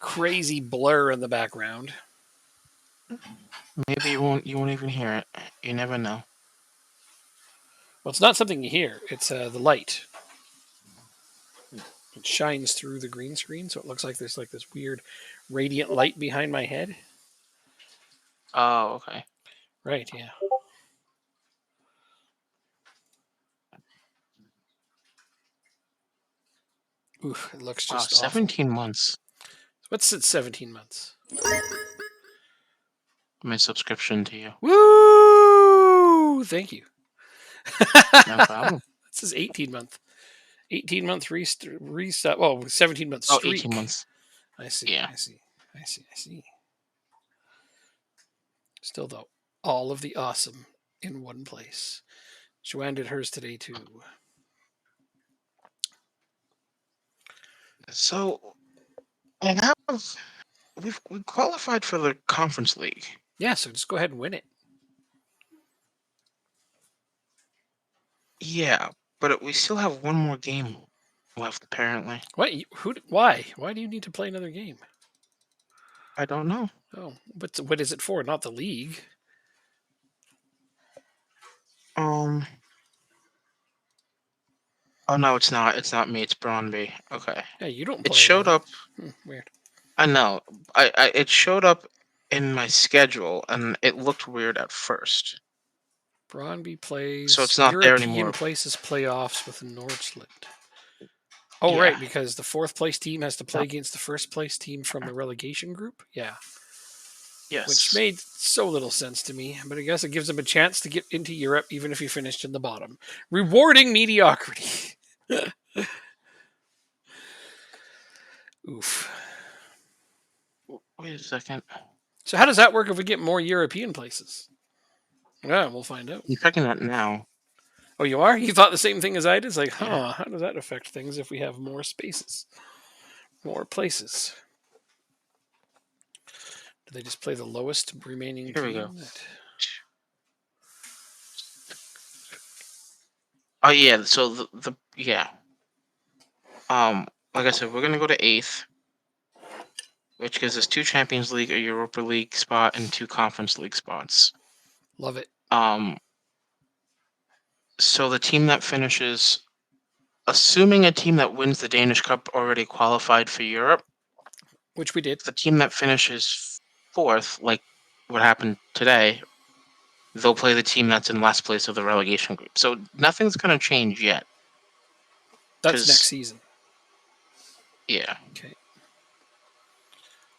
crazy blur in the background. Maybe you won't even hear it. You never know. Well, it's not something you hear. It's the light. It shines through the green screen, so it looks like there's like this weird radiant light behind my head. Oh, okay. Right, yeah. Oof, it looks Wow, just awful. 17 months. What's it, 17 months? My subscription to you. Woo! Thank you. No problem. This is 18 month. 18-month reset. Well, 17-month Oh, 18 streak. months. I see. Yeah. I see. I see. I see. Still, though, all of the awesome in one place. Joanne did hers today, too. So I have we qualified for the conference league. Yeah, so just go ahead and win it. Yeah, but we still have one more game left. Apparently, What? Why? Why do you need to play another game? I don't know. Oh, what is it for? Not the league. Um. Oh no, it's not. It's not me. It's Brondby. Okay. Yeah, you don't It play showed that. up. Weird. I know. It showed up in my schedule, and it looked weird at first. Brondby So plays it's not there European anymore. places playoffs with Nordsland. Oh, Yeah. right, because the fourth place team has to play No. against the first place team from the relegation group. Yeah, which Yes. made so little sense to me, but I guess it gives them a chance to get into Europe even if you finished in the bottom. Rewarding mediocrity. Oof. Wait a second. So how does that work if we get more European places? Yeah, we'll find out. I'm checking that now. Oh, you are? You thought the same thing as I did? It's like, Yeah. how does that affect things if we have more spaces, more places? Do they just play the lowest remaining Here we go. team? Oh yeah. So the yeah. Like I said, we're gonna go to eighth, which gives us two Champions League, a Europa League spot, and two Conference League spots. Love it. Um. So the team that finishes, assuming a team that wins the Danish Cup already qualified for Europe, Which we did. the team that finishes fourth, like what happened today, they'll play the team that's in last place of the relegation group. So nothing's gonna change yet, That's next because season. yeah. Okay.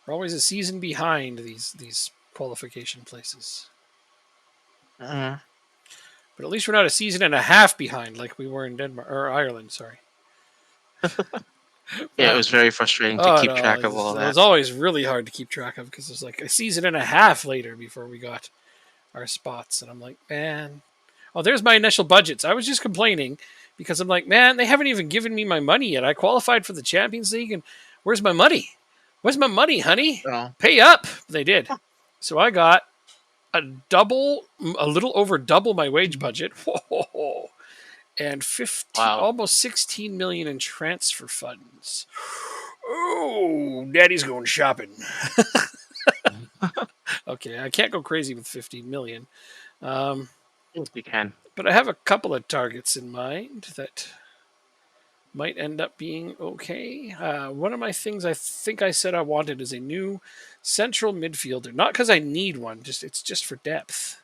We're always a season behind these qualification places. Uh, But at least we're not a season and a half behind like we were in Denmark or Ireland, sorry. yeah, it was very frustrating to Oh keep no, track of it all that. was always really hard to keep track of because it was like a season and a half later before we got our spots, and I'm like, man. Oh, there's my initial budgets. I was just complaining because I'm like, man, they haven't even given me my money yet. I qualified for the Champions League, and where's my money? Where's my money, honey? Oh, Pay up. They did. So I got a little over double my wage budget. Whoa. And 15, wow. almost 16 million in transfer funds. Oh, daddy's going shopping. Okay, I can't go crazy with 15 million. Um, Yes, you can. but I have a couple of targets in mind that might end up being okay. One of my things I think I said I wanted is a new central midfielder. Not because I need one, just it's just for depth.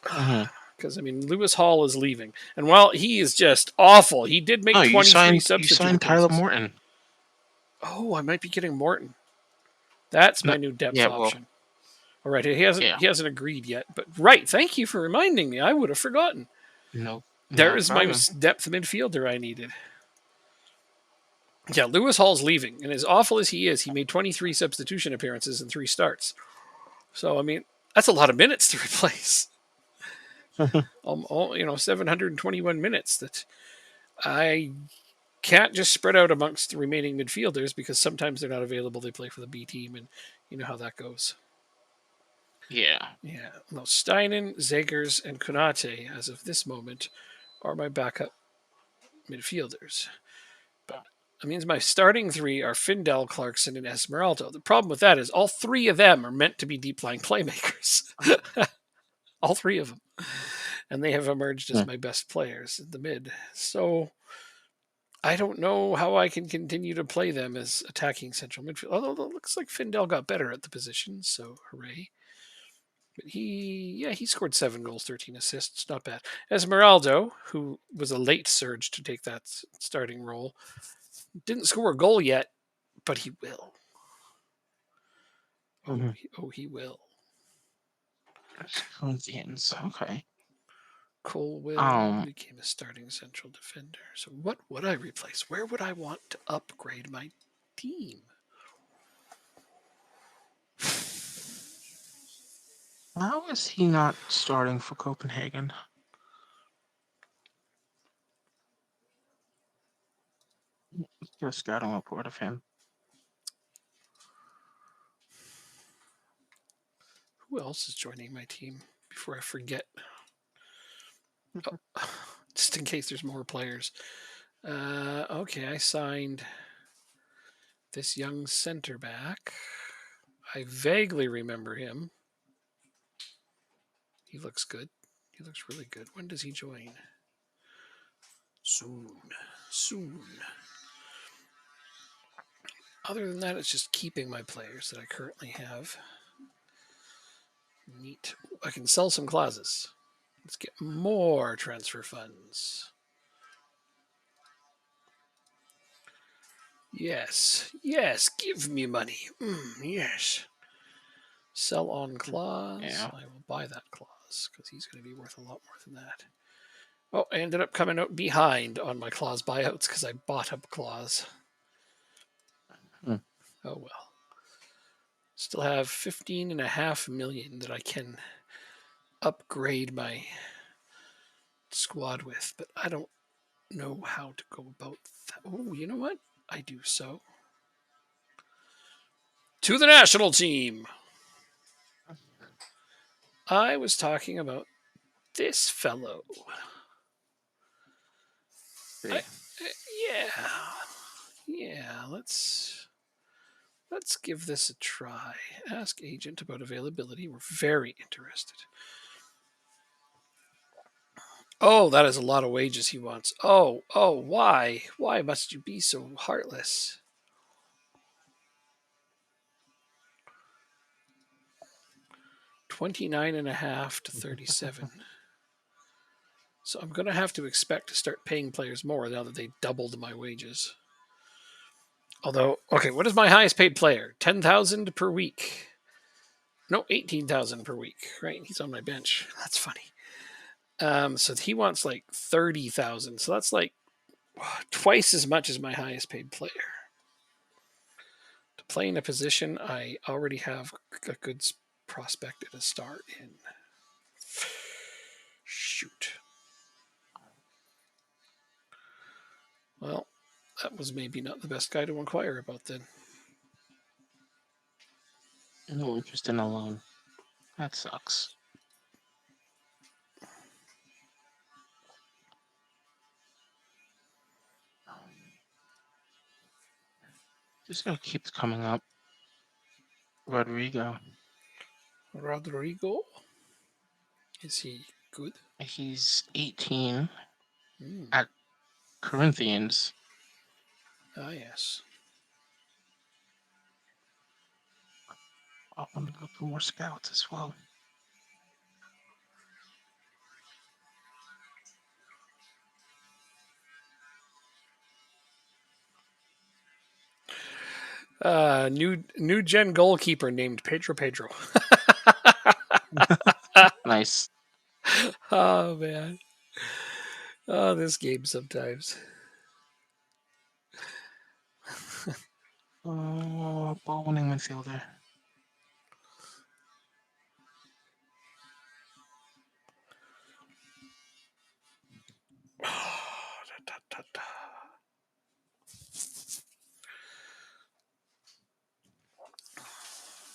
Hmm. Because I mean, Lewis Hall is leaving, and while he is just awful, he did Oh, make 23 you substitute signed Tyler appearances. Morton. Oh, I might be getting Morton. That's No, my new depth yeah, well, option. All right, he hasn't yeah, he hasn't agreed yet, but right. Thank you for reminding me. I would have forgotten. no, There no is my problem. depth midfielder I needed. Yeah, Lewis Hall's leaving, and as awful as he is, he made 23 substitution appearances and 3 starts. So I mean, that's a lot of minutes to replace. 721 minutes that I can't just spread out amongst the remaining midfielders because sometimes they're not available. They play for the B team, and you know how that goes. Yeah. Yeah, no, Steinen, Zegers, and Konate, as of this moment, are my backup midfielders. But That means my starting three are Findel, Clarkson, and Esmeralda. The problem with that is all three of them are meant to be deep line playmakers. All three of them. And they have emerged as my best players in the mid. So I don't know how I can continue to play them as attacking central midfield. Although it looks like Findel got better at the position, so hooray. But he scored 7 goals, 13 assists. Not bad. Esmeraldo, who was a late surge to take that starting role, didn't score a goal yet, but he will. He will. Corinthians. Okay. Cole will became a starting central defender. So what would I replace? Where would I want to upgrade my team? How is he not starting for Copenhagen? Do a scouting report of him. Who else is joining my team before I forget? Just in case there's more players. Okay, I signed this young center back. I vaguely remember him. He looks good. He looks really good. When does he join? Soon. Other than that, it's just keeping my players that I currently have. Neat. I can sell some clauses. Let's get more transfer funds. Yes, give me money. Yes. Sell on clause. Yeah. I will buy that clause because he's going to be worth a lot more than that. Oh, I ended up coming out behind on my clause buyouts because I bought up clause. Oh well. Still have 15.5 million that I can upgrade my squad with, but I don't know how to go about that. Oh, you know what? I do so. To the national team. I was talking about this fellow. Yeah. Let's give this a try. Ask agent about availability. We're very interested. Oh, that is a lot of wages he wants. Oh, why? Why must you be so heartless? $29.5 to 37. So I'm going to have to expect to start paying players more now that they doubled my wages. Although, okay, what is my highest paid player? 10,000 per week. No, 18,000 per week. Right, he's on my bench. That's funny. So he wants like 30,000. So that's like twice as much as my highest paid player. To play in a position I already have a good prospect at a start in. Shoot. Well, that was maybe not the best guy to inquire about then. No interest in a loan. That sucks. Just gonna keep coming up. Rodrigo. Is he good? He's 18 at Corinthians. Ah, yes. I want to go for more scouts as well. New gen goalkeeper named Pedro. Nice. Oh man. Oh, this game sometimes. Ball winning midfielder.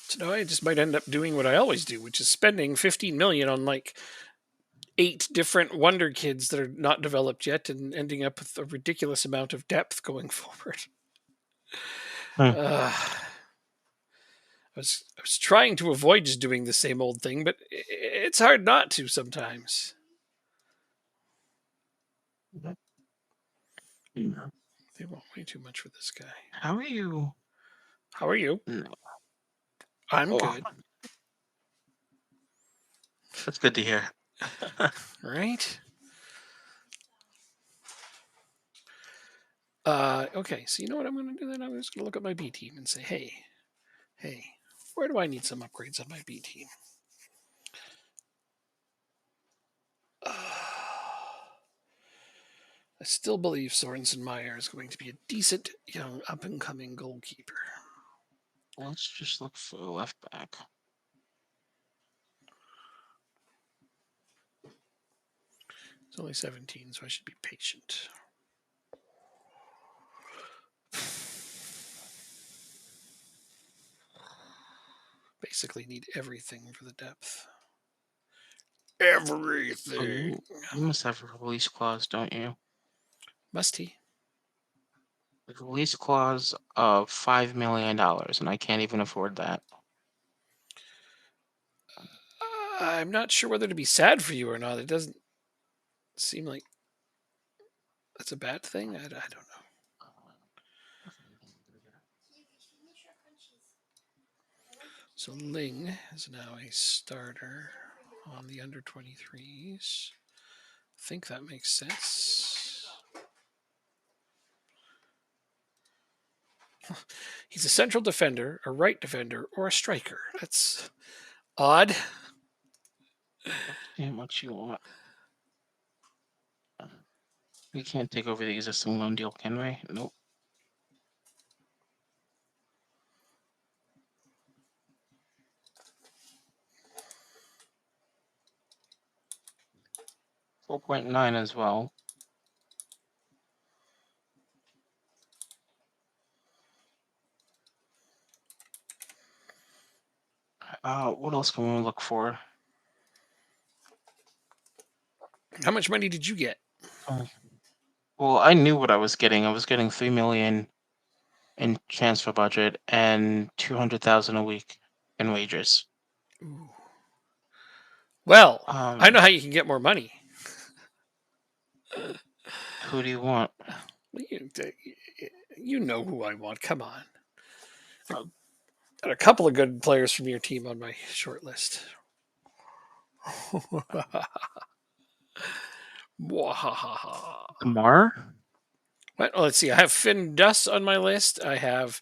So now I just might end up doing what I always do, which is spending 15 million on like 8 different wonder kids that are not developed yet and ending up with a ridiculous amount of depth going forward. Hmm. I was trying to avoid just doing the same old thing, but it's hard not to sometimes. They want way too much for this guy. How are you? How are you? No. I'm Oh, good. that's good to hear. Right? Okay, so you know what I'm going to do then? I'm just going to look at my B team and say, hey, where do I need some upgrades on my B team? I still believe Sorensen Meyer is going to be a decent, young, up and coming goalkeeper. Let's just look for a left back. He's only 17, so I should be patient. Basically, need everything for the depth. Oh, Everything. you must have a release clause, don't you? Must he? A release clause of $5 million, and I can't even afford that. I'm not sure whether to be sad for you or not. It doesn't seem like that's a bad thing. I don't know. So Ling is now a starter on the under 23s. I think that makes sense. He's a central defender, a right defender, or a striker. That's odd. See how much you want. We can't take over the existing loan deal, can we? Nope. $4.9 as well. What else can we look for? How much money did you get? Well, I knew what I was getting. I was getting 3 million in transfer budget and 200,000 a week in wages. Ooh. Well, I know Um, how you can get more money. who do you want? You know who I want. Come on. Uh, Got a couple of good players from your team on my short list. Mwahaha. Kamar? Well, let's see. I have Finn Duss on my list. I have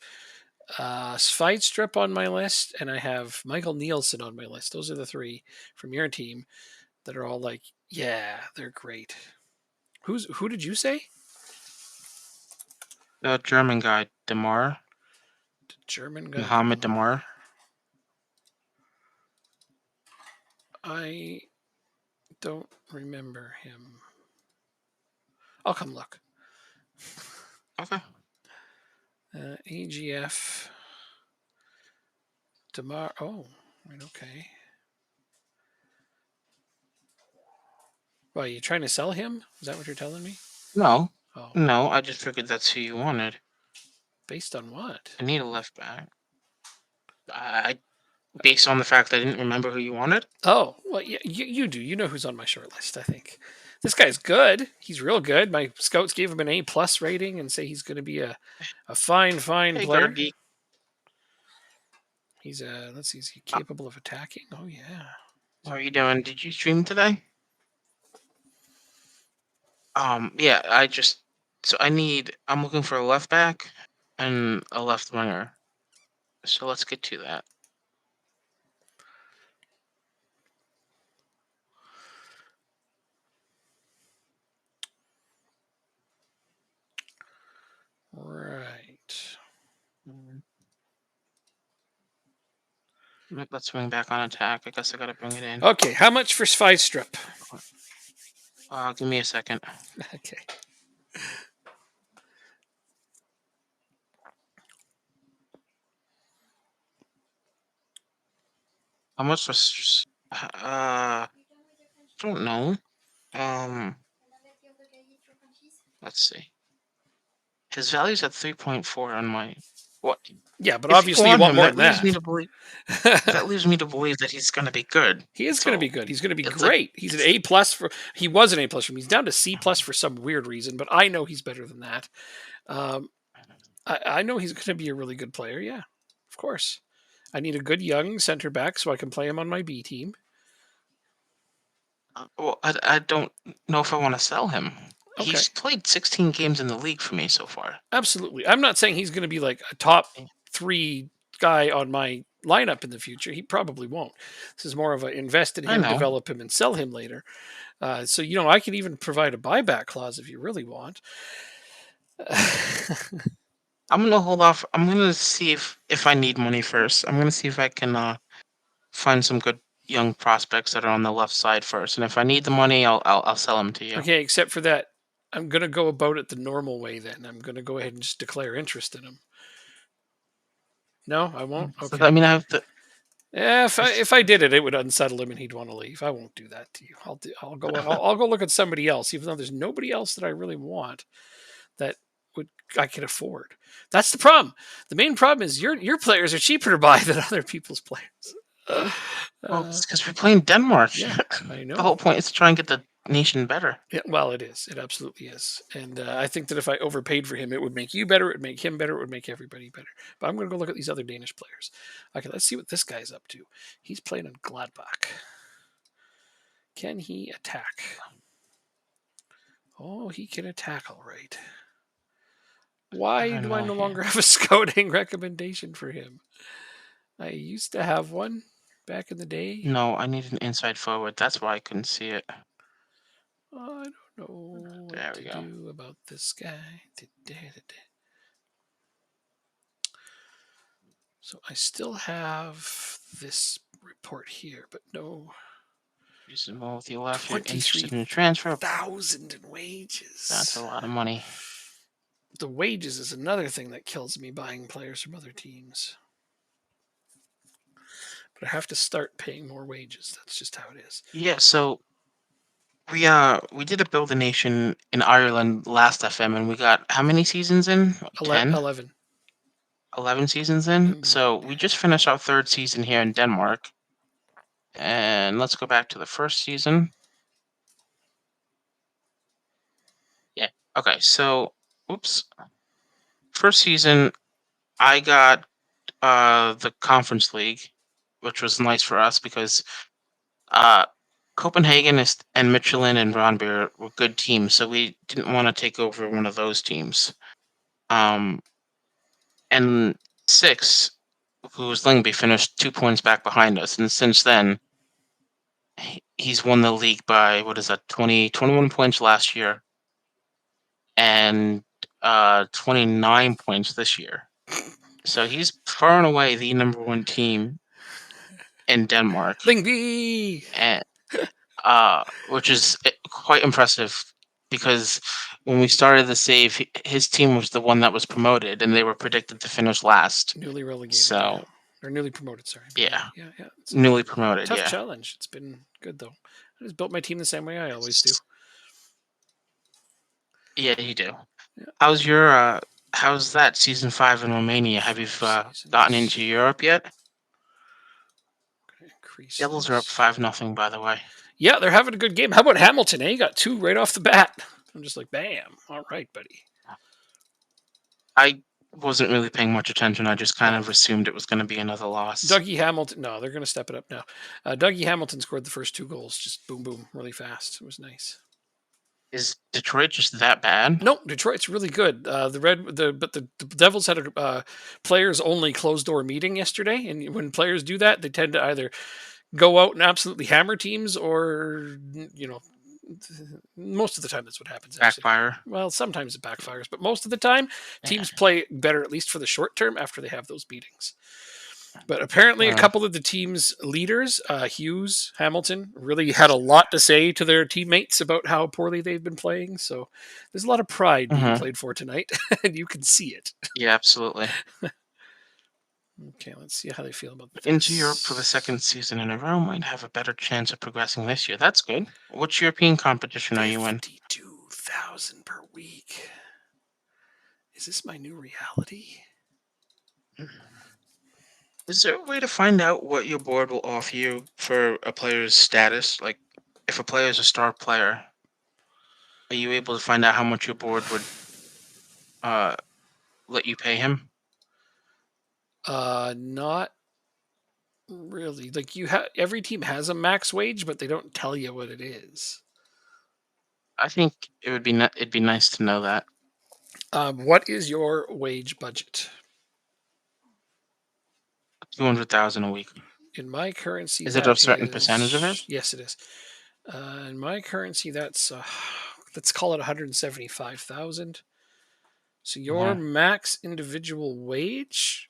Sveistrup on my list, and I have Michael Nielsen on my list. Those are the three from your team that are all like, yeah, they're great. Who did you say? The German guy, Demar. The German guy, Mohammed Demar. Demar. I don't remember him. I'll come look. Okay. AGF Demar. Oh, right. Okay. Well, are you trying to sell him? Is that what you're telling me? No. Oh, No, I just figured that's who you wanted. based on what? I need a left back. I based on the fact that I didn't remember who you wanted. Oh, well, yeah, you do. You know who's on my short list. I think this guy's good. He's real good. My scouts gave him an A+ rating and say he's going to be a fine Hey, player. Gargi. He's let's see, is he Uh, capable of attacking? Oh yeah. how are you doing? Did you stream today? Yeah, I'm looking for a left back and a left winger. So let's get to that. Right. Mm, Let's swing back on attack. I guess I gotta bring it in. Okay. How much for Sveistrup? Give me a second. Okay. How much was? Don't know. Um, let's see. His value's at 3.4 on my. What? Yeah, but If you obviously you want want him, more that than leaves me that. to believe. That leaves me to believe that he's going to be good. He is going to be So good. He's going to be it's like great. He's an it's. A plus for. He was an A plus for me. He's down to C plus for some weird reason, but I know he's better than that. Um, I know he's going to be a really good player. Yeah, of course. I need a good young center back so I can play him on my B team. Well, I don't know if I want to sell him. Okay, He's played 16 games in the league for me so far. absolutely. I'm not saying he's going to be like a top Eh, 3 guy on my lineup in the future. He probably won't. This is more of a invest in I him, know. develop him, and sell him later. So I can even provide a buyback clause if you really want. I'm gonna hold off. I'm gonna see if I need money first. I'm gonna see if I can find some good young prospects that are on the left side first, and if I need the money, I'll sell them to you. Okay, except for that, I'm gonna go about it the normal way. Then I'm gonna go ahead and just declare interest in him. No, I won't. So Okay. I mean, I have to. Yeah, if I If, if I did it, it would unsettle him and he'd want to leave. I won't do that to you. I'll go look at somebody else, even though there's nobody else that I really want that would I could afford. That's the problem. The main problem is your players are cheaper to buy than other people's players. well, Uh, it's because we're playing Denmark. yeah, I The whole know. point is to try and get the nation better. Yeah, well, it is. It absolutely is. And I think that if I overpaid for him, it would make you better. It would make him better. It would make everybody better. But I'm going to go look at these other Danish players. Okay, let's see what this guy's up to. He's playing in Gladbach. Can he attack? Oh, he can attack all right. I Why don't do I know no here. longer have a scouting recommendation for him? I used to have one back in the day. No, I need an inside forward. That's why I couldn't see it. I don't know what There to we go. do about this guy. So I still have this report here, but no Use the mole with your left. You're interested in a transfer. 23,000 in That's a wages. lot of money. The wages is another thing that kills me buying players from other teams. But I have to start paying more wages. That's just how it is. Yeah, so we did a Build a Nation in Ireland last FM, and we got how many seasons in? 10? 11. 11 seasons in. Mm-hmm. So we just finished our third season here in Denmark. And let's go back to the first season. Yeah. Okay, so oops. First season I got the Conference League, which was nice for us because uh Copenhagen and Michelin and Ronbeer were good teams, so we didn't want to take over one of those teams. Um, and six, who was Lingby, finished 2 points back behind us, and since then he's won the league by what is that 21 points last year and 29 points this year. So he's far and away the number one team in Denmark, Lingby! and which is quite impressive because when we started the save, his team was the one that was promoted, and they were predicted to finish last. Newly relegated, yeah. So Or newly promoted, sorry. But yeah, yeah. It's a newly promoted. tough Yeah, challenge. It's been good, though. I just built my team the same way I always do. yeah, you do. Yeah. How's your how's that season 5 in Romania? Have you 5 seasons. gotten into Europe yet? Gonna increase Devils are up this. 5-0, by the way. Yeah, they're having a good game. How about Hamilton? Eh? He got 2 right off the bat. I'm just like, bam. All right, buddy. I wasn't really paying much attention. I just kind Oh, of assumed it was going to be another loss. Dougie Hamilton. No, they're going to step it up now. Dougie Hamilton scored the first 2 goals, just boom, boom, really fast. It was nice. Is Detroit just that bad? No, Detroit's really good. The Devils had a players only closed door meeting yesterday, and when players do that, they tend to either go out and absolutely hammer teams, or most of the time that's what happens. Actually, Backfire. well, sometimes it backfires, but most of the time, Yeah. teams play better at least for the short term after they have those meetings. But apparently, a Uh, couple of the team's leaders, Hughes, Hamilton, really had a lot to say to their teammates about how poorly they've been playing. So there's a lot of pride being mhm. played for tonight, and you can see it. Yeah, absolutely. Okay, let's see how they feel about Into Europe for the this. second season in a row might have a better chance of progressing this year. That's good. Which European competition are you in? 52,000 per week. Is this my new reality? Is there a way to find out what your board will offer you for a player's status? Like, if a player is a star player, are you able to find out how much your board would uh let you pay him? Not really. Like you have every team has a max wage, but they don't tell you what it is. I think it'd be nice to know that. What is your wage budget? 200,000 a week. In my currency, Is it a that certain percentage of it? is yes, it is. In my currency, that's let's call it 175,000. So your Uh-huh. max individual wage,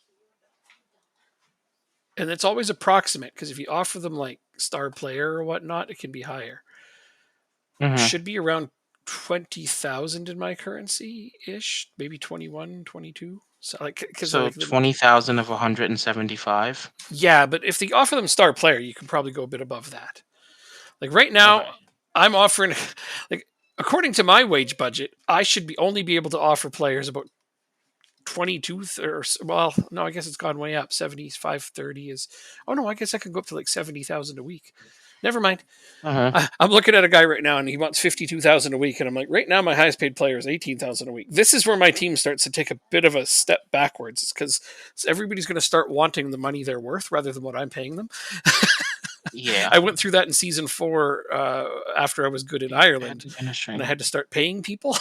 and it's always approximate because if you offer them like star player or whatnot, it can be higher. Hmm. Should be around 20,000 in my currency ish, maybe 21, 22. So like because So like 20,000 of 175. yeah, but if they offer them star player, you can probably go a bit above that. Like right now, Okay. I'm offering like according to my wage budget, I should be only be able to offer players about 22 or well, no, I guess it's gone way up. 7530 is oh no, I guess I could go up to like 70,000 a week. Never mind. Uh-huh. I'm looking at a guy right now and he wants 52,000 a week and I'm like right now my highest paid player is 18,000 a week. This is where my team starts to take a bit of a step backwards cuz everybody's going to start wanting the money they're worth rather than what I'm paying them. Yeah. I went through that in season 4 after I was good in I had Ireland to and I finishing. had to start paying people,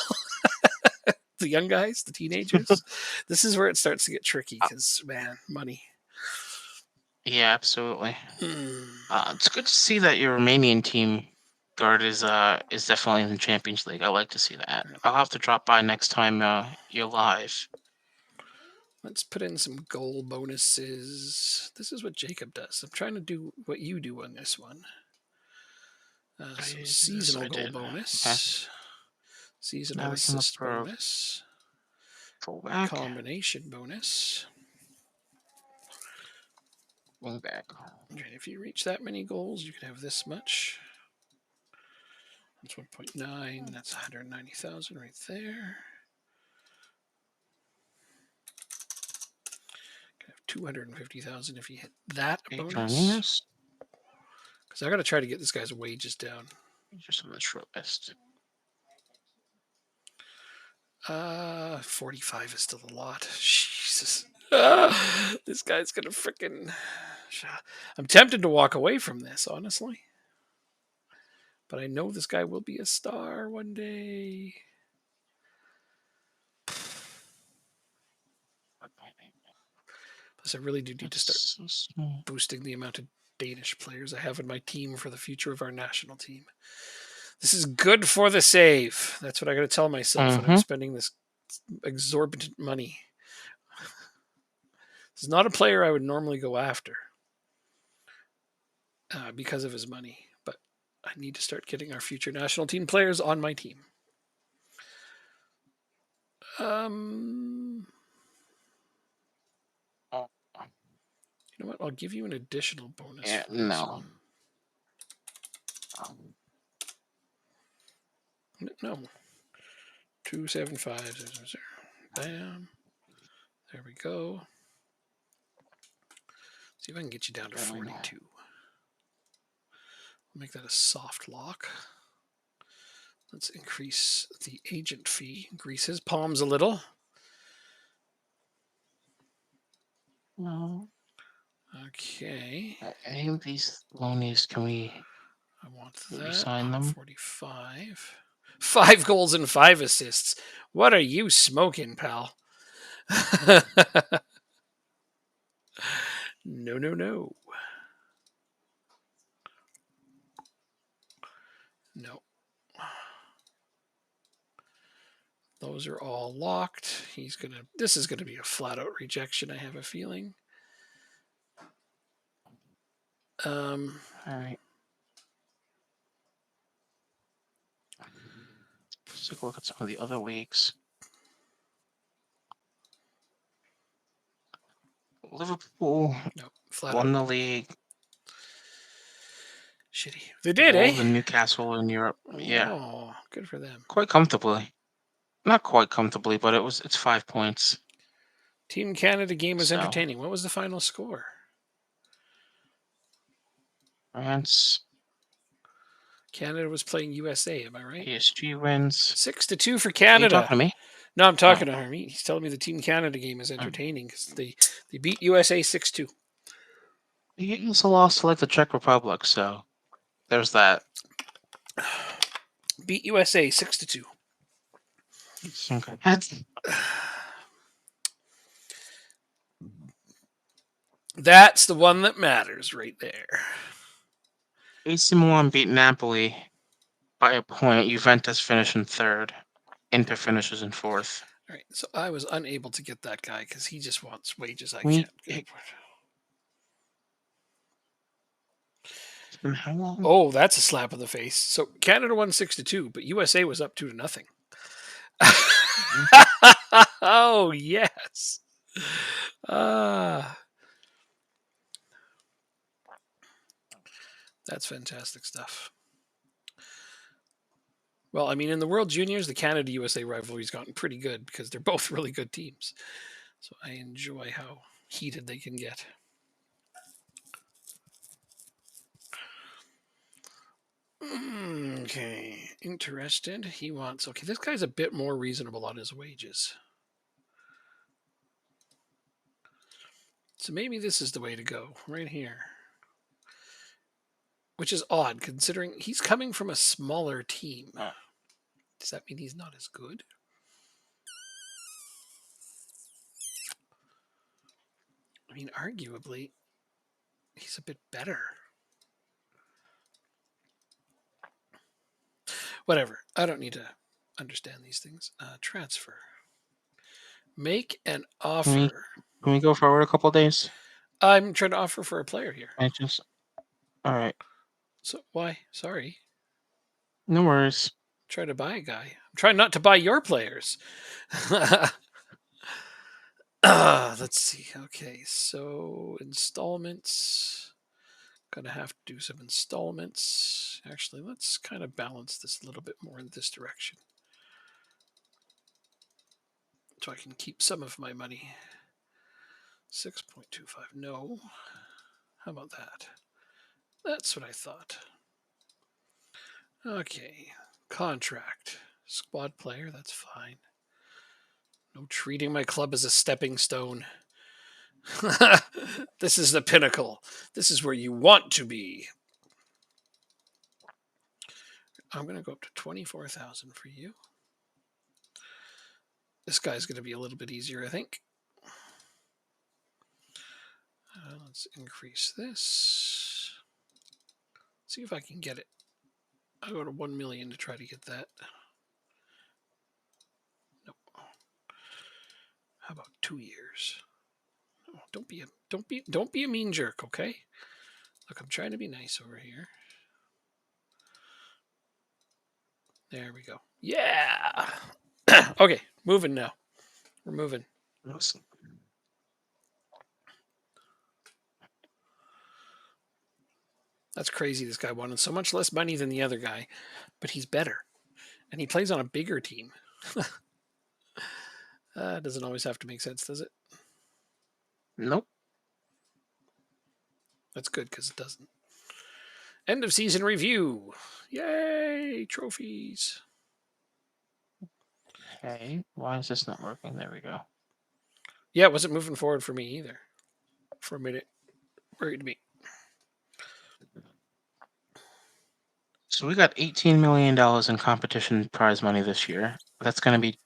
the young guys, the teenagers. This is where it starts to get tricky Uh, cuz man, money. yeah, absolutely. Hmm. It's good to see that your Romanian team guard is definitely in the Champions League. I like to see that. I'll have to drop by next time you're live. Let's put in some goal bonuses. This is what Jacob does. I'm trying to do what you do on this one. So Yes, seasonal I goal did. Okay. bonus, Now seasonal we can look assist for a bonus, fullback, combination bonus. wingback. Okay, if you reach that many goals, you can have this much. That's 1.9. That's 190,000 right there. Can have 250,000 if you hit that Are you joining bonus. us? Because I got to try to get this guy's wages down. You're just on the short list. 45 is still a lot. Jesus. This guy's gonna freaking. I'm tempted to walk away from this, honestly. But I know this guy will be a star one day. Plus, I really do need to start That's so small. boosting the amount of Danish players I have in my team for the future of our national team. This is good for the save. That's what I got to tell myself when I'm Mm-hmm. spending this exorbitant money. This is not a player I would normally go after because of his money, but I need to start getting our future national team players on my team. Um, Oh, you know what? I'll give you an additional bonus yeah, for this no. one. No, 275. Bam. There we go. See if I can get you down to 42. I'll make that a soft lock. Let's increase the agent fee. Grease his palms a little. No. Okay. Any of these loanies, can we I want that. resign them? 45. 5 goals and 5 assists. What are you smoking, pal? No, no, no. No. Those are all locked. This is gonna be a flat out rejection, I have a feeling. All right. Let's take a look at some of the other leagues. Liverpool No, flat won out the league. shitty. They did, Wolves eh? and Newcastle in Europe. Yeah, Oh, good for them. quite comfortably. not quite comfortably, but it's 5 points. Team Canada game was So entertaining. What was the final score? France, Canada was playing USA. Am I right? PSG wins. 6-2 for Are you Canada. talking to me? No, I'm Oh, talking to Harmeet. He's telling me the Team Canada game is mm. entertaining because they beat USA 6-2. You also lost to like the Czech Republic, so there's that. Beat USA 6-2. Okay. That's the one that matters right there. AC Milan beat Napoli by a point. Juventus finished in third. Inter finishes in fourth. All right, so I was unable to get that guy because he just wants wages I We can't get. how long? Oh, that's a slap in the face. So Canada won 6-2, but USA was up 2-0. Oh yes. Ah, that's fantastic stuff. Well, I mean, in the World Juniors, the Canada USA rivalry's gotten pretty good because they're both really good teams. So I enjoy how heated they can get. Okay, interested. He wants. Okay, this guy's a bit more reasonable on his wages. So maybe this is the way to go, right here. Which is odd considering he's coming from a smaller team. Oh. Does that mean he's not as good? I mean, arguably, he's a bit better. Whatever. I don't need to understand these things. Transfer. Make an Can we offer. can we go forward a couple days? I'm trying to offer for a player here. I just all right. So why? Sorry. No worries. Try to buy a guy. I'm trying not to buy your players. Let's see. Okay, so installments. Gonna have to do some installments. Actually, let's kind of balance this a little bit more in this direction. So I can keep some of my money. 6.25. No. How about that? That's what I thought. Okay. Contract. Squad player, that's fine. No treating my club as a stepping stone. This is the pinnacle. This is where you want to be. I'm going to go up to 24,000 for you. This guy's going to be a little bit easier, I think. Let's increase this. See if I can get it. I'll go to 1 million to try to get that. Nope. How about 2 years? Oh, don't be a mean jerk, okay? Look, I'm trying to be nice over here. There we go. Yeah. Okay, moving now. We're moving. Awesome. That's crazy. This guy wanted so much less money than the other guy, but he's better. And he plays on a bigger team. Doesn't always have to make sense, does it? Nope. That's good because it doesn't. End of season review. Yay, trophies. Okay. Why is this not working? There we go. Yeah, it wasn't moving forward for me either. For a minute. Worried me. So we got $18 million in competition prize money this year. That's going to be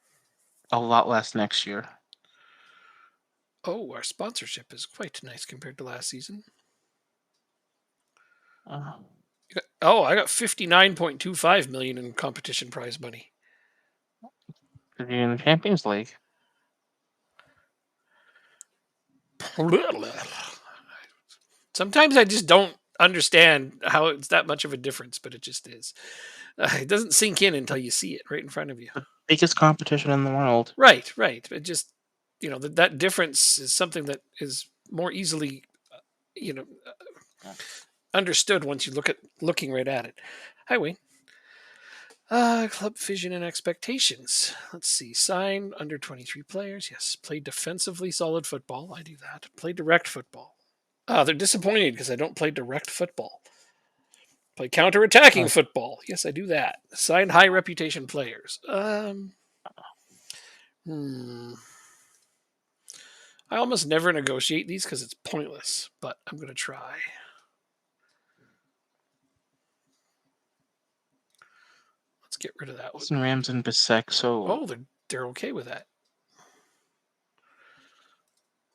a lot less next year. Oh, our sponsorship is quite nice compared to last season. Oh, I got 59.25 million in competition prize money. You're in the Champions League. Sometimes I just don't understand how it's that much of a difference, but it just is. It doesn't sink in until you see it right in front of you. The biggest competition in the world. Right. It just, that difference is something that is more easily, understood once you looking right at it. Hi, Wayne. Club vision and expectations. Let's see. Sign under 23 players. Yes. Play defensively solid football. I do that. Play direct football. They're disappointed because I don't play direct football. Play counter-attacking Uh, football. Yes, I do that. Sign high reputation players. Hmm. I almost never negotiate these because it's pointless, but I'm going to try. Let's get rid of that one. Wilson, Rams, and Bissek. So Oh, they're okay with that.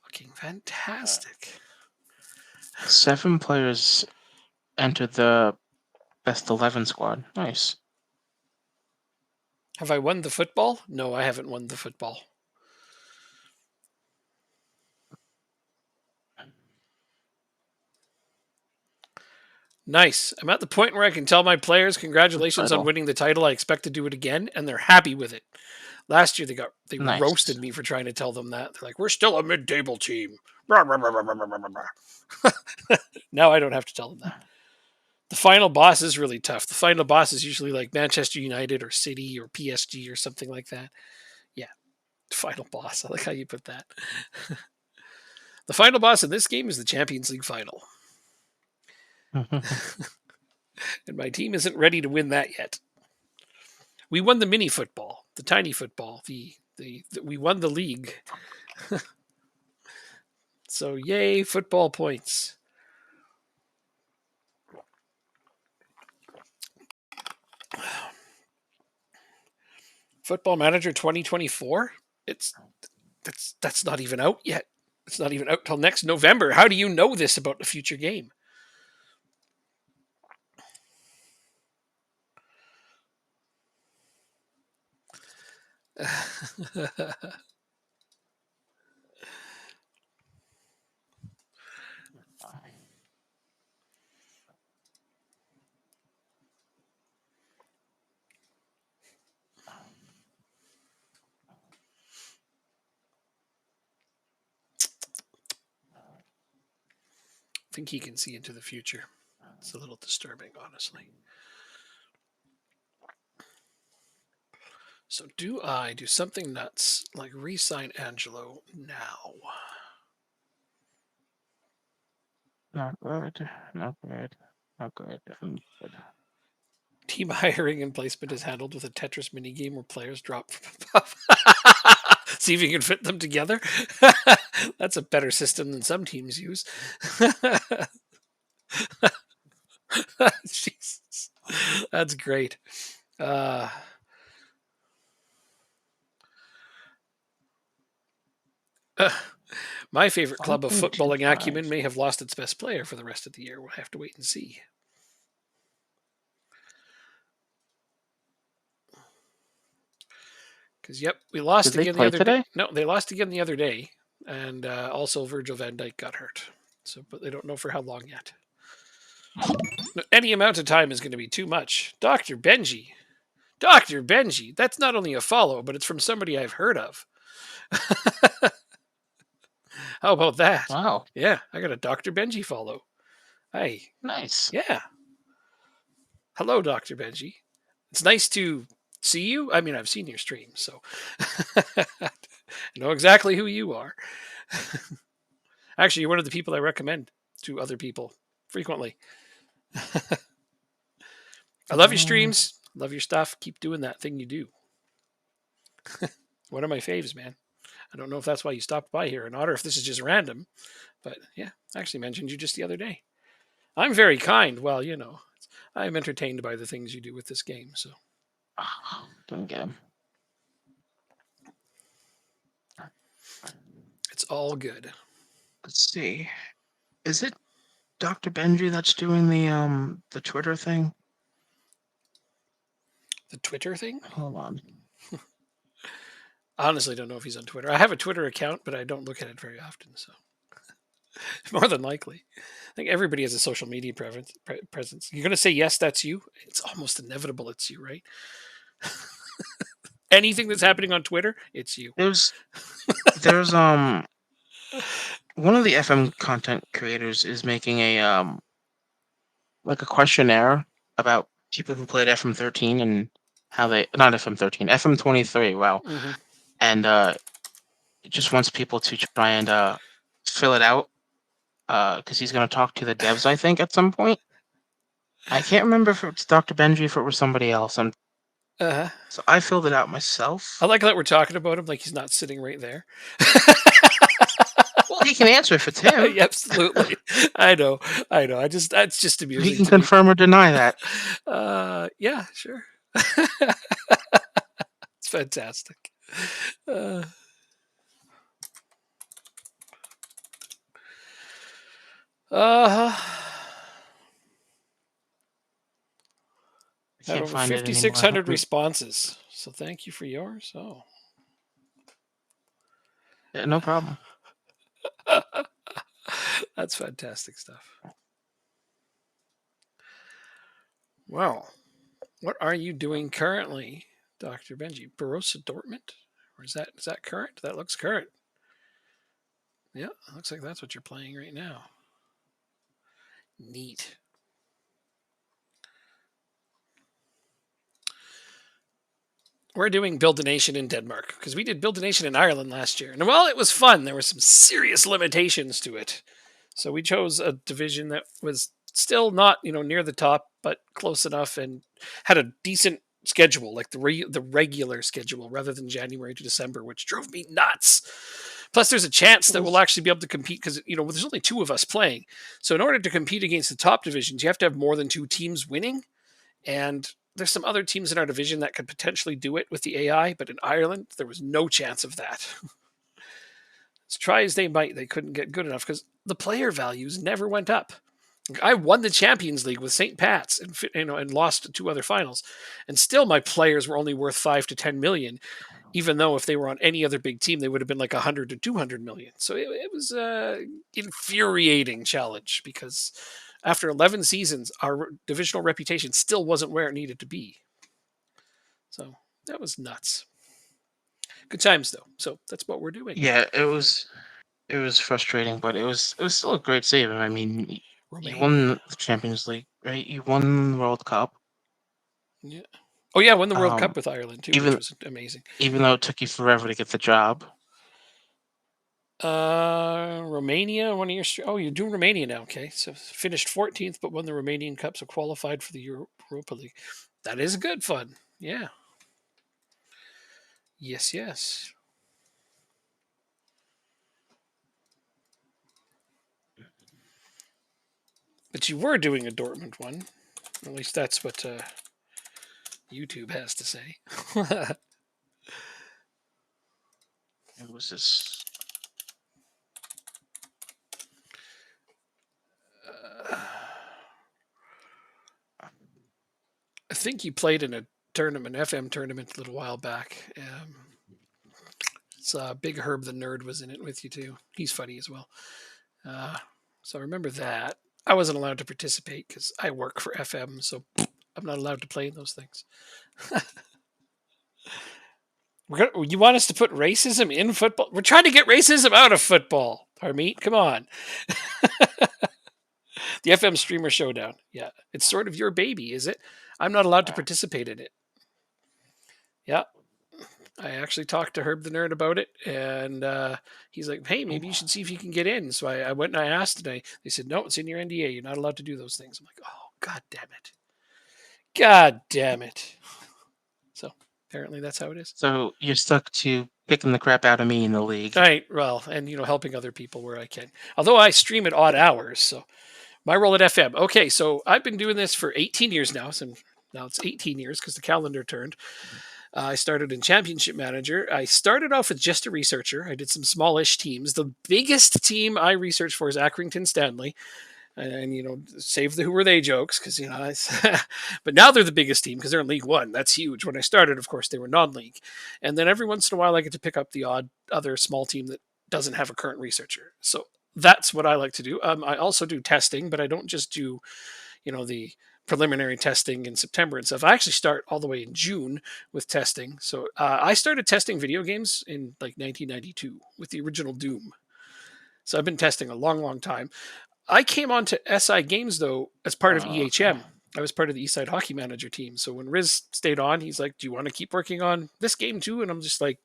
Looking fantastic. 7 players entered the best 11 squad. Nice. Have I won the football? No, I haven't won the football. Nice. I'm at the point where I can tell my players, congratulations on Title. winning the title. I expect to do it again, and they're happy with it. Last year they Nice. roasted me for trying to tell them that. They're like, we're still a mid-table team. Now I don't have to tell them that. The final boss is really tough. The final boss is usually like Manchester United or City or PSG or something like that. Yeah, final boss. I like how you put that. The final boss in this game is the Champions League final. And my team isn't ready to win that yet. We won the mini football, the tiny football, we won the league. So yay, football points. Football Manager 2024? That's not even out yet. It's not even out till next November. How do you know this about the future game? I think he can see into the future. It's a little disturbing, honestly. So do I do something nuts like re-sign Angelo now? Not good. Not good. Not good. Good. Team hiring and placement is handled with a Tetris minigame where players drop. See if you can fit them together. That's a better system than some teams use. Jesus, that's great. My favorite club of footballing acumen may have lost its best player for the rest of the year. We'll have to wait and see. Because we lost Did they again the play other today? day. No, they lost again the other day, and also Virgil van Dijk got hurt. So, but they don't know for how long yet. Any amount of time is going to be too much. Dr. Benji. Dr. Benji. That's not only a follow, but it's from somebody I've heard of. How about that? Wow. Yeah, I got a Dr. Benji follow. Hey. Nice. Yeah. Hello, Dr. Benji. It's nice to see you. I mean, I've seen your stream, so I know exactly who you are. Actually, you're one of the people I recommend to other people frequently. I love your streams. Love your stuff. Keep doing that thing you do. One of my faves, man. I don't know if that's why you stopped by here or not, or if this is just random. But yeah, I actually mentioned you just the other day. I'm very kind. Well, I'm entertained by the things you do with this game. So Don't get him. it's all good. Let's see. Is it Dr. Benji that's doing the Twitter thing? The Twitter thing? Hold on. I honestly don't know if he's on Twitter. I have a Twitter account, but I don't look at it very often. So more than likely, I think everybody has a social media presence. You're going to say yes, that's you. It's almost inevitable. It's you, right? Anything that's happening on Twitter, it's you. There's one of the FM content creators is making like a questionnaire about people who played FM13 and how they not FM13, FM23. Wow, Hmm. and it just wants people to try and fill it out because he's going to talk to the devs, I think, at some point. I can't remember if it's Dr. Benji, if it was somebody else. Uh-huh. So I filled it out I myself. like that we're talking about him like he's not sitting right there. Well, he can answer if it's him. Yeah, absolutely. I know. I know. That's just He amusing can to me. confirm or deny that. Yeah, sure. It's fantastic. Uh, uh I Had can't over find it anymore. 5,600 responses. So thank you for yours. Oh, Yeah, no problem. that's fantastic stuff. Well, what are you doing currently, Dr. Benji? Borussia Dortmund? Or is that current? That looks current. Yeah, looks like that's what you're playing right now. Neat. We're doing Build a Nation in Denmark because we did Build a Nation in Ireland last year. And while it was fun, there were some serious limitations to it. So we chose a division that was still not, near the top, but close enough and had a decent schedule, like the regular schedule, rather than January to December, which drove me nuts. Plus, there's a chance that we'll actually be able to compete because there's only two of us playing. So in order to compete against the top divisions, you have to have more than two teams winning, and there's some other teams in our division that could potentially do it with the AI, but in Ireland, there was no chance of that. As try as they might, they couldn't get good enough because the player values never went up. I won the Champions League with St. Pat's and lost two other finals, and still my players were only worth 5 to 10 million. Even though if they were on any other big team, they would have been like 100 to 200 million. So it was a infuriating challenge because after 11 seasons, our divisional reputation still wasn't where it needed to be. So that was nuts. Good times though. So that's what we're doing. Yeah, it was frustrating, but it was still a great save. I mean, you won Romania. the Champions League, right? You won the World Cup. Yeah. Oh yeah, won the World Um, Cup with Ireland too, which even was amazing. even though it took you forever to get the job. Romania, one of your. Oh, you're doing Romania now. Okay, so finished 14th, but won the Romanian Cup, so qualified for the Europa League. That is good fun. Yeah. Yes, yes. But you were doing a Dortmund one. At least that's what YouTube has to say. It was just I think you played in a tournament, FM tournament, a little while back. It's Big Herb the Nerd was in it with you too. He's funny as well. Uh, so I remember that. I wasn't allowed to participate because I work for FM, so I'm not allowed to play in those things. You want us to put racism in football? We're trying to get racism out of football. Harmeet, come on. The FM Streamer Showdown. Yeah, it's sort of your baby, is it? I'm not allowed to participate in it. Yeah, I actually talked to Herb the Nerd about it, and he's like, "Hey, maybe you should see if you can get in." So I went and I asked, and they said, "No, it's in your NDA. You're not allowed to do those things." I'm like, "Oh, god damn it! God damn it!" So apparently that's how it is. so you're stuck to picking the crap out of me in the league. All right, well, and helping other people where I can. Although I stream at odd hours, so my role at FM. Okay, so I've been doing this for 18 years now. So now it's 18 years because the calendar turned. I started in Championship Manager. I started off with just a researcher. I did some smallish teams. The biggest team I researched for is Accrington Stanley. And save the who were they jokes because but now they're the biggest team because they're in League One. That's huge. When I started, of course, they were non-league, and then every once in a while I get to pick up the odd other small team that doesn't have a current researcher. So that's what I like to do. I also do testing, but I don't just do the preliminary testing in September and stuff. I actually start all the way in June with testing. So I started testing video games in like 1992 with the original Doom. So I've been testing a long, long time. I came on to SI Games though as part of Okay. EHM. I was part of the Eastside Hockey Manager team. So when Riz stayed on, he's like, "Do you want to keep working on this game too?" And I'm just like,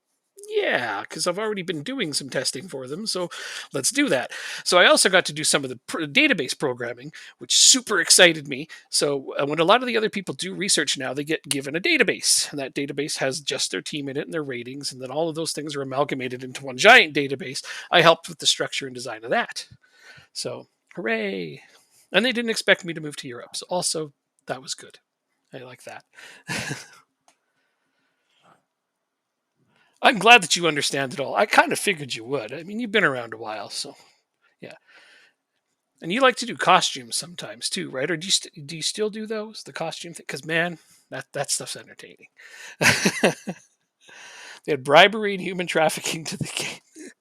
"Yeah, because I've already been doing some testing for them, so let's do that." So I also got to do some of the database programming, which super excited me. So when a lot of the other people do research now, they get given a database, and that database has just their team in it and their ratings, and then all of those things are amalgamated into one giant database. I helped with the structure and design of that. So hooray! And they didn't expect me to move to Europe, so also that was good. I like that. I'm glad that you understand it all. I kind of figured you would. I mean, you've been around a while, so yeah. And you like to do costumes sometimes too, right? Or do you still do those, the costume thing? Because man, that stuff's entertaining. They had bribery and human trafficking to the game.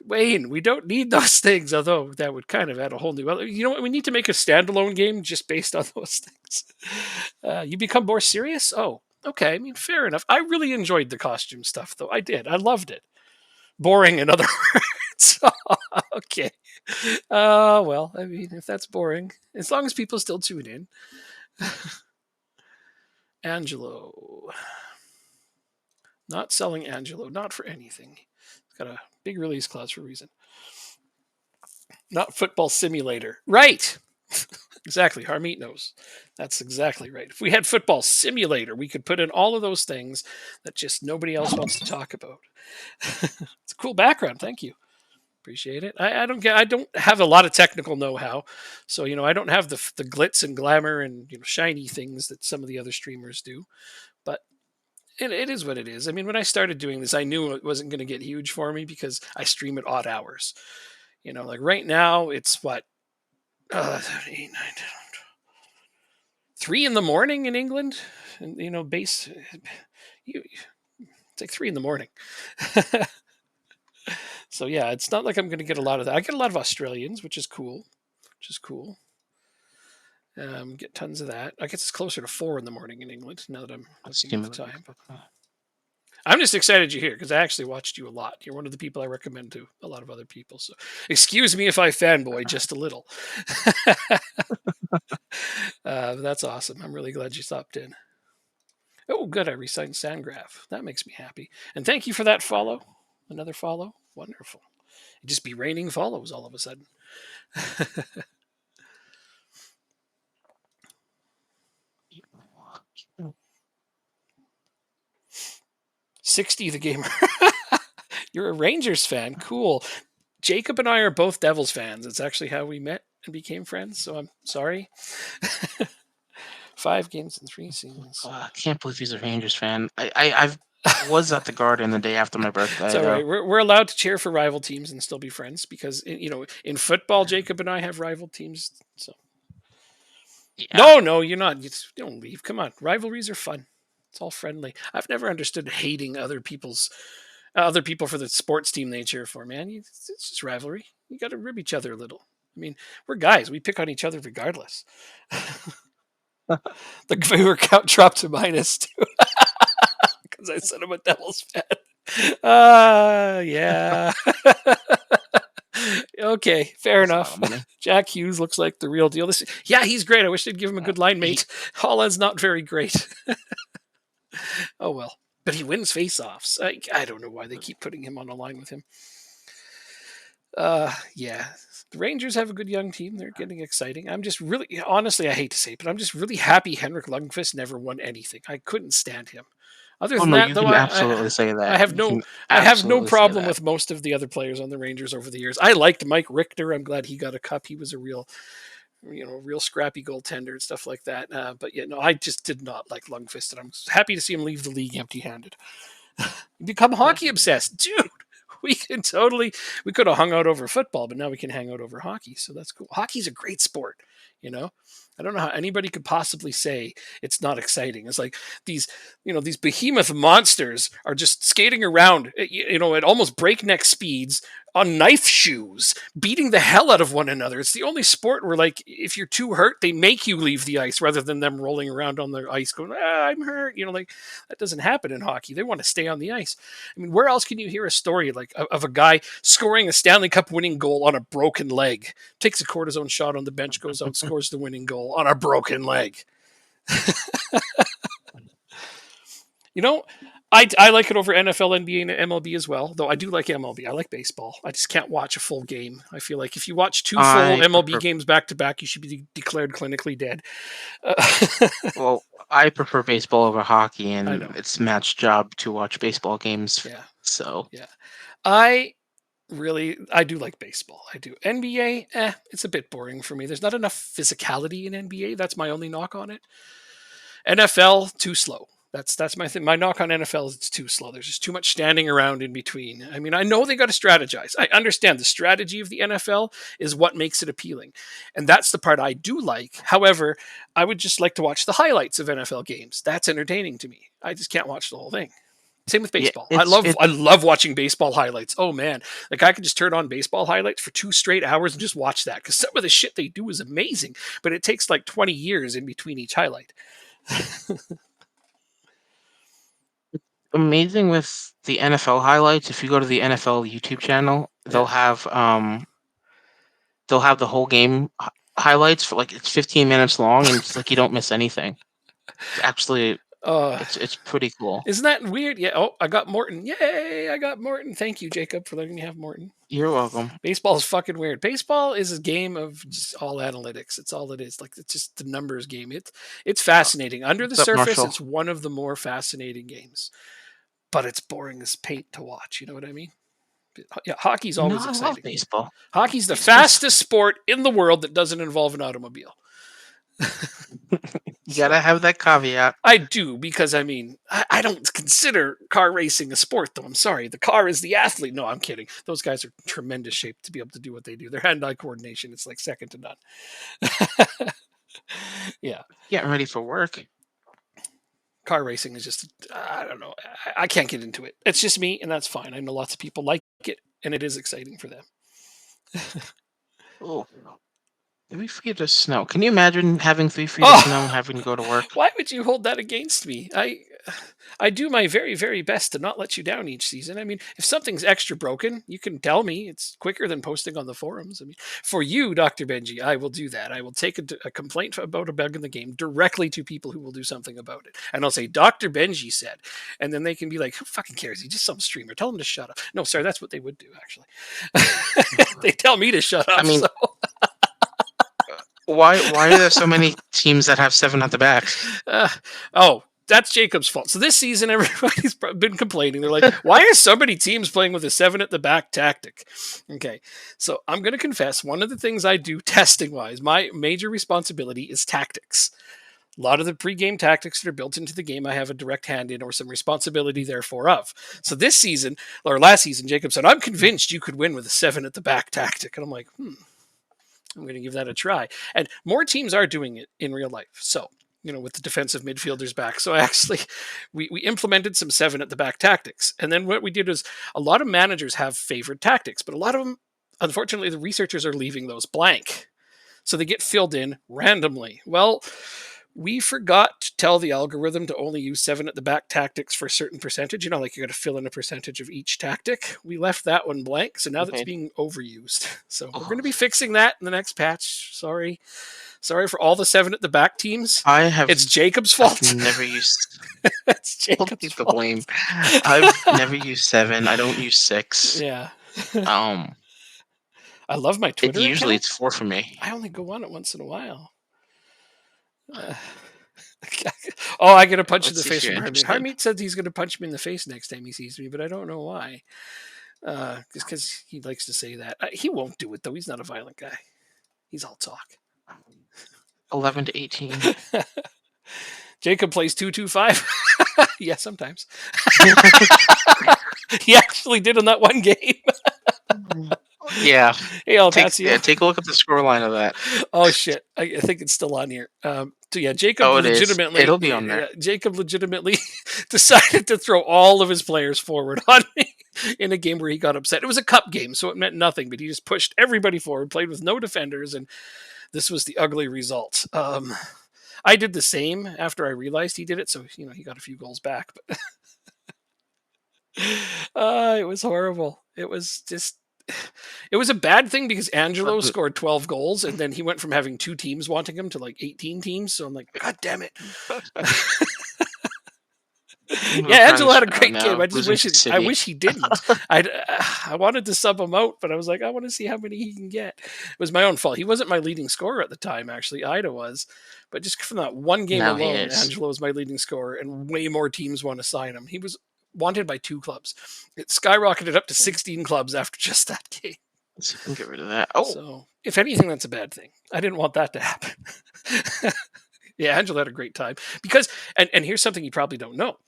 Wayne, we don't need those things, although that would kind of add a whole new. You know what? We need to make a standalone game just based on those things. You become more serious? Oh, okay. I mean, fair enough. I really enjoyed the costume stuff, though. I did. I loved it. Boring, in other words. Okay. Well, I mean, if that's boring, as long as people still tune in. Angelo. Not selling Angelo, not for anything. It's got a big release clause for a reason. Not football simulator. Right. Exactly. Harmeet knows. That's exactly right. If we had football simulator, we could put in all of those things that just nobody else wants to talk about. It's a cool background. Thank you. Appreciate it. I don't have a lot of technical know-how, so I don't have the glitz and glamour and shiny things that some of the other streamers do. But it is what it is. I mean, when I started doing this, I knew it wasn't going to get huge for me because I stream at odd hours. Like right now, it's what 8, 9, 10, 3 in the morning in England, and base. It's like 3 in the morning. So yeah, it's not like I'm going to get a lot of that. I get a lot of Australians, which is cool. Get tons of that. I guess it's closer to 4 in the morning in England now that I'm looking at the time. I'm just excited you're here because I actually watched you a lot. You're one of the people I recommend to a lot of other people. So excuse me if I fanboy just a little. That's awesome. I'm really glad you stopped in. Oh, good. I resigned Sandgraph. That makes me happy. And thank you for that follow. Another follow. Wonderful. It'd just be raining follows all of a sudden. 60 the gamer. You're a Rangers fan. Cool. Jacob and I are both Devils fans. It's actually how we met and became friends. So I'm sorry. 5 games in 3 seasons. I can't believe he's a Rangers fan. I was at the Garden the day after my birthday. It's all right. We're allowed to cheer for rival teams and still be friends because in football, Jacob and I have rival teams. So yeah. No, you're not. You don't leave. Come on, rivalries are fun. It's all friendly. I've never understood hating other people for the sports team they cheer for. Man, it's just rivalry. You got to rib each other a little. I mean, we're guys. We pick on each other regardless. The viewer count dropped to -2 because I said I'm a Devils fan. Yeah. Okay, fair enough. Jack Hughes looks like the real deal. Yeah, he's great. I wish they'd give him a good line mate. Holland's not very great. Oh well, but he wins face-offs. I don't know why they keep putting him on a line with him. Yeah, the Rangers have a good young team. They're getting exciting. I'm just really, honestly, I hate to say it, but I'm just really happy Henrik Lundqvist never won anything. I couldn't stand him. Other than that, though, absolutely say that. I have no problem with most of the other players on the Rangers over the years. I liked Mike Richter. I'm glad he got a cup. He was a real scrappy goaltender and stuff like that. But yeah, no, I just did not like Lundqvist, and I'm happy to see him leave the league empty-handed. Become hockey obsessed, dude. We could have hung out over football, but now we can hang out over hockey. So that's cool. Hockey's a great sport. I don't know how anybody could possibly say it's not exciting. It's like these behemoth monsters are just skating around, at almost breakneck speeds on knife shoes, beating the hell out of one another. It's the only sport where, like, if you're too hurt, they make you leave the ice rather than them rolling around on the ice going, I'm hurt. That doesn't happen in hockey. They want to stay on the ice. I mean, where else can you hear a story like of a guy scoring a Stanley Cup winning goal on a broken leg, takes a cortisone shot on the bench, goes out, scores the winning goal on a broken leg? You know, I like it over NFL, NBA, and MLB as well. Though I do like MLB. I like baseball. I just can't watch a full game. I feel like if you watch two full I MLB prefer games back to back, you should be declared clinically dead. Uh, well, I prefer baseball over hockey, I and know. it's Matt's job to watch baseball games. Yeah, So yeah. I do like baseball. I do. NBA, it's a bit boring for me. There's not enough physicality in NBA. That's my only knock on it. NFL, too slow. That's my thing. My knock on NFL is it's too slow. There's just too much standing around in between. I mean, I know they got to strategize. I understand the strategy of the NFL is what makes it appealing, and that's the part I do like. However, I would just like to watch the highlights of NFL games. That's entertaining to me. I just can't watch the whole thing. Same with yeah, baseball. I love watching baseball highlights. Oh man, like I could just turn on baseball highlights for 2 straight hours and just watch that because some of the shit they do is amazing, but it takes like 20 years in between each highlight. amazing with the NFL highlights. If you go to the NFL YouTube channel, Yeah. they'll have the whole game highlights for like it's 15 minutes long, and it's like you don't miss anything. It's actually Uh, it's pretty cool. isn't that weird? Yeah. Oh, I got Morton. Yay! I got Morton. Thank you, Jacob, for letting me have Morton. You're welcome. Baseball is fucking weird. Baseball is a game of just all analytics. It's all it is. Like it's just the numbers game. It's fascinating. Under the What's up, surface, Marshall? it's one of the more fascinating games, but it's boring as paint to watch. You know what I mean? Yeah, hockey's No, always I love exciting. baseball. Hockey's the Baseball's fastest sport in the world that doesn't involve an automobile. you So gotta have that caveat. I do because I mean I don't consider car racing a sport though. I'm sorry, the car is the athlete. No, I'm kidding. Those guys are in tremendous shape to be able to do what they do. Their hand-eye coordination is like second to none. Yeah, Getting ready for work. car racing is just I don't know. I can't get into it. It's just me, and that's fine. I know lots of people like it, and it is exciting for them. Oh, 3 feet of snow. Can you imagine having 3 feet of snow and Oh, having to go to work? why would you hold that against me? I do my very very best to not let you down each season. I mean, if something's extra broken, you can tell me. It's quicker than posting on the forums. I mean, for you, Dr. Benji, I will do that. I will take a complaint about a bug in the game directly to people who will do something about it. And I'll say Dr. Benji said, and then they can be like, who fucking cares? He's just some streamer. Tell him to shut up. No, sorry, that's what they would do actually. They tell me to shut I up. mean, So why are there so many teams that have seven at the backs? Uh, oh, that's Jacob's fault. So this season, everybody's been complaining. They're like, why are so many teams playing with a seven at the back tactic? Okay, so I'm going to confess one of the things I do testing wise, my major responsibility is tactics. A lot of the pre-game tactics that are built into the game, I have a direct hand in or some responsibility therefore of. So this season, or last season, Jacob said, I'm convinced you could win with a seven at the back tactic. And I'm like, I'm going to give that a try. And more teams are doing it in real life. So, with the defensive midfielders back. So actually, we implemented some seven at the back tactics. And then what we did is a lot of managers have favored tactics, but a lot of them, unfortunately, the researchers are leaving those blank. So they get filled in randomly. Well, we forgot to tell the algorithm to only use seven at the back tactics for a certain percentage. Like you got to fill in a percentage of each tactic. We left that one blank. So now that's Okay. being overused. So we're going Oh, to be fixing that in the next patch. Sorry. Sorry for all the seven at the back teams. I have It's Jacob's I've fault. never used. It's I'll Jacob's take the fault. blame. I've never used seven. I don't use six. Yeah. Um, I love my it Twitter usually account. it's four for me. I only go on it once in a while. Uh, oh, I get a punch in Let's the see if face you're from Harmeet. interested. Harmeet says he's going to punch me in the face next time he sees me, but I don't know why. Just because he likes to say that. He won't do it, though. He's not a violent guy. He's all talk. 11 to 18. Jacob plays 2-2-5. Yeah, sometimes. He actually did in that one game. Yeah, Hey, El Patsio. take a look at the scoreline of that. Oh shit! I think it's still on here. So yeah, Oh, it is. It'll be on there. Jacob legitimately decided to throw all of his players forward on me in a game where he got upset. It was a cup game, so it meant nothing. But he just pushed everybody forward, played with no defenders, and this was the ugly result. I did the same after I realized he did it, so he got a few goals back. But it was horrible. It was just it was a bad thing because But Angelo scored 12 goals, and then he went from having 2 teams wanting him to like 18 teams. So I'm like, God damn it. we're Yeah, trying Angelo had a to great game. now I just losing wish to I City. wish he didn't. I wanted to sub him out, but I was like, I want to see how many he can get. It was my own fault. He wasn't my leading scorer at the time, actually. Ida was, but just from that one game Now he alone, is. Angelo was my leading scorer, and way more teams want to sign him. He was wanted by 2 clubs. It skyrocketed up to 16 clubs after just that game. Let's see if we can get rid of that. Oh, So, if anything, that's a bad thing. I didn't want that to happen. Yeah, Angelo had a great time because, and here's something you probably don't know,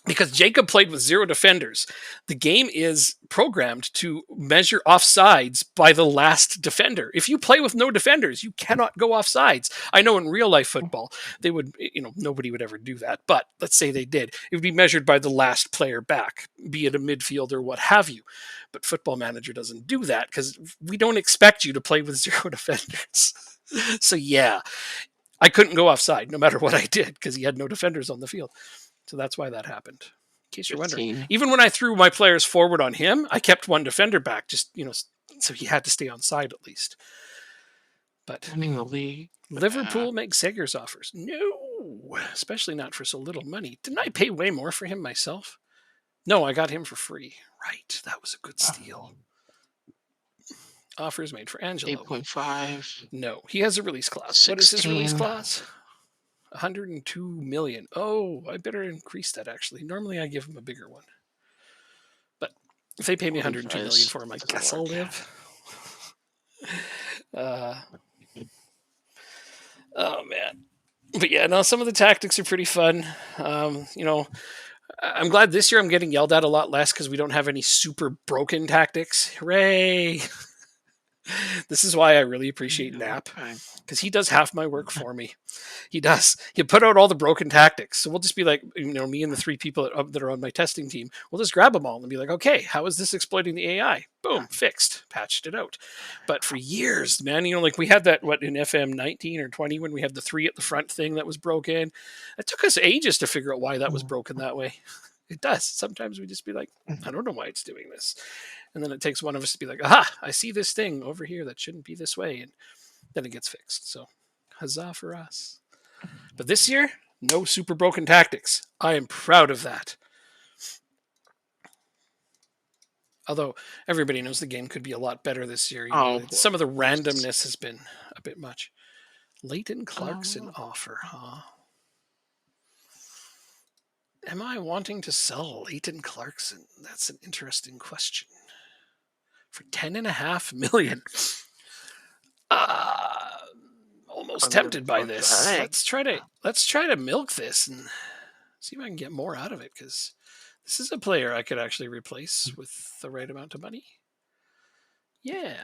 because Jacob played with 0 defenders. The game is programmed to measure offsides by the last defender. If you play with no defenders, you cannot go offsides. I know in real life football, they would, nobody would ever do that. But let's say they did. It would be measured by the last player back, be it a midfielder or what have you. But Football Manager doesn't do that because we don't expect you to play with 0 defenders. So yeah, I couldn't go offside no matter what I did because he had no defenders on the field. So that's why that happened. In case you're wondering, 15. even when I threw my players forward on him, I kept one defender back, just so he had to stay on side at least. But Winning the league. Liverpool makes Seggers offers. No, especially not for so little money. Didn't I pay way more for him myself? No, I got him for free. Right, that was a good steal. Offers made for Angelo. 8.5. No, he has a release clause. 16. What is his release clause? 102 million. Oh, I better increase that actually. Normally I give him a bigger one. But if they pay me 102 million for him, I guess I'll live. Oh man. But yeah, no, some of the tactics are pretty fun. I'm glad this year I'm getting yelled at a lot less because we don't have any super broken tactics. Hooray! This is why I really appreciate Nap because he does half my work for me. He does. He put out all the broken tactics. So we'll just be like, me and the 3 people that are on my testing team, we'll just grab them all and be like, okay, how is this exploiting the AI? Boom, fixed, patched it out. But for years, man, like we had that, in FM 19 or 20 when we had the 3 at the front thing that was broken. It took us ages to figure out why that was broken that way. It does. Sometimes we just be like, I don't know why it's doing this. And then it takes one of us to be like, aha, I see this thing over here that shouldn't be this way. And then it gets fixed. So huzzah for us. But this year, no super broken tactics. I am proud of that. Although everybody knows the game could be a lot better this year. Some of the randomness has been a bit much. Leighton Clarkson offer, huh? Am I wanting to sell Leighton Clarkson? That's an interesting question. For 10.5 million. Almost tempted by this. Let's try to milk this and see if I can get more out of it, because this is a player I could actually replace with the right amount of money. Yeah.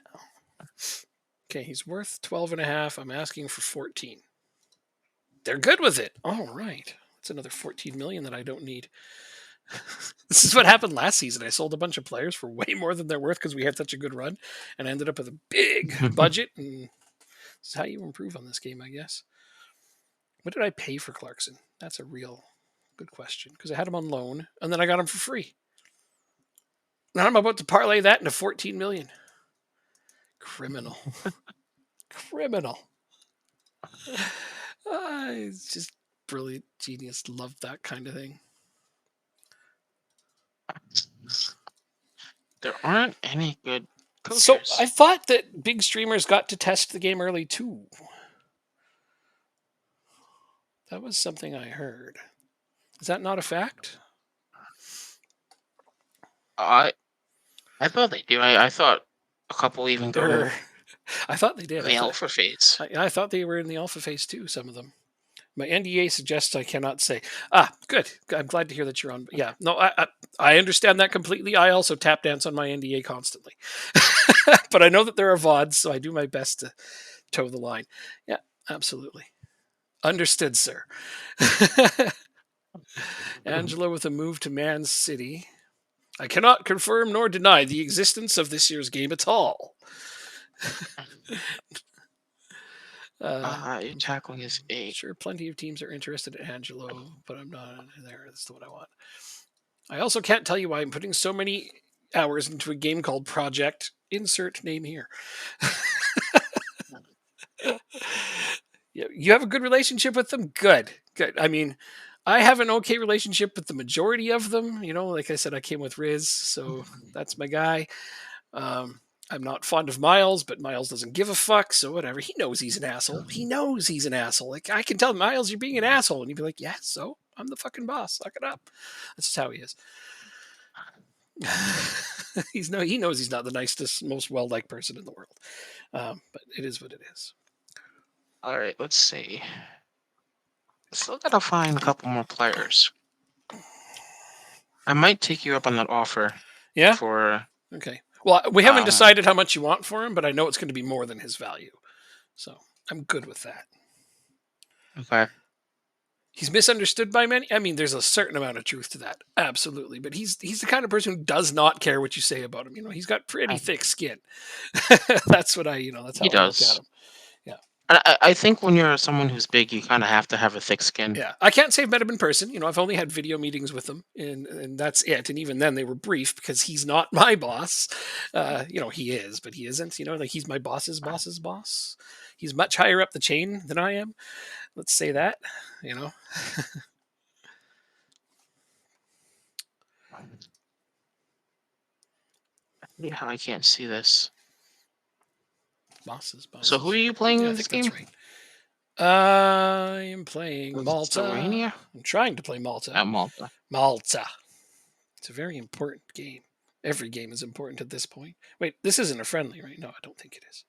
Okay, he's worth 12.5. I'm asking for 14. They're good with it. All right. That's another 14 million that I don't need. This is what happened last season. I sold a bunch of players for way more than they're worth because we had such a good run, and I ended up with a big budget. And this is how you improve on this game, I guess. What did I pay for Clarkson? That's a real good question, because I had him on loan and then I got him for free. Now I'm about to parlay that into 14 million. Criminal. Criminal. It's just brilliant, genius. Love that kind of thing. There aren't any good coaches. So I thought that big streamers got to test the game early too. That was something I heard. Is that not a fact? I thought they do. I thought a couple even go I thought they did. the alpha phase. I thought they were in the alpha phase too, some of them. My NDA suggests I cannot say. Good. I'm glad to hear that you're on. Yeah, no, I understand that completely. I also tap dance on my NDA constantly. But I know that there are VODs, so I do my best to toe the line. Yeah, absolutely. Understood, sir. Angelo with a move to Man City. I cannot confirm nor deny the existence of this year's game at all. Your tackling is 8. Sure, plenty of teams are interested in Angelo, but I'm not there. That's what I want. I also can't tell you why I'm putting so many hours into a game called Project Insert Name Here. You have a good relationship with them? Good. Good. I mean, I have an okay relationship with the majority of them. Like I said, I came with Riz, so that's my guy. Um, I'm not fond of Miles, but Miles doesn't give a fuck, so whatever. He knows he's an asshole. He knows he's an asshole. Like, I can tell Miles, you're being an asshole. And he'd be like, yeah, so? I'm the fucking boss. Suck it up. That's just how he is. He knows he's not the nicest, most well-liked person in the world. But it is what it is. All right, let's see. Still gotta find a couple more players. I might take you up on that offer. Yeah? For Okay. Well, we haven't decided how much you want for him, but I know it's going to be more than his value. So I'm good with that. Okay. He's misunderstood by many. I mean, there's a certain amount of truth to that, absolutely. But he's the kind of person who does not care what you say about him. He's got pretty thick skin. That's what that's how He I look at does. him. Yeah. I think when you're someone who's big, you kind of have to have a thick skin. Yeah, I can't say I've met him in person. I've only had video meetings with him, and that's it. And even then, they were brief because he's not my boss. He is, but he isn't. Like he's my boss's boss's boss. He's much higher up the chain than I am. Let's say that. Yeah, I can't see this. Bosses. So who are you playing in this game? That's right. I am playing Malta. Slovenia? I'm trying to play Malta. At Malta. Malta. It's a very important game. Every game is important at this point. Wait, this isn't a friendly, right? No, I don't think it is.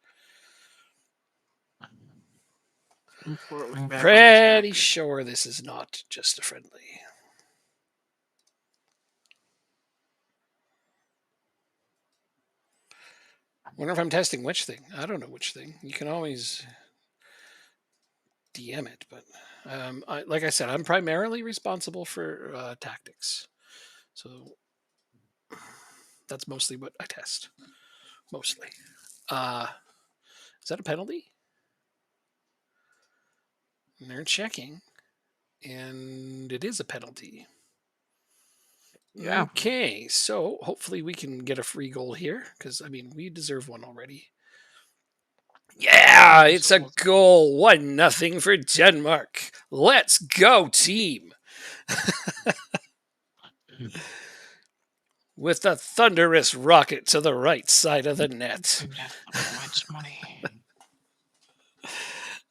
Pretty sure this is not just a friendly. Wonder if I'm testing which thing. I don't know which thing. You can always DM it, but like I said, I'm primarily responsible for tactics. So that's mostly what I test. Mostly. Is that a penalty? And they're checking. And it is a penalty. Yeah. Okay, so hopefully we can get a free goal here because we deserve one already. Yeah, it's a goal. 1-0 for Denmark. Let's go, team. With a thunderous rocket to the right side of the net.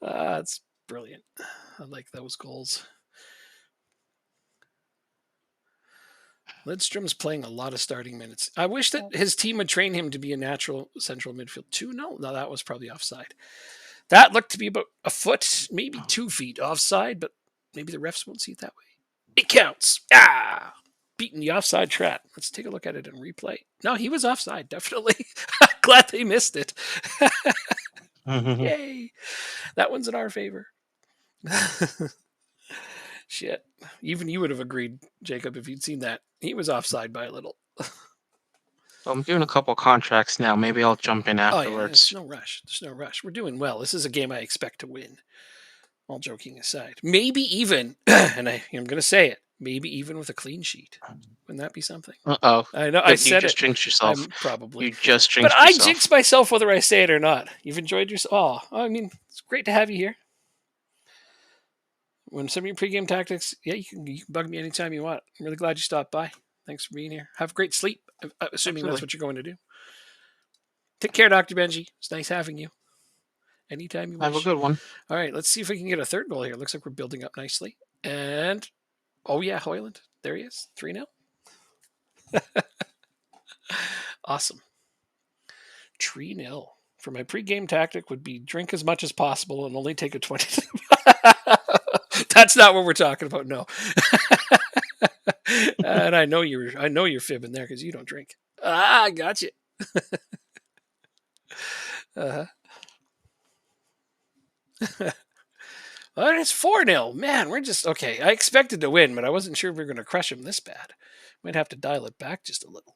That's brilliant. I like those goals. Lidstrom's playing a lot of starting minutes. I wish that his team would train him to be a natural central midfield too. No, that was probably offside. That looked to be about a foot, maybe 2 feet offside, but maybe the refs won't see it that way. It counts. Beating the offside trap. Let's take a look at it in replay. No, he was offside, definitely. Glad they missed it. Yay. That one's in our favor. Shit. Even you would have agreed, Jacob, if you'd seen that. He was offside by a little. Well, I'm doing a couple contracts now. Maybe I'll jump in afterwards. There's no rush. There's no rush. We're doing well. This is a game I expect to win. All joking aside. Maybe even, and I'm going to say it, maybe even with a clean sheet. Wouldn't that be something? Uh-oh. I know. I said you just jinxed yourself. Probably. You just jinxed yourself. But I jinx myself whether I say it or not. You've enjoyed yourself. Oh, it's great to have you here. When some of your pregame tactics, you can bug me anytime you want. I'm really glad you stopped by. Thanks for being here. Have great sleep, assuming that's what you're going to do. Take care, Dr. Benji. It's nice having you. Anytime you wish. Have a good one. All right, let's see if we can get a third goal here. Looks like we're building up nicely. And, Hoyland. There he is. 3-0. Awesome. 3-0. For my pregame tactic would be drink as much as possible and only take a 20. That's not what we're talking about. No. And I know you're fibbing there because you don't drink. I got you. Well, it's 4-0. Man, we're just okay. I expected to win, but I wasn't sure we were going to crush him this bad. Might have to dial it back just a little.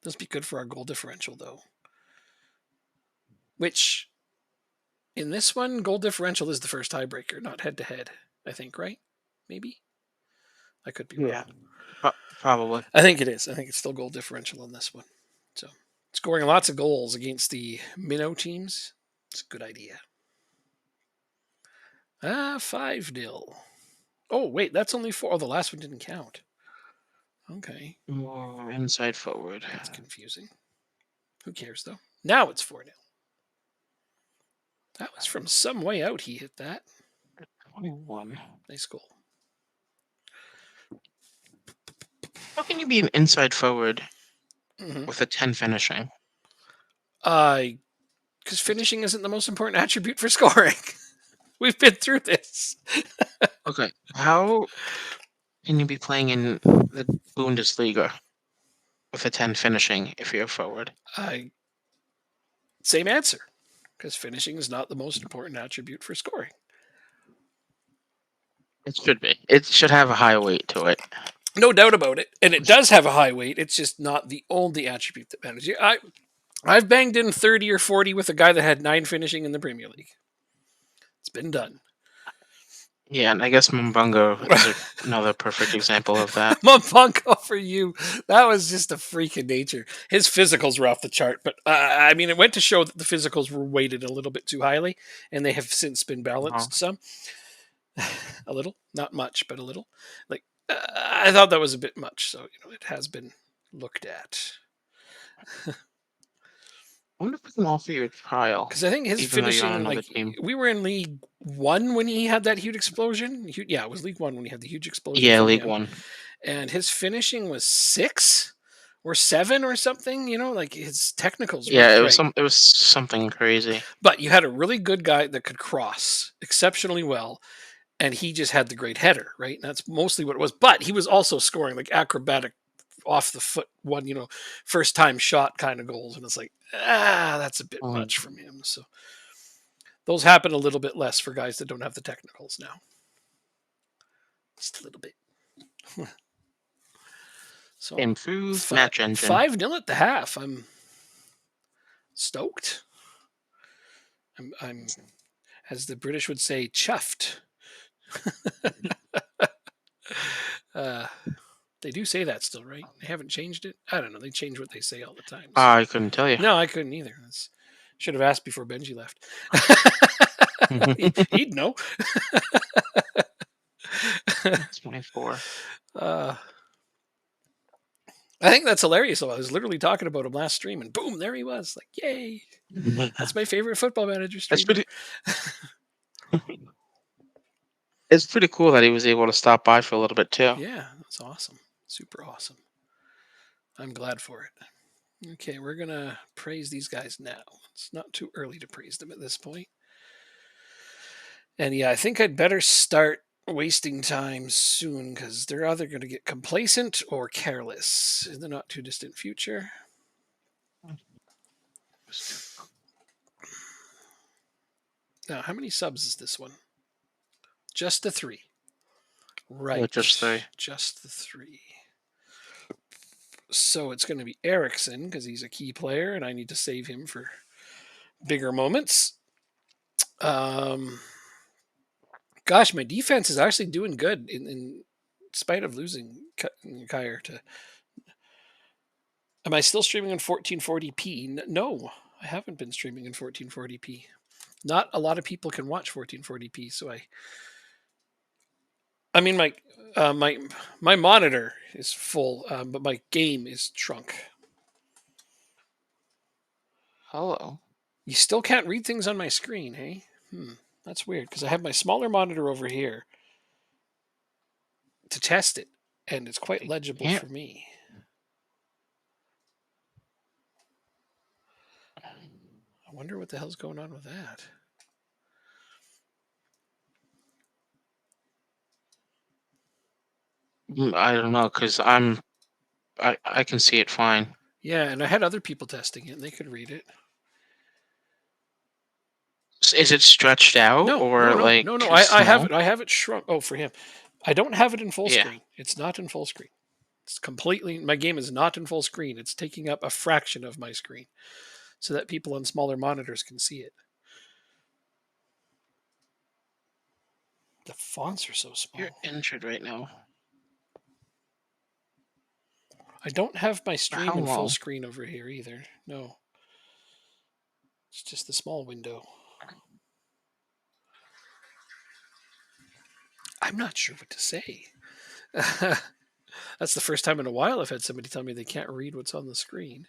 This would be good for our goal differential, though. Which, in this one, goal differential is the first tiebreaker, not head-to-head, I think, right? Maybe? I could be Yeah, wrong. probably. I think it is. I think it's still goal differential on this one. So scoring lots of goals against the minnow teams, it's a good idea. 5-0. Oh, wait, that's only 4. Oh, the last one didn't count. Okay, More inside forward. that's confusing. Who cares, though? Now it's 4-0. That was from some way out he hit that. 21. Nice goal. How can you be an inside forward Mm-hmm. with a 10 finishing? Because finishing isn't the most important attribute for scoring. We've been through this. Okay, how can you be playing in the Bundesliga with a 10 finishing if you're a forward? Same answer. Because finishing is not the most important attribute for scoring. It should be. It should have a high weight to it. No doubt about it. And it does have a high weight. It's just not the only attribute that matters. I've banged in 30 or 40 with a guy that had 9 finishing in the Premier League. It's been done. Yeah, and I guess Mbungo is another perfect example of that. Mumpunko for you. That was just a freak of nature. His physicals were off the chart, but I mean, it went to show that the physicals were weighted a little bit too highly, and they have since been balanced some. A little, not much, but a little. Like I thought that was a bit much, so it has been looked at. I wonder if we can offer you a trial, Because I think his even though you're on finishing, another like team. we were in League One when he had that huge explosion. Yeah, it was League One when he had the huge explosion Yeah, from League him, One. and his finishing was 6 or 7 or something. Like his technicals weren't Yeah, great, it was something crazy. but you had a really good guy that could cross exceptionally well, and he just had the great header, right? And that's mostly what it was. But he was also scoring like acrobatic off the foot one, first time shot kind of goals. And it's like, that's a bit Mm. much from him. So those happen a little bit less for guys that don't have the technicals now. Just a little bit. So Improved match engine. 5-0 at the half. I'm stoked. I'm, as the British would say, chuffed. uh, They do say that still, right? They haven't changed it. I don't know. They change what they say all the time. So. I couldn't tell you. No, I couldn't either. Should have asked before Benji left. He'd know. 24. I think that's hilarious. Though I was literally talking about him last stream, and boom, there he was. Like, yay! That's my favorite Football Manager stream. It's pretty cool that he was able to stop by for a little bit too. Yeah, that's awesome. Super awesome. I'm glad for it. Okay, we're gonna praise these guys now. It's not too early to praise them at this point. And yeah, I think I'd better start wasting time soon because they're either going to get complacent or careless in the not too distant future. Now, how many subs is this one? Just the 3. Right. Yeah, just 3. Just the 3. So it's going to be Ericsson because he's a key player and I need to save him for bigger moments. Gosh, my defense is actually doing good in spite of losing Kyer to. Am I still streaming in 1440p? No, I haven't been streaming in 1440p. Not a lot of people can watch 1440p, so I mean, my monitor is full, but my game is shrunk. Hello. You still can't read things on my screen, hey? That's weird because I have my smaller monitor over here to test it, and it's quite legible for me. I wonder what the hell's going on with that. I don't know because I can see it fine. Yeah, and I had other people testing it, and they could read it. Is it stretched out or like no. too I have small? it. I have it shrunk. Oh, for him, I don't have it in full Yeah. screen. It's not in full screen. It's completely. My game is not in full screen. It's taking up a fraction of my screen, so that people on smaller monitors can see it. The fonts are so small. You're injured right now. I don't have my For stream how in full long? screen over here either. No, it's just the small window. I'm not sure what to say. That's the first time in a while I've had somebody tell me they can't read what's on the screen.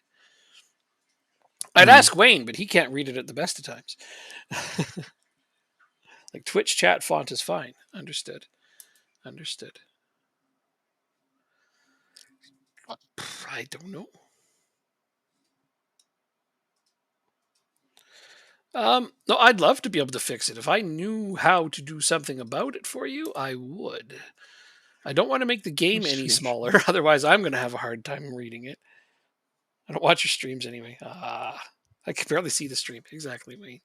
I'd Hmm. ask Wayne, but he can't read it at the best of times. Like Twitch chat font is fine. Understood. Understood. I don't know. No, I'd love to be able to fix it. If I knew how to do something about it for you, I would. I don't want to make the game Let's any see. smaller, otherwise I'm going to have a hard time reading it. I don't watch your streams anyway. I can barely see the stream. Exactly, Wayne.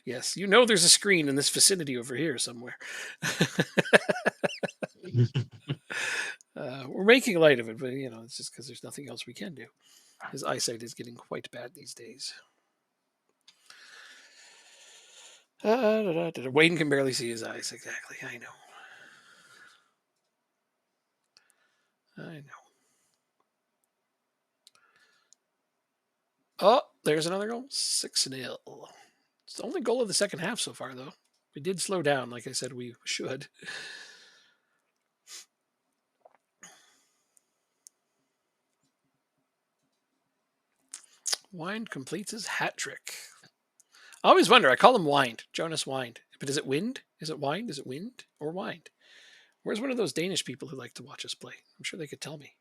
Yes, you know there's a screen in this vicinity over here somewhere. We're making light of it, but it's just because there's nothing else we can do. His eyesight is getting quite bad these days. Wayne can barely see his eyes. Exactly. I know. I know. Oh, there's another goal. 6-0. It's the only goal of the second half so far, though. We did slow down, like I said we should. Wind completes his hat trick. I always wonder. I call him Wind. Jonas Wind. But is it Wind? Is it Wind? Is it Wind or Wind? Where's one of those Danish people who like to watch us play? I'm sure they could tell me.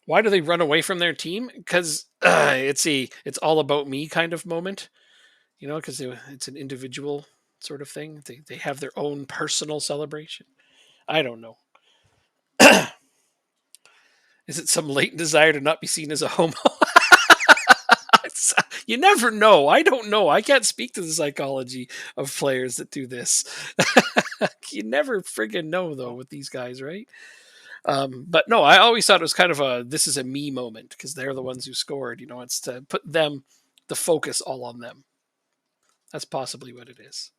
Why do they run away from their team? Because it's all about me kind of moment. Because it's an individual sort of thing. They have their own personal celebration. I don't know. Is it some latent desire to not be seen as a homo? You never know. I don't know. I can't speak to the psychology of players that do this. You never friggin' know though with these guys, right? But no, I always thought it was kind of a this is a me moment because they're the ones who scored. It's to put the focus all on them. That's possibly what it is.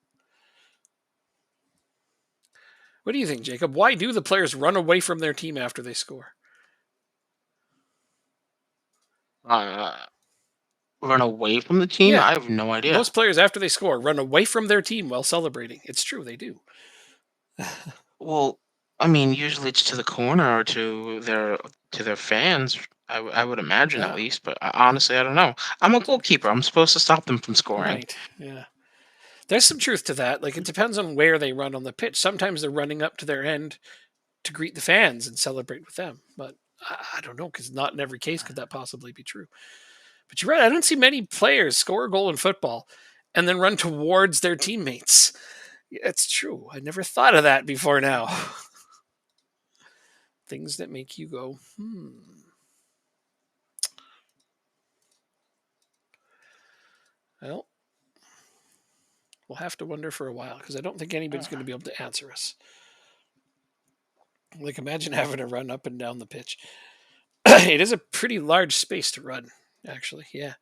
What do you think, Jacob? Why do the players run away from their team after they score? Run away from the team? Yeah, I have no idea. most players after they score run away from their team while celebrating. It's true, they do. Well, I mean, usually it's to the corner or to their fans. I would imagine at Yeah, least, but honestly, I don't know. I'm a goalkeeper. I'm supposed to stop them from scoring. right. Yeah. There's some truth to that. Like it depends on where they run on the pitch. Sometimes they're running up to their end to greet the fans and celebrate with them. But I don't know because not in every case could that possibly be true. But you're right. I don't see many players score a goal in football and then run towards their teammates. It's true. I never thought of that before now. Things that make you go, Well, we'll have to wonder for a while because I don't think anybody's going to be able to answer us. Like, imagine having to run up and down the pitch. It is a pretty large space to run, actually. Yeah.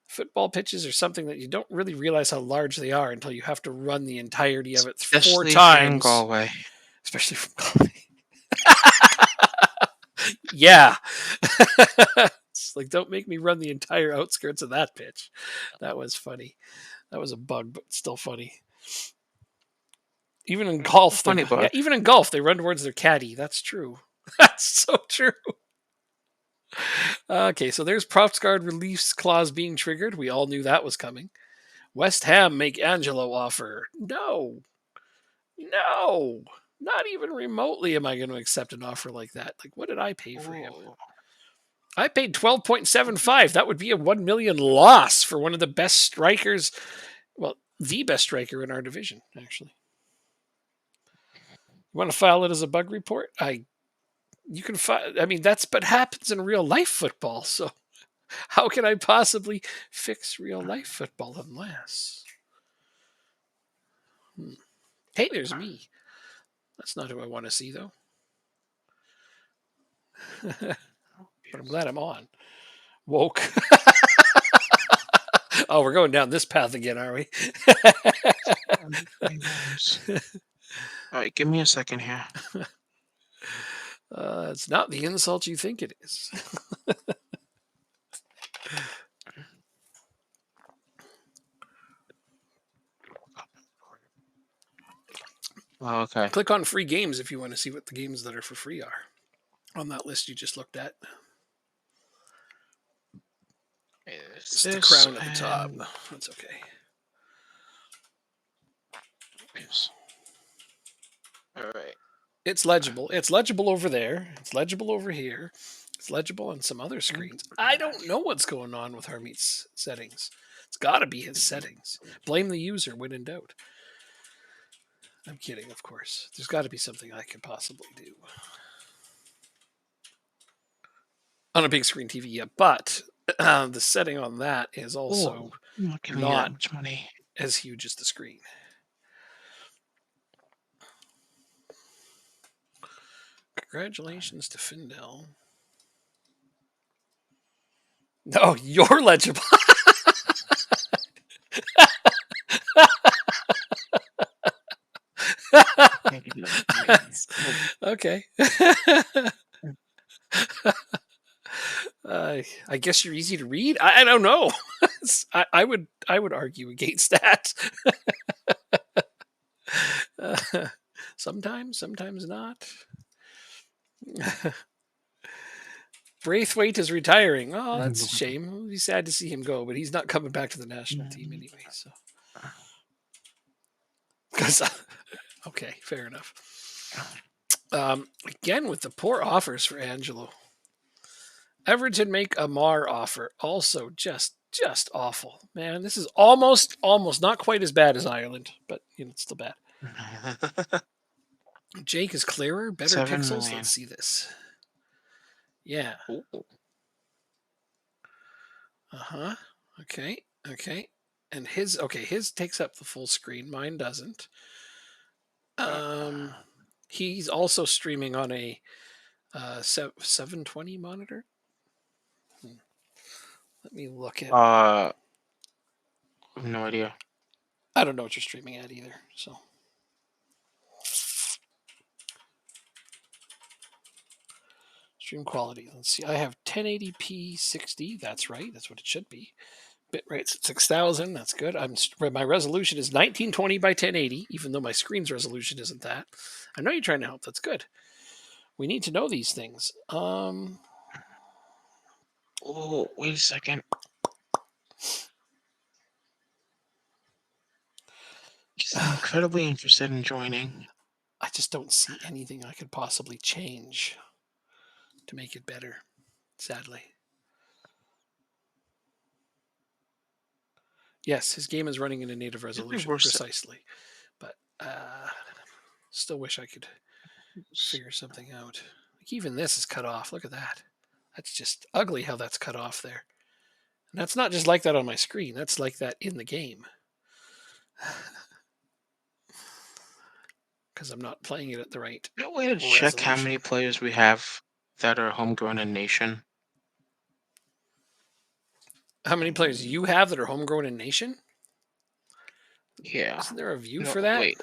Football pitches are something that you don't really realize how large they are until you have to run the entirety of it four Especially if you're in times, Galway. especially from Galway. Yeah. It's like, don't make me run the entire outskirts of that pitch. That was funny. That was a bug, but still funny. Even in golf, Funny bug. even in golf, they run towards their caddy. That's true. That's so true. Okay, so there's props guard release clause being triggered. We all knew that was coming. West Ham make Angelo offer. No, no, not even remotely am I going to accept an offer like that. Like, what did I pay for him? Ooh. I paid 12.75. That would be a 1 million loss for one of the best strikers. Well, the best striker in our division, actually. You want to file it as a bug report? You can file. I mean, that's but happens in real life football. So how can I possibly fix real life football unless? Hey, there's me. That's not who I want to see, though. But I'm glad I'm on. Woke. Oh, we're going down this path again, are we? All right, give me a second here. It's not the insult you think it is. Oh, okay. Click on free games if you want to see what the games that are for free are on that list you just looked at. It's the crown at the top. That's okay. Yes. All right. It's legible. It's legible over there. It's legible over here. It's legible on some other screens. I don't know what's going on with Harmeet's settings. It's got to be his settings. Blame the user when in doubt. I'm kidding, of course. There's got to be something I could possibly do on a big screen TV. Yeah, but the setting on that is also I'm not giving you not that much money. as huge as the screen. Congratulations to Findel. No, you're legible. Can't give you that much money. Okay. I guess you're easy to read. I don't know. I would argue against that. Sometimes not. Braithwaite is retiring. Oh, that's a shame. It'll be sad to see him go, but he's not coming back to the national team anyway. So, okay, fair enough. Again with the poor offers for Angelo. Everton make a Mar offer. Also, just awful, man. This is almost not quite as bad as Ireland, but it's still bad. Jake is clearer, better 7 pixels. million. Let's see this. Yeah. Okay. And his takes up the full screen. Mine doesn't. He's also streaming on a 720 monitor. Let me look at. I have no idea. I don't know what you're streaming at either. So. Stream quality. Let's see. I have 1080p 60. That's right. That's what it should be. Bitrate's at 6,000. That's good. My resolution is 1920 by 1080, even though my screen's resolution isn't that. I know you're trying to help. That's good. We need to know these things. Oh, wait a second. He's incredibly interested in joining. I just don't see anything I could possibly change to make it better, sadly. Yes, his game is running in a native resolution, precisely. But still wish I could figure something out. Like even this is cut off. Look at that. That's just ugly how that's cut off there. And that's not just like that on my screen. That's like that in the game. Because I'm not playing it at the right. No way to check how many players we have that are homegrown in Nation. How many players you have that are homegrown in Nation? Yeah. Isn't there a view for that? Wait.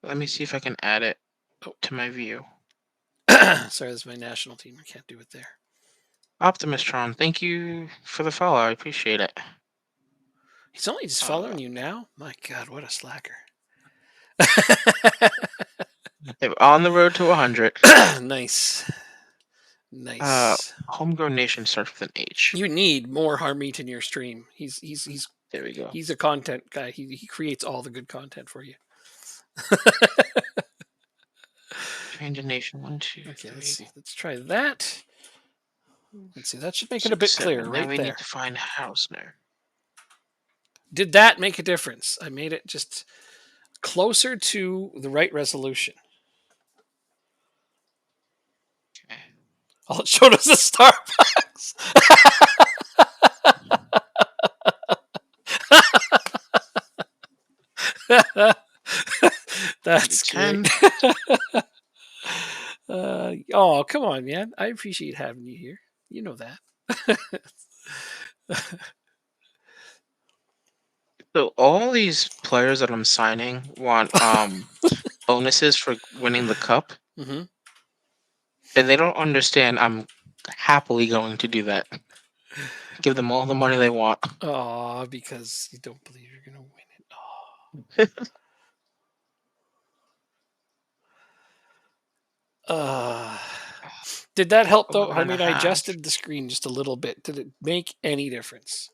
Let me see if I can add it to my view. Sorry, that's my national team. I can't do it there. Optimistron, thank you for the follow. I appreciate it. He's only just following you now? My God, what a slacker. On the road to 100. Nice. Homegrown Nation starts with an H. You need more Harmeet in your stream. He's there we go. He's a content guy. He creates all the good content for you. Change a nation 1, 2, okay, 3. let's try that. Let's see. That should make it a bit clearer right we there. Need to find Hausner. Did that make a difference? I made it just closer to the right resolution. Okay. All it showed us a Starbucks. That's great. Oh, come on, man. I appreciate having you here. You know that. So all these players that I'm signing want bonuses for winning the cup. Mm-hmm. and they don't understand. I'm happily going to do that. Give them all the money they want. Aw, because you don't believe you're gonna win it. Aw. Did that help though? Eleven I and a mean, I half. adjusted the screen just a little bit. Did it make any difference?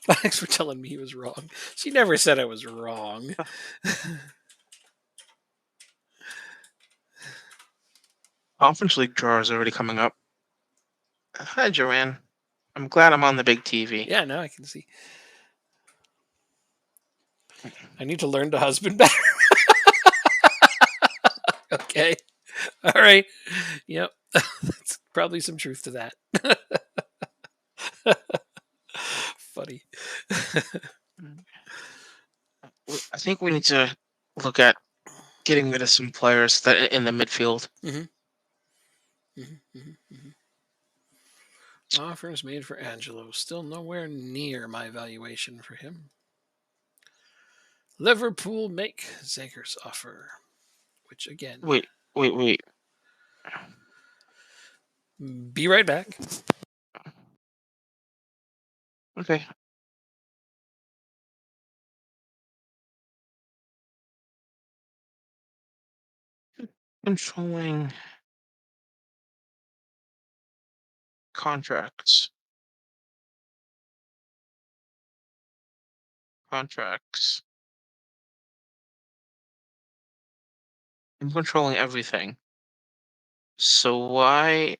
Thanks for telling me he was wrong. She never said I was wrong. Conference League draw is already coming up. Hi, Joanne. I'm glad I'm on the big TV. Yeah, now I can see. I need to learn to husband better. Okay. All right. Yep. That's probably some truth to that. Funny. I think we need to look at getting rid of some players that in the midfield. hmm hmm Offers made for Angelo. Still nowhere near my valuation for him. Liverpool make Zanker's offer, which again, Wait, wait. be right back. Okay. Controlling contracts. Contracts. I'm controlling everything. So why?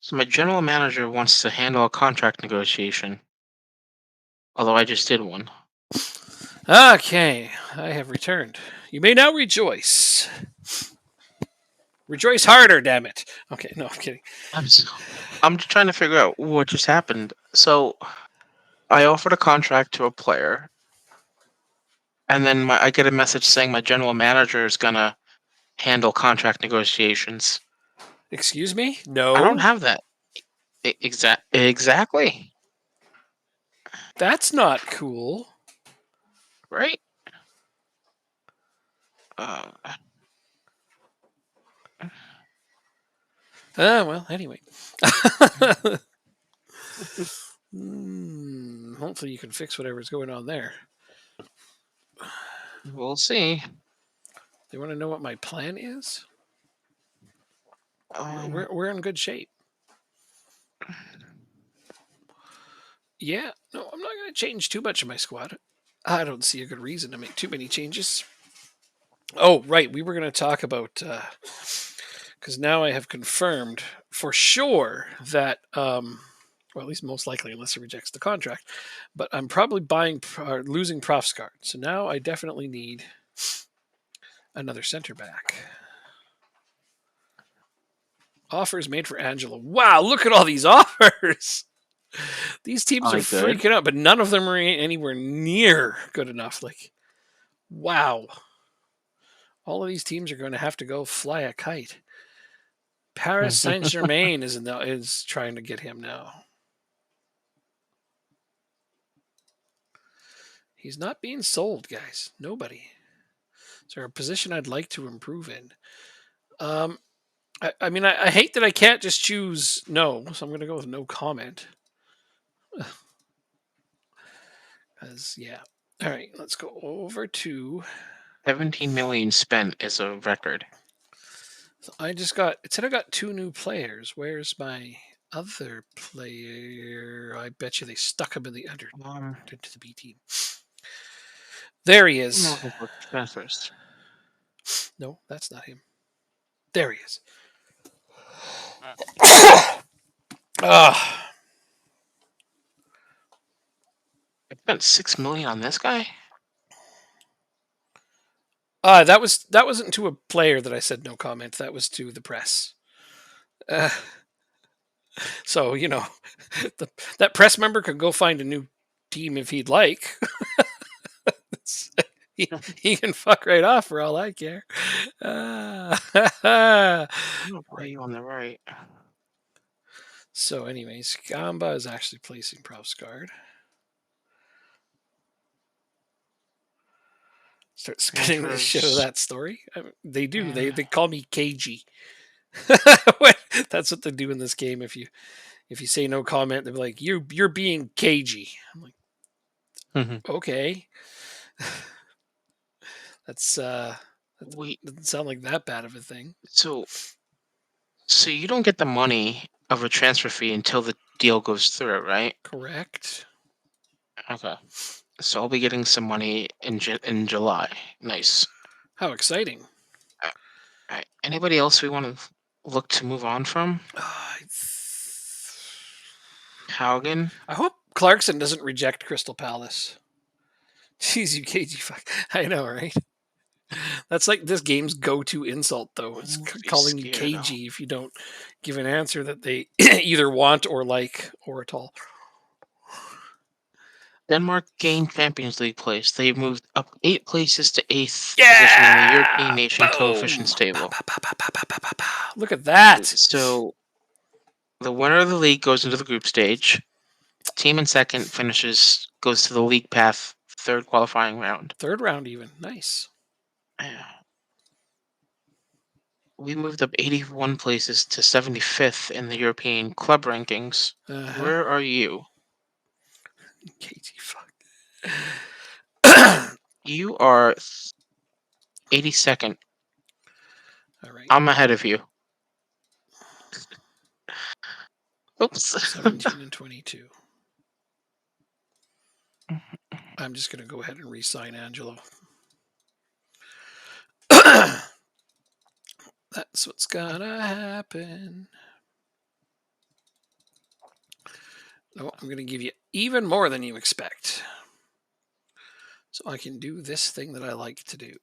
So my general manager wants to handle a contract negotiation, although I just did one. Okay, I have returned. You may now rejoice. Rejoice harder, damn it. Okay, no, I'm kidding. I'm so, I'm just trying to figure out what just happened. So I offered a contract to a player, and then I get a message saying my general manager is gonna handle contract negotiations. Excuse me? I don't No, have that. Exactly. that's not cool. Right. Uh, Well, anyway. Hopefully you can fix whatever's going on there. we'll see. You want to know what my plan is? Um, We're in good shape. Yeah, no, I'm not going to change too much of my squad. I don't see a good reason to make too many changes. Oh, right. We were going to talk about because now I have confirmed for sure that, well, at least most likely, unless he rejects the contract, but I'm probably buying or losing Profsgard. So now I definitely need another center back. Offers made for Angela. Wow, look at all these offers. These teams are I good. freaking out, but none of them are anywhere near good enough. Like, wow. All of these teams are going to have to go fly a kite. Paris Saint Germain is trying to get him now. He's not being sold, guys. Nobody. Is there a position I'd like to improve in? Um, I mean, I hate that I can't just choose no, so I'm going to go with no comment. Because, yeah. All right, let's go over to. 17 million spent is a record. So I just got. It said I got 2 new players. Where's my other player? I bet you they stuck him in the under Um, into the B team. There he I'm is. looking for transfers. No, that's not him. There he is. Ah, I spent 6 million on this guy. that wasn't to a player that I said no comment. That was to the press. Uh, so the, that press member could go find a new team if he'd like. He can fuck right off for all I care. I'm gonna play Right. you on the right. So, anyways, Gamba is actually placing Guard. Start spinning the show Transfers. that story. They do. Yeah. They call me KG. That's what they do in this game. If you say no comment, they're like, you're being cagey. I'm like, Mhm. okay. That's that We doesn't sound like that bad of a thing. so so you don't get the money of a transfer fee until the deal goes through, right? Correct. Okay. So I'll be getting some money in July. Nice. How exciting. Uh, Anybody else we want to look to move on from? Uh, Haugen? I hope Clarkson doesn't reject Crystal Palace. Jeez, you cagey fuck. I know, right? That's like this game's go-to insult, though. It's I'm pretty calling you scared. cagey if you don't give an answer that they either want or like or at all. Denmark gained Champions League place. They moved up 8 places to 8th position in the European Yeah! nation Boom! coefficients table. Look at that. So the winner of the league goes into the group stage. Team in second goes to the league path third qualifying round. Third round, even. Nice. We moved up 81 places to 75th in the European club rankings. Uh-huh. Where are you? Cagey fuck. You are 82nd. All right. I'm ahead of you. Oops. 17 and 22. I'm just going to go ahead and re-sign Angelo. That's what's gonna happen. No, I'm gonna give you even more than you expect. So I can do this thing that I like to do,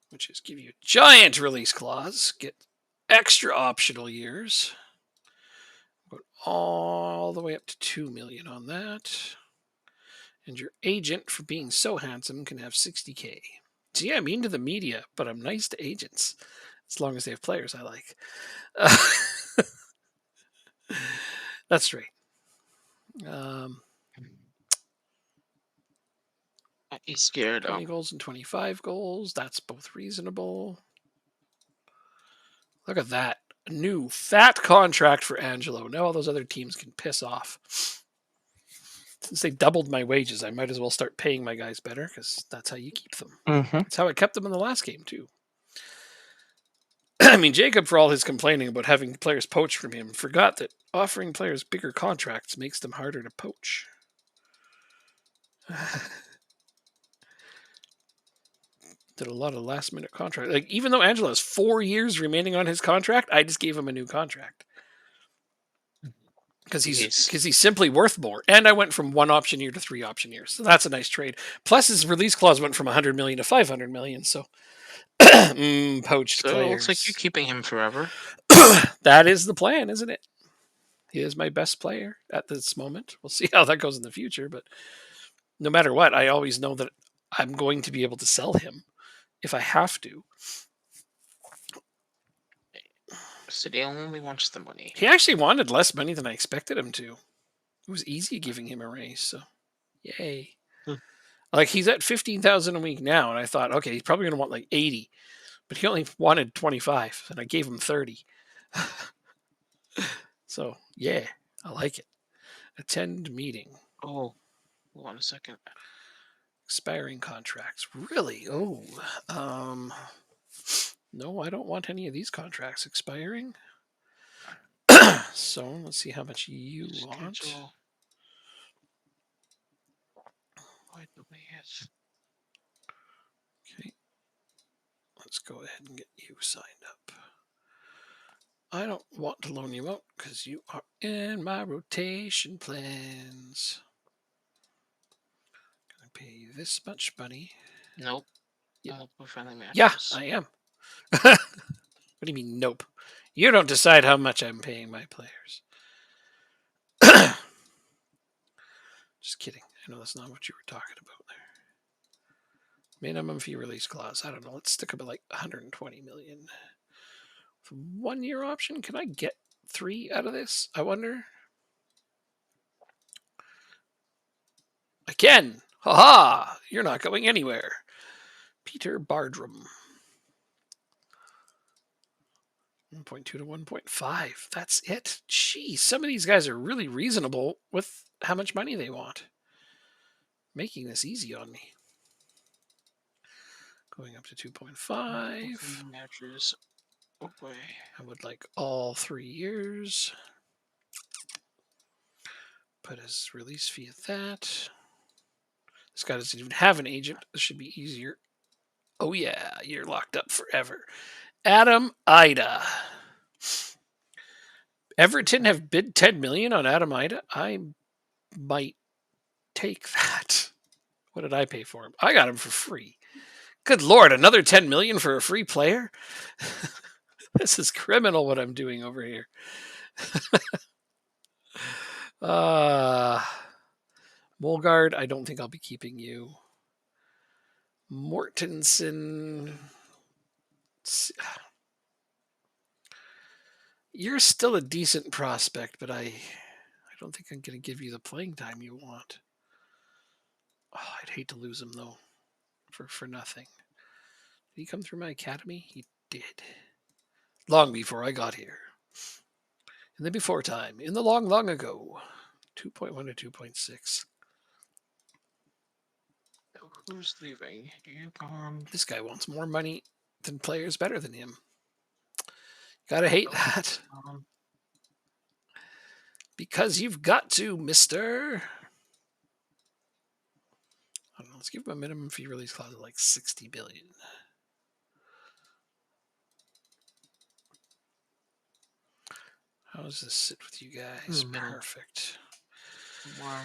which is give you a giant release clause, get extra optional years, go all the way up to 2 million on that. And your agent, for being so handsome, can have 60K. See, I'm mean to the media, but I'm nice to agents, as long as they have players I like. That's straight. 20 scared. goals and 25 goals. That's both reasonable. Look at that. A new fat contract for Angelo. Now all those other teams can piss off. Since they doubled my wages, I might as well start paying my guys better because that's how you keep them. Mm-hmm. That's how I kept them in the last game, too. I mean, Jacob, for all his complaining about having players poached from him, forgot that offering players bigger contracts makes them harder to poach. Did a lot of last minute contract. Like, even though Angelo has 4 years remaining on his contract, I just gave him a new contract because he's simply worth more. And I went from 1 option year to 3 option years, so that's a nice trade. Plus, his release clause went from 100 million to 500 million. So, poached So it looks like you're players. keeping him forever. That is the plan, isn't it? He is my best player at this moment. We'll see how that goes in the future, but no matter what, I always know that I'm going to be able to sell him if I have to. City only wants the money. He actually wanted less money than I expected him to. It was easy giving him a raise, so yay. Like he's at 15,000 a week now, and I thought, okay, he's probably gonna want like 80, but he only wanted 25, and I gave him 30. So yeah, I like it. Attend meeting. Oh, hold on a second. Expiring contracts. Really? Oh, no, I don't want any of these contracts expiring. So let's see how much you want. Schedule. Why do we have? Okay, let's go ahead and get you signed up. I don't want to loan you out because you are in my rotation plans. Gonna pay you this much money. Nope. Yeah. We're friendly matches. Yeah, I am. What do you mean, nope? You don't decide how much I'm paying my players. Just kidding. I know that's not what you were talking about there. Minimum fee release clause. I don't know. Let's stick about like 120 million. With 1 year option, can I get 3 out of this, I wonder. Again, haha, you're not going anywhere. Peter Bardrum. 1.2 to 1.5. That's it. Geez, some of these guys are really reasonable with how much money they want. Making this easy on me. Going up to 2.5. Matches. Okay. I would like all 3 years. Put his release fee at that. This guy doesn't even have an agent. This should be easier. Oh yeah, you're locked up forever. Adam Ida. Everton have bid 10 million on Adam Ida. I might take that. What did I pay for him? I got him for free. Good Lord, another 10 million for a free player? This is criminal what I'm doing over here. Molgard, I don't think I'll be keeping you. Mortensen. You're still a decent prospect, but I don't think I'm going to give you the playing time you want. Oh, I'd hate to lose him, though, for nothing. Did he come through my academy? He did. Long before I got here. In the before time. In the long, long ago. 2.1 to 2.6. Who's leaving? This guy wants more money than players better than him. Gotta hate that. Because you've got to, mister. I don't know, let's give him a minimum fee release clause of like 60 billion. How does this sit with you guys? Perfect. Wow.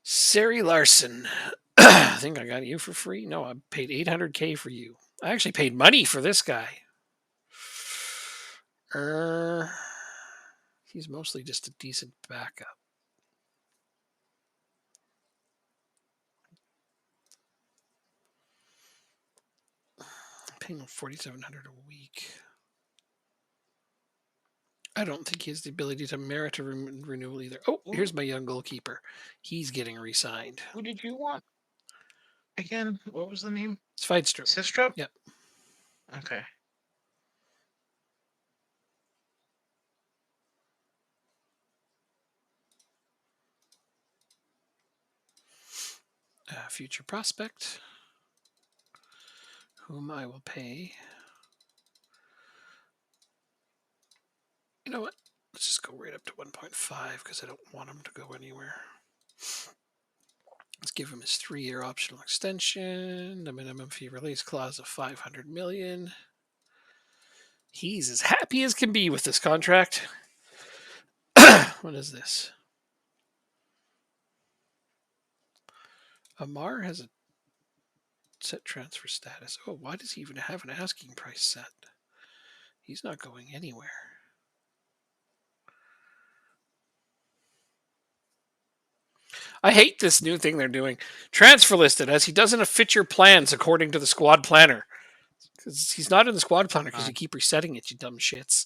Sari Larson. I think I got you for free. No, I paid 800K for you. I actually paid money for this guy. He's mostly just a decent backup. I'm paying him 4,700 a week. I don't think he has the ability to merit a renewal either. Oh, here's my young goalkeeper. He's getting re-signed. Who did you want? Again, what was the name? Svidstrup. Sistrup? Yep. Okay. Future prospect, whom I will pay. You know what? Let's just go right up to 1.5 because I don't want him to go anywhere. Let's give him his 3-year optional extension, the minimum fee release clause of 500 million. He's as happy as can be with this contract. What is this? Amar has a set transfer status. Oh, why does he even have an asking price set? He's not going anywhere. I hate this new thing they're doing. Transfer listed as he doesn't fit your plans according to the squad planner. Because he's not in the squad planner because you keep resetting it, you dumb shits.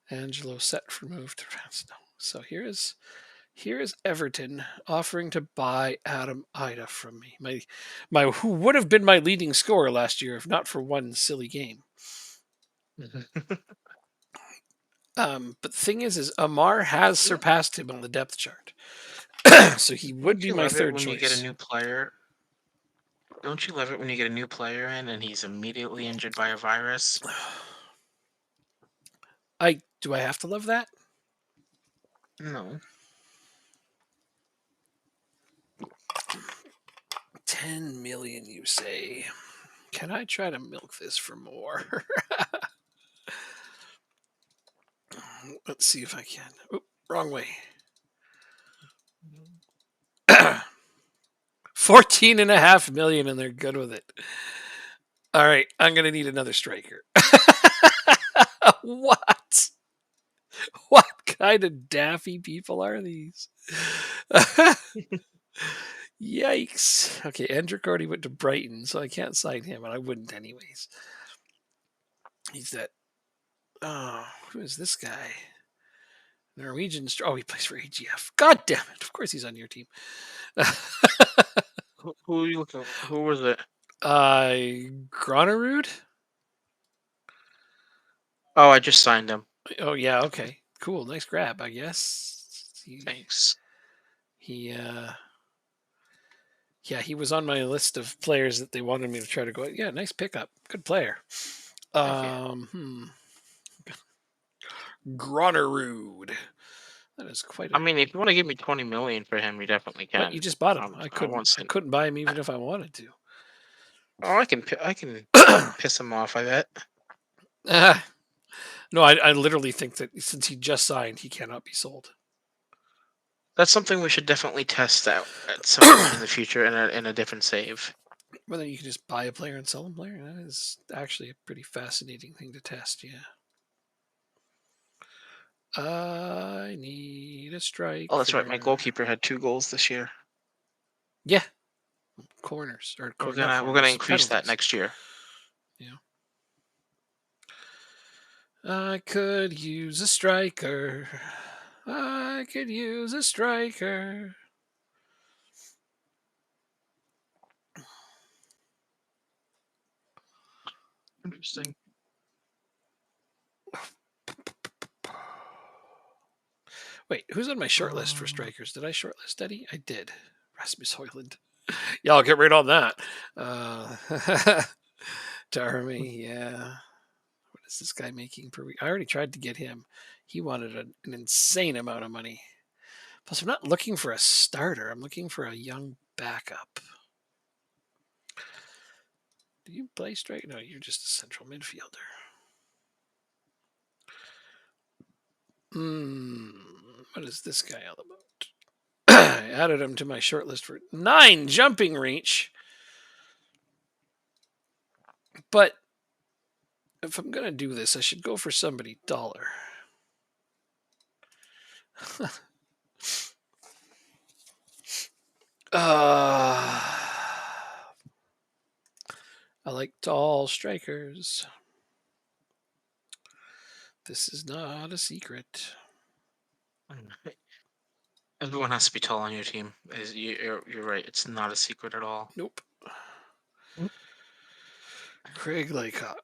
Angelo set for move to France. No. So here is Everton offering to buy Adam Ida from me. My who would have been my leading scorer last year if not for one silly game. But the thing is Amar has surpassed him on the depth chart. So he would be my third choice. You get a new player. Don't you love it when you get a new player in and he's immediately injured by a virus? Do I have to love that? No. 10 million, you say? Can I try to milk this for more? Let's see if I can. Oh, wrong way. 14.5 million, and they're good with it. All right, I'm gonna need another striker. What? What kind of daffy people are these? Yikes. Okay, Endrick already went to Brighton, so I can't sign him, and I wouldn't anyways. He's that. Oh, who is this guy? Norwegian. Oh, he plays for AGF. God damn it. Of course he's on your team. Who are you looking? Who was it? Gronerud? Oh, I just signed him. Oh, yeah, okay. Cool. Nice grab, I guess. Thanks. Yeah, he was on my list of players that they wanted me to try to go. Yeah, nice pickup. Good player. Thank you. Gronerud. That is quite I a. mean, if you want to give me 20 million for him, you definitely But can. you just bought him. I I couldn't. want I some. couldn't buy him even if I wanted to. Oh, I can piss him off. I bet. No, I literally think that since he just signed, he cannot be sold. That's something we should definitely test out at some point in the future in a different save. Whether you can just buy a player and sell a player, that is actually a pretty fascinating thing to test. Yeah. I need a strike. Oh, that's right. My goalkeeper had 2 goals this year. Yeah, corners or not We're gonna corners, increase that penalties. next year. Yeah. I could use a striker. I could use a striker. Interesting. Wait, who's on my short list for strikers? Did I shortlist Eddie? I did. Rasmus Hoyland. Yeah, I'll get right on that. Darmy, yeah. What is this guy making per week? I already tried to get him. He wanted an insane amount of money. Plus, I'm not looking for a starter. I'm looking for a young backup. Do you play straight? No, you're just a central midfielder. What is this guy all about? I added him to my short list for 9 jumping reach. But if I'm going to do this, I should go for somebody dollar. I like tall strikers. This is not a secret. Everyone has to be tall on your team. You're right. It's not a secret at all. Nope. Mm. Craig Laycott.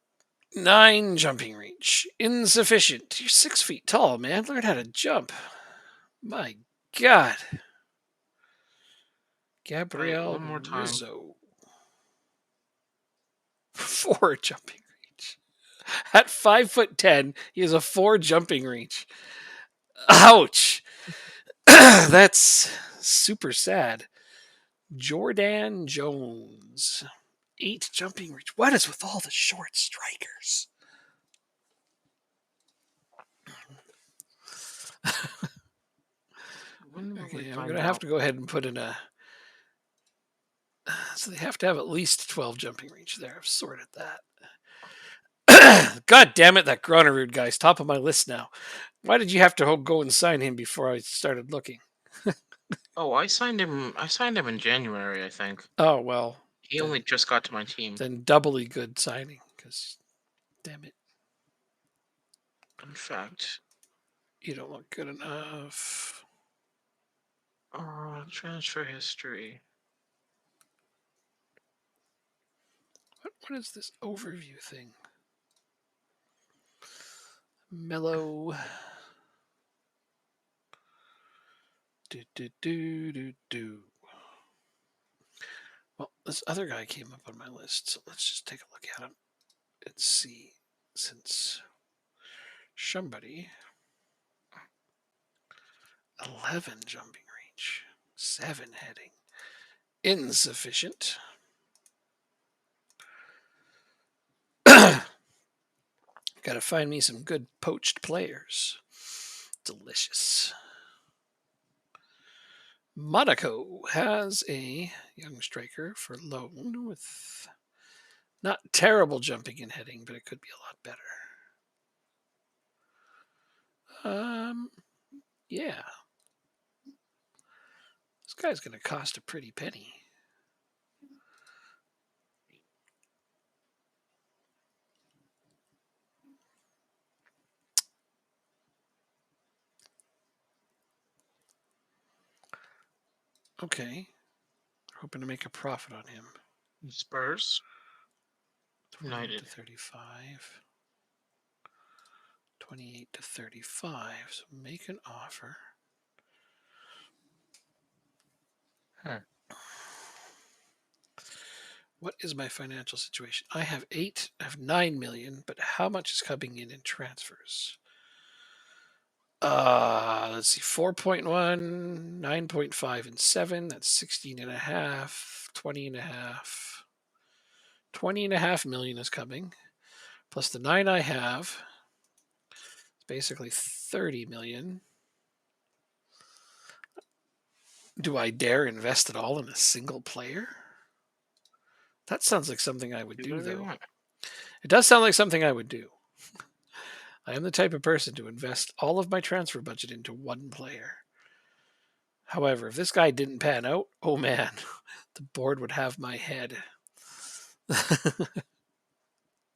9 jumping reach. Insufficient. You're 6 feet tall, man. Learn how to jump. My God. Gabriel One more time. Rizzo. 4 jumping reach. At 5'10", he has a 4 jumping reach. Ouch. That's super sad. Jordan Jones. 8 jumping reach. What is with all the short strikers? Okay, I'm going to have to go ahead and put in a. So they have to have at least 12 jumping reach there. I've sorted that. God damn it, that Gronerud guy's top of my list now. Why did you have to go and sign him before I started looking? Oh, I signed him. I signed him in January, I think. Oh, well. He only just got to my team. Then doubly good signing, because damn it. In fact, You don't look good enough. transfer history. What is this overview thing? Mellow. Do. Well, this other guy came up on my list, so let's just take a look at him and see. Since somebody 11 jumping reach, 7 heading, insufficient. Got to find me some good poached players. Delicious. Monaco has a young striker for loan with not terrible jumping and heading, but it could be a lot better. Yeah. This guy's going to cost a pretty penny. Okay. Hoping to make a profit on him. Spurs. 28 United. to 35. 28 to 35. So make an offer. What is my financial situation? I have 9 million, but how much is coming in transfers? Let's see, 4.1, 9.5, and 7. That's 16 and a half, 20 and a half. 20 and a half million is coming. Plus the 9 I have. It's basically 30 million. Do I dare invest it all in a single player? That sounds like something I would do, though. It does sound like something I would do. I am the type of person to invest all of my transfer budget into one player. However, if this guy didn't pan out, oh man, the board would have my head.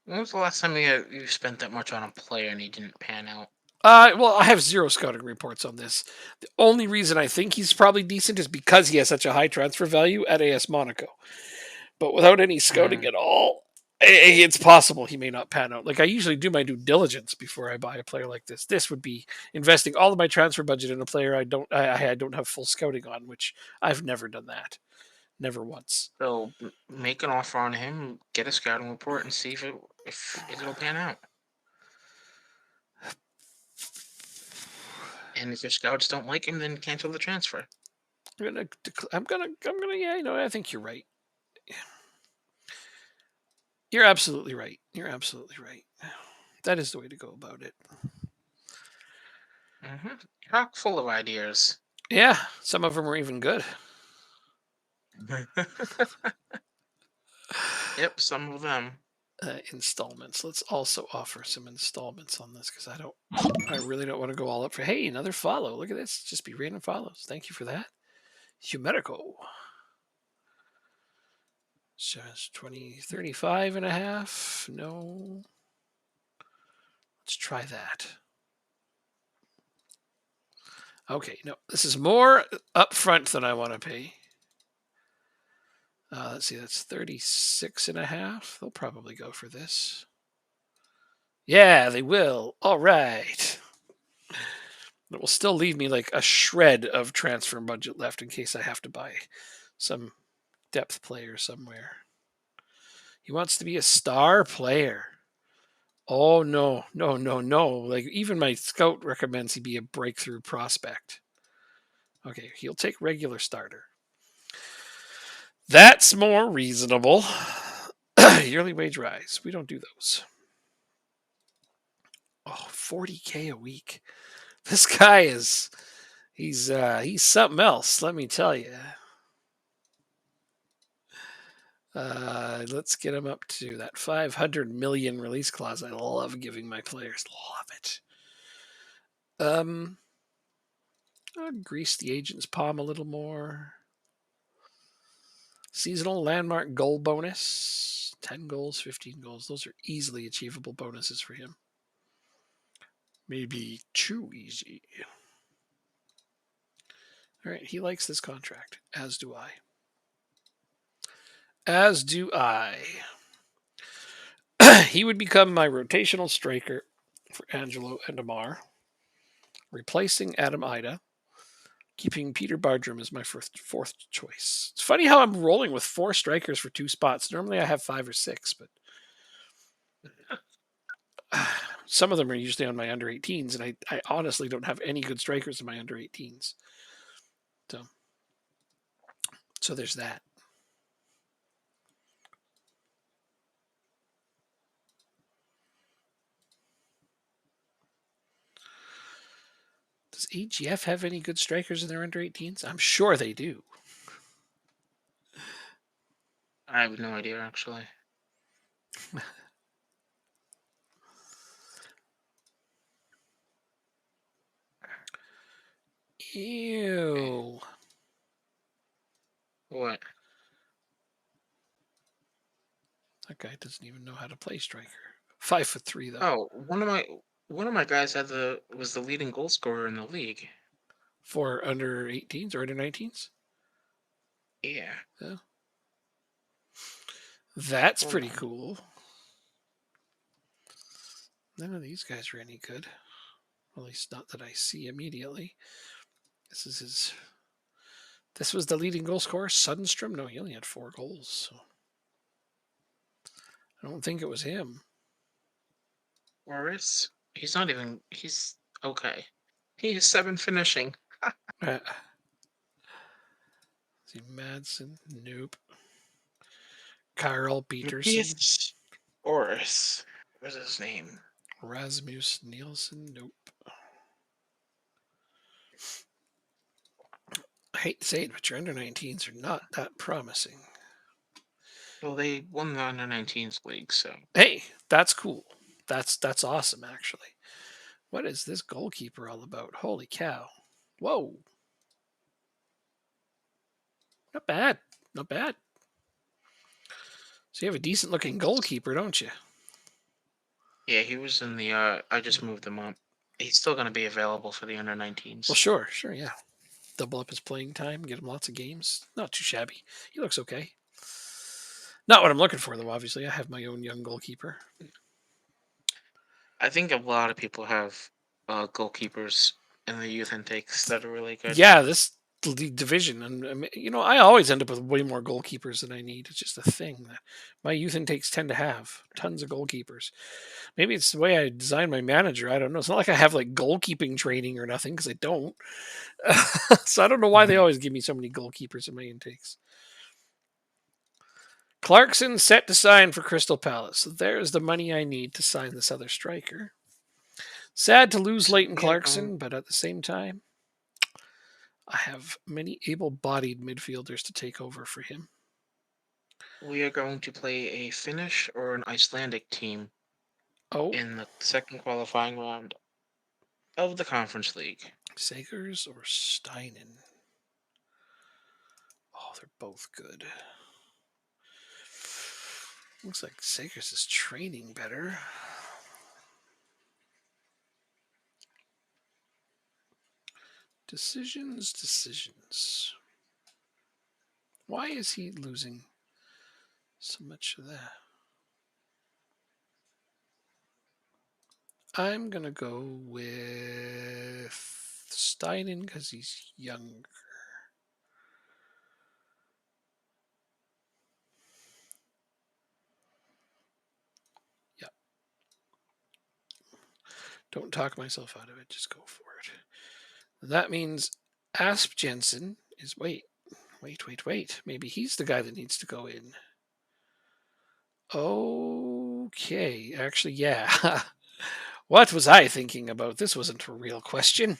When was the last time you spent that much on a player and he didn't pan out? Well, I have zero scouting reports on this. The only reason I think he's probably decent is because he has such a high transfer value at AS Monaco. But without any scouting at all, it's possible he may not pan out. Like, I usually do my due diligence before I buy a player like this. This would be investing all of my transfer budget in a player I don't have full scouting on, which I've never done that. Never once. So make an offer on him, get a scouting report, and see if it'll pan out. And if your scouts don't like him, then cancel the transfer. I'm gonna. Yeah, I think you're right. You're absolutely right. You're absolutely right. That is the way to go about it. Chock full of ideas. Yeah, some of them are even good. Yep, some of them. Installments. Let's also offer some installments on this because I really don't want to go all up for. Hey, another follow. Look at this. Just be random follows. Thank you for that. Humedico. Says 20, 35 and a half. No. Let's try that. Okay, no, this is more upfront than I want to pay. Let's see, that's 36 and a half. They'll probably go for this. Yeah, they will. All right. It will still leave me like a shred of transfer budget left in case I have to buy some depth player somewhere. He wants to be a star player. Oh, no. Like, even my scout recommends he be a breakthrough prospect. Okay, he'll take regular starter. That's more reasonable. Yearly wage rise. We don't do those. Oh, 40K a week. This guy he's something else, let me tell you. Let's get him up to that 500 million release clause. I love giving my players. Love it. I'll grease the agent's palm a little more. Seasonal landmark goal bonus. 10 goals, 15 goals. Those are easily achievable bonuses for him. Maybe too easy. All right, he likes this contract, as do I. As do I. He would become my rotational striker for Angelo and Amar, replacing Adam Ida, keeping Peter Bardrum as my fourth choice. It's funny how I'm rolling with 4 strikers for 2 spots. Normally I have 5 or 6, but some of them are usually on my under 18s, and I honestly don't have any good strikers in my under 18s. So there's that. Does AGF have any good strikers in their under 18s? I'm sure they do. I have no idea, actually. Ew. That guy doesn't even know how to play striker. 5'3" though. Oh, one of my guys was the leading goal scorer in the league. For under 18s or under 19s. Yeah. Yeah. That's Hold pretty on. cool. None of these guys are any good. At least not that I see immediately. This was the leading goal scorer, Sundstrom. No, he only had 4 goals. So I don't think it was him. Boris? He's okay. He has 7 finishing. Is he Madsen? Nope. Carl Peterson. Matthias Boris. What's his name? Rasmus Nielsen. Nope. I hate to say it, but your under 19s are not that promising. Well, they won the under 19s league, so Hey, that's cool. That's awesome, actually. What is this goalkeeper all about? Holy cow. Whoa. Not bad. Not bad. So you have a decent looking goalkeeper, don't you? yeah, he was in the. I just moved him up. He's still going to be available for the under 19s. Well, sure, yeah. Double up his playing time, get him lots of games. Not too shabby. He looks okay. Not what I'm looking for, though, obviously. I have my own young goalkeeper. I think a lot of people have goalkeepers in the youth intakes that are really good. Yeah, this division, and I always end up with way more goalkeepers than I need. It's just a thing that my youth intakes tend to have tons of goalkeepers. Maybe it's the way I design my manager. I don't know. It's not like I have like goalkeeping training or nothing because I don't. So I don't know why they always give me so many goalkeepers in my intakes. Clarkson set to sign for Crystal Palace. So there's the money I need to sign this other striker. Sad to lose So Leighton we are going. Clarkson, but at the same time, I have many able-bodied midfielders to take over for him. We are going to play a Finnish or an Icelandic team Oh, in the second qualifying round of the Conference League. Sagers or Steinen? Oh, they're both good. Looks like Sagers is training better. Decisions. Why is he losing so much of that? I'm going to go with Steinen because he's younger. Yep. Don't talk myself out of it. Just go for it. That means Asp Jensen is. Wait. Maybe he's the guy that needs to go in. Okay. Actually, yeah. What was I thinking about? This wasn't a real question.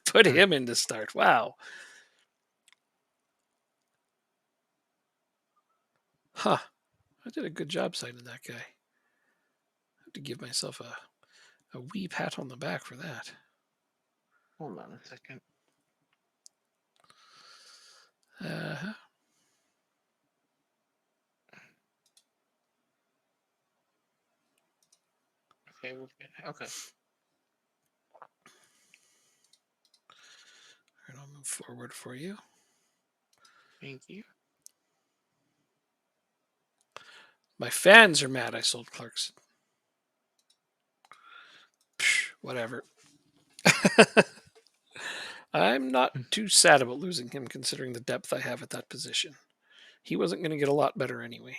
Put him in to start. Wow. Huh. I did a good job signing that guy. I have to give myself a wee pat on the back for that. Hold on a second. Uh-huh. Okay. Okay. And I'll move forward for you. Thank you. My fans are mad I sold Clarkson. Psh, whatever. I'm not too sad about losing him considering the depth I have at that position. He wasn't going to get a lot better anyway.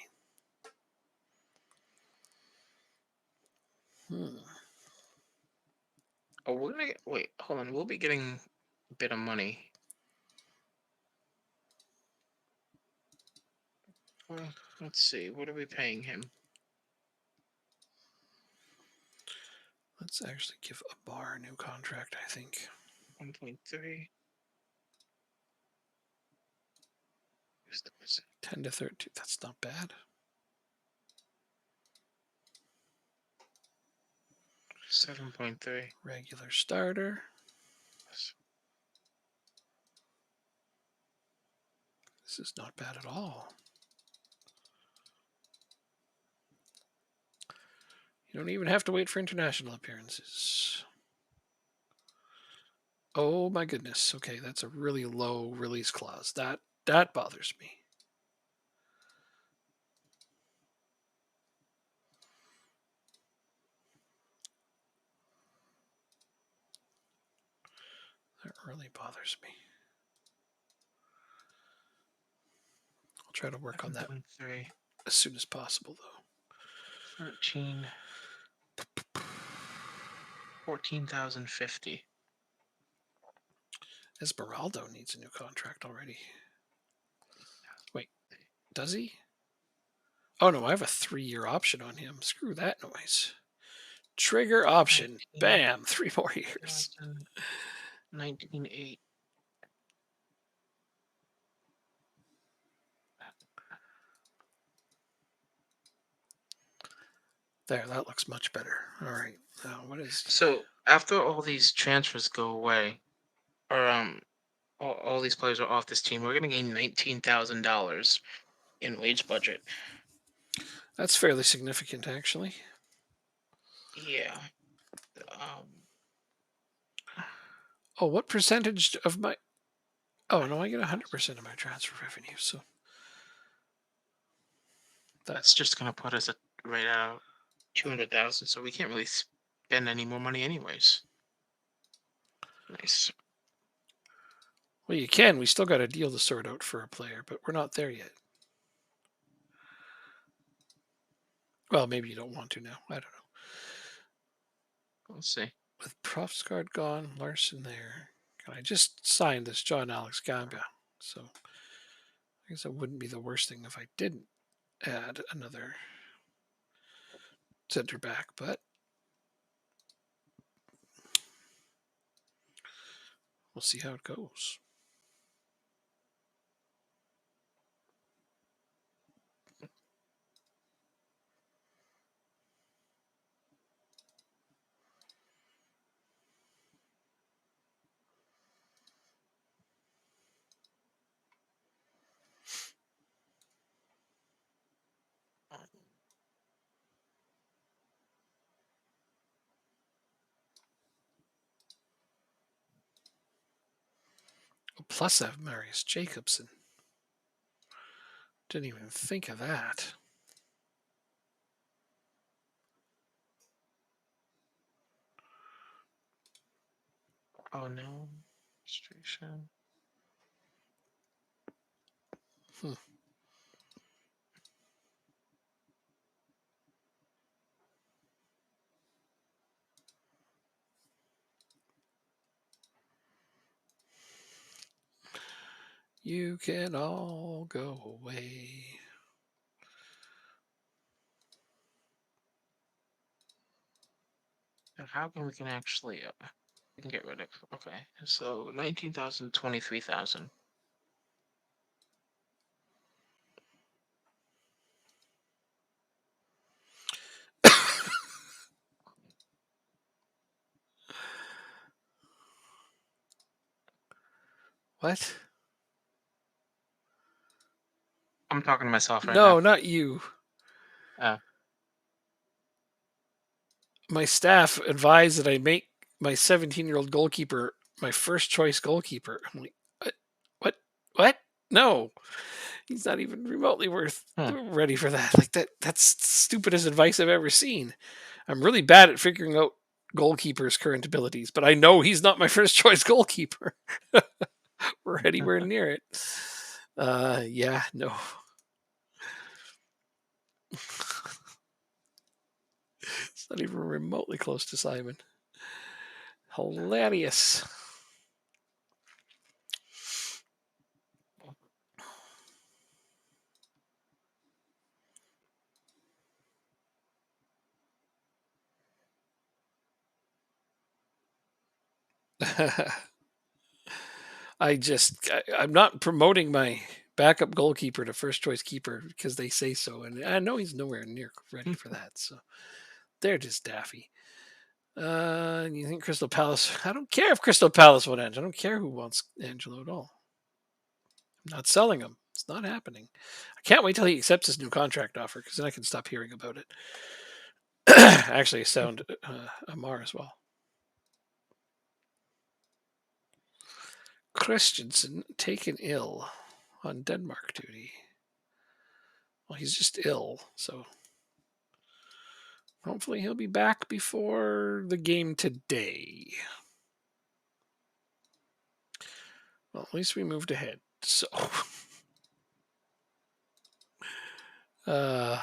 Oh, we're gonna get. Wait, hold on. We'll be getting a bit of money. Well, let's see. What are we paying him? Let's actually give a bar a new contract, I think. 1.3. 10 to 13. That's not bad. 7.3. Regular starter. This is not bad at all. You don't even have to wait for international appearances. Oh my goodness. Okay, that's a really low release clause. That bothers me. That really bothers me. I'll try to work on that 3, as soon as possible, though. 13, 14,050. Esmeraldo needs a new contract already. Wait, does he? Oh no, I have a 3-year option on him. Screw that noise. Trigger option. 19, Bam, 3 more years. 19.8. There, that looks much better. All right. Now, what is? So after all these transfers go away, or all these players are off this team, we're gonna gain $19,000 in wage budget. That's fairly significant, actually. Yeah. Um, Oh, what percentage of my? Oh no, I get 100% of my transfer revenue. So that's just gonna put us at right at 200,000. So we can't really spend any more money, anyways. Nice. well, you can. We still got a deal to sort out for a player, but we're not there yet. Well, maybe you don't want to now. I don't know. Let's see. With Profsgaard gone, Larson there. Can I just sign this John Alex Gamba? So I guess it wouldn't be the worst thing if I didn't add another center back, but we'll see how it goes. Plus, I have Marius Jacobson. Didn't even think of that. Oh no. Registration. You can all go away. And how can we actually we can get rid of, okay, so 19,000, 23,000. What? I'm talking to myself right No, now. not you. Uh, My staff advised that I make my 17-year-old goalkeeper my first choice goalkeeper. I'm like, what? What? What? No, he's not even remotely ready for that. Like that's the stupidest advice I've ever seen. I'm really bad at figuring out goalkeepers' current abilities, but I know he's not my first choice goalkeeper. We're anywhere near it. Yeah, no. It's not even remotely close to Simon. Hilarious. I'm not promoting my backup goalkeeper to first choice keeper because they say so, and I know he's nowhere near ready for that. So they're just daffy. You think Crystal Palace? I don't care if Crystal Palace would end. I don't care who wants Angelo at all. I'm not selling him. It's not happening. I can't wait till he accepts his new contract offer because then I can stop hearing about it. Actually, I sound Amar as well. Christensen taken ill on Denmark duty. Well, he's just ill, so hopefully he'll be back before the game today. Well, at least we moved ahead. So, the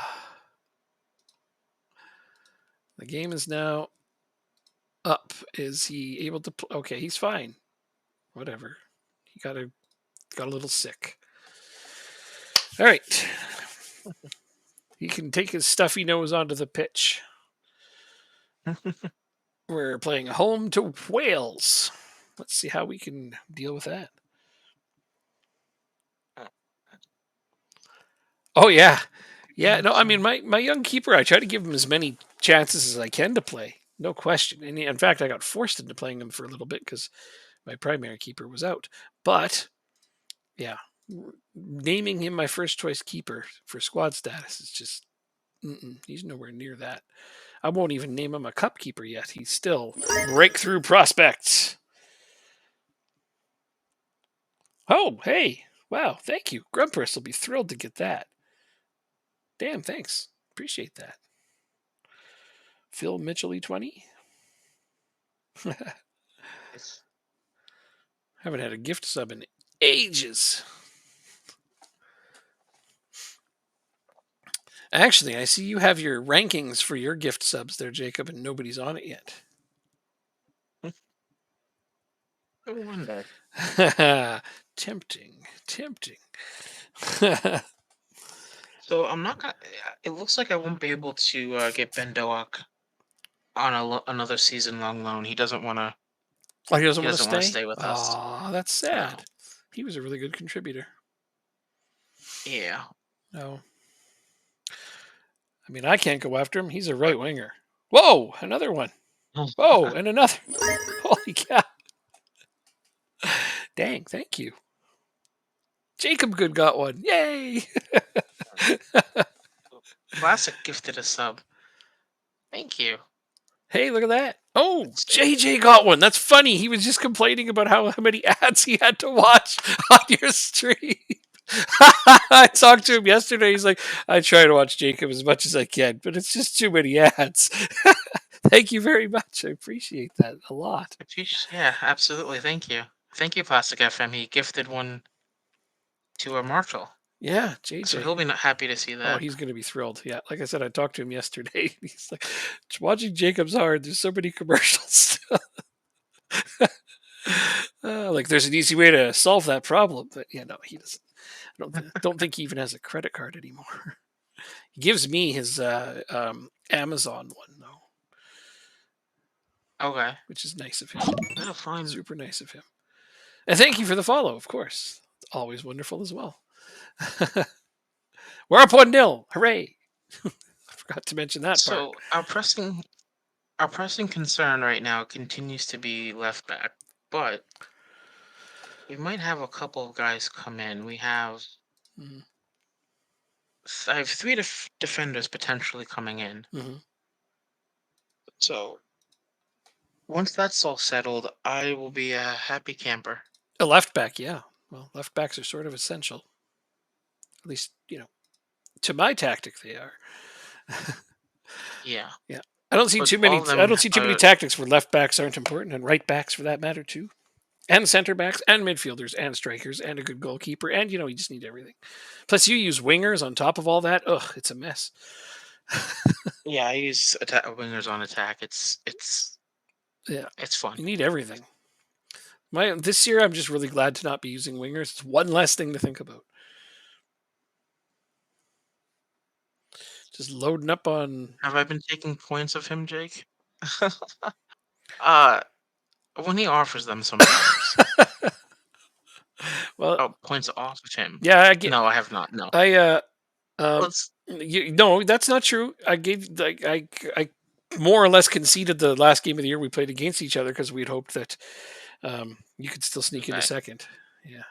game is now up. Is he able to? Okay, he's fine. Whatever. He got a little sick. All right. He can take his stuffy nose onto the pitch. We're playing home to Wales. Let's see how we can deal with that. Oh yeah. Yeah, no, I mean my young keeper, I try to give him as many chances as I can to play. No question. And in fact, I got forced into playing him for a little bit because my primary keeper was out. But yeah, naming him my first choice keeper for squad status is just he's nowhere near that. I won't even name him a cup keeper yet. He's still breakthrough prospects. Oh, hey. Wow, thank you. Grumpers will be thrilled to get that. Damn, thanks. Appreciate that. Phil Mitchell E20. Haven't had a gift sub in ages. Actually, I see you have your rankings for your gift subs there, Jacob, and nobody's on it yet. One day. Tempting. So I'm not gonna. It looks like I won't be able to get Ben Doak on another season-long loan. He doesn't want to. Oh, he doesn't He want to doesn't want to stay? stay with us. Oh, that's No. sad. He was a really good contributor. Yeah. No. I mean, I can't go after him. He's a right winger. Whoa, another one. Whoa, and another. Holy cow. Dang, thank you. Jacob Good got one. Yay. Classic gifted a sub. Thank you. Hey, look at that. Oh, JJ got one. That's funny. He was just complaining about how many ads he had to watch on your stream. I talked to him yesterday. He's like, I try to watch Jacob as much as I can, but it's just too many ads. Thank you very much. I appreciate that a lot. Yeah, absolutely. Thank you. Thank you, Plastic FM. He gifted one to a Marshall. Yeah, So JJ. he'll be happy to see Oh, that. he's going to be thrilled. Yeah, like I said, I talked to him yesterday. He's like, watching Jacob's hard. There's so many commercials. Like, there's an easy way to solve that problem, but yeah, no, he doesn't. I don't think he even has a credit card anymore. He gives me his Amazon one though. Okay. Which is nice of him. That'll fine. Super nice of him. And thank you for the follow, of course. It's always wonderful as well. We're up 1-0. Hooray. I forgot to mention that So part. our pressing concern right now continues to be left back, but we might have a couple of guys come in. We have I have three defenders potentially coming in. So once that's all settled, I will be a happy camper. A left back, yeah. Well, left backs are sort of essential. At least, to my tactic, they are. Yeah. Yeah. I don't see too many tactics where left backs aren't important, and right backs for that matter too. And center backs and midfielders and strikers and a good goalkeeper. And you just need everything. Plus you use wingers on top of all that. Ugh, it's a mess. Yeah, I use wingers on attack. It's fun. You need everything. This year I'm just really glad to not be using wingers. It's one less thing to think about. Just loading up on. Have I been taking points of him, Jake? When he offers them sometimes. Well, points off of him. Yeah, I get. No, I have not. No. No, that's not true. I gave I more or less conceded the last game of the year we played against each other because we'd hoped that you could still sneak into second. Yeah.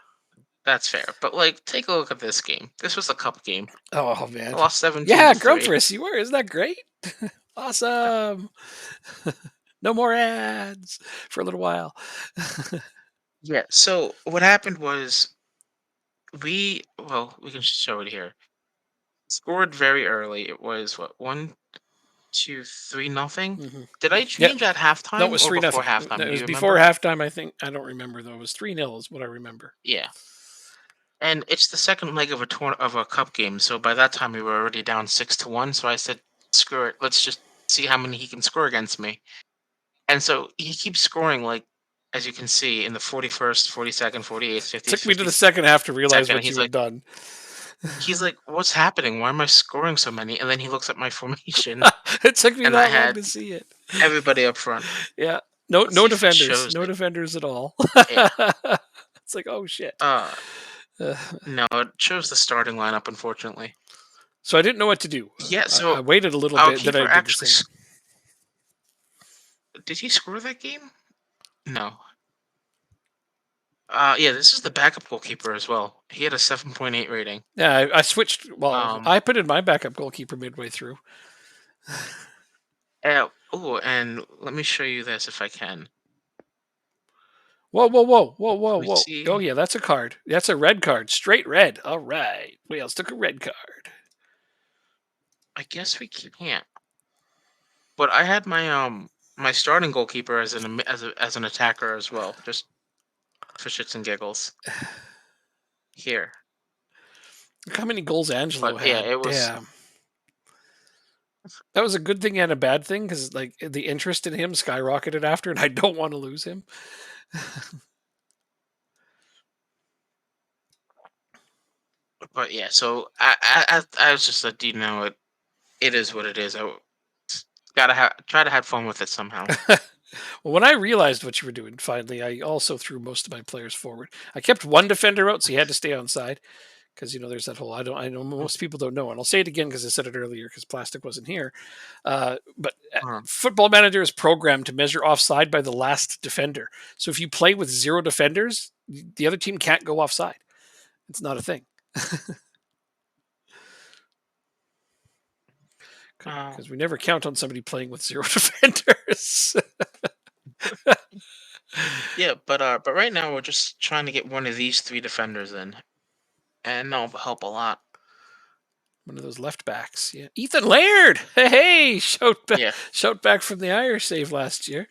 That's fair. But take a look at this game. This was a cup game. Oh man. I lost 17. Yeah, Grumpus, you were. Isn't that great? Awesome. No more ads for a little while. Yeah. So what happened was we can show it here. Scored very early. It was what 1, 2, 3, nothing. Hmm. Did I Yep. change at No, it halftime was or 3-0. before halftime? It Do was you before remember? halftime, I think. I don't remember though. It was 3-0 is what I remember. Yeah. And it's the second leg of a cup game. So by that time we were already down 6-1. So I said, screw it. Let's just see how many he can score against me. And so he keeps scoring like as you can see in the 41st, 42nd, 48th, 50th, Took me to the 50th second half to realize second. what you had done. He's like, what's happening? Why am I scoring so many? And then he looks at my formation It took me and I that long had to see it. everybody up front. Yeah. No, Let's no see if it defenders. shows No it. defenders at all. Yeah. It's like, oh shit. Uh Uh, no, it shows the starting lineup, unfortunately. so I didn't know what to do. Yeah, I so waited a little our bit, then I keeper did the actually same. did he score that game? No. Yeah, this is the backup goalkeeper as well. He had a 7.8 rating. Yeah, I switched. Well, Um, I put in my backup goalkeeper midway through. oh, and let me show you this if I can. Whoa, whoa, whoa, whoa, whoa, We whoa. Oh, see. yeah, that's a card. That's a red card. Straight red. All right. Wales took a red card. I guess we can't. But I had my starting goalkeeper as as an attacker as well, just for shits and giggles. Here, Look how many goals Angelo but yeah, had. it was. Damn. That was a good thing and a bad thing because, like, the interest in him skyrocketed after, and I don't want to lose him. But yeah, so I was just like, you know, it is what it is. Gotta try to have fun with it somehow. Well, when I realized what you were doing, finally, I also threw most of my players forward. I kept one defender out, so he had to stay on side. Because there's that whole I know most people don't know, and I'll say it again because I said it earlier because plastic wasn't here. But Uh, Football Manager is programmed to measure offside by the last defender. So if you play with zero defenders, the other team can't go offside. It's not a thing uh, because we never count on somebody playing with zero defenders. yeah, but right now we're just trying to get one of these three defenders in, and that'll help a lot. One of those left backs, yeah. Ethan Laird, hey, Yeah, shout back from the Irish save last year.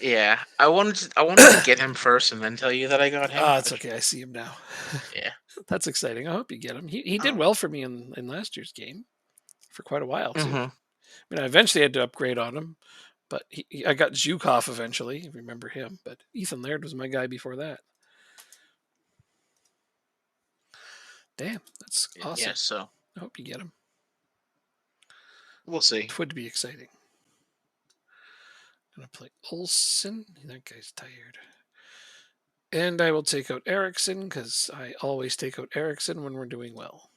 yeah. I wanted to get him first and then tell you that I got him. Ah, it's But okay. I see him now. yeah. That's exciting. I hope you get him. He did Oh. well for me in last year's game for quite a while too. Mm-hmm. I mean, I eventually had to upgrade on him, but I got Zhukov eventually. If you remember him, but Ethan Laird was my guy before that. Damn, that's Yeah. awesome. So I hope you get him. we'll see. It would be exciting. I'm gonna play Olsen. That guy's tired. And I will take out Ericsson because I always take out Ericsson when we're doing well.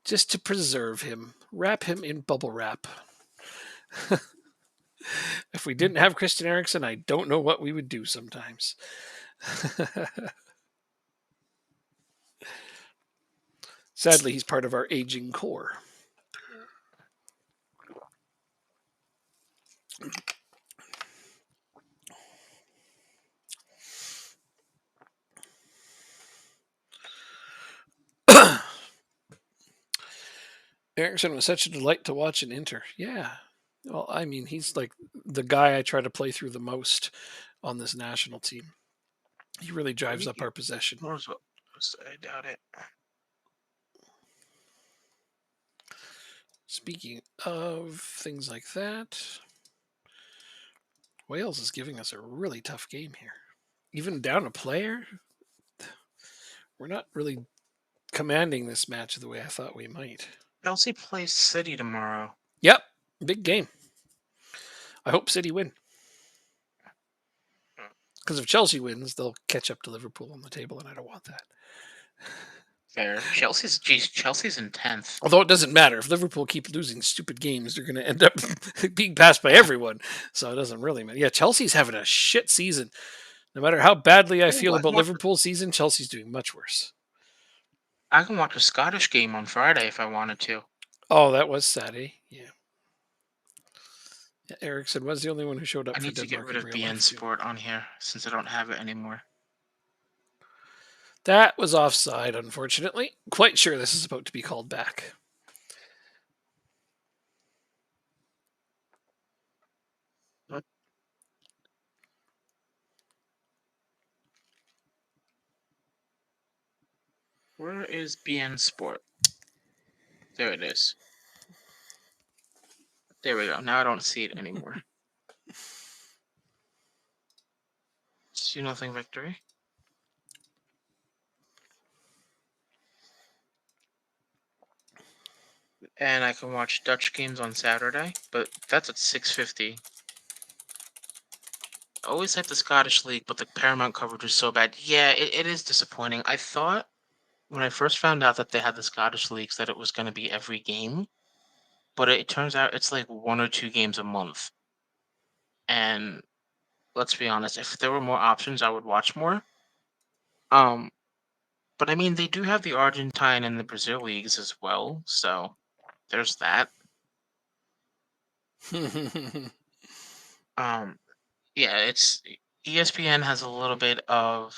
Just to preserve him. Wrap him in bubble wrap. If we didn't have Christian Eriksen, I don't know what we would do sometimes. Sadly, he's part of our aging core. Eriksen was such a delight to watch in Inter. Yeah. Well, I mean, he's like the guy I try to play through the most on this national team. He really drives up our possession. Who knows what? I doubt it. Speaking of things like that, Wales is giving us a really tough game here. Even down a player, we're not really commanding this match the way I thought we might. Chelsea plays City tomorrow. Yep, big game. I hope City win. Because if Chelsea wins, they'll catch up to Liverpool on the table, and I don't want that. Fair. Chelsea's in 10th. Although it doesn't matter. If Liverpool keep losing stupid games, they're going to end up being passed by everyone. So it doesn't really matter. Yeah, Chelsea's having a shit season. No matter how badly I Ooh, feel about Liverpool's season, Chelsea's doing much worse. I can watch a Scottish game on Friday if I wanted to. Oh, that was sad, eh? Yeah. Ericsson was the only one who showed I up for need to get Denmark rid in of real BN life too. Sport on here since I don't have it anymore. That was offside, unfortunately. Quite sure this is about to be called back. Where is BN Sport? There it is. There we go. Now I don't see it anymore. 2-0 victory. And I can watch Dutch games on Saturday, but that's at 6:50. I always like the Scottish League, but the Paramount coverage is so bad. Yeah, it is disappointing. I thought when I first found out that they had the Scottish leagues that it was going to be every game, but it turns out it's like 1 or 2 games a month. And let's be honest, if there were more options, I would watch more. Um, but I mean, they do have the Argentine and the Brazil leagues as well, so there's that. Um, yeah, it's ESPN has a little bit of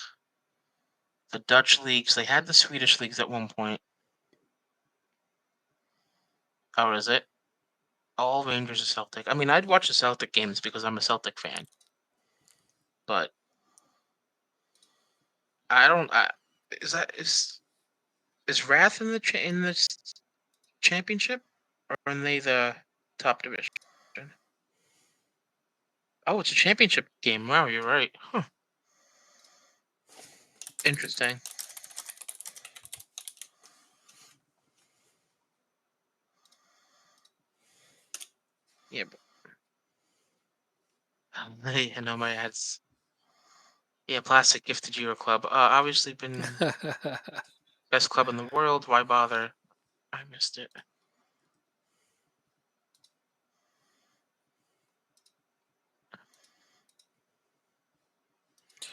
the Dutch leagues. They had the Swedish leagues at one point. Or is it? All Rangers are Celtic. I mean, I'd watch the Celtic games because I'm a Celtic fan, but I don't. Is that is Wrath in the championship, or are they the top division? Oh, it's a championship game. Wow, you're right. Huh. Interesting. Yeah, but I know my ads. Yeah, Plastic gifted you a club. Obviously been best club in the world. Why bother? I missed it.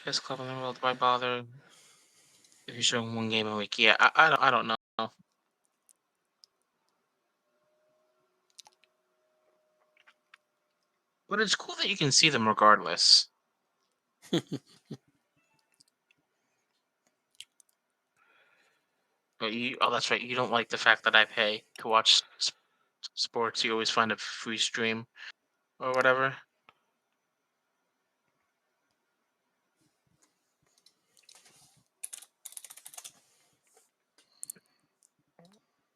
Best club in the world. Why bother? If you're showing 1 game a week, yeah, I don't know. But it's cool that you can see them regardless. But oh, that's right. You don't like the fact that I pay to watch sports. You always find a free stream or whatever.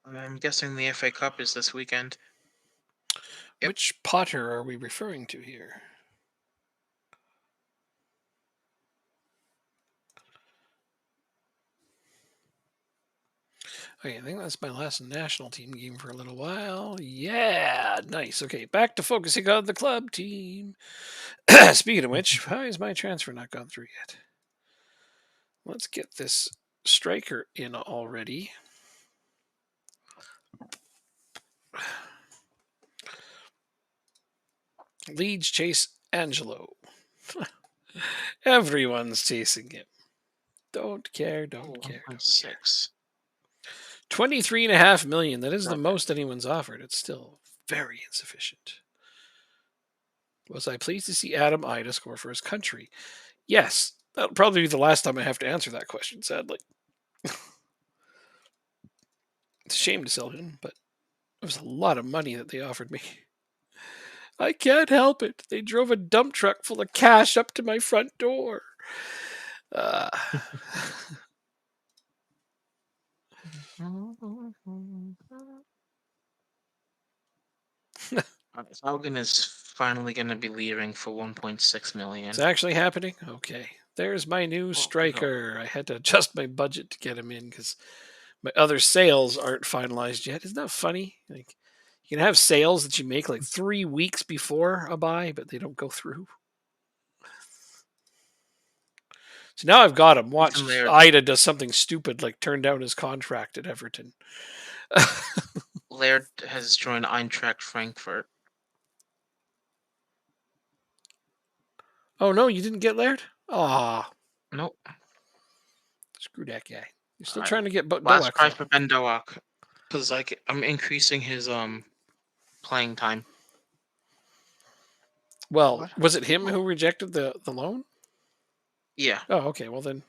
I'm guessing the FA Cup is this weekend. Yep. Which Potter are we referring to here? Okay, I think that's my last national team game for a little while. Yeah, nice. Okay, back to focusing on the club team. Speaking of which, how is my transfer not gone through yet? Let's get this striker in already. Leeds chase Angelo. Everyone's chasing him. Don't care, don't care, don't care. 1.6. 23.5 million. That is the Not bad. most anyone's offered. It's still very insufficient. Was I pleased to see Adam Ida score for his country? Yes. That'll probably be the last time I have to answer that question, sadly. It's a shame to sell him, but it was a lot of money that they offered me. I can't help it. They drove a dump truck full of cash up to my front door. Uh, Haugen is finally going to be leaving for 1.6 million. it's actually happening? Okay. There's my new striker. I had to adjust my budget to get him in because my other sales aren't finalized yet. Isn't that funny? Like, you can have sales that you make like 3 weeks before a buy, but they don't go through. So now I've got him. Ethan Watch Laird. Ida does something stupid like turn down his contract at Everton. Laird has joined Eintracht Frankfurt. Oh no, you didn't get Laird? Ah, Nope. screw that guy. You're still All right. trying to get Last Doak price though. for Ben Doak, because I'm increasing his playing time. Well, What? was it him Oh, who rejected the loan? yeah. Oh, okay. Well, then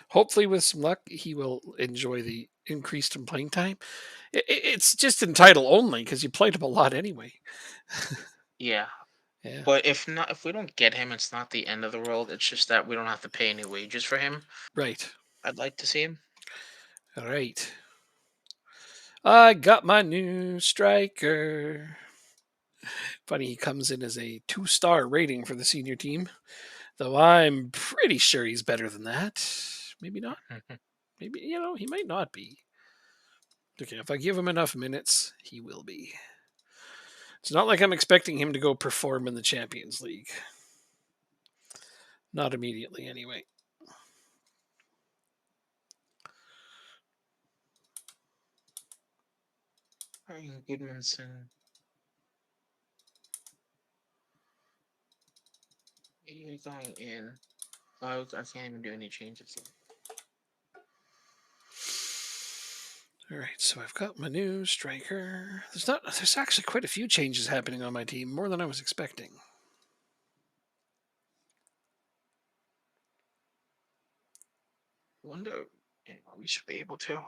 hopefully with some luck, he will enjoy the increased in playing time. It's just in title only because you played him a lot anyway. Yeah. Yeah, But if we don't get him, it's not the end of the world. It's just that we don't have to pay any wages for him. right. I'd like to see him. All right. I got my new striker. Funny, he comes in as a 2-star rating for the senior team, though I'm pretty sure he's better than that. Maybe not. Maybe, he might not be. Okay, if I give him enough minutes, he will be. It's not like I'm expecting him to go perform in the Champions League. Not immediately, anyway. Ryan Goodmanson. You're going in. Oh, I can't even do any changes. All right, so I've got my new striker. There's actually quite a few changes happening on my team, more than I was expecting. I wonder. Yeah, we should be able to.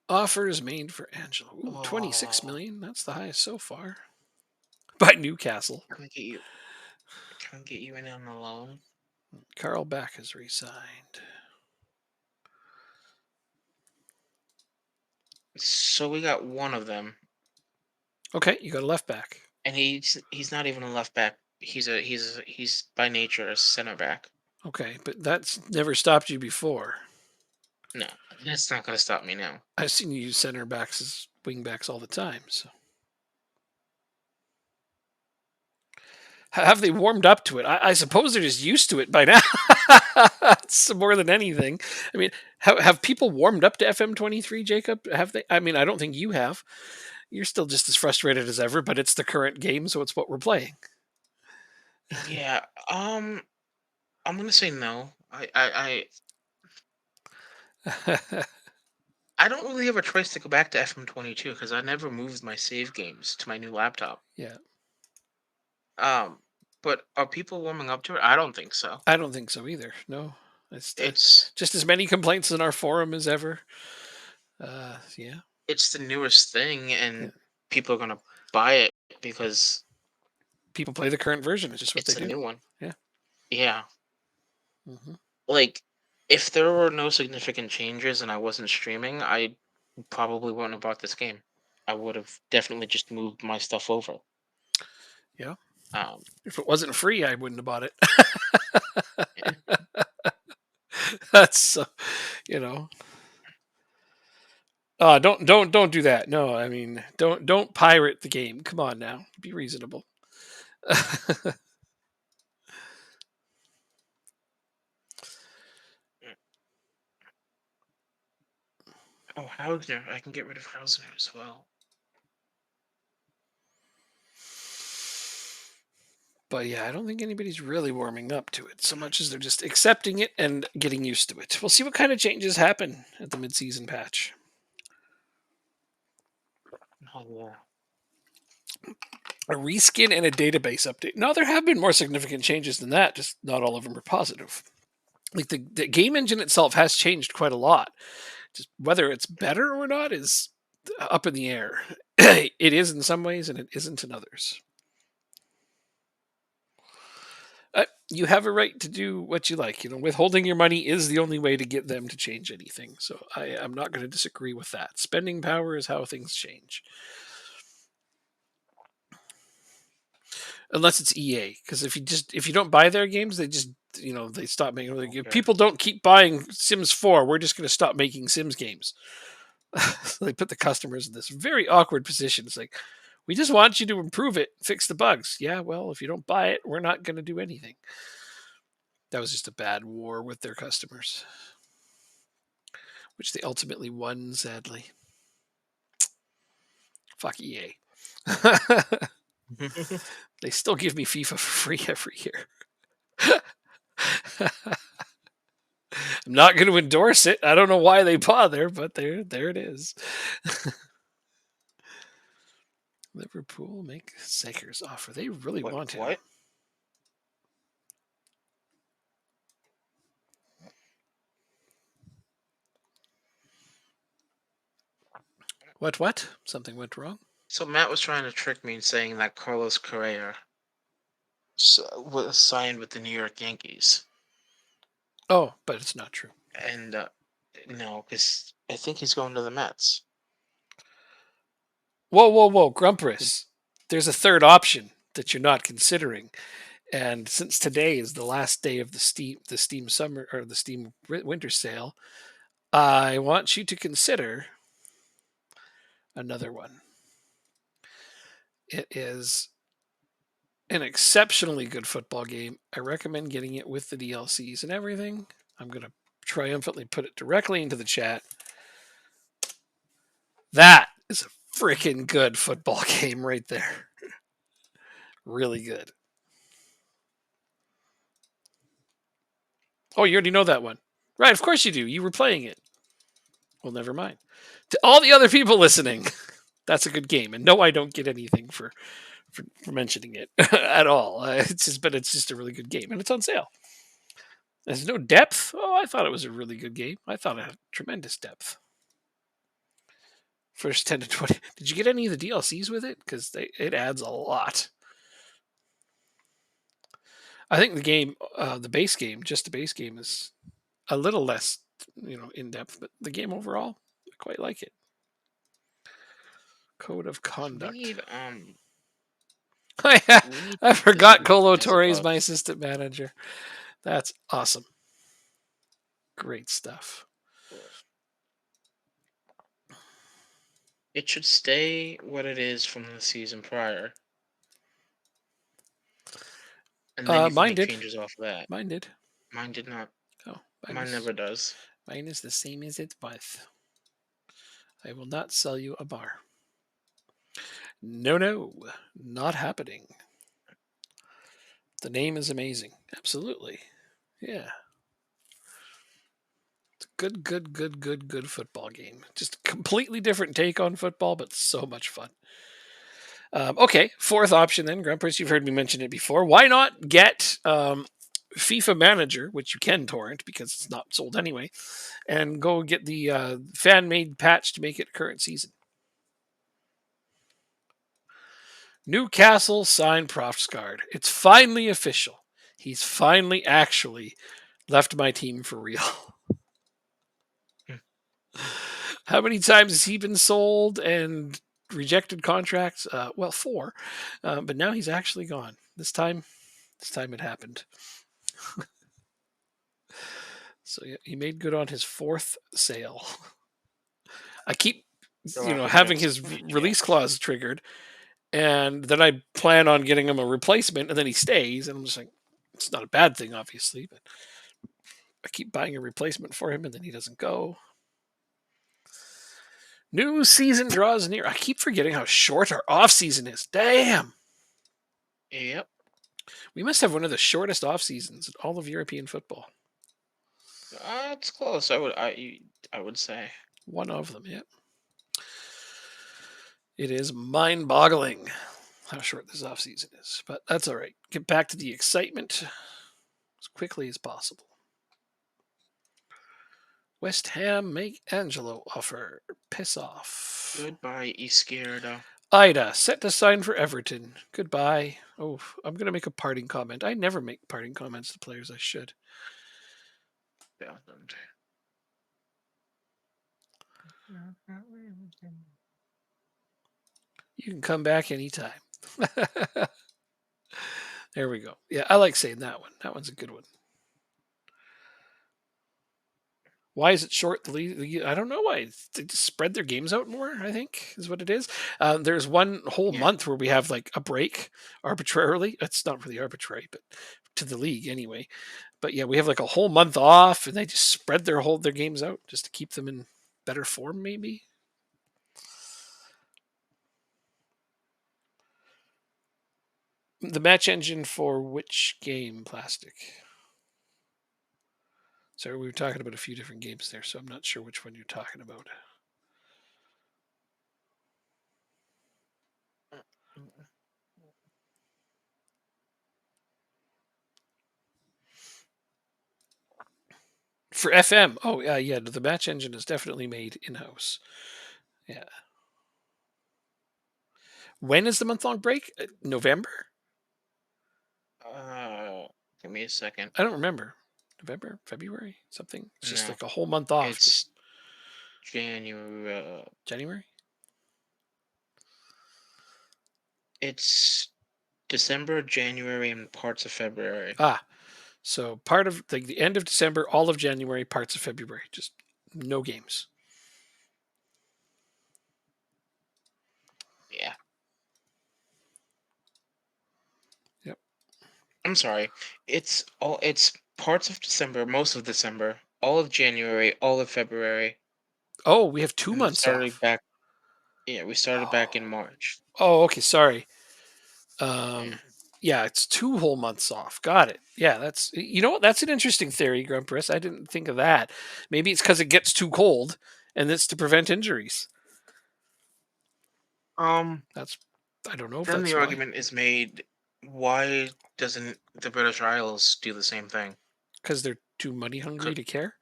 Offers made for Angela. Ooh, 26 Oh, million. That's the highest so far. By Newcastle. can I get you? Can I get you in on the loan? Carl Back has resigned. So we got one of them, Okay, you got a left back. and he's not even a left back. He's by nature a center back. Okay, but that's never stopped you before. No, that's not gonna stop me now. I've seen you use center backs as wing backs all the time. So have they warmed up to it? I suppose they're just used to it by now. It's more than anything. I mean, have people warmed up to FM23, Jacob? Have they? I mean, I don't think you have. You're still just as frustrated as ever, but it's the current game, so it's what we're playing. Yeah. I'm gonna say no. I don't really have a choice to go back to FM22 because I never moved my save games to my new laptop. Yeah, Um, but are people warming up to it? I don't think so. I don't think so either. No, it's It's just as many complaints in our forum as ever. Yeah, it's the newest thing, yeah. and people are gonna buy it because People play the current version. It's just what they it's a do. new one. Yeah. Yeah. Hmm. Like, if there were no significant changes and I wasn't streaming, I probably wouldn't have bought this game. I would have definitely just moved my stuff over. Yeah. Um, If it wasn't free, I wouldn't have bought it. yeah. That's you know. Don't do that. No, I mean, don't pirate the game. Come on now, be reasonable. Oh, Hausner. I can get rid of Hausner as well. But yeah, I don't think anybody's really warming up to it so much as they're just accepting it and getting used to it. We'll see what kind of changes happen at the midseason patch. Oh, yeah. A reskin and a database update. No, there have been more significant changes than that, just not all of them are positive. Like the game engine itself has changed quite a lot. Just whether it's better or not is up in the air. It is in some ways and it isn't in others. You have a right to do what you like. Withholding your money is the only way to get them to change anything. So I'm not going to disagree with that. Spending power is how things change. Unless it's EA, because if you don't buy their games, they just they stop making. Like, if Okay. people don't keep buying Sims 4, we're just going to stop making Sims games. So they put the customers in this very awkward position. It's like, we just want you to improve it, fix the bugs. Yeah, well, if you don't buy it, we're not going to do anything. That was just a bad war with their customers, which they ultimately won, sadly. Fuck EA. They still give me FIFA for free every year. I'm not going to endorse it. I don't know why they bother, but there it is. Liverpool make Sakers offer. They really Wait, want him. what? What? Something went wrong? So Matt was trying to trick me in saying that Carlos Correa was signed with the New York Yankees, Oh, but it's not true. and no, because I think he's going to the Mets. Whoa, Grumpus. There's a third option that you're not considering. And since today is the last day of the Steam summer or the Steam winter sale, I want you to consider another one. It is an exceptionally good football game. I recommend getting it with the DLCs and everything. I'm going to triumphantly put it directly into the chat. That is a freaking good football game right there. Really good. Oh, you already know that one. Right, of course you do. You were playing it. Well, never mind. To all the other people listening, that's a good game. And no, I don't get anything for mentioning it at all. It's just a really good game, and it's on sale. There's no depth. Oh, I thought it was a really good game. I thought it had tremendous depth. First 10 to 20. Did you get any of the DLCs with it? Because it adds a lot. I think the game, the base game, just the base game, is a little less, in depth, but the game overall, I quite like it. Code of conduct. We need I forgot Colo as a Torre is buff. my assistant manager. That's awesome. Great stuff. It should stay what it is from the season prior. And then you can Mine make did. changes off of that. Mine did. Mine did not. Oh, Mine never does. Mine is the same as it was. I will not sell you a bar. No, not happening. The name is amazing. Absolutely. Yeah. It's a good football game. Just a completely different take on football, but so much fun. Okay, fourth option then, Grumpers. You've heard me mention it before. Why not get FIFA Manager, which you can torrent because it's not sold anyway, and go get the fan-made patch to make it current season. Newcastle signed Profsgaard. It's finally official. He's finally actually left my team for real. How many times has he been sold and rejected contracts? Well, 4. But now he's actually gone. This time it happened. So yeah, he made good on his 4th sale. I keep, having his release clause triggered, and then I plan on getting him a replacement, and then he stays, and I'm just like, it's not a bad thing, obviously, but I keep buying a replacement for him, and then he doesn't go. New season draws near. I keep forgetting how short our off season is. Damn. Yep. We must have one of the shortest off seasons in all of European football. It's close. I would say One of them, yep. It is mind-boggling how short this off season is, but that's all right. Get back to the excitement as quickly as possible. West Ham make Angelo offer. Piss off. Goodbye, Izquierdo. Ida, set to sign for Everton. Goodbye. Oh, I'm going to make a parting comment. I never make parting comments to players. I should. You can come back anytime. There we go. Yeah, I like saying that one. That one's a good one. Why is it short? I don't know why. They just spread their games out more, I think, is what it is. There's one whole month where we have like a break arbitrarily. It's not really arbitrary, but to the league anyway. But yeah, we have like a whole month off, and they just spread their games out just to keep them in better form, maybe. The match engine for which game, Plastic? Sorry, we were talking about a few different games there, so I'm not sure which one you're talking about. For FM, oh yeah, the match engine is definitely made in house. Yeah. When is the month long break? November? Give me a second. I don't remember. November, February, something. It's just No, like a whole month off. it's January. January. It's December, January, and parts of February. Ah, so part of the end of December, all of January, parts of February. Just no games. Yeah. Yep. I'm sorry. It's parts of December, most of December, all of January, all of February, Oh, we have 2 and we months started off. back. Yeah, we started back in Oh, March. oh okay. Sorry. Yeah. Yeah, it's 2 whole months off. Got it. Yeah, that's you know what? That's an interesting theory, Grumpus. I didn't think of that. Maybe it's because it gets too cold, and it's to prevent injuries. Um. That's I don't know if Then the that's why. argument is made: why doesn't the British Isles do the same thing? Because they're too money hungry Could to care.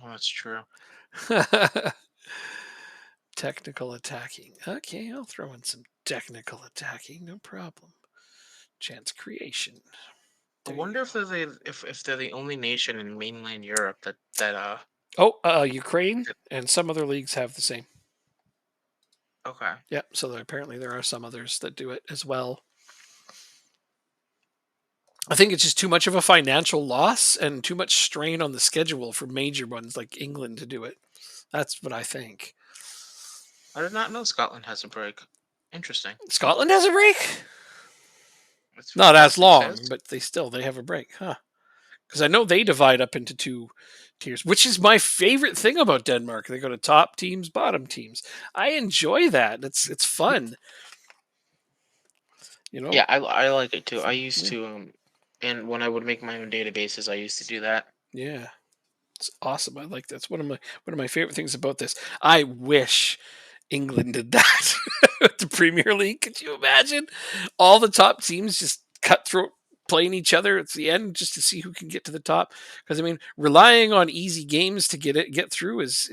well, that's true. Technical attacking. Okay, I'll throw in some technical attacking. No problem. Chance creation. I There you wonder go. if they're the only nation in mainland Europe that. Oh, Ukraine and some other leagues have the same. Okay. Yeah, so apparently there are some others that do it as well. I think it's just too much of a financial loss and too much strain on the schedule for major ones like England to do it. That's what I think. I did not know Scotland has a break. Interesting. Scotland has a break? That's what Not the as graphic long, says. but they have a break, huh? Because I know they divide up into 2 tiers, which is my favorite thing about Denmark. They go to top teams, bottom teams. I enjoy that. It's fun, you know. Yeah, I like it too. I used Yeah, to and when I would make my own databases, I used to do that. yeah, it's awesome. I like that's one of my favorite things about this. I wish England did that with the Premier League. Could you imagine all the top teams just cutthroat playing each other at the end just to see who can get to the top? Because I mean, relying on easy games to get through it's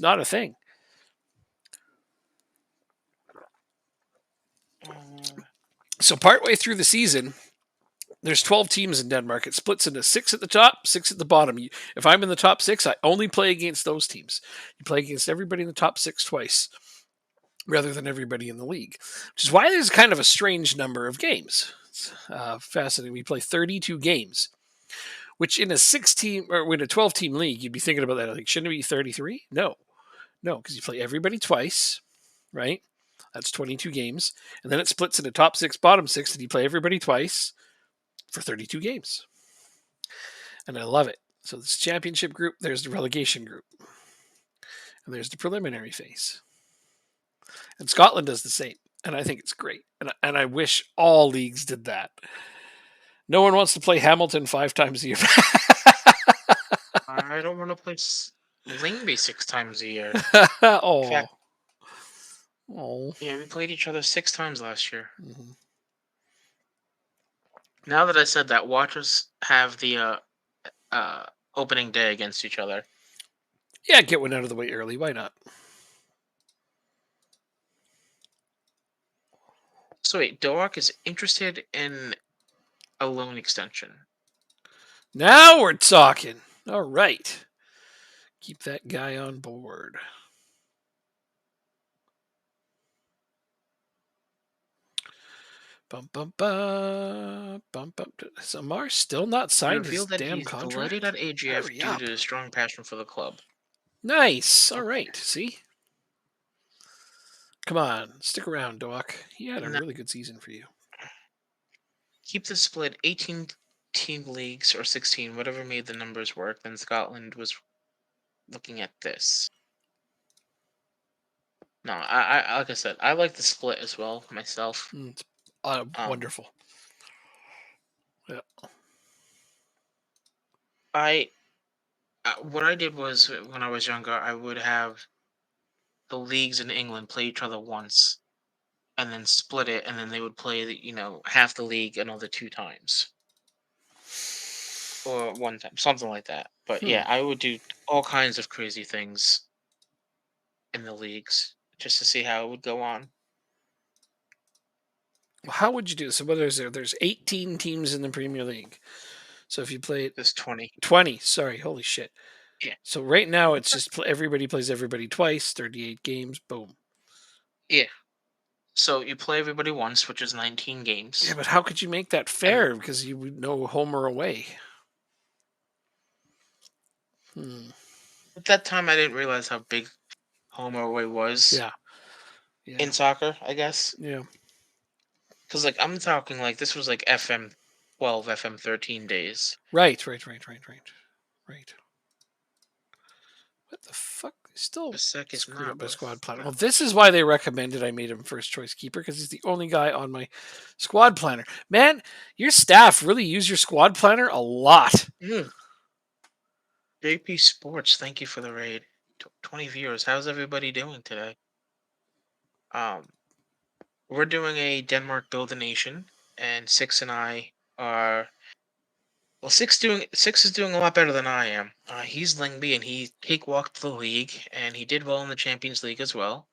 not a thing. Uh, So partway through the season, there's 12 teams in Denmark. It splits into 6 at the top, 6 at the bottom. If I'm in the top 6, I only play against those teams. You play against everybody in the top 6 twice rather than everybody in the league, which is why there's kind of a strange number of games. It's fascinating. We play 32 games, which in a 6 team or in a 12 team league, you'd be thinking about that. Like, shouldn't it be 33? No, no, because you play everybody twice, right? That's 22 games. And then it splits into top 6, bottom 6, and you play everybody twice for 32 games. And I love it. So this championship group, there's the relegation group, and there's the preliminary phase. And Scotland does the same. And I think it's great. And I wish all leagues did that. No one wants to play Hamilton 5 times a year. I don't want to play Lingby 6 times a year. In Oh. fact, Oh. yeah, we played each other 6 times last year. Mm-hmm. Now that I said that, watch us have the opening day against each other. Yeah, get one out of the way early. Why not? So wait, Doak is interested in a loan extension. Now we're talking. All right. Keep that guy on board. Bum, bum, bum, bum, bum. Is Amar still not He signed his revealed that damn he's delighted at contract? AGF Hurry due up. to his strong passion for the club. Nice. All Okay. right. See? Come on. Stick around, Doc. He had a Now, really good season for you. keep the split 18 team leagues or 16, whatever made the numbers work. Then Scotland was looking at this. No, I like I said, I like the split as well myself. It's Um, wonderful. Yeah. I what I did was when I was younger, I would have the leagues in England play each other once, and then split it, and then they would play half the league another two times or one time, something like that. But Hmm. yeah, I would do all kinds of crazy things in the leagues just to see how it would go on. How would you do this? So what is there? There's 18 teams in the Premier League. So if you played There's 20. 20, sorry, holy shit. Yeah, So right now it's just everybody plays everybody twice, 38 games, boom. yeah. So you play everybody once, which is 19 Yeah, games, but how could you make that and fair? Because you would know home or away. Hmm. at that time I didn't realize how big home or away was Yeah, yeah, in soccer. I guess yeah. because like I'm talking like this was like FM 12, FM 13 days. Right, right, right, right, right, right. What the fuck? They still Pasek is screwed up not my with squad planner. Well, this is Palace. why they recommended I made him first choice keeper because he's the only guy on my squad planner. Man, your staff really use your squad planner a lot. Mm. JP Sports, thank you for the raid. 20 viewers. How's everybody doing today? Um, we're doing a Denmark Build a Nation, and Six and I are well. Six is doing a lot better than I am. He's Lingby, and he cakewalked the league, and he did well in the Champions League as well.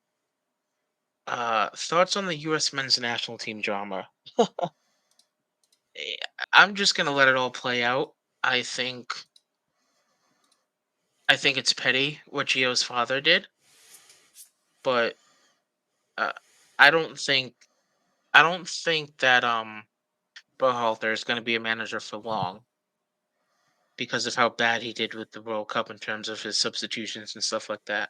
Thoughts on the U.S. men's national team drama? Eh, I'm just gonna let it all play out. I think I think it's petty what Gio's father did, but uh, I don't think I don't think that Berhalter is going to be a manager for long because of how bad he did with the World Cup in terms of his substitutions and stuff like that.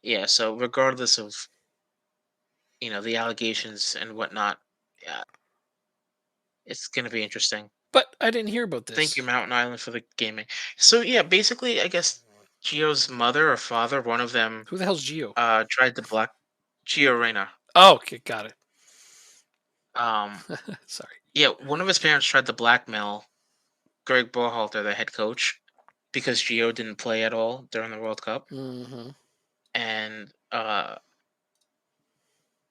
Yeah, so regardless of the allegations and whatnot, yeah, it's going to be interesting. But I didn't hear about Thank you, this. Mountain Island, for the gaming. So yeah, basically, I guess Gio's mother or father, one of them, Who the hell's Geo? tried to black Gio Reyna. Oh, okay, got it. Um, Sorry. yeah, one of his parents tried to blackmail Greg Berhalter, the head coach, because Gio didn't play at all during the World Cup, Hmm. and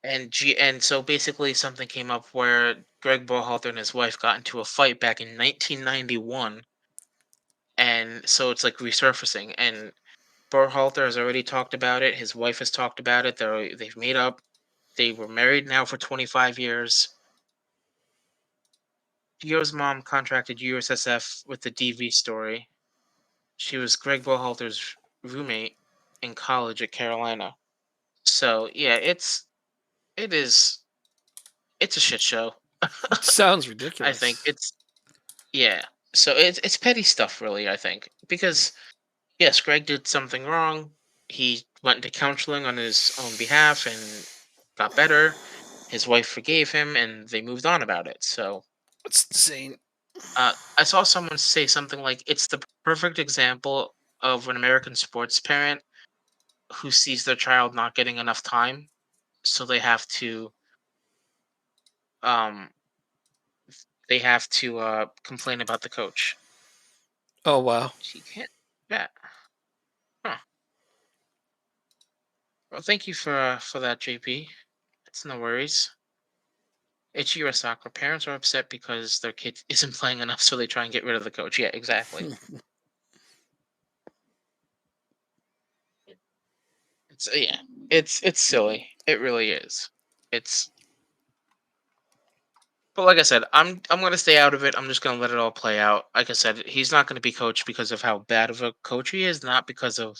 and so basically something came up where Greg Berhalter and his wife got into a fight back in 1991, and so it's like resurfacing. And Berhalter has already talked about it. His wife has talked about it. They've made up. They were married now for 25 years. Gio's mom contracted USSF with the DV story. She was Greg Berhalter's roommate in college at Carolina. So yeah, it is it's a shit show. Sounds I think ridiculous. it's yeah. So it's petty stuff, really. I think because yes, Greg did something wrong. He went into counseling on his own behalf and got better. His wife forgave him, and they moved on about it. So It's insane. I saw someone say something like it's the perfect example of an American sports parent who sees their child not getting enough time, so um they have to complain about the coach. Oh wow. She can't. Yeah. Huh. Well, thank you for that, JP. It's no worries. It's US soccer. Parents are upset because their kid isn't playing enough, so they try and get rid of the coach. Yeah, exactly. It's yeah. It's silly. It really is. It's but like I said, I'm gonna stay out of it. I'm just gonna let it all play out. Like I said, he's not gonna be coached because of how bad of a coach he is, not because of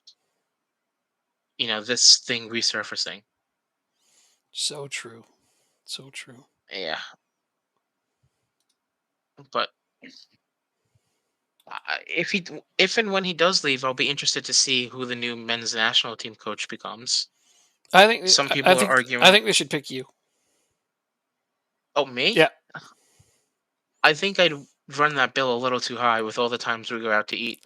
this thing resurfacing. So true. So true. Yeah, but if and when he does leave, I'll be interested to see who the new men's national team coach becomes. I think Some I people are think I arguing, think they should pick you. "Oh, me? Yeah. I think I'd run that bill a little too high with all the times we go out to eat."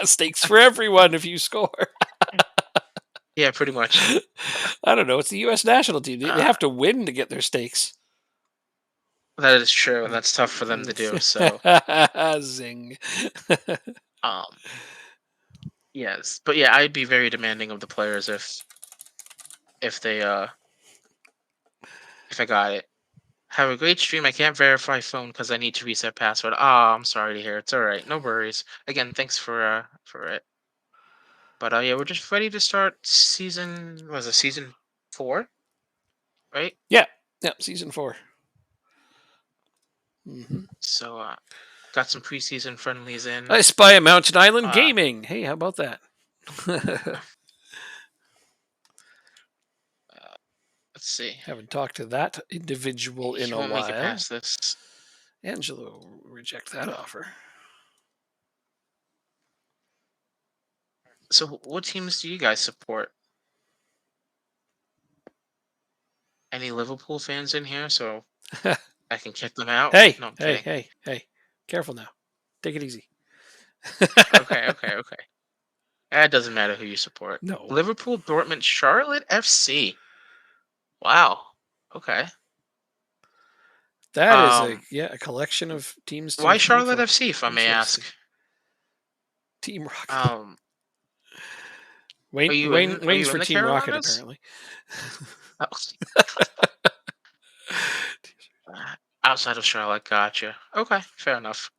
Stakes for everyone if you score. Yeah, pretty much. I don't know. It's the U.S. national team. They Uh, have to win to get their stakes. That is true, and that's tough for them to do. So, Zing. um, yes, but yeah, I'd be very demanding of the players if they if I got it. Have a great stream. I can't verify phone because I need to reset password. Ah, I'm sorry to hear. It's all right. No worries. Again, thanks for it. But yeah, we're just ready to start season. Was it season 4? Right. Yeah. Yeah. Season 4. Hmm. So got some preseason friendlies in. I spy a Mountain Island Uh, Gaming. Hey, how about that? let's see. Haven't talked to that individual in He a won't make it while. past this. Angelo, reject that offer. So, what teams do you guys support? Any Liverpool fans in here? So I can kick them out. Hey, No, I'm hey, kidding. hey, hey. Careful now. Take it easy. Okay, okay, okay. It doesn't matter who you support. No. Liverpool, Dortmund, Charlotte FC. Wow. Okay. That is Um, a collection of teams to why root Charlotte for. FC, if I may ask? Interesting. Team Rocket. Um, are Wayne's you for in the Team Rocket Carolinas? apparently. Oh, outside of Charlotte, gotcha. Okay, fair enough.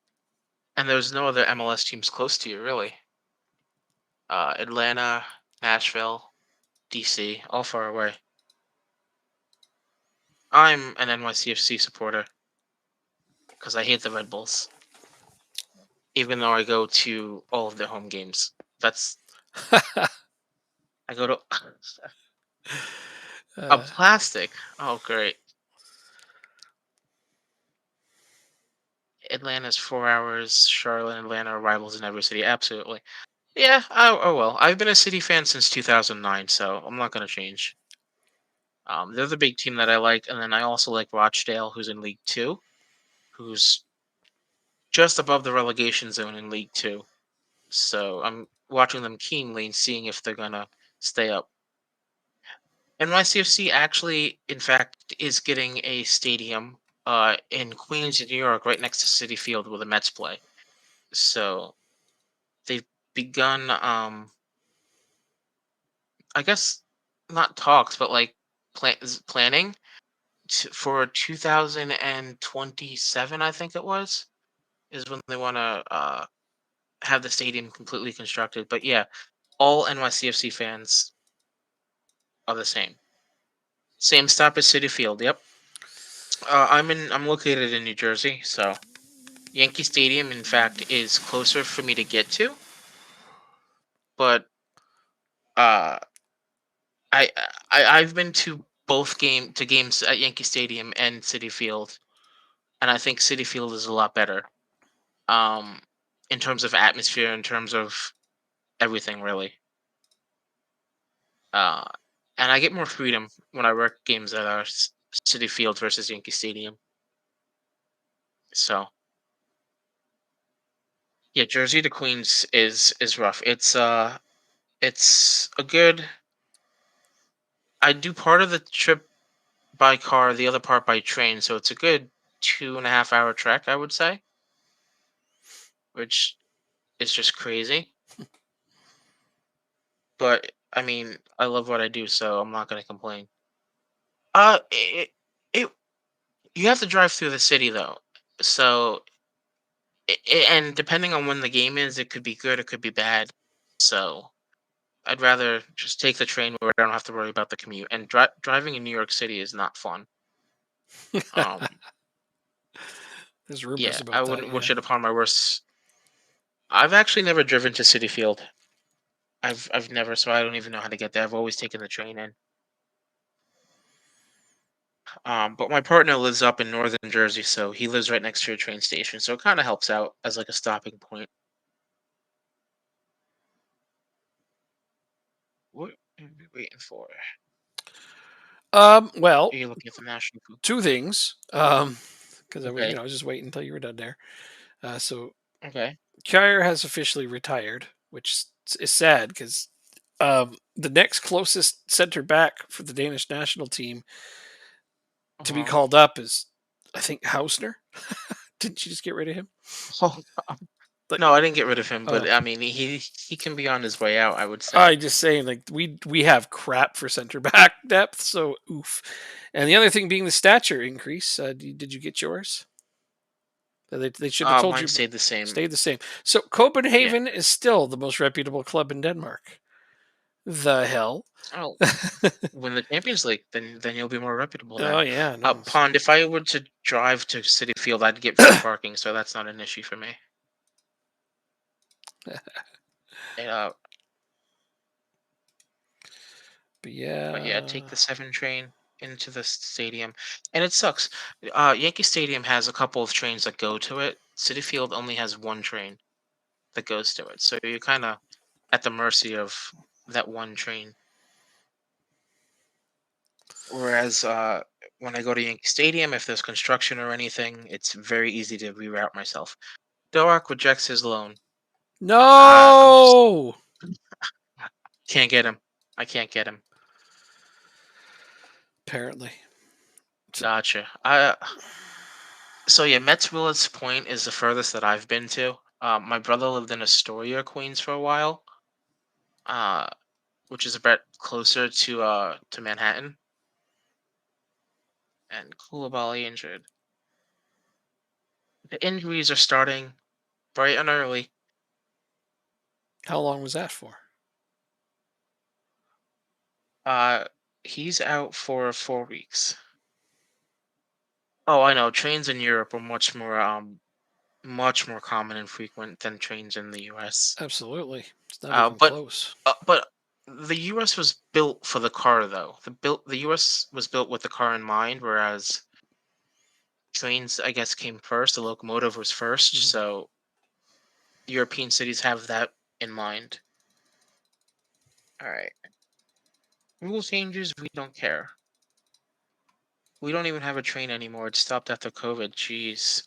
And there's no other MLS teams close to you, really. Atlanta, Nashville, DC, all far away. I'm an NYCFC supporter because I hate the Red Bulls, even though I go to all of their home games. That's I go to a uh, plastic. Oh, great. Atlanta's 4 hours. Charlotte and Atlanta are rivals in every city. Absolutely. Yeah. Oh well. I've been a City fan since 2009, so I'm not gonna change. They're the big team that I like, and then I also like Rochdale, who's in League Two, who's just above the relegation zone in League Two. So I'm watching them keenly and seeing if they're gonna stay up. NYCFC actually, in fact, is getting a stadium in Queens, New York, right next to City Field where the Mets play. So they've begun, I guess, not talks, but like planning for 2027. I think it was is when they want to have the stadium completely constructed. But yeah, all NYCFC fans are the same. Same stop as City Field. Yep. I'm located in New Jersey, so Yankee Stadium, in fact, is closer for me to get to. But uh, I've been to both games at Yankee Stadium and City Field, and I think City Field is a lot better. Um, in terms of atmosphere, in terms of everything, really. Uh, and I get more freedom when I work games at City Field versus Yankee Stadium. So yeah, Jersey to Queens is rough. It's a good. I do part of the trip by car, the other part by train, so it's a good 2.5 hour trek, I would say, which is just crazy. But I mean, I love what I do, so I'm not gonna complain. It you have to drive through the city though, so and depending on when the game is, it could be good, it could be bad. So I'd rather just take the train where I don't have to worry about the commute. And driving in New York City is not fun. Um, There's rumors yeah, I about that. wouldn't Yeah. wish it upon my worst. I've actually never driven to City Field. I've never, so I don't even know how to get there. I've always taken the train in. But my partner lives up in northern Jersey, so he lives right next to a train station, so it kind of helps out as like a stopping point. What are we waiting for? Are Well, you looking at the national food? two things. Because Okay, I was just waiting until you were done there. So okay, Kyer has officially retired, which is sad because the next closest center back for the Danish national team uh to be huh, called up is I think Hausner. Didn't you just get rid of him? Oh, Like, no, I didn't get rid of him, but oh, I mean, he can be on his way out, I would say. I just saying, like we have crap for center back depth, so oof. And the other thing being the stature increase. Did you get yours? They should have told Mine you, but stayed the same. stayed the same. So Yeah. Copenhagen is still the most reputable club in Denmark. The hell? Oh, win the Champions League, then you'll be more reputable Oh then. yeah, no. Pond, if I were to drive to City Field, I'd get free parking, so that's not an issue for me. And, But but yeah, yeah, take the 7 train into the stadium, and it sucks. Yankee Stadium has a couple of trains that go to it. City Field only has one train that goes to it, so you're kind of at the mercy of that one train. Whereas when I go to Yankee Stadium, if there's construction or anything, it's very easy to reroute myself. Doak rejects his loan. I'm just no. can't get him. I can't get him. Apparently, Gotcha. So yeah, Mets Willets Point is the furthest that I've been to. My brother lived in Astoria, Queens for a while, uh, which is a bit closer to Manhattan. And Koulibaly injured. The injuries are starting bright and early. how long was that for? Uh, he's out for 4 weeks. Oh, I know. Trains in Europe are much more common and frequent than trains in the U.S. Absolutely, it's not Uh, even but close. but the U.S. was built for the car, though. The U.S. was built with the car in mind, whereas trains, I guess, came first. The locomotive was first, Mhm. so European cities have that in mind. All right, rule changes. We don't care. We don't even have a train anymore. It stopped after COVID. Jeez.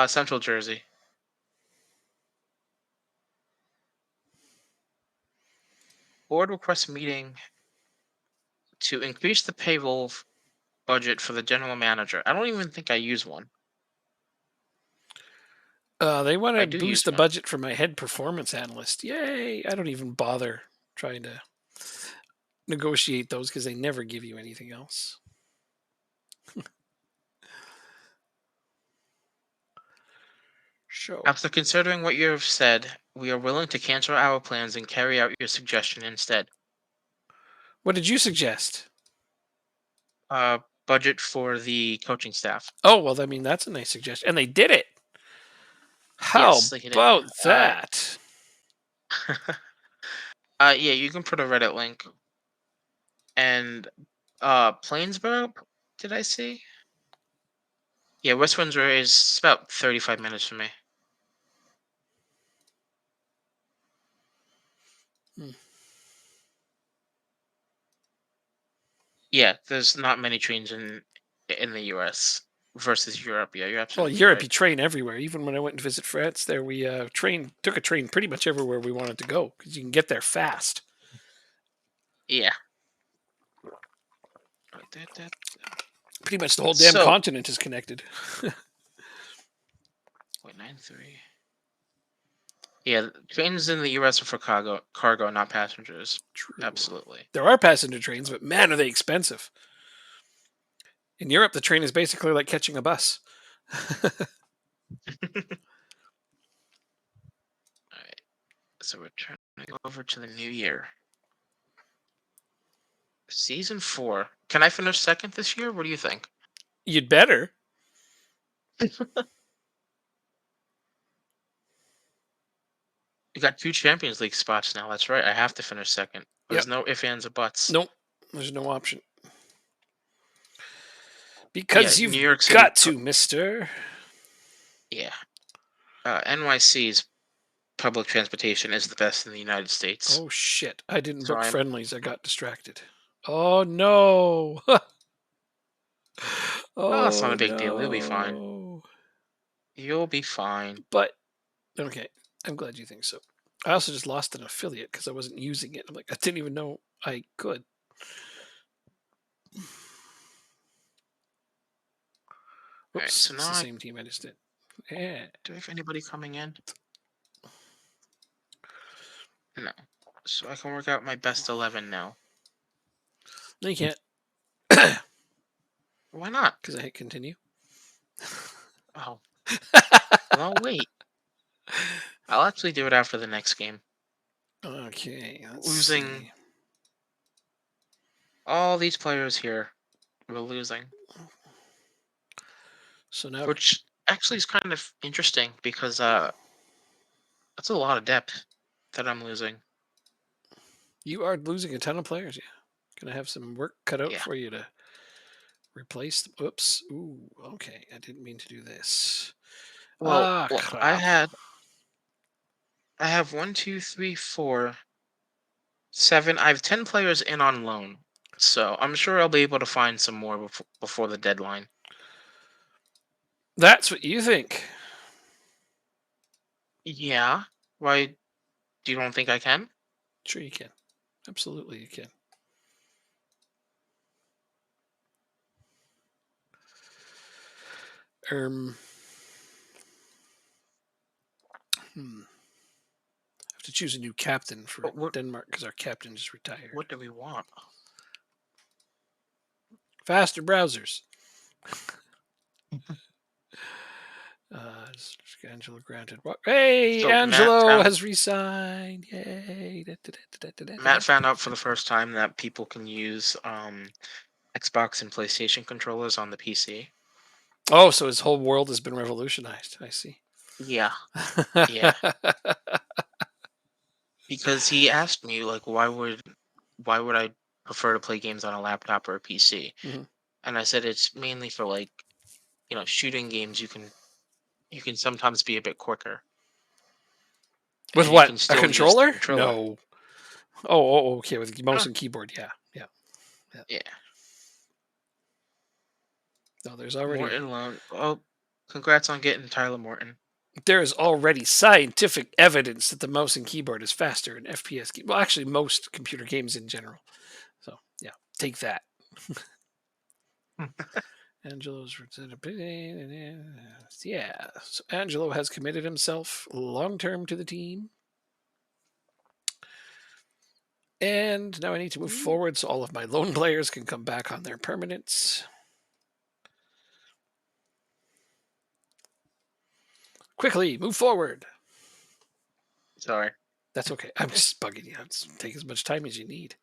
Central Jersey. Board requests meeting to increase the payroll budget for the general manager. I don't even think I use one. They want I to do boost use the one. budget for my head performance analyst. Yay! I don't even bother trying to negotiate those because they never give you anything else. So, After considering what you have said, we are willing to cancel our plans and carry out your suggestion instead. what did you suggest? Uh, budget for the coaching staff. Oh, well, I mean, that's a nice suggestion. And they did it. How Yes, like it. about Uh, that? yeah, you can put a Reddit link. And Plainsboro, did I see? Yeah, West Windsor is about 35 minutes from me. Hmm. Yeah, there's not many trains in the U.S. versus Europe. Yeah, you're Well, absolutely Europe, right. you train everywhere. Even when I went to visit France, there we took a train pretty much everywhere we wanted to go because you can get there fast. Yeah. Pretty much the whole damn So, continent is connected. 0.93. Yeah, trains in the U.S. are for cargo, not passengers. True. Absolutely. There are passenger trains, but man, are they expensive. In Europe, the train is basically like catching a bus. All right. So we're turning over to the new year. Season 4. Can I finish second this year? What do you think? You'd better. You got 2 Champions League spots now. That's right. I have to finish second. Yep. There's no ifs, ands, or buts. Nope. There's no option. Yeah, Because New you've York City. got to, mister. Yeah. NYC's public transportation is the best in the United States. Oh, shit. I didn't So book I'm. friendlies. I got distracted. Oh, no. Oh, that's not Oh, a big deal. You'll be fine. no. You'll be fine. But, okay. I'm glad you think so. I also just lost an affiliate because I wasn't using it. I'm like, I didn't even know I could. All right, Whoops, so it's now the same team I just did. Yeah. do I have anybody coming in? No. So I can work out my best 11 now. No, you can't. Why not? Because I hit continue. Oh, well, wait. I'll actually do it after the next game. Okay, let's Losing see. all these players here. We're losing. So now Which actually is kind of interesting because that's a lot of depth that I'm losing. you are losing a ton of players. Yeah, gonna have some work cut out Yeah. for you to replace them. Oops. Ooh. Okay, I didn't mean to do this. Well, Ah, look, crap. I have 7. I have 10 players in on loan, so I'm sure I'll be able to find some more before the deadline. That's what you think. Yeah. Why? Do you don't think I can? Sure, you can. Absolutely, you can. Um. Hmm. Have to choose a new captain for But what? Denmark because our captain just retired. What do we want? Faster browsers. Angelo granted. What? Hey, So Angelo has resigned. Yay. Matt found out for the first time that people can use Xbox and PlayStation controllers on the PC. Oh, so his whole world has been revolutionized. I see. Yeah, yeah. Because he asked me like, why would I prefer to play games on a laptop or a PC? Mhm. And I said it's mainly for like shooting games. You can sometimes be a bit quicker, With and you what? can A still use the controller? controller. No. Oh, okay. With mouse Huh, and keyboard. Yeah. Yeah. Yeah. yeah, No, there's already Morton loan. Oh, congrats on getting Tyler Morton. there is already scientific evidence that the mouse and keyboard is faster in FPS. Well, actually, most computer games in general. So yeah, take that. Angelo's yeah. So Angelo has committed himself long term to the team. And now I need to move forward so all of my lone players can come back on their permanents. Quickly, move forward. Sorry. That's okay. I'm just bugging you. Just take as much time as you need.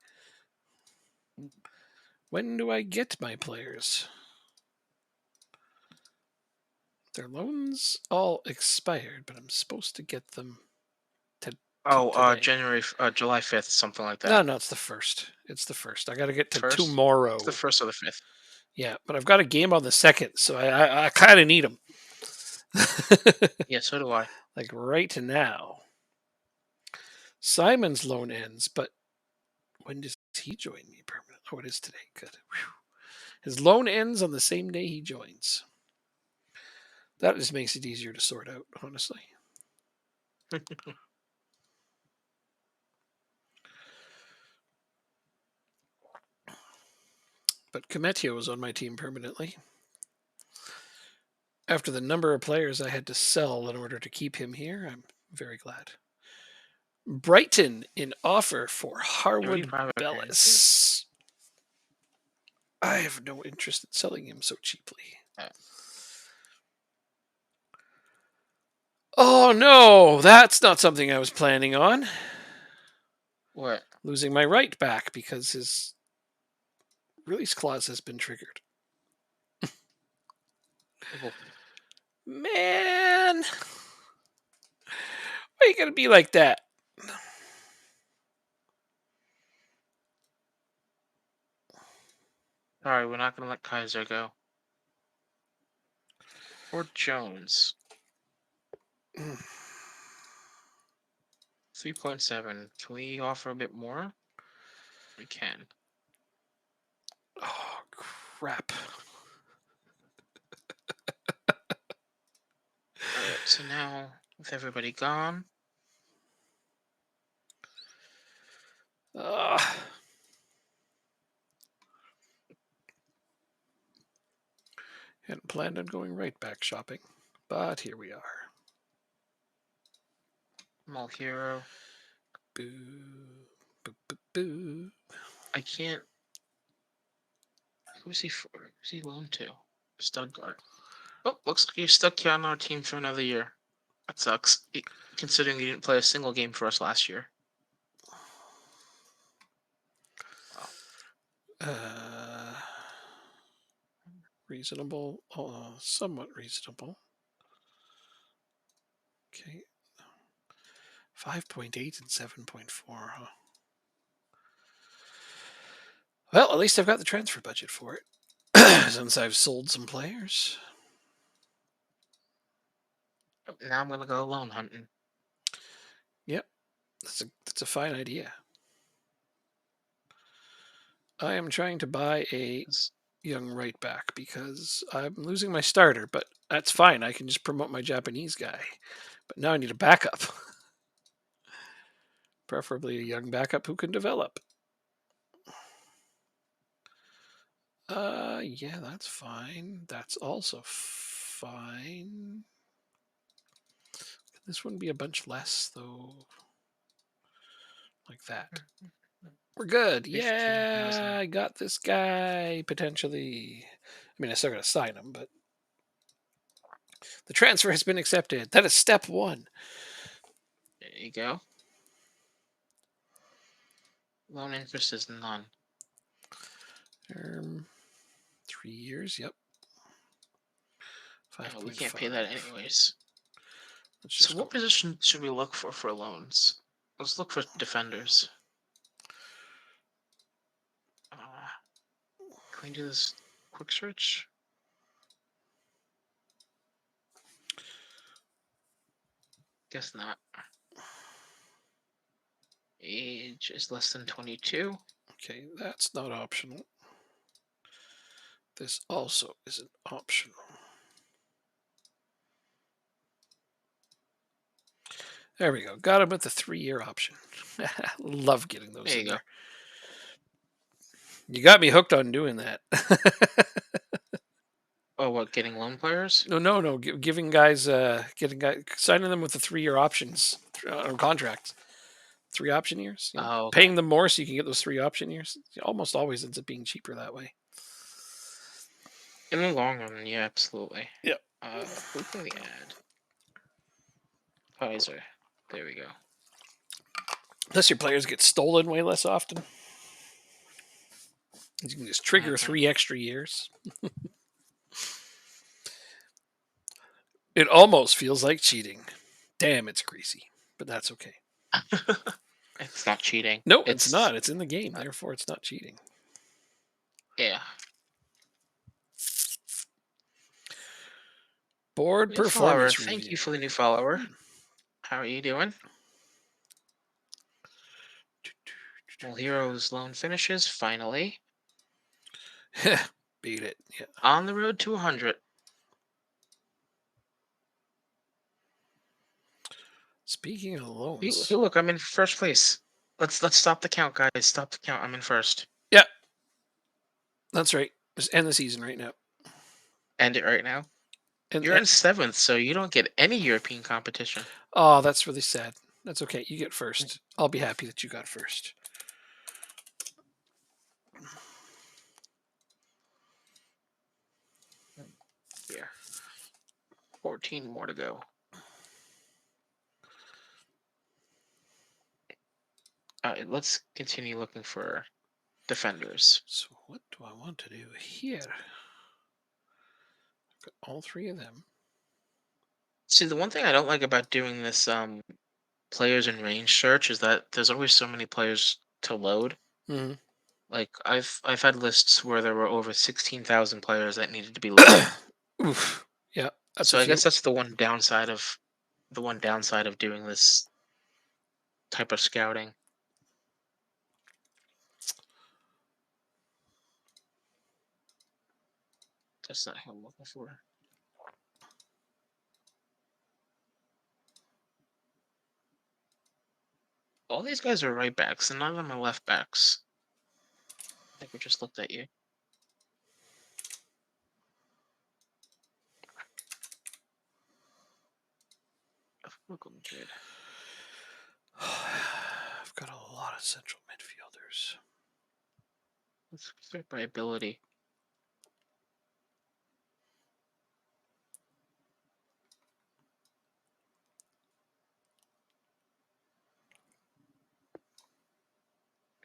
When do I get my players? Their loans all expired, but I'm supposed to get them Oh, today. July 5th, something like No, that. no, it's the first. It's the first. I got to get to First, it's the tomorrow. first or the 5th. Yeah, but I've got a game on the second, so I kind of need them. Yeah, so do I. Like right now. Simon's loan ends, but when does he join me permanent? Oh, it is today. Good. Whew. His loan ends on the same day he joins. That just makes it easier to sort out, honestly. But Cometio was on my team permanently. After the number of players I had to sell in order to keep him here, I'm very glad. Brighton in offer for Harwood 35 appearances. Bellis. I have no interest in selling him so cheaply. Uh, Oh no, that's not something I was planning on. what? Losing my right back because his release clause has been triggered. Oh, Man, why you gotta be like that? sorry, we're not gonna let Kaiser go. Or Jones. 3.7. Can we offer a bit more? We can. Oh crap! Alright, so now with everybody gone, Uh, Hadn't planned on going right back shopping, but here we are. Mal Hero. Boo. Boo, boo, boo. I can't. Who's he for? Who's he loaned to? Stuttgart. Oh, looks like he's stuck here on our team for another year. That sucks. Considering he didn't play a single game for us last year. Wow. Reasonable. Somewhat reasonable. Okay. 5.8 and 7.4, huh? Well, at least I've got the transfer budget for it. Since I've sold some players. Now I'm gonna go loan hunting. Yep. That's a fine idea. I am trying to buy a young right back because I'm losing my starter, but that's fine. I can just promote my Japanese guy. But now I need a backup. Preferably a young backup who can develop. Yeah, that's fine. That's also fine. This wouldn't be a bunch less, though. Like that. We're good. Yeah, I got this guy, potentially. I mean, I still got to sign him, but the transfer has been accepted. That is step one. There you go. Loan interest is none. 3 years, yep. 5.5. We can't pay that anyways. So what position should we look for loans? Let's look for defenders. Can we do this quick search? Guess not. Age is less than 22. Okay, that's not optional. This also isn't optional. There we go. Got him with the 3-year option. Love getting those There in you there. You got me hooked on doing that. Oh, what? Getting loan players? No. Giving guys, signing them with the 3-year options on contracts. 3 option years. You know, Oh, okay. Paying them more so you can get those 3 option years. It almost always ends up being cheaper that way. In the long run, yeah, absolutely. Yep. Who can we add? Pfizer. There we go. Plus, your players get stolen way less often. You can just trigger 3 extra years. It almost feels like cheating. Damn, it's greasy, but that's okay. It's not cheating. No, it's not. It's in the game, therefore it's not cheating. Yeah. Board performance Thank review. you for the new follower. How are you doing? Well, Heroes loan finishes, finally. Beat it. Yeah. On the road to 100. Speaking of loans. Hey, look, I'm in first place. Let's stop the count, guys. Stop the count. I'm in first. Yeah. That's right. Just end the season right now. End it right now. You're in 7th, so you don't get any European competition. Oh, that's really sad. That's okay. You get first. I'll be happy that you got first. Yeah. 14 more to go. Let's continue looking for defenders. So what do I want to do here? I've got all 3 of them. See, the one thing I don't like about doing this players in range search is that there's always so many players to load. Mm-hmm. Like I've had lists where there were over 16,000 players that needed to be loaded. Oof. Yeah. So I guess that's the one downside of doing this type of scouting. That's not how I'm looking for. All these guys are right backs, and none of them are left backs. I think we just looked at you. Looking good. I've got a lot of central midfielders. Let's start by ability.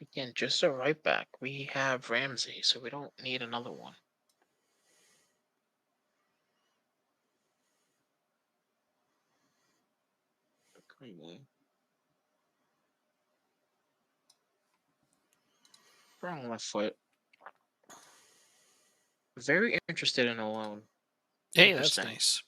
Again, just a right back. We have Ramsey, so we don't need another one. Wrong left foot. Very interested in a loan. Hey, that's Interesting. nice.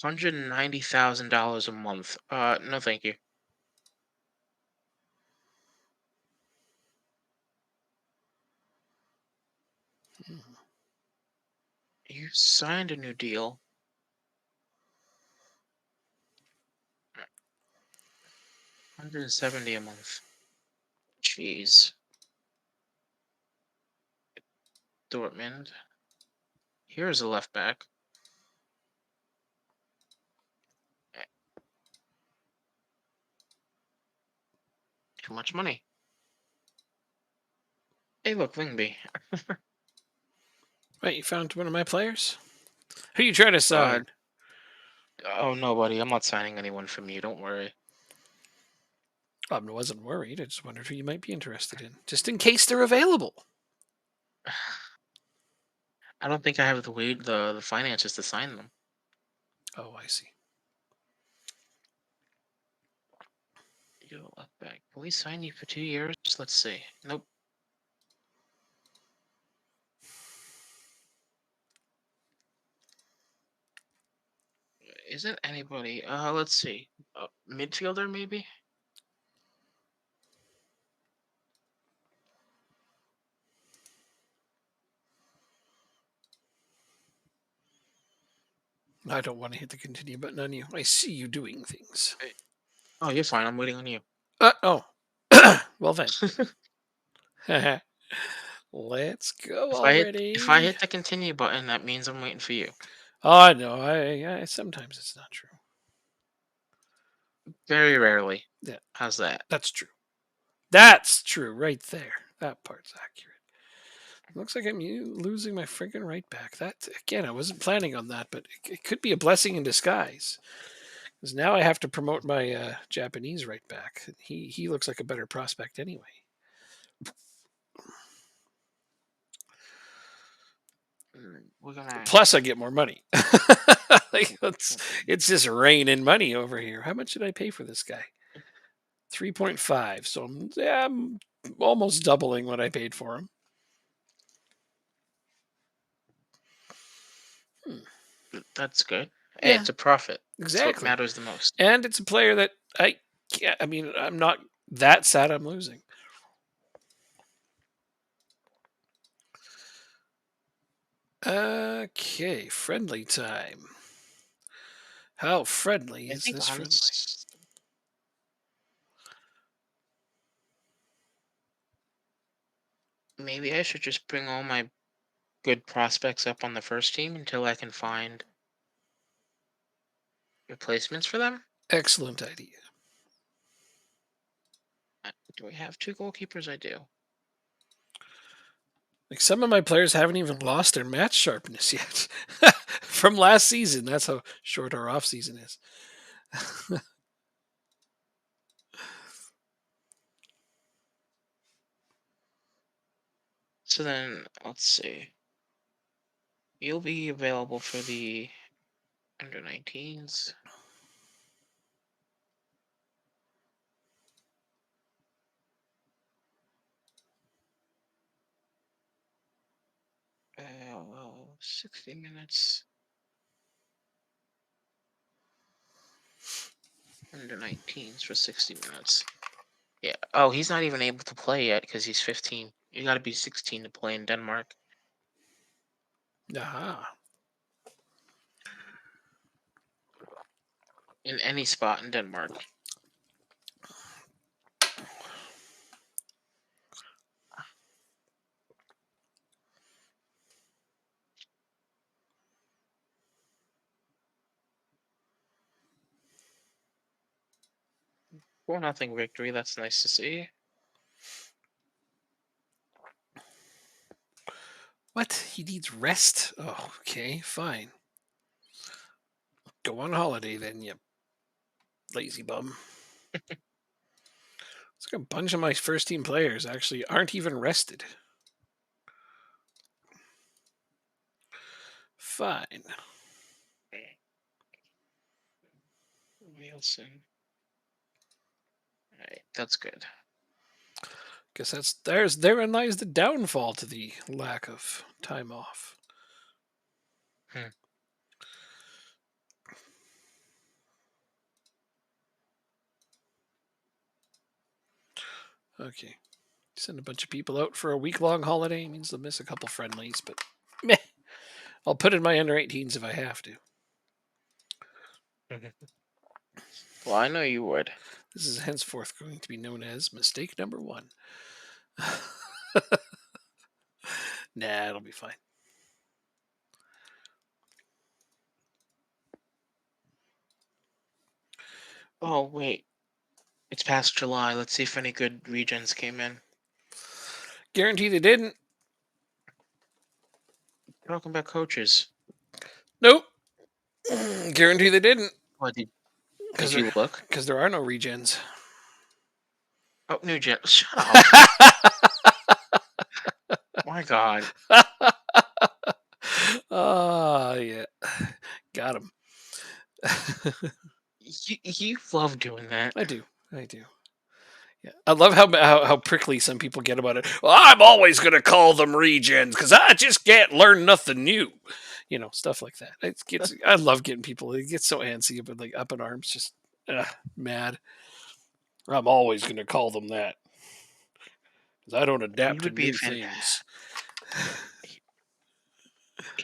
$190,000 a month. No, thank you. You signed a new deal. 170 a month. Jeez. Dortmund. Here's a left back. Too much money. Hey, look, Lingby. Wait, you found one of my players? Who you trying to sign? Oh, nobody. I'm not signing anyone from you. Don't worry. I wasn't worried. I just wondered who you might be interested in, just in case they're available. I don't think I have the finances to sign them. Oh, I see. Yo, left back. Can we sign you for 2 years? Let's see. Nope. Isn't anybody? Let's see. Midfielder maybe. I don't want to hit the continue button on you. I see you doing things. Oh, you're fine. I'm waiting on you. Oh. Well then. Let's go already. If I hit the continue button, that means I'm waiting for you. Oh, I know. I sometimes it's not true. Very rarely. Yeah. How's that? That's true. That's true right there. That part's accurate. Looks like I'm losing my friggin' right back. That again, I wasn't planning on that, but it could be a blessing in disguise. Because now I have to promote my Japanese right back. He looks like a better prospect anyway. We're gonna. Plus, I get more money. Like, it's just raining money over here. How much did I pay for this guy? 3.5. So I'm almost doubling what I paid for him. That's good. Hey, Yeah, it's a profit. That's what exactly. matters the most. And it's a player that I can't. I mean, I'm not that sad I'm losing. Okay, friendly time. How friendly I is think this friendly? Maybe I should just bring all my good prospects up on the first team until I can find replacements for them. Excellent idea. Do we have two goalkeepers? I do. Like some of my players haven't even lost their match sharpness yet from last season. That's how short our off season is. So then, let's see. You'll be available for the under 19s. Well, 60 minutes. Under 19s for 60 minutes. Yeah. Oh, he's not even able to play yet because he's 15. You got to be 16 to play in Denmark. Aha. In any spot in Denmark. 4-0 victory. That's nice to see. What? He needs rest? Oh, okay, fine. Go on holiday then, you lazy bum. It's like a bunch of my first team players actually aren't even rested. Fine. Wilson. All right, that's good. Guess therein lies the downfall to the lack of time off. Hmm. Okay. Send a bunch of people out for a week-long holiday means they'll miss a couple friendlies, but meh. I'll put in my under 18s if I have to. Well, I know you would. This is henceforth going to be known as mistake number 1. Nah, it'll be fine. Oh wait, it's past July. Let's see if any good regens came in. Guarantee they didn't. Talking about coaches. Nope. Guarantee they didn't. What did Because you look? there are no regens. Oh, new gen. Shut up. My God. Oh, yeah. Got him. You love doing that. I do. Yeah. I love how prickly some people get about it. Well, I'm always going to call them regens because I just can't learn nothing new. Stuff like that. I love getting people. They get so antsy about like up in arms, just mad. I'm always going to call them that because I don't He adapt to would be new things.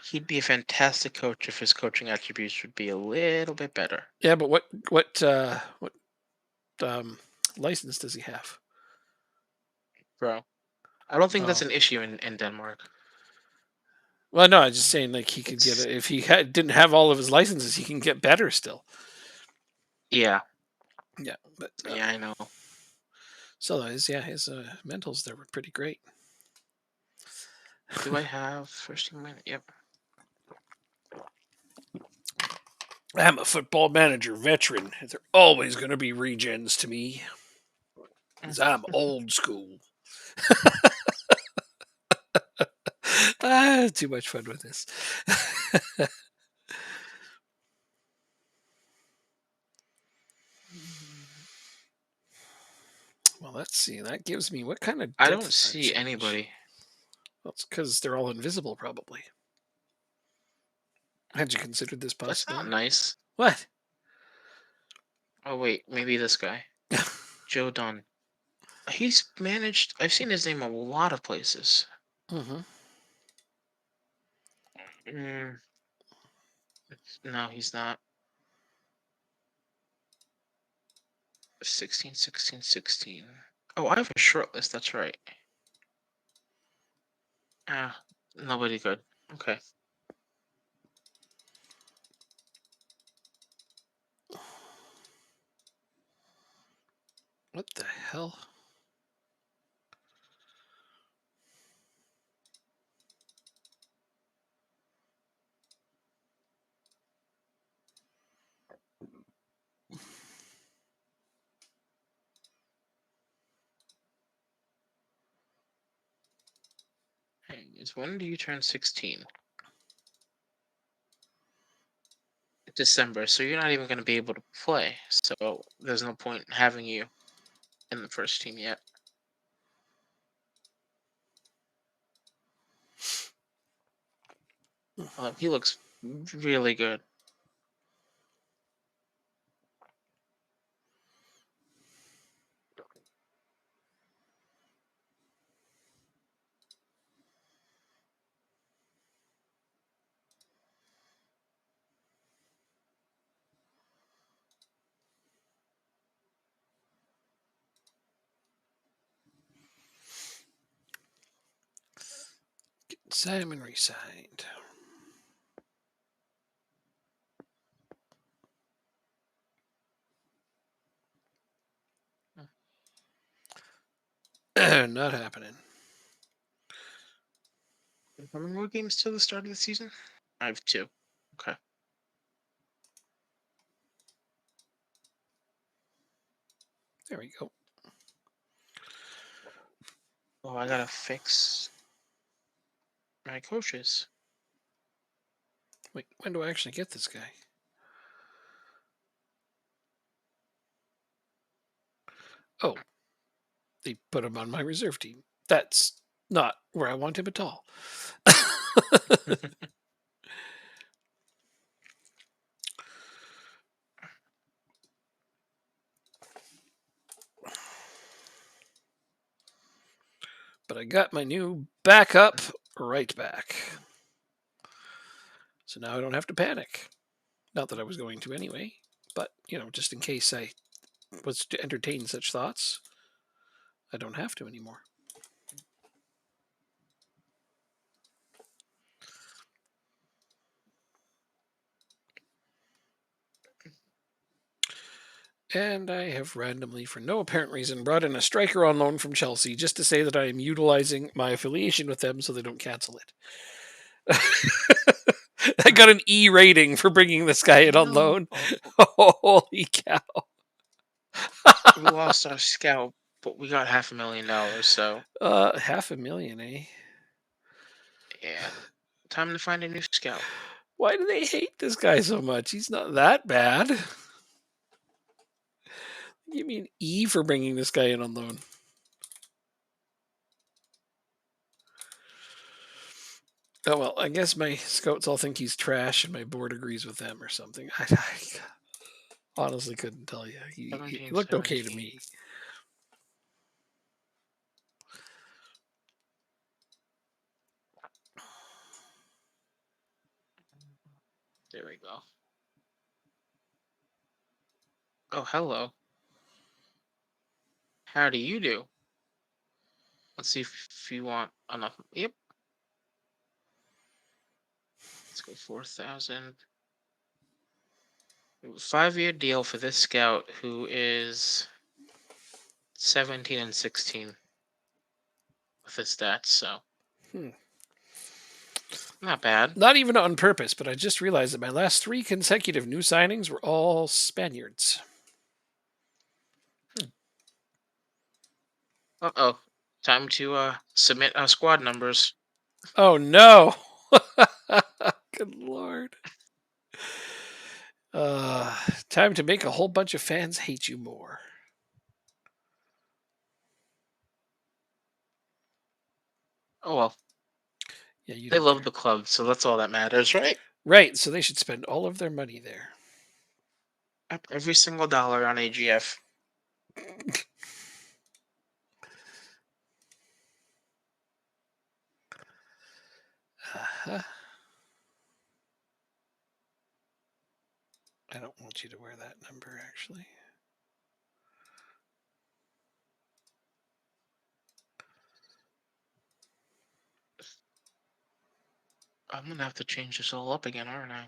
he'd be a fantastic coach if his coaching attributes would be a little bit better. Yeah, but what license does he have? Bro. I don't think that's Oh. an issue in Denmark. Well, no, I'm just saying like he could get It's it if he didn't have all of his licenses, he can get better still. yeah. Yeah, but Yeah, I know. so his mentals there were pretty great. Do I have first team win? Yep. I'm a football manager veteran. They're always going to be regens to me because I'm old school. Too much fun with this. Well, let's see. That gives me what kind of I depth don't does that see change? anybody. Well, it's because they're all invisible, probably. Had you considered this That's not possibility? nice. What? Oh wait, maybe this guy. Joe Dunn. He's managed I've seen his name a lot of places. Mm-hmm. Mm, no, he's not. 16, 16, 16. Oh, I have a short list, that's right. Ah, nobody good. Okay. What the hell? Hey, when do you turn 16? December, so you're not even going to be able to play. So there's no point in having you in the first team yet. He looks really good. Simon resigned. Not happening. How many more games till the start of the season? I have 2. Okay. There we go. Oh, I gotta fix my coaches. Wait, when do I actually get this guy? Oh, they put him on my reserve team. That's not where I want him at all. But I got my new backup right back. So now I don't have to panic. Not that I was going to anyway, but, just in case I was to entertain such thoughts, I don't have to anymore. And I have randomly, for no apparent reason, brought in a striker on loan from Chelsea just to say that I am utilizing my affiliation with them so they don't cancel it. I got an E rating for bringing this guy in on No. loan. Holy cow. We lost our scout, but we got $500,000, so $500,000, eh? yeah. Time to find a new scout. Why do they hate this guy so much? He's not that bad. Give me an E for bringing this guy in on loan. Oh, well, I guess my scouts all think he's trash and my board agrees with them or something. I honestly couldn't tell you. He 17, looked okay to 17. me. There we go. Oh, hello. How do you do? Let's see if you want enough. Yep. Let's go 4,000. 5-year deal for this scout who is 17 and 16 with his stats, so not bad. Not even on purpose, but I just realized that my last 3 consecutive new signings were all Spaniards. Uh-oh. Time to submit our squad numbers. Oh no! Good lord. Time to make a whole bunch of fans hate you more. Oh well. Yeah, you They don't love care. the club, so that's all that matters, right? Right, so they should spend all of their money there. Every single dollar on AGF. Uh-huh. I don't want you to wear that number, actually. I'm gonna have to change this all up again, aren't I?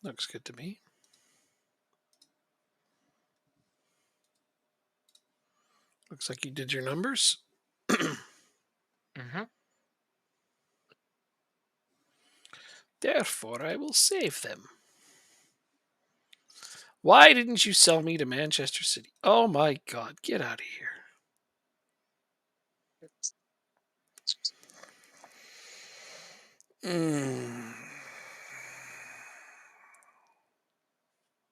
Looks good to me. Looks like you did your numbers. Mm-hmm. Therefore, I will save them. Why didn't you sell me to Manchester City? Oh my God, get out of here. Mm.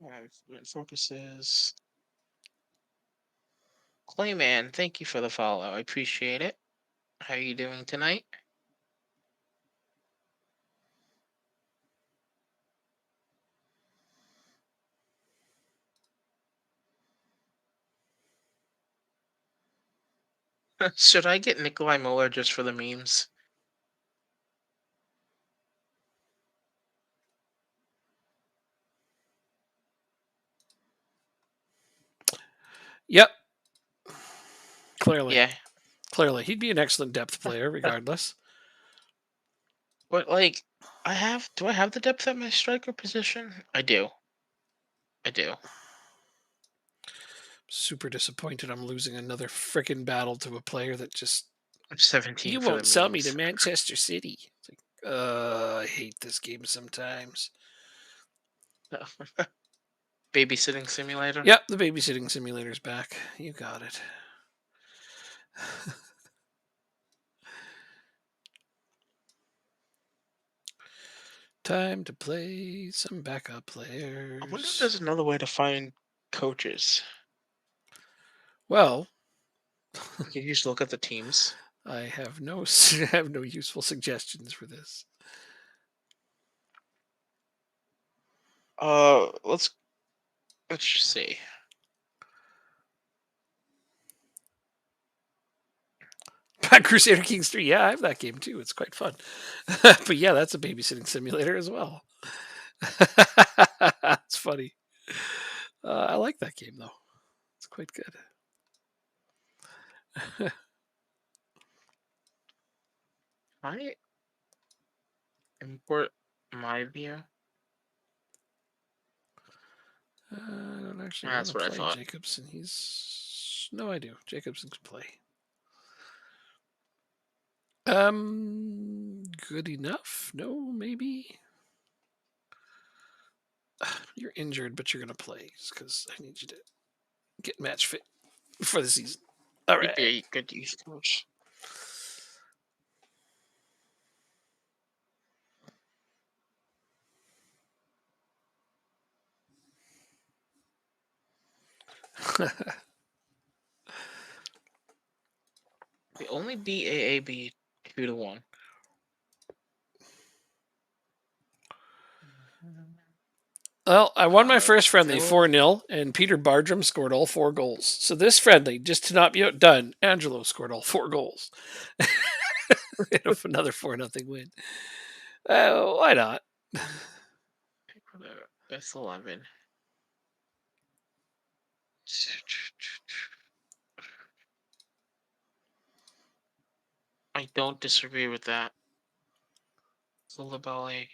Alright, focuses. Clayman, thank you for the follow. I appreciate it. How are you doing tonight? Should I get Nikolai Muller just for the memes? Yep, clearly. Yeah, Clearly. He'd be an excellent depth player regardless. but like, do I have the depth at my striker position? I do. I do. Super disappointed I'm losing another frickin' battle to a player that just I'm 17 you for the won't sell me to memes. Manchester City. It's like, I hate this game sometimes. Babysitting simulator. Yep, the babysitting simulator's back. You got it. Time to play some backup I wonder if players. there's another way to find coaches. Well, Can you just look at the teams? I have no I have no useful suggestions for this. Let's just see. Crusader Kings 3. Yeah, I have that game too. It's quite fun. But yeah, that's a babysitting simulator as well. That's funny. I like that game though. It's quite good. I import my view. I don't actually want That's to what I play thought. Jacobson. He's no, I do. Jacobson can play. Good enough? No, maybe. You're injured, but you're gonna play because I need you to get match fit for the season. All He'd be right. a good youth coach. We only beat AAB 2-1. Well, I won my first friendly Still, 4-0, and Peter Bardrum scored all 4 goals. So this friendly, just to not be outdone, Angelo scored all 4 goals. Another 4-0 win. Why not? that's 11. I don't disagree with that. Zulabali.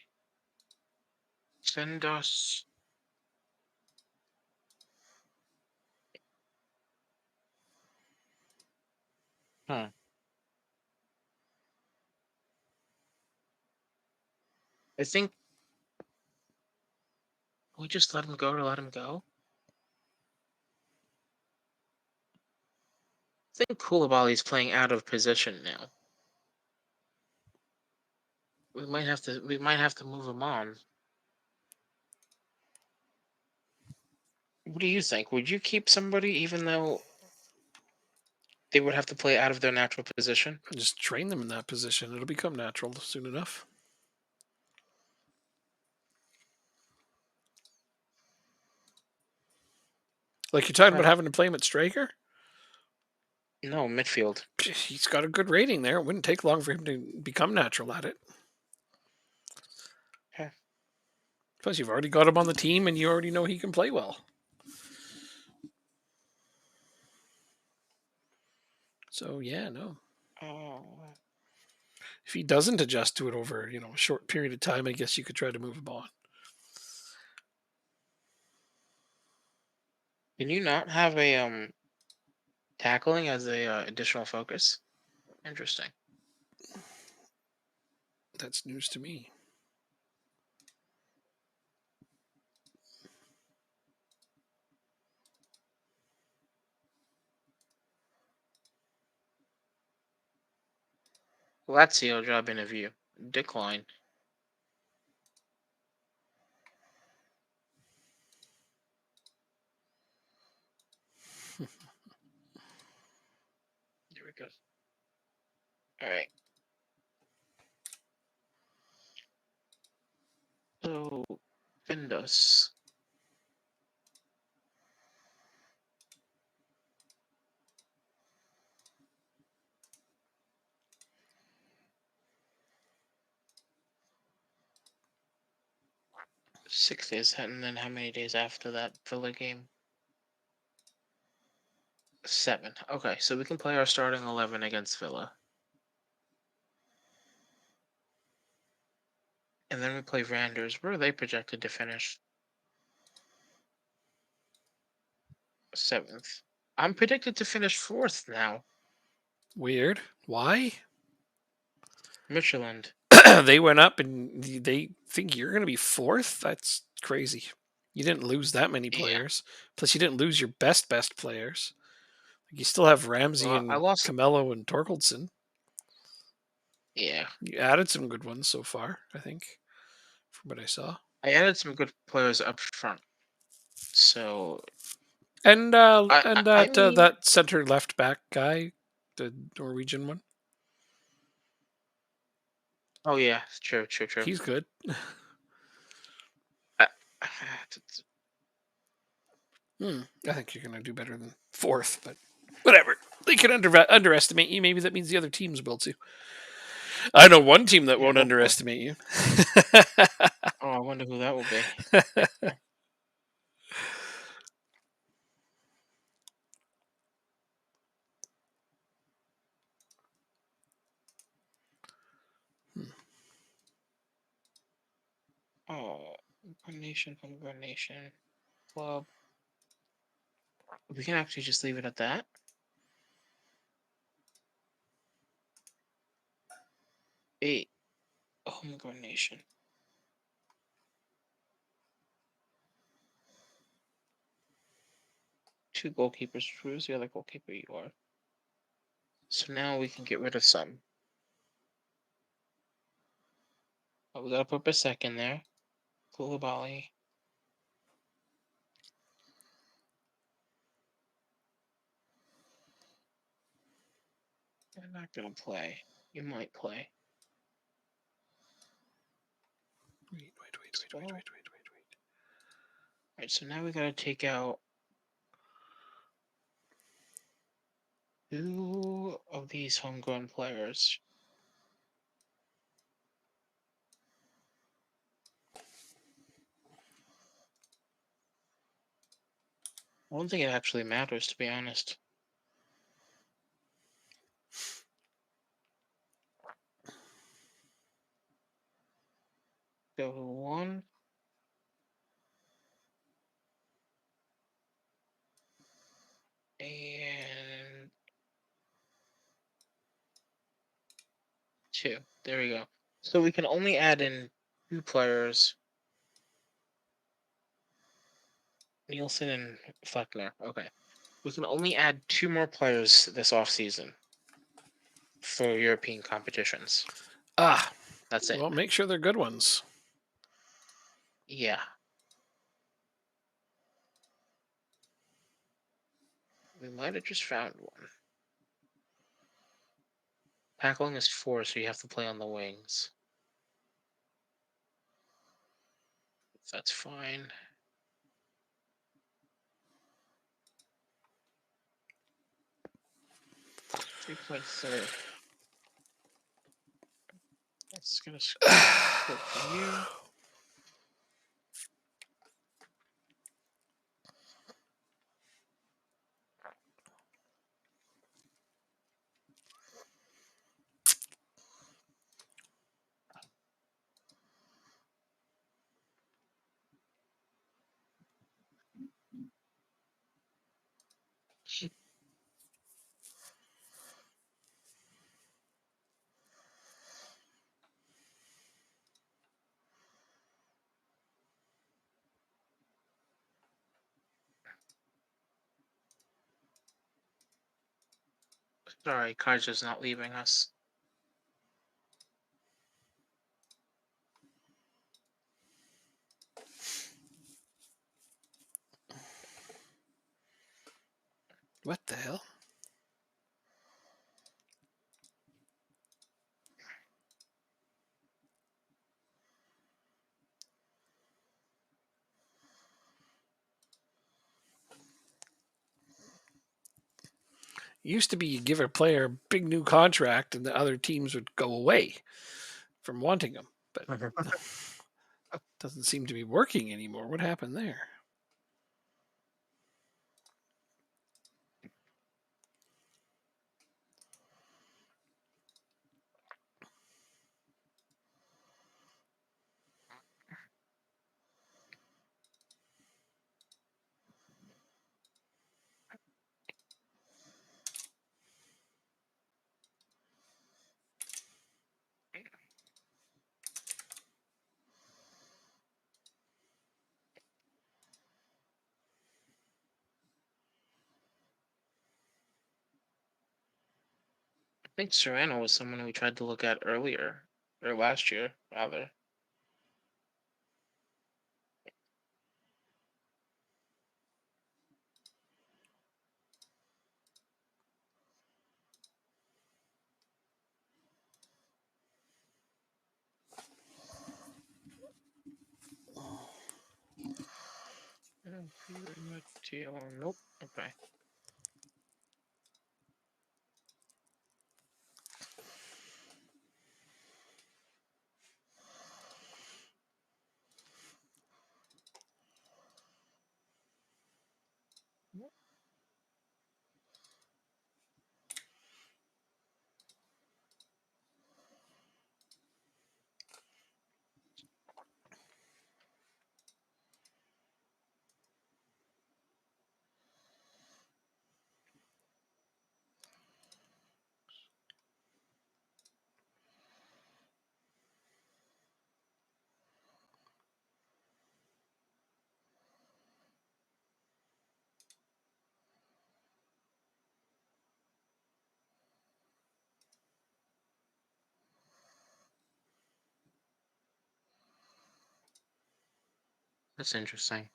Send us. Huh. I think we just let him go to let him go. I think Koulibaly's playing out of position now. We might have to move him on. What do you think? Would you keep somebody even though they would have to play out of their natural position? Just train them in that position. It'll become natural soon enough. Like you're talking about Huh. having to play him at striker? No, midfield. He's got a good rating there. It wouldn't take long for him to become natural at it. Huh. Plus, you've already got him on the team, and you already know he can play well. So yeah, no. Oh. If he doesn't adjust to it over a short period of time, I guess you could try to move him on. Can you not have a tackling as a additional focus? Interesting. That's news to me. Lazio job interview. Decline. Here we go. All right. So, Findus. Six days, and then how many days after that Villa game? 7. Okay, so we can play our starting 11 against Villa. And then we play Randers. Where are they projected to finish? 7th. I'm predicted to finish 4th now. Weird. Why? Michelin. They went up and they think you're going to be fourth? That's crazy. You didn't lose that many Yeah. players. Plus, you didn't lose your best players. Like, you still have Ramsey Well, I and lost. Camelo and Torkeldsen. Yeah. You added some good ones so far, I think, from what I saw. I added some good players up front. So And I mean, that center left back guy, the Norwegian one, oh yeah, true, true, true. he's good. I, I think you're going to do better than fourth, but whatever. They can underestimate you. Maybe that means the other teams will too. I know one team that yeah, won't hopefully. underestimate you. Oh, I wonder who that will be. Oh, Nation, Nation, Club. We can actually just leave it at that. 8. Homegrown Nation. 2 goalkeepers. Who's the other goalkeeper you are? So now we can get rid of some. Oh, we gotta put Basek in there. Koulibaly. You're not gonna play. You might play. Wait. Alright, so now we gotta take out 2 of these homegrown players. I don't think it actually matters, to be honest. Go 1. And 2. There we go. So we can only add in 2 players. Nielsen and Fleckner. Okay. We can only add 2 more players this offseason for European competitions. That's it. Well, make sure they're good ones. Yeah. We might have just found one. Tackling is 4, so you have to play on the wings. That's fine. 3.3. That's gonna split from you. Sorry, Kaiser's not leaving us. What the hell? Used to be you give a player a big new contract and the other teams would go away from wanting him, but doesn't seem to be working anymore. What happened there? think Serrano was someone we tried to look at earlier, or last year, rather. Nope. Okay. That's interesting.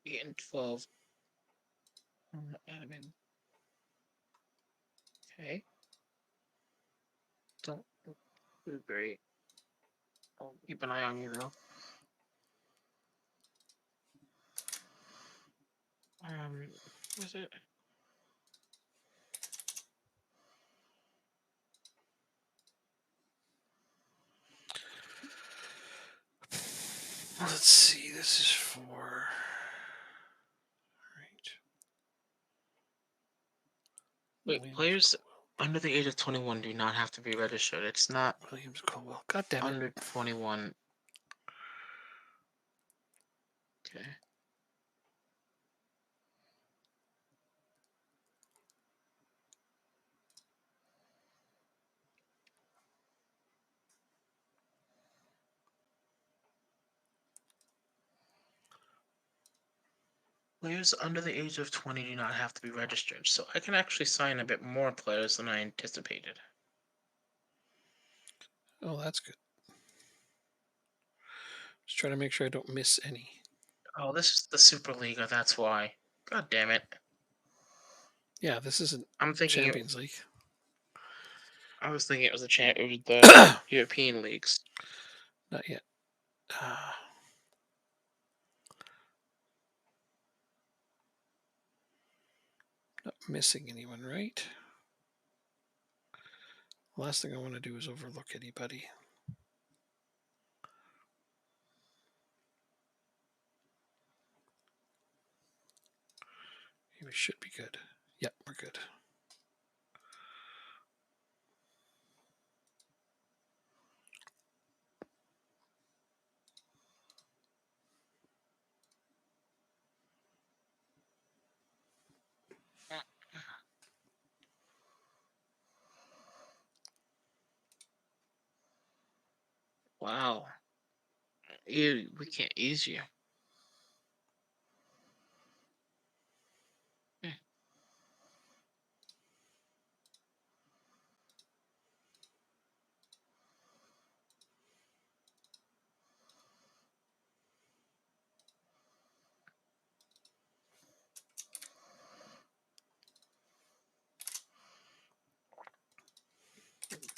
Getting 12. Admin. Okay. Don't do great. I'll keep an eye on you though. Was it? Let's see. This is for. Right. Wait, Williams players under the age of 21 do not have to be registered. It's not Williams Colwell. God damn it. under 21. Okay. Players under the age of 20 do not have to be registered, so I can actually sign a bit more players than I anticipated. Oh, that's good. Just trying to make sure I don't miss any. Oh, this is the Superliga, that's why. God damn it. Yeah, this isn't I'm thinking Champions League. I was thinking it was the European leagues. Not yet. Not missing anyone, right? Last thing I want to do is overlook anybody. We should be good. Yep, we're good. Wow. We can't use you. Hmm.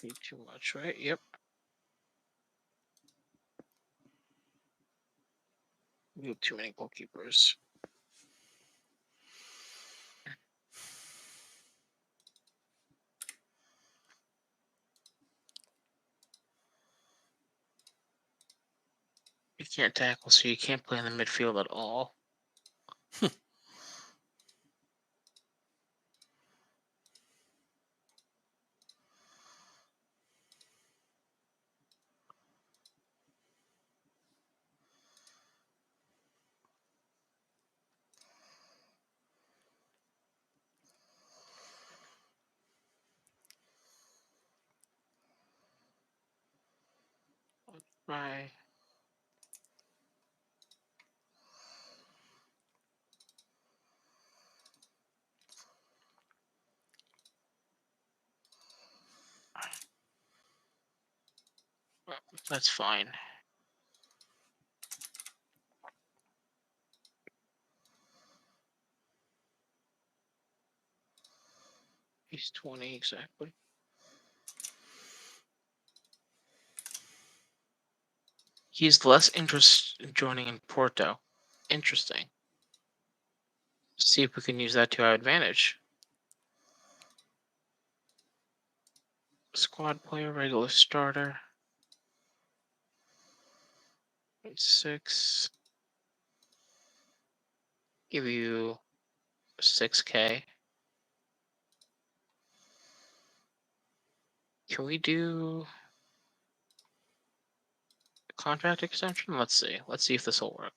Be too much, right? Yep. We have too many goalkeepers. You can't tackle, so you can't play in the midfield at all. Right. That's fine. He's 20 exactly. He's less interested in joining in Porto. Interesting. See if we can use that to our advantage. Squad player, regular starter. 6. Give you 6K. Can we do a contract extension? Let's see. Let's see if this will work.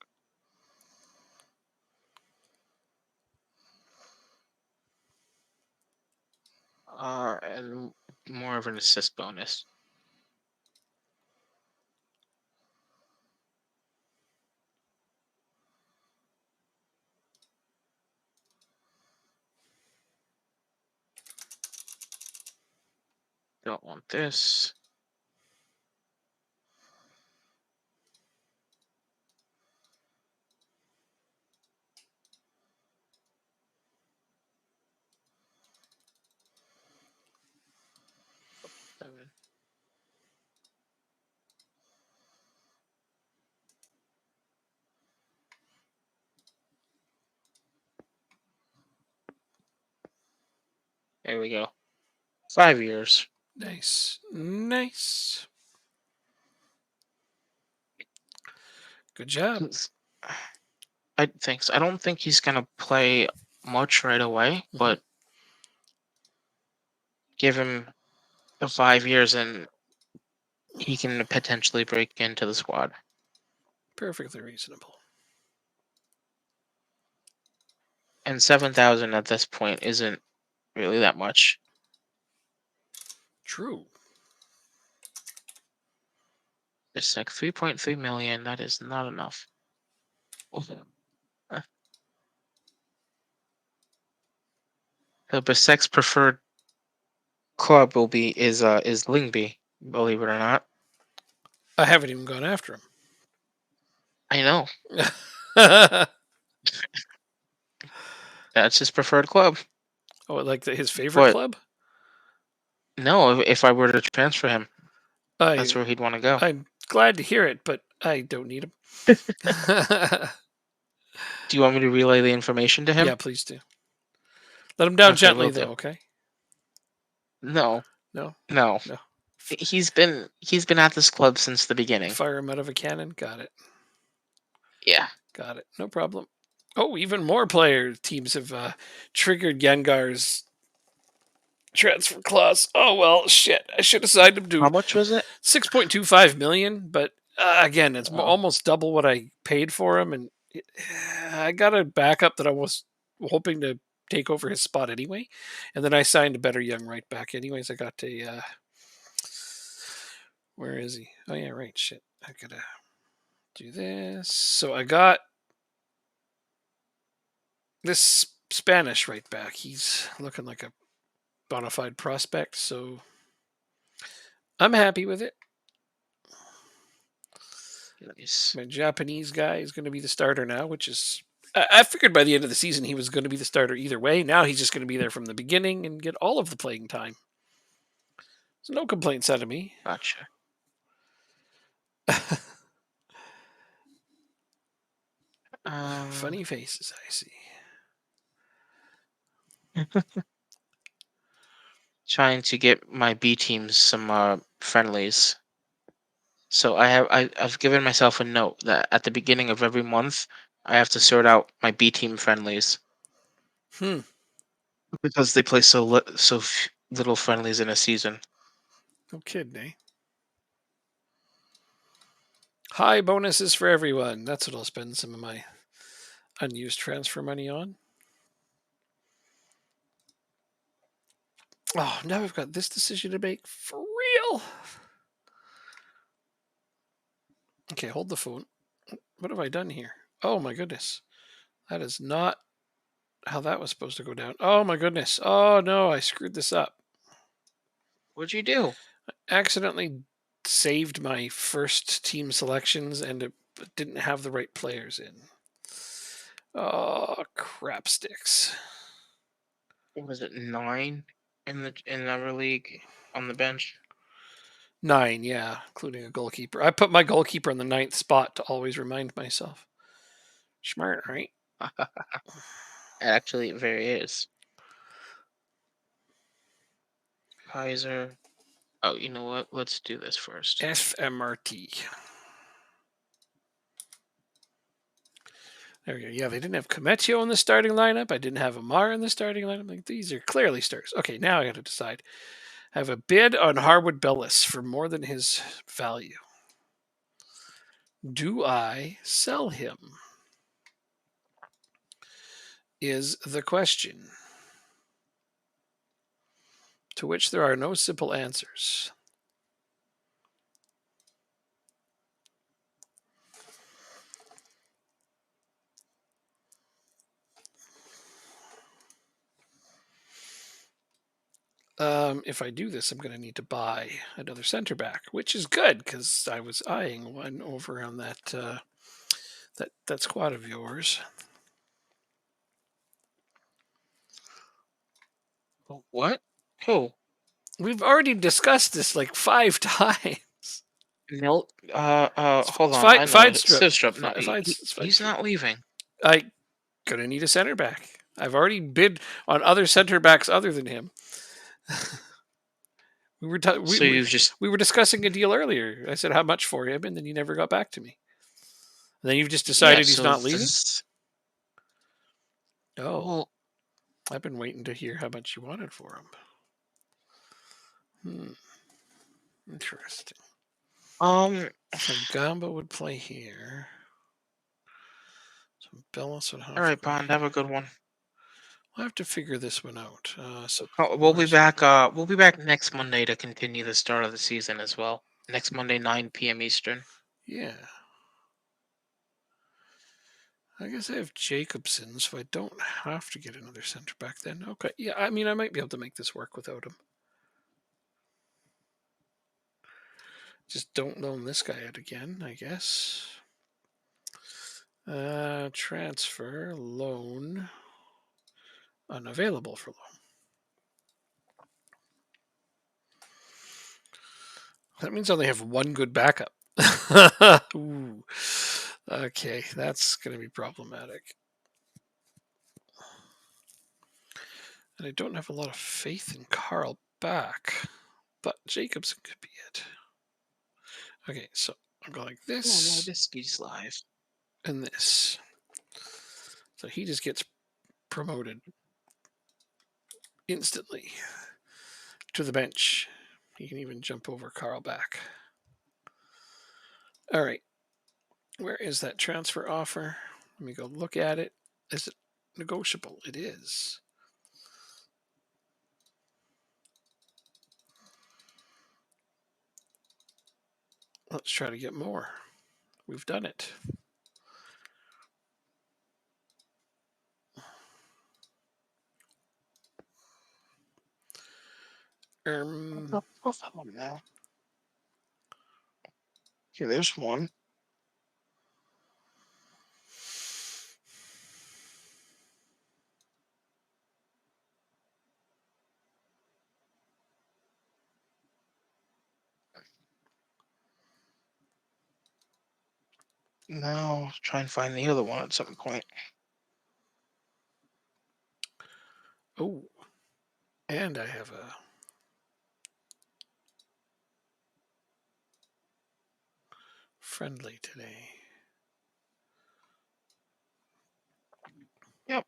And more of an assist bonus. Don't want this. Seven. There we go. 5 years. Nice. Nice. Good job. I think so. I don't think he's gonna play much right away, but give him the 5 years and he can potentially break into the squad. Perfectly reasonable. And 7,000 at this point isn't really that much. True. It's like 3.3 million. That is not enough. Uh, The Bisek's preferred club will be is Lingby, believe it or not. I haven't even gone after I know. him. That's his preferred club. Oh, like his favorite But club? no, if I were to transfer him, that's I where he'd want to go. I'm glad to hear it, but I don't need him. Do you want me to relay the information to him? Yeah, please do. Let him down Okay, gently, will do. though. Okay? No, No, no. no. He's been at this club since the beginning. Fire him out of a cannon. Got it. Yeah. Got it. No problem. Oh, even more player teams have triggered Yengar's transfer clause. Oh well, shit. I should have signed him How to much was it? 6.25 million, but again, it's Oh, almost double what I paid for him, and I got a backup that I was hoping to take over his spot anyway, and then I signed a better young right back. Anyways, I got a. Where is he? Oh yeah, right. Shit, I gotta do this. So I got this Spanish right back. He's looking like a bona fide prospect, so I'm happy with it. nice. My Japanese guy is going to be the starter now, which is. I figured by the end of the season he was going to be the starter either way. Now he's just going to be there from the beginning and get all of the playing time. So no complaints out of me. Gotcha. Um, Funny faces, I see. trying to get my B teams some friendlies. So I've given myself a note that at the beginning of every month I have to sort out my B team friendlies Hmm. because they play little friendlies in a season. No kidding, eh? High bonuses for everyone. That's what I'll spend some of my unused transfer money on. Oh, now I've got this decision to make for real. Okay, hold the phone. What have I done here? Oh my goodness. That is not how that was supposed to go down. Oh my goodness. Oh no, I screwed this up. What'd you do? Accidentally saved my first team selections and it didn't have the right players in. Oh, crap sticks. What was it, 9 in our league on the bench? 9, yeah, including a goalkeeper. I put my goalkeeper in the 9th spot to always remind myself. Smart, right? Actually, it very is. Kaiser. Oh, you know what? Let's do this first. FMRT. There we go. Yeah, they didn't have Cometio in the starting lineup. I didn't have Amar in the starting lineup. Like, these are clearly stars. Okay, now I got to decide. I have a bid on Harwood Bellis for more than his value. Do I sell him? Is the question. To which there are no simple answers. If I do this, I'm going to need to buy another center back, which is good because I was eyeing one over on that that squad of yours. What? Who? We've already discussed this like 5 times. Mil. Hold on. I know it. Feidstrup. Sivstrup. No, he's Feidstrup. not leaving. I gonna need a center back. I've already bid on other center backs other than him. we were So you've just. we were discussing a deal earlier. I said how much for him, and then you never got back to me. And then you've just Yeah. decided he's So not leaving. this. Oh, Well, I've been waiting to hear how much you wanted for him. Interesting. So Gamba would play here. So Bellis would have. All right, Bond. Have a good one. We'll have to figure this one out. So We'll be back. We'll be back next Monday to continue the start of the season as well. Next Monday, 9 p.m. Eastern. Yeah. I guess I have Jacobson, so I don't have to get another center back then. Okay. Yeah, I mean, I might be able to make this work without him. Just don't loan this guy out again, I guess. Transfer, loan, unavailable for loan. That means I only have one good backup. Ooh. Okay, that's going to be problematic. And I don't have a lot of faith in Carl back, but Jacobson could be it. Okay, so I'll go like this. Oh, no, this is live. And this. So he just gets promoted instantly to the bench. He can even jump over Carl back. All right. Where is that transfer offer? Let me go look at it. Is it negotiable? It is. Let's try to get more. We've done it. Profile now. Okay, there's one. Now try and find the other one at some point. Oh, and I have a friendly today. Yep.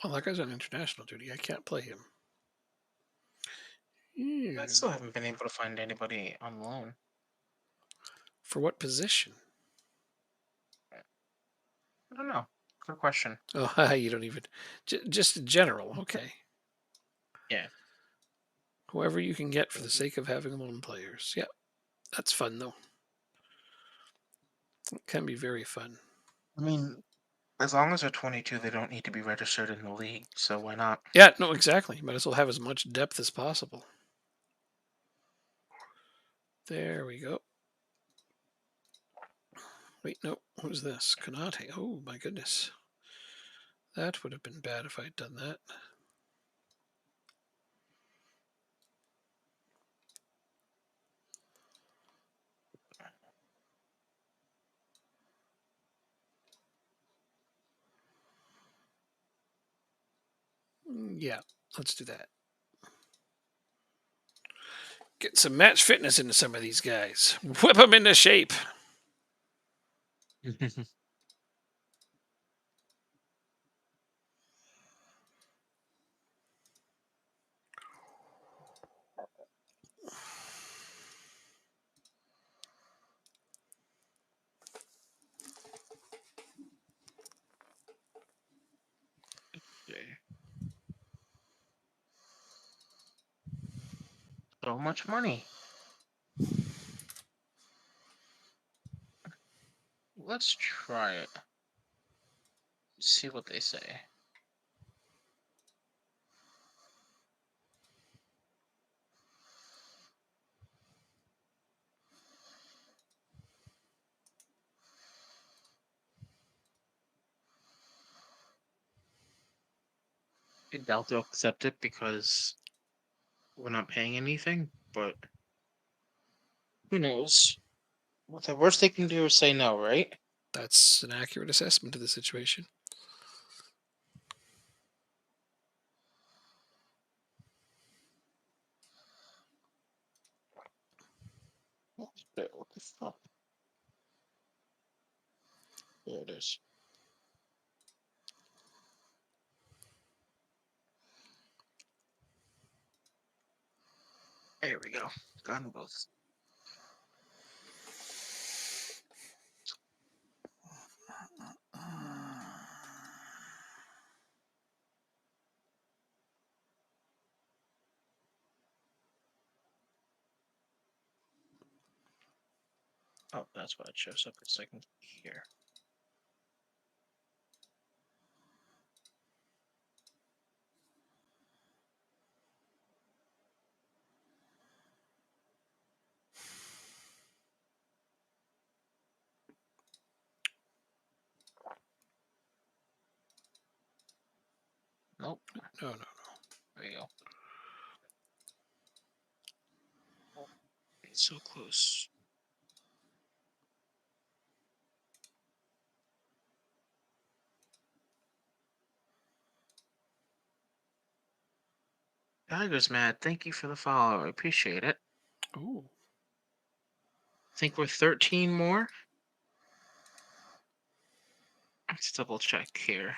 Well, that guy's on international duty. I can't play him. I still haven't been able to find anybody on loan. For what position? I don't know. Good question. Oh, you don't even. Just in general. Okay. Yeah. Whoever you can get for the sake of having lone players. Yeah, that's fun though. It can be very fun. I mean, as long as they're 22, they don't need to be registered in the league. So why not? Yeah, no, exactly. Might as well have as much depth as possible. There we go. Wait, no, what is this? Konate. Oh my goodness. That would have been bad if I'd done that. Yeah, let's do that. Get some match fitness into some of these guys. Whip them into shape. Okay. So much money. Let's try it. See what they say. I doubt they'll accept it because we're not paying anything, but who knows? What the worst they can do is say no, right? That's an accurate assessment of the situation. What the fuck? There it is. There we go. Got them both. Oh, that's why it shows up a second here. Nope. No, no. There you go. It's so close. Tiger's mad. Thank you for the follow. I appreciate it. Ooh. Think we're 13 more? Let's double check here.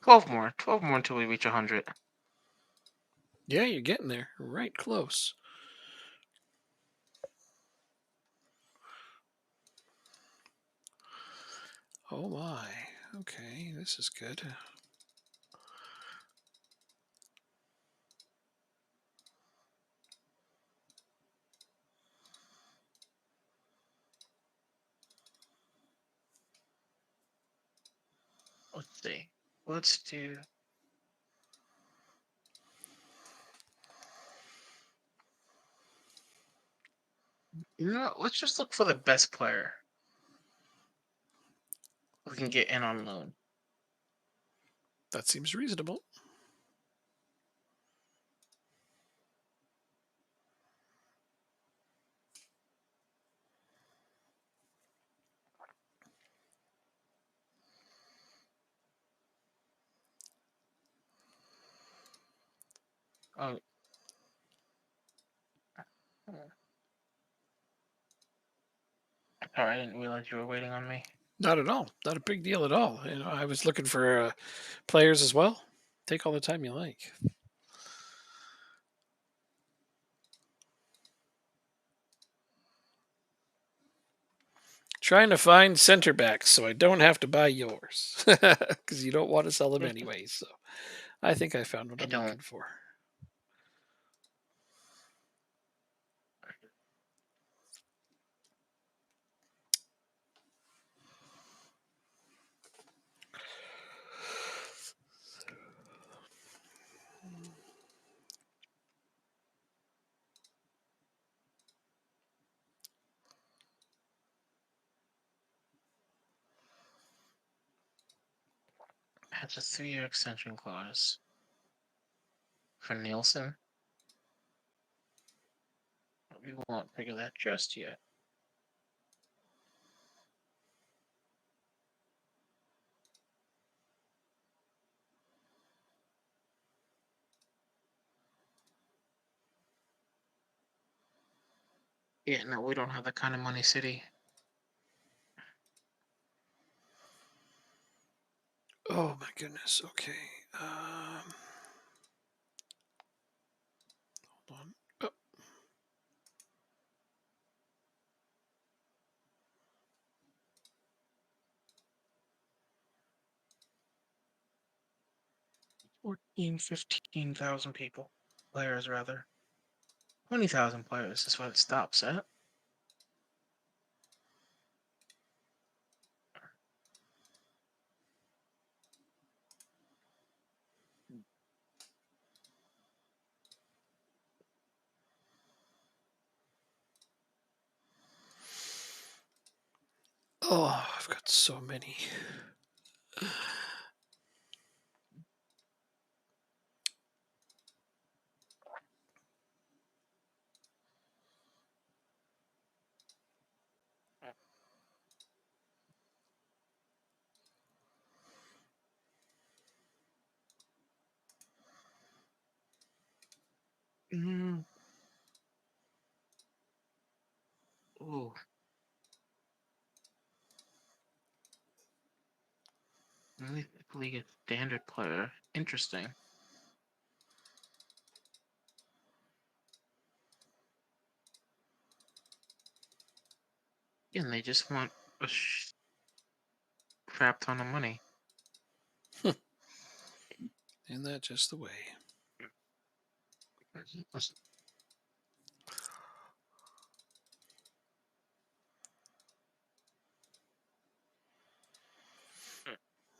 12 more. 12 more until we reach 100. Yeah, you're getting there. Right close. Oh my. Okay, this is good. Let's see. Let's do. You know, let's just look for the best player we can get in on loan. That seems reasonable. Oh. Sorry, I didn't realize you were waiting on me. Not at all. Not a big deal at all. You know, I was looking for players as well. Take all the time you like. Trying to find center backs so I don't have to buy yours because you don't want to sell them anyway. So I think I found what I I'm don't. looking for. has a 3-year extension clause for Nielsen. We won't figure that just yet. Yeah, no, we don't have that kind of money, City. Oh my goodness. Okay. Hold on. Oh, 15,000 people. Players, rather. 20,000 players is what it stops at. oh, I've got so many. Mm. Ooh. League a standard player. Interesting. And they just want a crap ton of money. Isn't that just the way?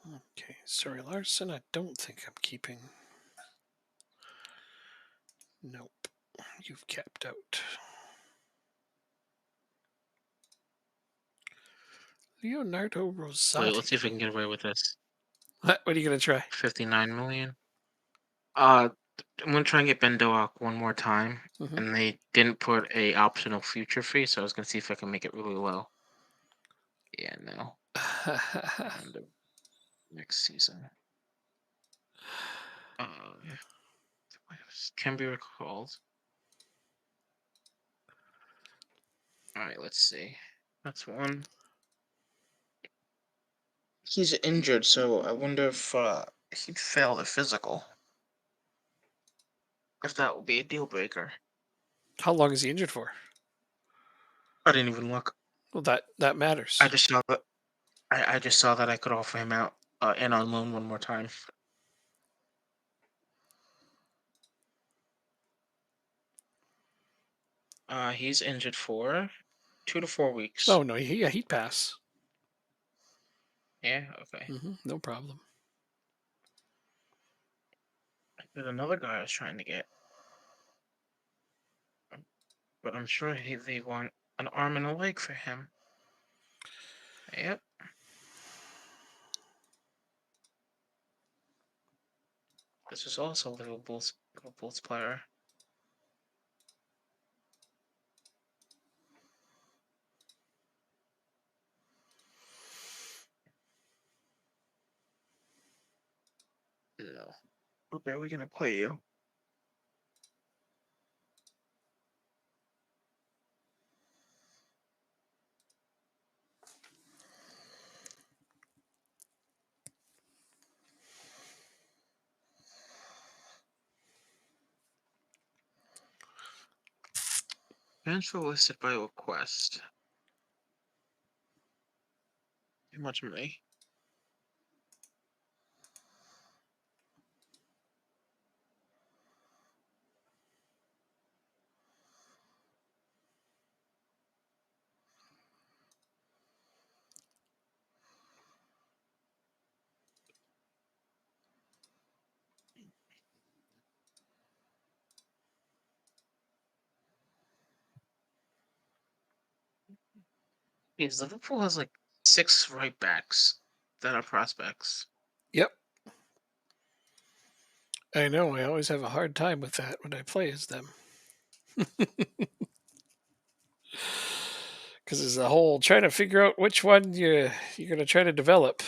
Okay. Sorry, Larson. I don't think I'm keeping. Nope. You've capped out. Leonardo Rosati. Wait, let's see if we can get away with this. What are you gonna try? 59 million. I'm gonna try and get Ben Doak one more time, Mhm. and they didn't put a optional future fee, so I was gonna see if I can make it really low. Yeah, no. And next season. Can be recalled. All right, let's see. That's one. He's injured, so I wonder if he'd fail the physical. If that would be a deal breaker. How long is he injured for? I didn't even look. Well, that matters. I just saw that. I just saw that I could offer him out and on loan one more time. He's injured for 2 to 4 weeks. Oh no, yeah, he'd pass. Yeah, okay. No problem. There's another guy I was trying to get, but I'm sure they want an arm and a leg for him. Yep. This is also Liverpool's player. No. What are we gonna play you? Transfer listed by request. Too much money. Because Liverpool has like 6 right backs that are prospects. Yep. I know. I always have a hard time with that when I play as them. Because there's a whole trying to figure out which one you're going to try to develop.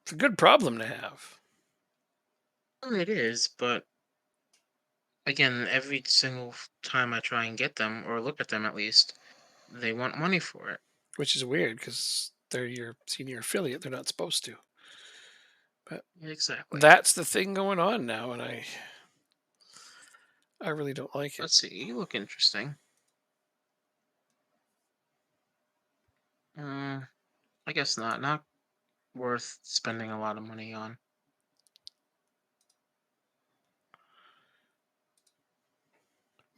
It's a good problem to have. Well, it is, but again, every single time I try and get them, or look at them at least, they want money for it. Which is weird because they're your senior affiliate. They're not supposed to. But Exactly. that's the thing going on now, and I really don't like it. Let's see. You look interesting. I guess not. Not worth spending a lot of money on.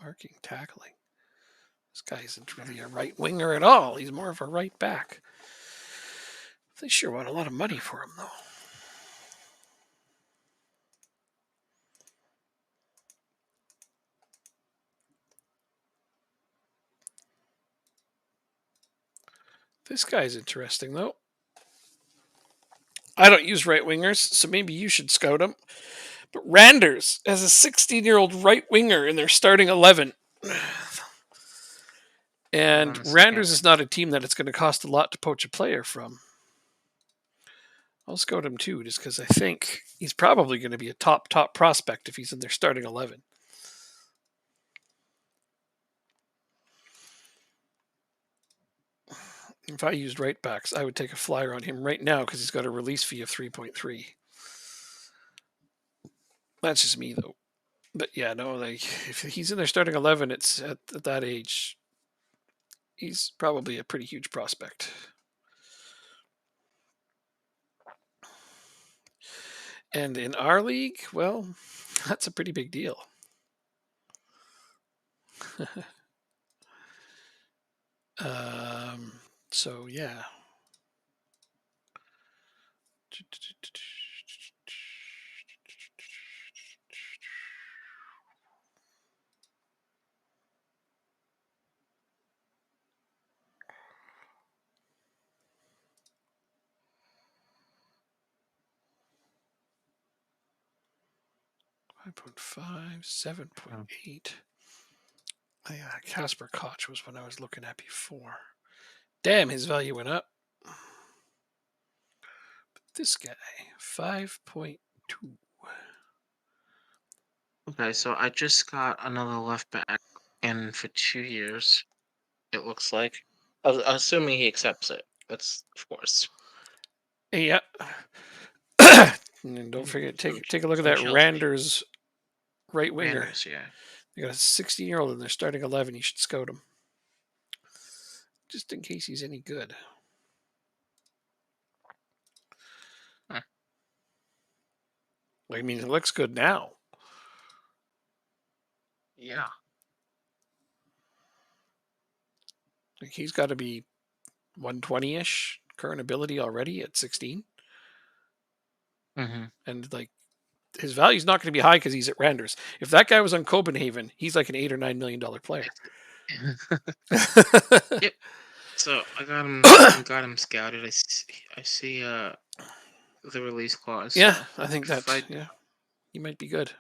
Marking, tackling. This guy isn't really a right winger at all. He's more of a right back. They sure want a lot of money for him, though. This guy's interesting, though. I don't use right wingers, so maybe you should scout him. But Randers has a 16-year-old right winger in their starting 11. Hold And on a second. Randers is not a team that it's going to cost a lot to poach a player from. I'll scout him too, just because I think he's probably going to be a top prospect if he's in their starting 11. If I used right backs, I would take a flyer on him right now because he's got a release fee of 3.3. That's just me though. But yeah, no, like if he's in their starting 11, it's at that age, he's probably a pretty huge prospect. And in our league, well, that's a pretty big deal. So yeah. .5, 7.8. Yeah, Casper Koch was what I was looking at before. Damn, his value went up. But this guy, 5.2. Okay, so I just got another left back in for 2 years. It looks like. Assuming he accepts it. That's of course. Yeah. And don't forget, take a look at From that Chelsea. Randers right winger. Randers, yeah. They got a 16-year-old in their starting 11. You should scout him, just in case he's any good. Huh. I mean, it looks good now. Yeah. Like he's got to be 120-ish current ability already at 16. Mm-hmm. And like his value's not going to be high because he's at Randers. If that guy was on Copenhagen, he's like an $8 or $9 million player. Yep. So I got him scouted. I see the release clause. Yeah, So I think if I yeah, he might be good.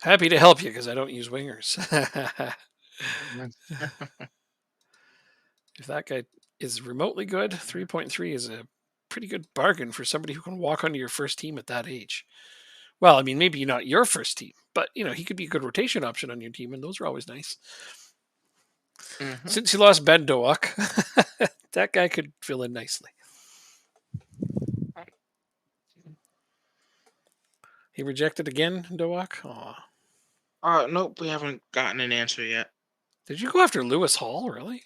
Happy to help you because I don't use wingers. If that guy is remotely good, 3.3 is a pretty good bargain for somebody who can walk onto your first team at that age. Well, I mean, maybe not your first team, but he could be a good rotation option on your team, and those are always nice. Mhm. Since you lost Ben Doak, that guy could fill in nicely. He rejected again, Doak? Aw. Nope, we haven't gotten an answer yet. Did you go after Lewis Hall, really?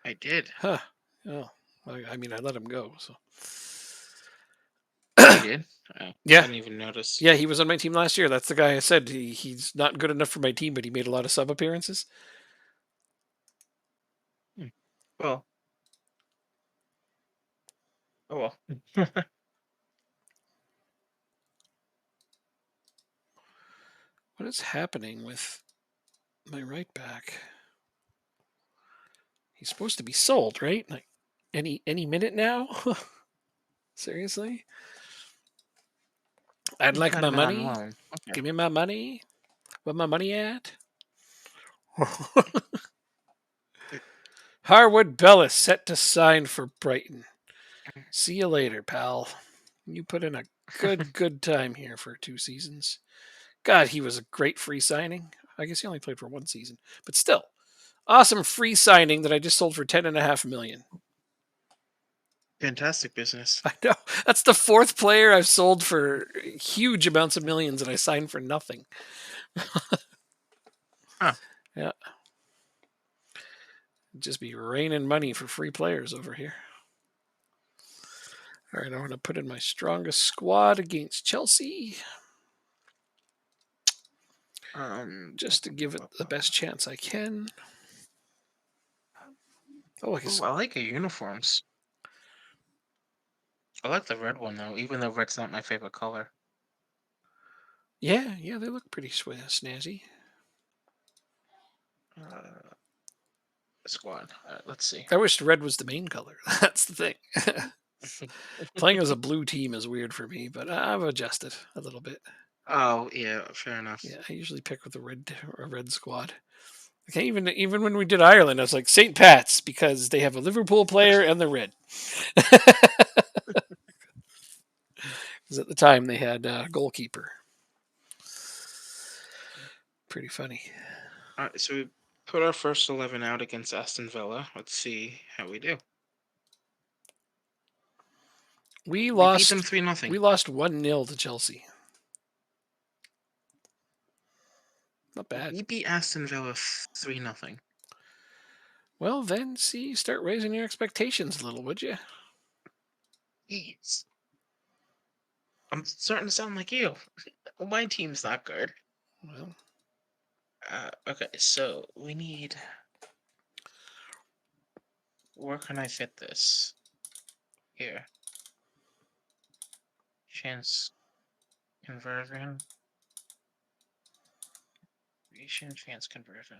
I did. Huh. Oh, I mean, I let him go, so. You did? I Yeah. didn't even notice. Yeah, he was on my team last year. That's the guy I said he's not good enough for my team, but he made a lot of sub appearances. Well. Oh well. What is happening with my right back? He's supposed to be sold, right? Like any minute now. Seriously? I'd You like got my him on money. loan. Okay. Give me my money. Where my money at? Harwood Bellis set to sign for Brighton. See you later, pal. You put in a good time here for 2 seasons. God, he was a great free signing. I guess he only played for 1 season, but still, awesome free signing that I just sold for 10.5 million. Fantastic business. I know that's the 4th player I've sold for huge amounts of millions, and I signed for nothing. Huh. Yeah, just be raining money for free players over here. All right, I'm going to put in my strongest squad against Chelsea, just to give it the best chance I can. Oh, Ooh, I like your uniforms. I like the red one though, even though red's not my favorite color. yeah, they look pretty snazzy. Squad. Let's see. I wish red was the main color. That's the thing. Playing as a blue team is weird for me, but I've adjusted a little bit. Oh yeah, fair enough. Yeah, I usually pick with a red squad. Okay, even when we did Ireland, I was like St. Pat's because they have a Liverpool player and the red. Because at the time they had a goalkeeper. Pretty funny. All right, so we put our first 11 out against Aston Villa. Let's see how we do. We We beat lost. them 3-0. We lost 1-0 to Chelsea. Not bad. We beat Aston Villa 3-0. Well, then, see, start raising your expectations a little, would you? Jeez. I'm starting to sound like you. My team's not good. Well, Okay, so we need. Where can I fit this? Here. Chance conversion. Chance conversion.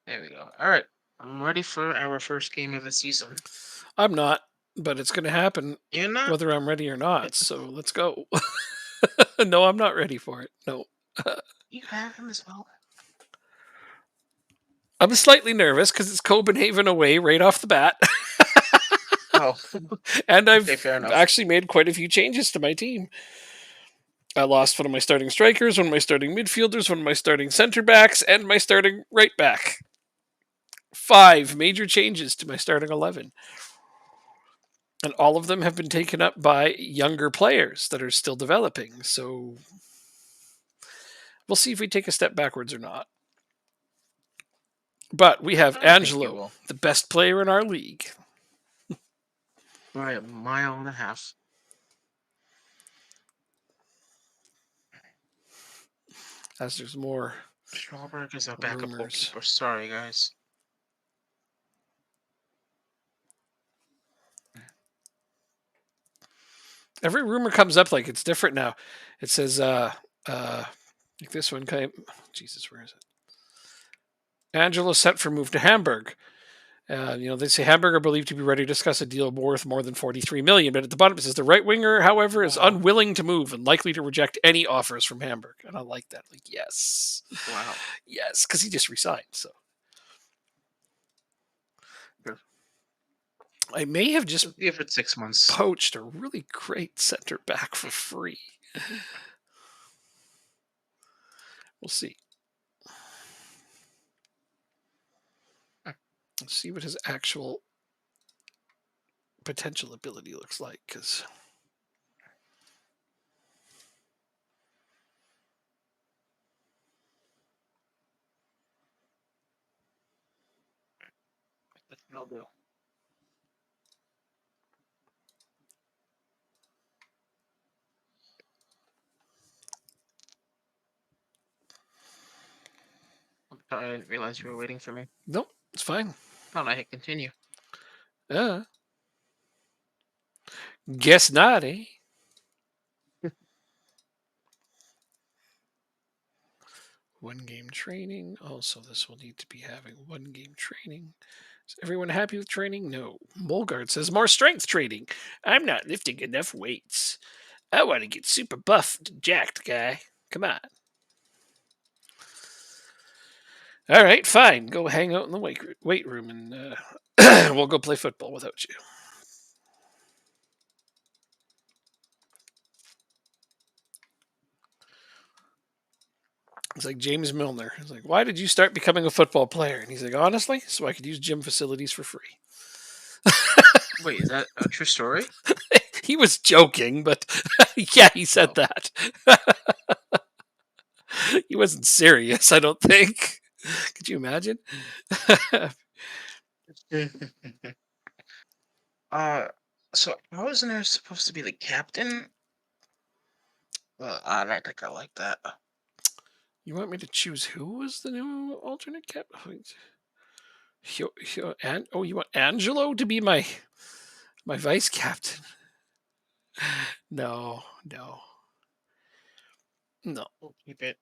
There we go. All right. I'm ready for our first game of the season. I'm not, but it's going to happen You're not? whether I'm ready or not. So let's go. No, I'm not ready for it. No. You have him as well. I'm slightly nervous because it's Copenhagen away right off the bat. Oh. And I've Okay, fair enough. actually made quite a few changes to my team. I lost one of my starting strikers, one of my starting midfielders, one of my starting center backs, and my starting right back. 5 major changes to my starting 11. And all of them have been taken up by younger players that are still developing. So we'll see if we take a step backwards or not. But we have I think you Angelo, will. the best player in our league. By a mile and a half. As there's more Strawberg is our backup rumors. goalkeeper. Sorry, guys. Every rumor comes up like it's different now. It says, like this one came. Jesus, where is it? Angelo set for move to Hamburg. They say Hamburg are believed to be ready to discuss a deal worth more than 43 million. But at the bottom it says the right winger, however, is unwilling to move and likely to reject any offers from Hamburg. And I like that. Like, yes, Wow. yes, because he just resigned. So Sure. I may have just give it 6 months. Poached a really great center back for free. We'll see. Let's see what his actual potential ability looks like, because I'll do. I'm sorry, I didn't realize you were waiting for me. nope, it's fine. Thought I hit continue. Guess not, eh? One game training. Also, this will need to be having one game training. Is everyone happy with training? No. Molgard says more strength training. I'm not lifting enough weights. I want to get super buffed and jacked, guy. Come on. All right, fine. Go hang out in the weight room and we'll go play football without you. It's like James Milner. It's like, why did you start becoming a football player? And he's like, honestly, so I could use gym facilities for free. Wait, is that a true story? He was joking, but yeah, he said Oh. that. He wasn't serious, I don't think. Could you imagine? So I wasn't there supposed to be the captain? Well, I don't think I like that. You want me to choose who was the new alternate captain? Oh, you want Angelo to be my vice captain? No. We'll keep it.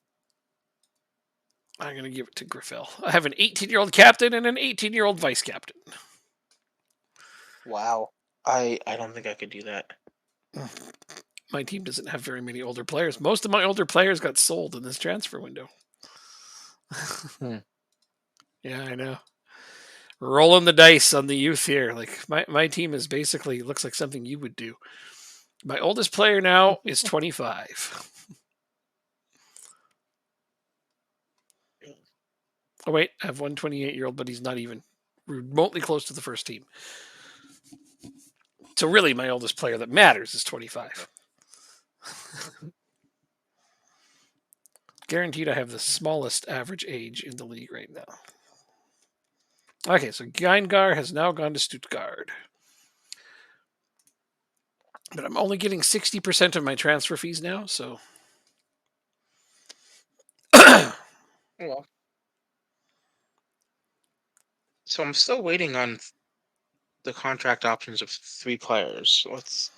I'm gonna give it to Griffel. I have an 18-year-old captain and an 18-year-old vice captain. Wow. I don't think I could do that. My team doesn't have very many older players. Most of my older players got sold in this transfer window. Yeah, I know. Rolling the dice on the youth here. Like my team is basically looks like something you would do. My oldest player now is 25. Oh wait, I have one 28-year-old, but he's not even remotely close to the first team. So really, my oldest player that matters is 25. Guaranteed, I have the smallest average age in the league right now. Okay, so Geingar has now gone to Stuttgart. But I'm only getting 60% of my transfer fees now, so. Well, so I'm still waiting on the contract options of 3 players. Let's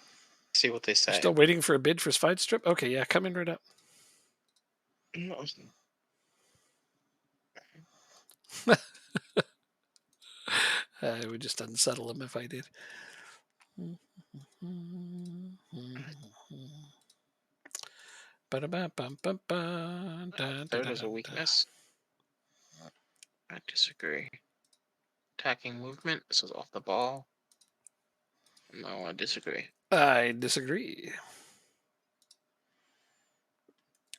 see what they say. Still waiting for a bid for Svidstrip? Okay, yeah, come in right up. No. I would just unsettle him if I did. Third is a weakness. I disagree. Attacking movement, so it's off the ball. No, I disagree. I disagree.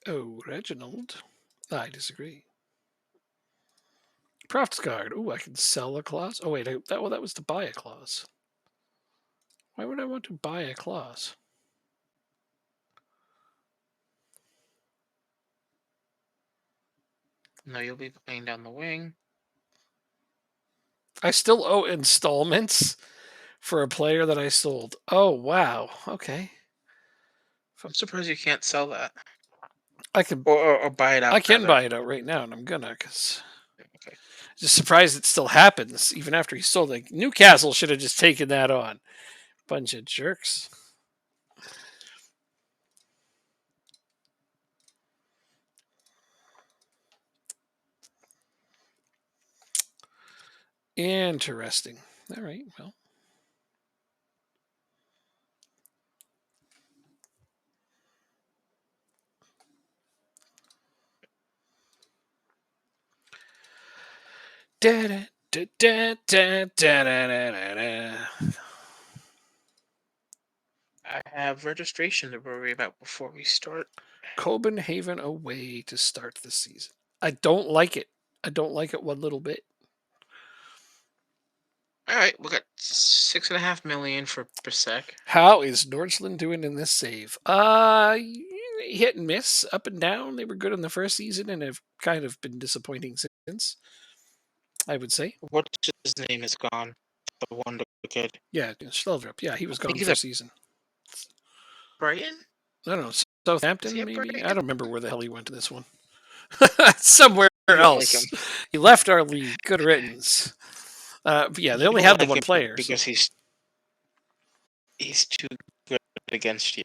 Oh, Reginald. I disagree. Proftsguard. Oh, I can sell a clause. Oh, wait. That was to buy a clause. Why would I want to buy a clause? No, you'll be playing down the wing. I still owe installments for a player that I sold. Oh, wow. Okay. I'm surprised you can't sell that. I can Or buy it out. I can buy it out right now, and I'm gonna, because Okay. just surprised it still happens even after he sold it. Newcastle should have just taken that on. Bunch of jerks. Interesting. All right, well. Da, da, da, da, da, da, da, da, da. I have registration to worry about before we start. Copenhagen away to start the season. I don't like it. I don't like it one little bit. All right, we got 6.5 million for Brissek. How is Nordsland doing in this save? Hit and miss, up and down. They were good in the first season and have kind of been disappointing since, I would say. What's his name is gone? The wonder kid. Yeah, Schleldrup. Yeah, he was gone think he's for a at season. Brighton? I don't know, Southampton Is he at maybe? Brighton? I don't remember where the hell he went to this one. Somewhere don't else. like him. He left our league. Good riddance. But yeah, they only People had the like one him player. because he's too good against you.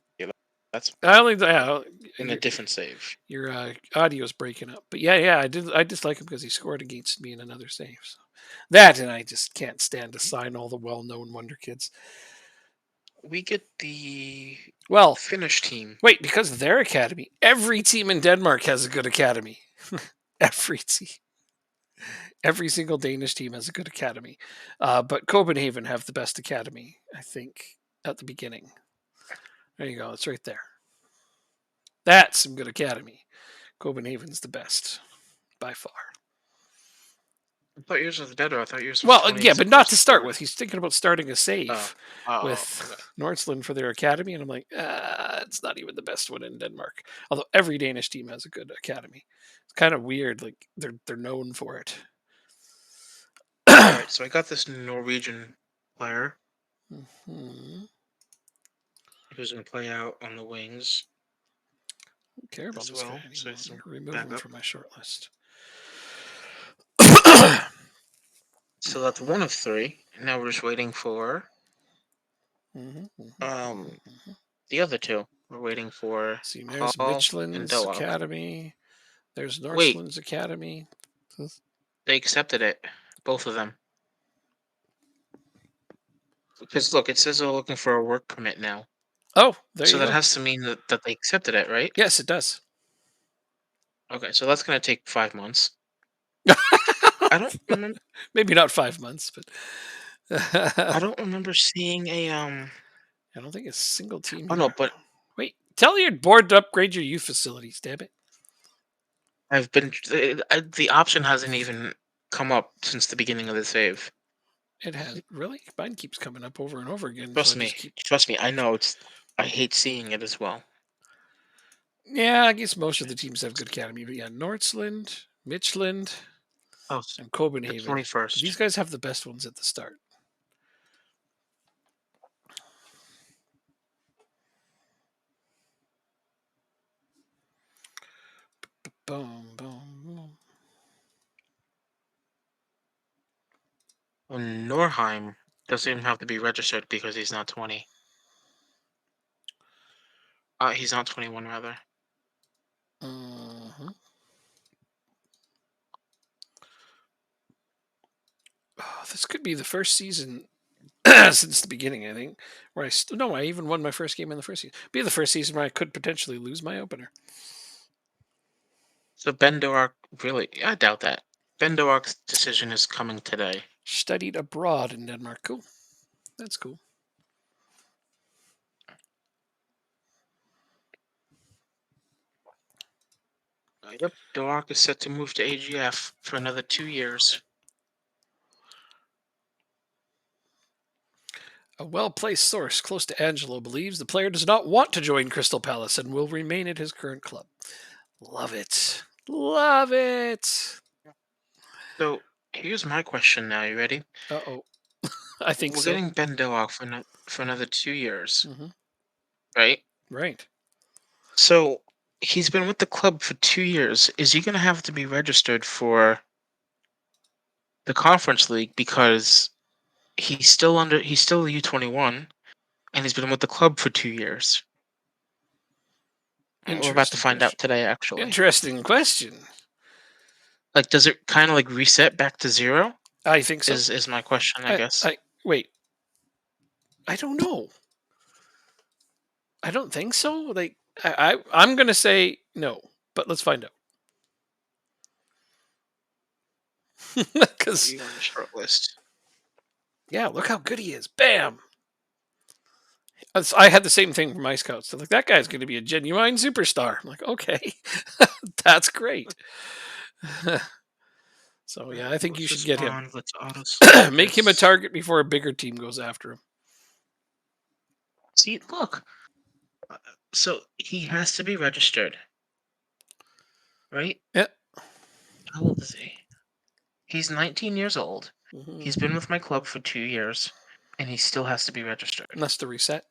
That's I only yeah, in a different save. your audio's breaking up. But yeah, I dislike him because he scored against me in another save. So. That and I just can't stand to sign all the well-known Wonder Kids. We get the Well, Finnish team. wait, because of their academy, every team in Denmark has a good academy. every team. Every single Danish team has a good academy. But Copenhagen have the best academy, I think, at the beginning. There you go. It's right there. That's some good academy. Copenhagen's the best by far. I thought yours was better. I thought yours was Well, yeah, 20th but not across to the start board. with. He's thinking about starting a Oh, save okay. with Nordsland for their academy, and I'm like, it's not even the best one in Denmark. Although every Danish team has a good academy. It's kind of weird. Like they're known for it. All right, so I got this Norwegian player Hmm. who's going to play out on the wings Don't care about as this guy well. So anymore. it's some Remove him backup. from my short list. So that's one of three. Now we're just waiting for Mm-hmm, mm-hmm, um mm-hmm. the other two. We're waiting for See, there's Hall and Michelin's Doak. academy. There's Wait, Northland's academy. they accepted it, both of them. Because look, it says they're looking for a work permit now. Oh, there So you that go. has to mean that they accepted it, right? Yes, it does. Okay, so that's going to take 5 months. I don't remember. Maybe not 5 months, but I I don't remember seeing a don't think a single team Oh no, here. but Wait, tell your board to upgrade your youth facilities. Damn it! I've been the option hasn't even come up since the beginning of the save. It has really. Mine keeps coming up over and over again, so I Trust just me, keep. trust me. I know it's. I hate seeing it as well. Yeah, I guess most of the teams have good academy, but yeah, Nordsland, Midtjylland, Oh, and the Copenhagen. But these 21st. guys have the best ones at the start. Boom, boom, boom. Well, Norheim doesn't even have to be registered because he's not 20. He's not 21 rather. Mm-hmm. Oh, this could be the first season since the beginning, I think, where no, I even won my first game in the first season. Be the first season where I could potentially lose my opener. So Ben Doak really? I doubt that. Ben Doak's decision is coming today. Studied abroad in Denmark. Cool. That's cool. Yep, Doak is set to move to AGF for another 2 years. A well-placed source close to Angelo believes the player does not want to join Crystal Palace and will remain at his current club. Love it. Love it. So here's my question now. You ready? Uh-oh. I think We're so. getting Ben Doak for another 2 years, Hmm. right? Right. So he's been with the club for 2 years. Is he going to have to be registered for the conference league because he's still a U21 and he's been with the club for 2 years? We're about to Interesting find out question. today, actually. Interesting question. Like, does it kind of like reset back to zero? I think so. Is my question, I I, guess. I wait. I don't know. I don't think so. Like I'm gonna say no, but let's find out. Put Because you on the short list. yeah, look how good he is. Bam. I had the same thing for my scouts. They're like, that guy's going to be a genuine superstar. I'm like, okay, that's great. So All yeah, right, I think you let's should get him. respond. Let's auto select Make him a this. target before a bigger team goes after him. See, look. So he has to be registered, right? Yeah. How old is he? He's 19 years old. Hmm. He's been with my club for 2 years, and he still has to be registered. That's the reset.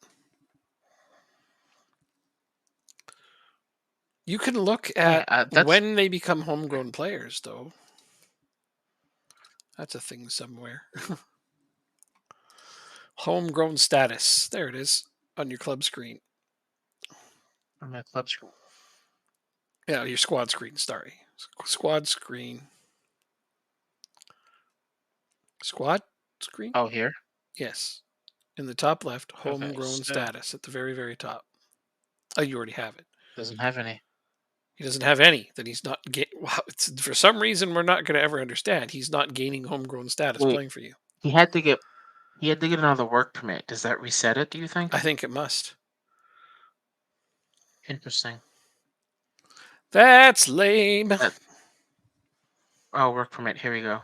You can look Yeah, at that's when they become homegrown players, though. That's a thing somewhere. Homegrown status. There it is on your club screen. On my club screen. Yeah, your squad screen. Sorry, squad screen. Squad screen. Oh, here. Yes, in the top left, Okay, homegrown so status at the very very top. Oh, you already have it. doesn't have any. He doesn't have any. That he's not wow, for some reason we're not going to ever understand. He's not gaining homegrown status Wait, playing for you. he had to get he had to get another work permit. Does that reset it? Do you think? I think it must. Interesting. That's lame. That, oh, work permit. Here we go.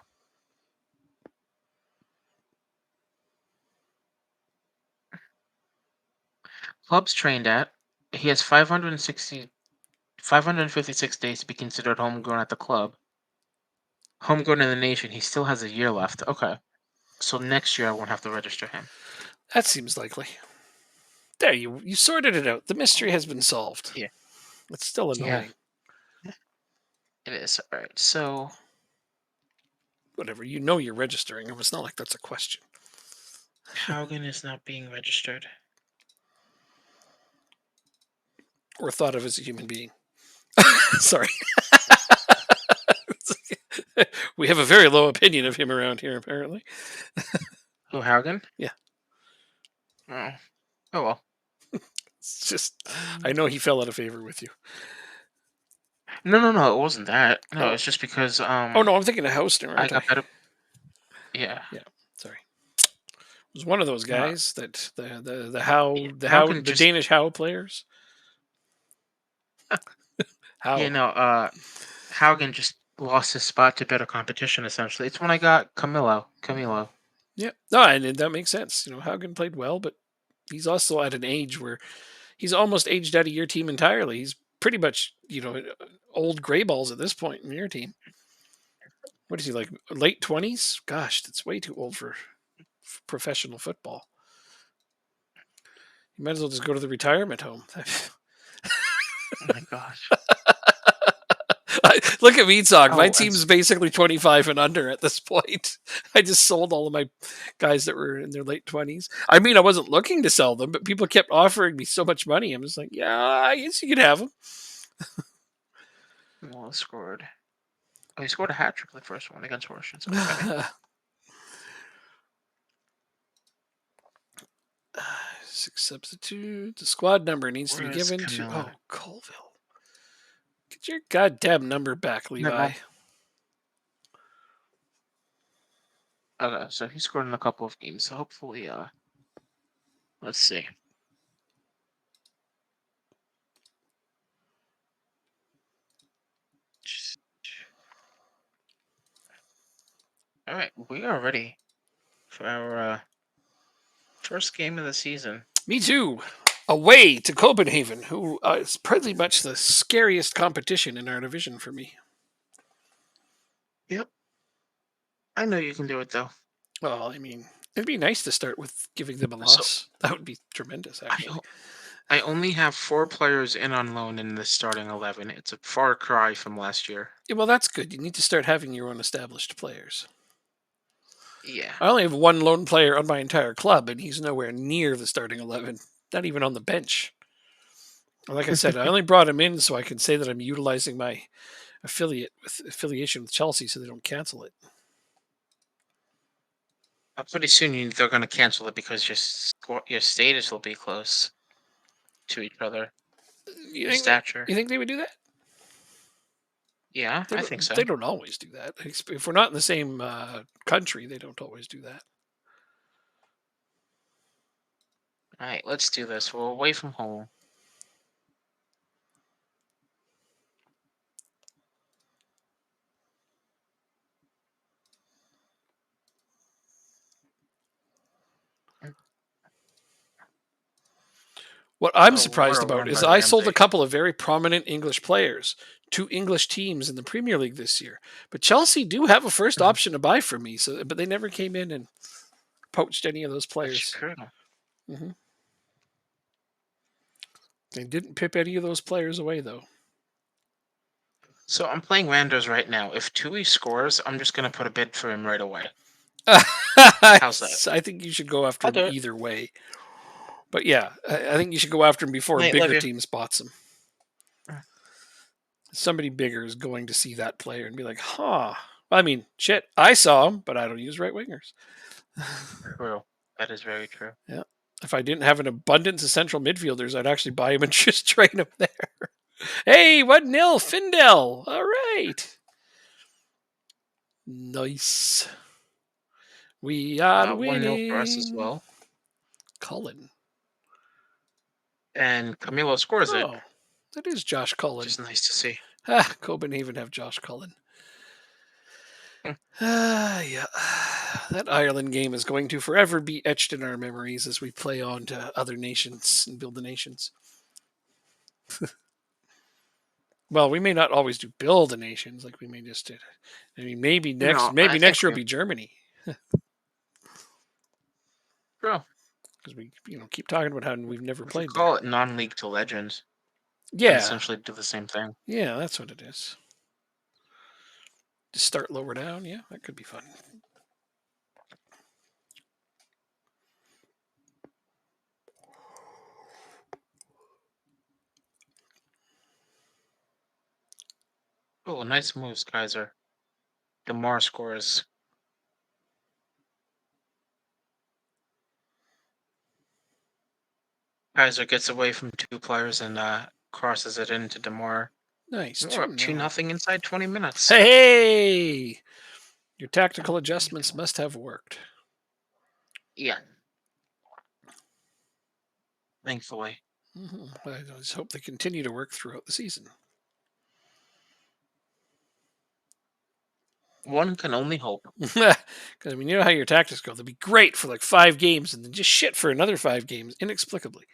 Clubs trained at. He has 556 days to be considered homegrown at the club. Homegrown in the nation. He still has a year left. Okay. So next year I won't have to register him. That seems likely. There, you sorted it out. The mystery has been solved. Yeah. It's still Yeah, annoying. it is. All right. So Whatever. You know you're registering him. It's not like that's a question. Haugen is not being registered. Or thought of as a human being. Sorry. We have a very low opinion of him around here, apparently. Who, Haugen? Yeah. Oh. Oh well. It's just, I know he fell out of favor with you. No. It wasn't that. No, Oh. it's just because Oh, no, I'm thinking of Hausner, I aren't I? got better. Yeah. Yeah, sorry. It was one of those No. guys that the Yeah, How Haugen the just Danish How players. yeah How? no Haugen just lost his spot to better competition. Essentially, it's when I got Camilo. Yeah. No, and that makes sense. You know, Haugen played well, but he's also at an age where he's almost aged out of your team entirely. He's pretty much, old gray balls at this point in your team. What is he like? Late 20s? Gosh, that's way too old for professional football. You might as well just go to the retirement home. Oh my gosh. Look at me talk. My Oh, team's basically 25 and under at this point. I just sold all of my guys that were in their late 20s. I mean, I wasn't looking to sell them, but people kept offering me so much money. I'm just like, yeah, I guess you could have them. Well, scored. Oh, he scored a hat trick the first one against Washington. Okay. Six substitute. The squad number needs to be Where's given to. Camilla? Oh, Colville. Get your goddamn number back, Levi. No. Okay, so he scored in a couple of games. So hopefully, let's see. All right, we are ready for our first game of the season. Me too. Away to Copenhagen, who is pretty much the scariest competition in our division for me. Yep. I know you can do it though. Well, I mean, it'd be nice to start with giving them a loss. That would be tremendous, actually. I only have 4 players in on loan in the starting 11. It's a far cry from last year. Yeah, well, that's good. You need to start having your own established players. Yeah. I only have one lone player on my entire club, and he's nowhere near the starting 11. Not even on the bench. Like I said, I only brought him in so I can say that I'm utilizing my affiliation with Chelsea so they don't cancel it. Pretty soon they're going to cancel it because your status will be close to each other. You Your think? stature. You think they would do that? Yeah, I think so. They don't always do that. If we're not in the same country, they don't always do that. All right, let's do this. We're away from home. What I'm Oh, surprised we're about run is by I sold a Ramsey. couple of very prominent English players to English teams in the Premier League this year. But Chelsea do have a first Mhm. option to buy from me, but they never came in and poached any of those That's players. true. Hmm. They didn't pip any of those players away, though. So I'm playing Randers right now. If Tui scores, I'm just gonna put a bid for him right away. How's that? I think you should go after I'll him do it. either way. But yeah, I think you should go after him before a Nate, love bigger you. team spots him. Somebody bigger is going to see that player and be like, huh. I mean, shit, I saw him, but I don't use right wingers. True. That is very true. Yeah. If I didn't have an abundance of central midfielders, I'd actually buy him and just train him there. Hey, 1-0, Findel. All right. Nice. We are 1-0 for us as winning. well. Cullen. And Camilo scores it, Oh, that is Josh which Cullen. is nice to see. Copenhagen have Josh Cullen. Hmm. Yeah. That Ireland game is going to forever be etched in our memories as we play on to other nations and build the nations. Well, we may not always do build the nations, like we may just do. I mean, maybe No, I think next year will we be Germany true. because we keep talking about how we've never We could played there. call it non-league to legends and Yeah, essentially do the same thing. yeah, that's what it is. Just start lower down. Yeah, that could be fun. Oh, nice moves, Kaiser. DeMar scores. Kaiser gets away from two players and crosses it into DeMar. Nice. We're up 2-0 inside 20 minutes. Hey, your tactical adjustments must have worked. Yeah. Thankfully. I just hope they continue to work throughout the season. One can only hope. Because I mean, you know how your tactics go. They'll be great for like 5 games, and then just shit for another 5 games, inexplicably.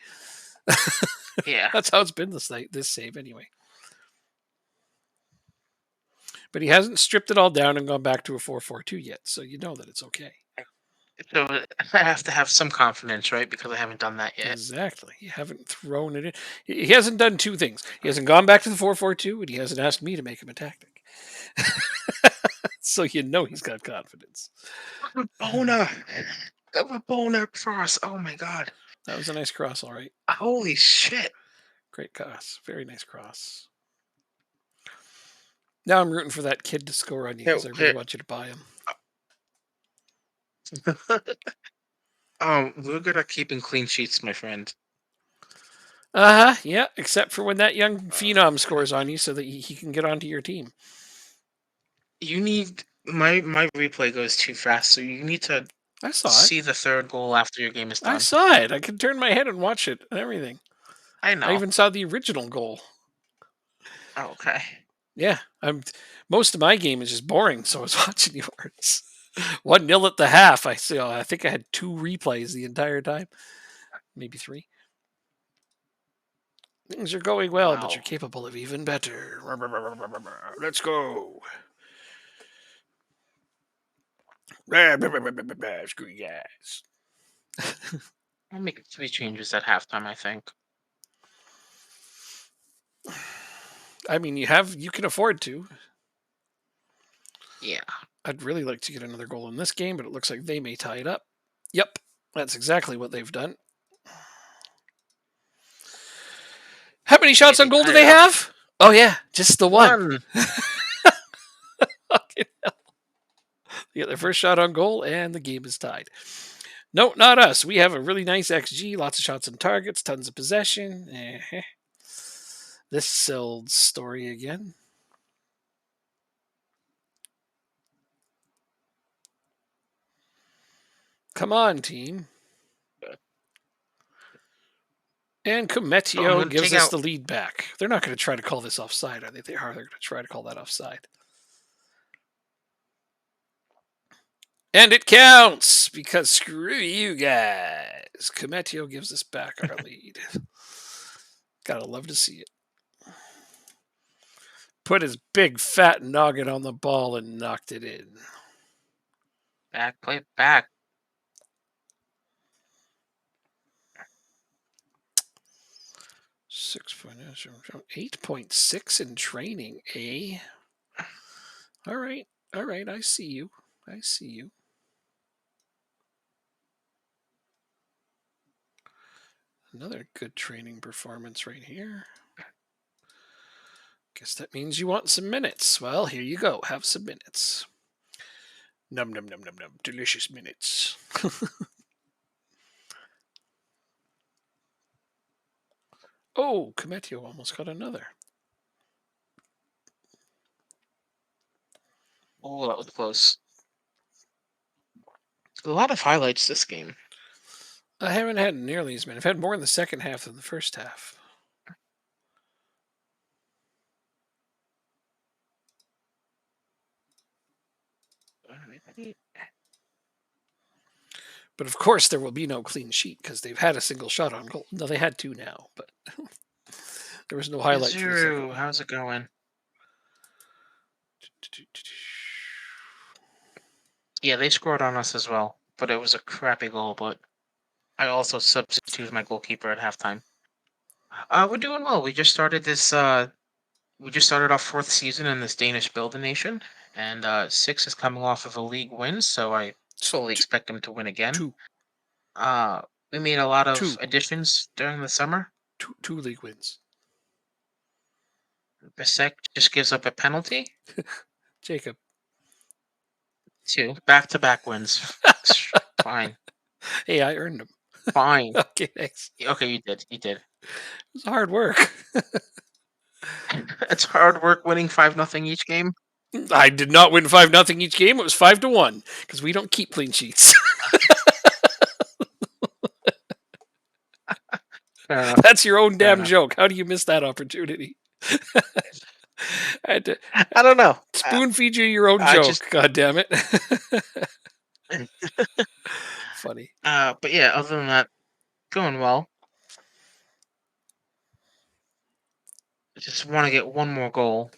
Yeah. That's how it's been this save anyway. But he hasn't stripped it all down and gone back to a 4-4-2 yet, so you know that it's okay. So I have to have some confidence, right? Because I haven't done that yet. Exactly. You haven't thrown it in. He hasn't done 2 things. He hasn't gone back to the 4-4-2, and he hasn't asked me to make him a tactic. So you know he's got confidence. Bona. A Bona cross. Oh my god. That was a nice cross, all right. Holy shit. Great cross. Very nice cross. Now I'm rooting for that kid to score on you because I really want you to buy him. We're good at keeping clean sheets, my friend. Yeah, except for when that young phenom scores on you so that he can get onto your team. You need my replay goes too fast, so you need to I saw it. see the third goal after your game is I done. saw it. I could turn my head and watch it and everything. I know. I even saw the original goal. Okay. Yeah, most of my game is just boring, so I was watching yours. 1-0 at the half. I think I had 2 replays the entire time, maybe 3. Things are going well, but Wow. you're capable of even better. Let's go. Screw you guys. I'll make 3 changes at halftime, I think. I mean, you can afford to. Yeah. I'd really like to get another goal in this game, but it looks like they may tie it up. Yep, that's exactly what they've done. How many shots on goal do they have? Oh yeah, just the one. Fucking hell. They get their first shot on goal, and the game is tied. No, not us. We have a really nice XG, lots of shots on targets, tons of possession. This Sild story again. Come on, team. And Cometio gives us the lead back. They're not going to try to call this offside, are they? They are. They're going to try to call that offside. And it counts because screw you guys. Cometio gives us back our lead. Gotta love to see it. Put his big fat noggin on the ball and knocked it in. Back, play it back. 8.6 in training, eh? All right. I see you. Another good training performance right here. Guess that means you want some minutes. Well, here you go. Have some minutes. Num num num num num. Delicious minutes. Oh, Cometio almost got another. Oh, that was close. A lot of highlights this game. I haven't had nearly as many. I've had more in the second half than the first half. But of course, there will be no clean sheet because they've had a single shot on goal. No, they had two now, but there was no highlight for the second Zero, one. how's it going? Yeah, they scored on us as well, but it was a crappy goal. But I also substituted my goalkeeper at halftime. We're doing well. We just started this. We just started our fourth season in this Danish Builder Nation, and Six is coming off of a league win, so I fully Two, expect him to win again. two, We made a lot of two, additions during the summer. two league wins. Bisek just gives up a penalty. Jacob. Two back-to-back wins. Fine, Hey, I earned them. fine. Okay, thanks. Okay, you did. You did. It was hard work. It's hard work winning 5-0 each game. I did not win 5-0 each game. It was 5-1 because we don't keep clean sheets. Fair enough. That's your own Fair damn enough. joke. How do you miss that opportunity? I had to I don't know. spoon feed you your own I joke. just. God damn it. Funny. But yeah, other than that, going well. I just want to get one more goal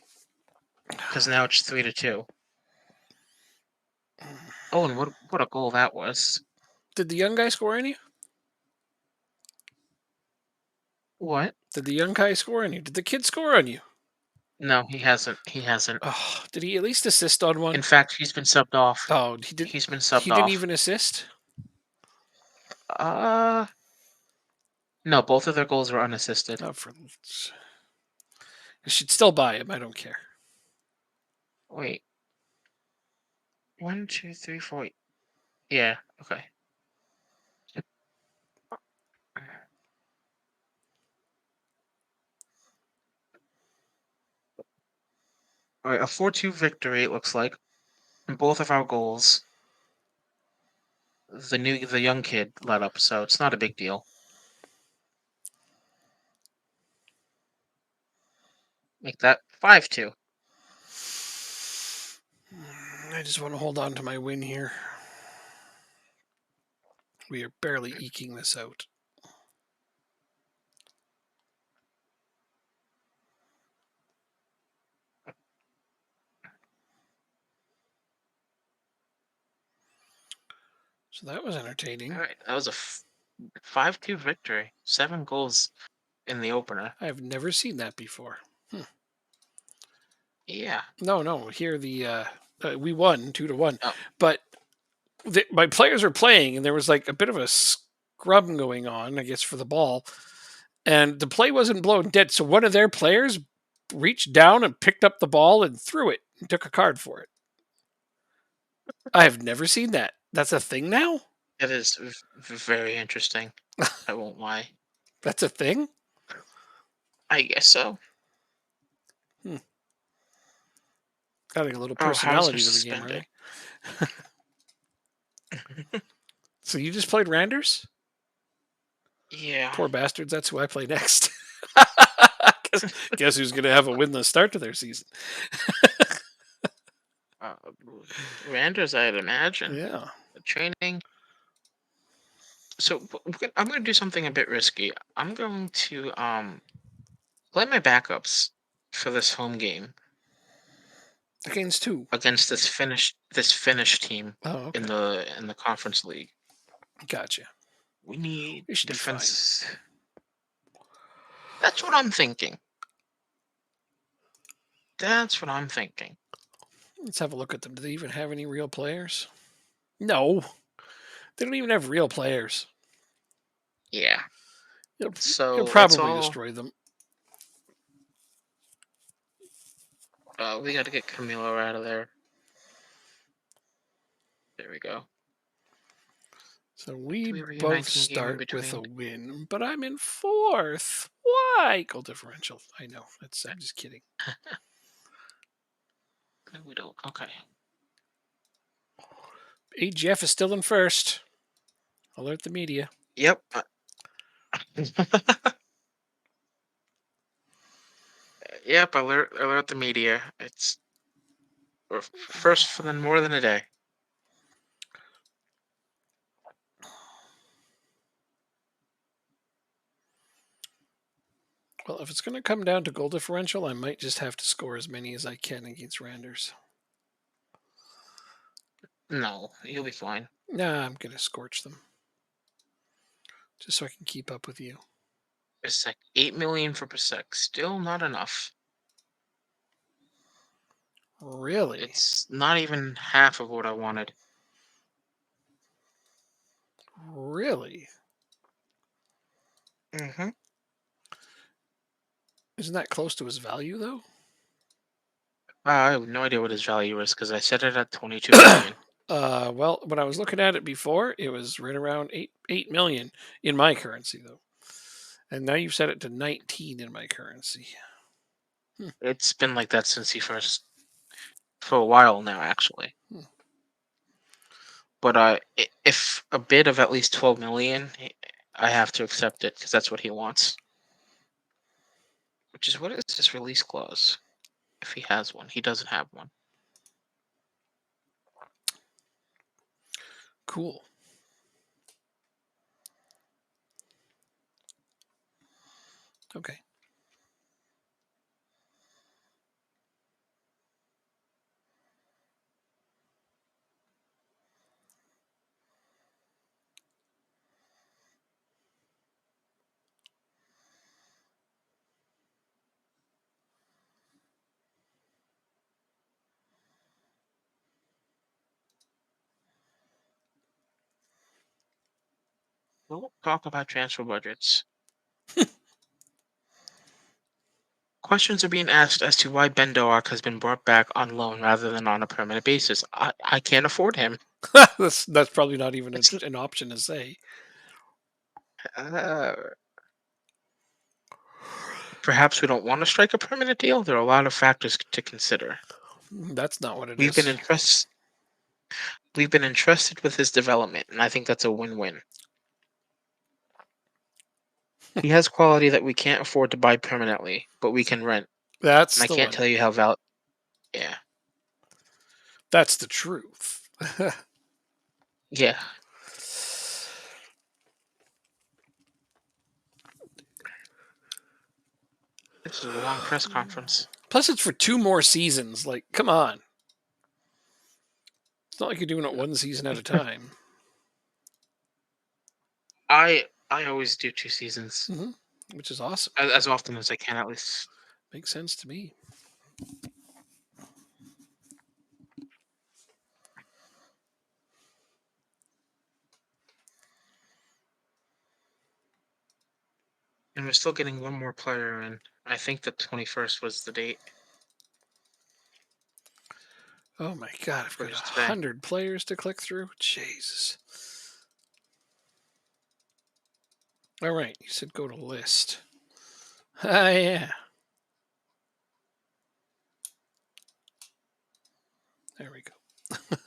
because now it's 3-2. Oh, and what a goal that was! Did the young guy score any? What? Did the young guy score on you? Did the kid score on you? No, he hasn't. He hasn't. Oh, did he at least assist on one? In fact, he's been subbed off. Oh, he did. He's been He subbed didn't off. even assist. Uh, no, both of their goals were unassisted. Oh, I should still buy him. I don't care. Wait. 1, 2, 3, 4. Yeah. Okay. All right. A 4-2 victory. It looks like. And both of our goals, the young kid let up, so it's not a big deal. Make that 5-2. I just want to hold on to my win here. We are barely eking this out. So that was entertaining. All right. That was a 5-2 victory. 7 goals in the opener. I've never seen that before. Yeah. No. Here we won 2-1, Oh. but my players were playing, and there was like a bit of a scrum going on, I guess, for the ball, and the play wasn't blown dead. So one of their players reached down and picked up the ball and threw it and took a card for it. I have never seen that. That's a thing now? It is very interesting. I won't lie. That's a thing? I guess so. Adding a little Oh, how's personality to the game, suspended? right? So you just played Randers? Yeah. Poor bastards. That's who I play next. Guess who's going to have a winless start to their season? Randers, I'd imagine. Yeah. Training. So I'm going to do something a bit risky. I'm going to play my backups for this home game Against two. against this Finnish team Oh, okay. in the conference league. Gotcha. We need We should defense. That's what I'm thinking. That's what I'm thinking. Let's have a look at them. Do they even have any real players? No. They don't even have real players. Yeah. You'll So probably it's all, destroy them. We got to get Camilo out of there. There we go. So we Do we reunite both team game in start with a between? win, but I'm in fourth. Why? Goal differential. I know. I'm just kidding. No, we don't. Okay. AGF is still in first. Alert the media. Yep. Yep. Alert the media. We're first for more than a day. Well, if it's going to come down to goal differential, I might just have to score as many as I can against Randers. No, you'll be fine. Nah, I'm going to scorch them. Just so I can keep up with you. Pasek, 8 million for Pasek. Still not enough. Really? It's not even half of what I wanted. Really? Mm-hmm. Isn't that close to his value, though? I have no idea what his value is because I set it at 22 million. Well, when I was looking at it before, it was right around 8 million in my currency, though. And now you've set it to 19 in my currency. It's been like that since he first, for a while now, actually. Hmm. But if a bid of at least 12 million, I have to accept it because that's what he wants. Which is what is his release clause? If he has one, he doesn't have one. Cool. Okay. We'll talk about transfer budgets. Questions are being asked as to why Ben Doak has been brought back on loan rather than on a permanent basis. I can't afford him. That's probably not even It's an option to say. uh, Perhaps we don't want to strike a permanent deal. There are a lot of factors to consider. That's not what it We've been is. entrusted. We've been entrusted with his development, and I think that's a win-win. He has quality that we can't afford to buy permanently, but we can rent. And That's I the can't one. tell you how val. Yeah, That's the truth. yeah. This is a long press conference. Plus, it's for 2 more seasons. Like, come on. It's not like you're doing it one season at a time. I always do 2 seasons Which is awesome. as often as I can, at least. Makes sense to me. And we're still getting one more player in. I think the 21st was the date. Oh my god, I've got First today. 100 players to click through. Jesus. All right, you said go to list. Ah, yeah. There we go.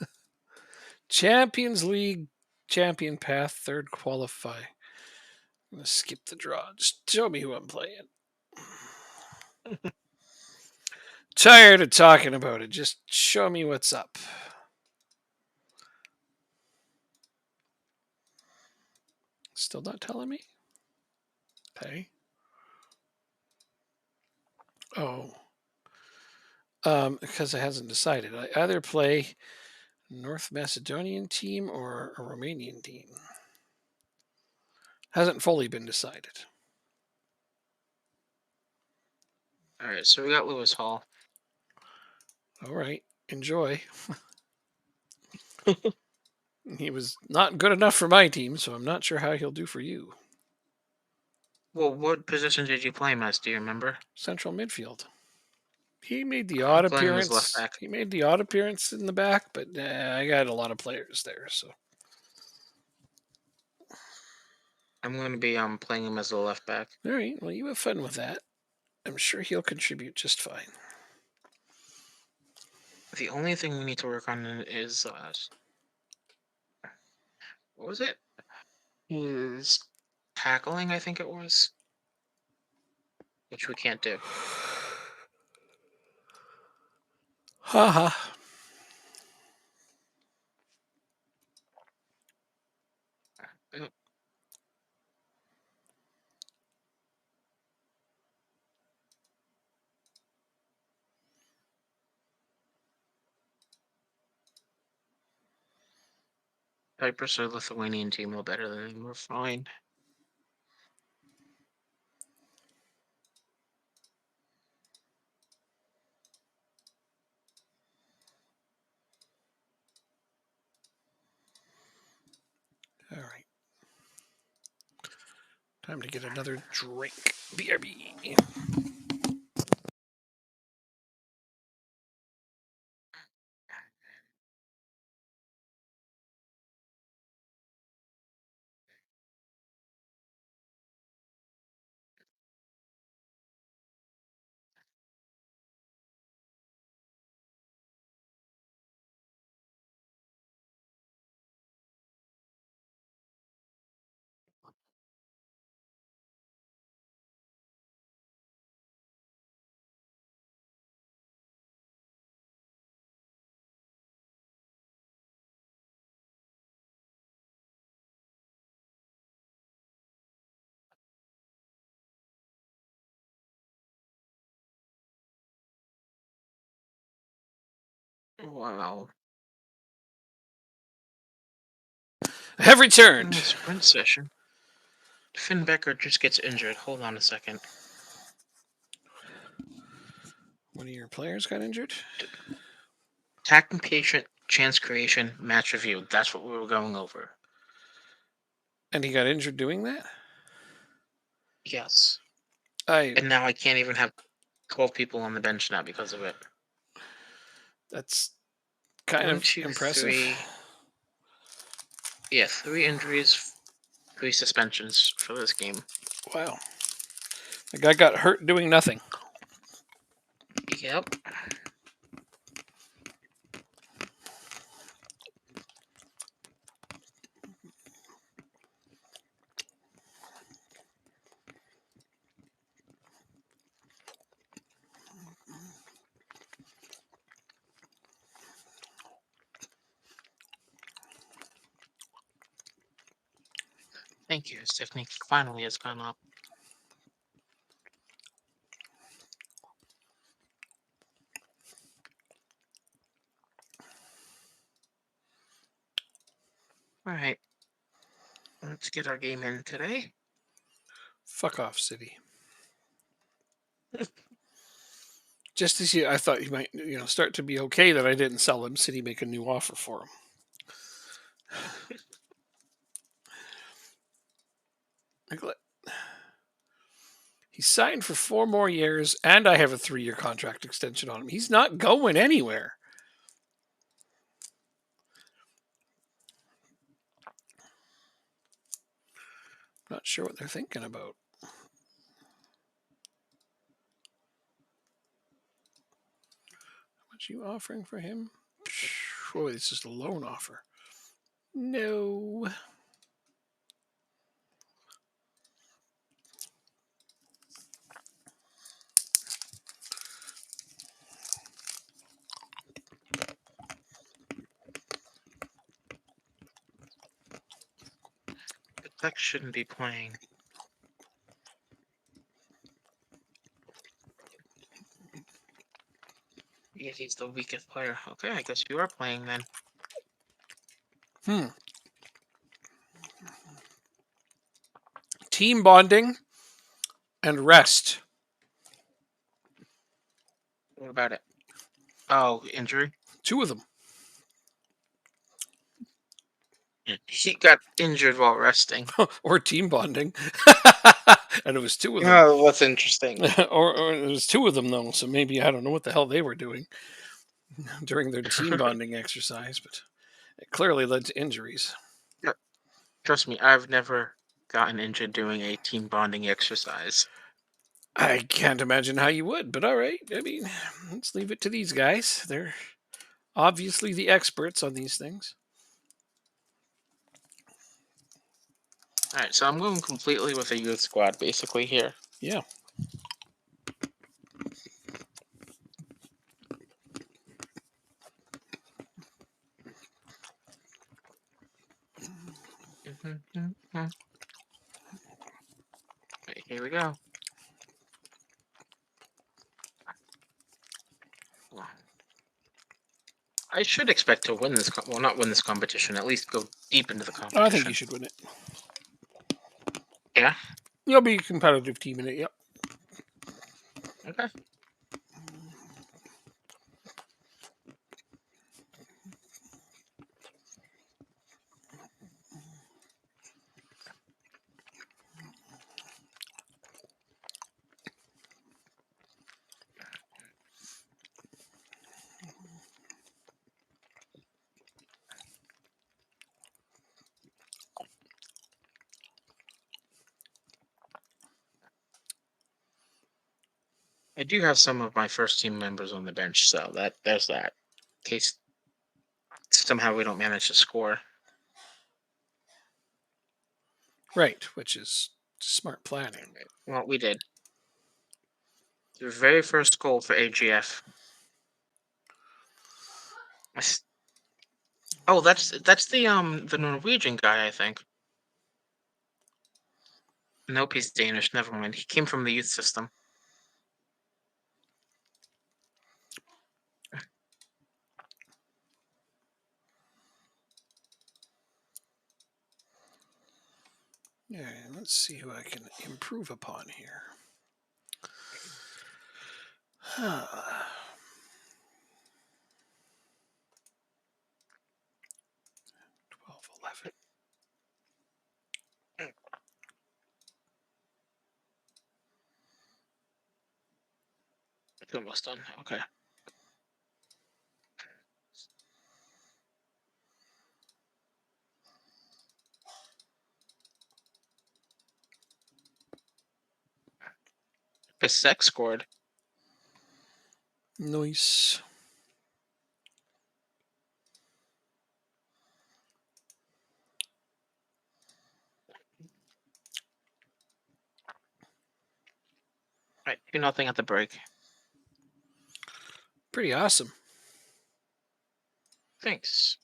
Champions League champion path, third qualify. I'm gonna skip the draw. Just show me who I'm playing. Tired of talking about it. Just show me what's up. Still not telling me? Okay. Oh. Because it hasn't decided. I either play North Macedonian team or a Romanian team. Hasn't fully been decided. All right, so we got Lewis Hall. All right. Enjoy. He was not good enough for my team, so I'm not sure how he'll do for you. Well, what position did you play him as? Do you remember? Central midfield. He made the I'm odd playing him as left appearance. back. He made the odd appearance in the back, but I got a lot of players there, so I'm going to be playing him as a left back. all right. Well, you have fun with that. I'm sure he'll contribute just fine. The only thing we need to work on is what was it? Is tackling, I think it was, which we can't do. Haha. Uh, Cyprus or Lithuanian team are better than them. We're fine. All right. Time to get another drink. BRB. Wow. I have In returned. the sprint session, Finn Becker just gets injured. Hold on a second. One of your players got injured? Attacking patient, chance creation, match review. That's what we were going over. And he got injured doing that? Yes. I And now I can't even have 12 people on the bench now because of it. That's kind One, of two, impressive. three. Yeah, 3 injuries, 3 suspensions for this game. Wow. The guy got hurt doing nothing. Yep. Thank you. Stephanie finally has gone up. All right. Let's get our game in today. Fuck off, City. Just as I thought you might, start to be okay that I didn't sell him, City make a new offer for him. He's signed for 4 more years, and I have a 3-year contract extension on him. He's not going anywhere. Not sure what they're thinking about. How much are you offering for him? Boy, this is a loan offer. No. The tech shouldn't be playing. Yeah, he's the weakest player. Okay, I guess you are playing then. Team bonding and rest. What about it? Oh, injury? 2 of them. He got injured while resting. or team bonding, and it was two of them, Oh, that's interesting. or it was two of them though. So maybe I don't know what the hell they were doing during their team bonding exercise, but it clearly led to injuries. Yeah, trust me, I've never gotten injured doing a team bonding exercise. I can't imagine how you would, but all right. I mean, let's leave it to these guys. They're obviously the experts on these things. All right, so I'm going completely with a youth squad basically here. Yeah. Right, here we go. I should expect to win this. Well, not win this competition. At least go deep into the I think you competition. should win it. Yeah. You'll be a competitive team in it. Yep. Okay. I do have some of my first team members on the bench, so there's that. In case somehow we don't manage to score. Right, which is smart planning. Well, we did. The very first goal for AGF. Oh, that's the Norwegian guy, I think. Nope, he's Danish. Never mind. He came from the youth system. Yeah, let's see who I can improve upon here. 12, 11. It's almost done. Okay. Pisek scored. Nice. Right, 2-0 at the break. Pretty awesome. Thanks.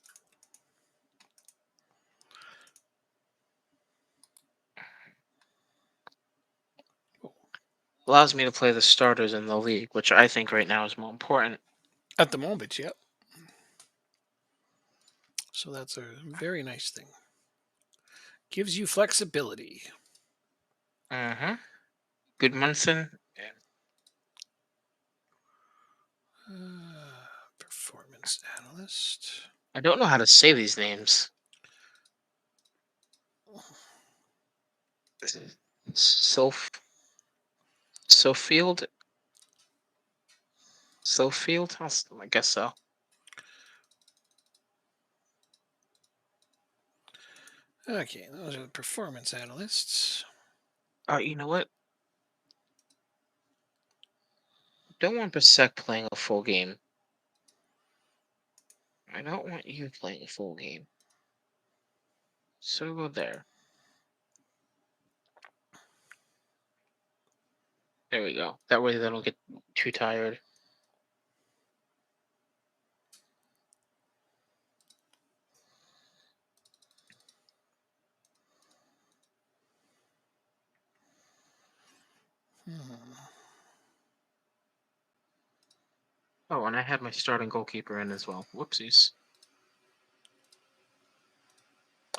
Allows me to play the starters in the league, which I think right now is more important. At the moment, yep. So that's a very nice thing. Gives you flexibility. Mm-hmm. Goodmanson. Performance analyst. I don't know how to say these names. Sof Sofield. Sofield? I guess so. Okay, those are the performance analysts. You know what? Don't want Bisek playing a full game. I don't want you playing a full game. So go there. There we go. That way they don't get too tired. Oh, and I had my starting goalkeeper in as well. Whoopsies.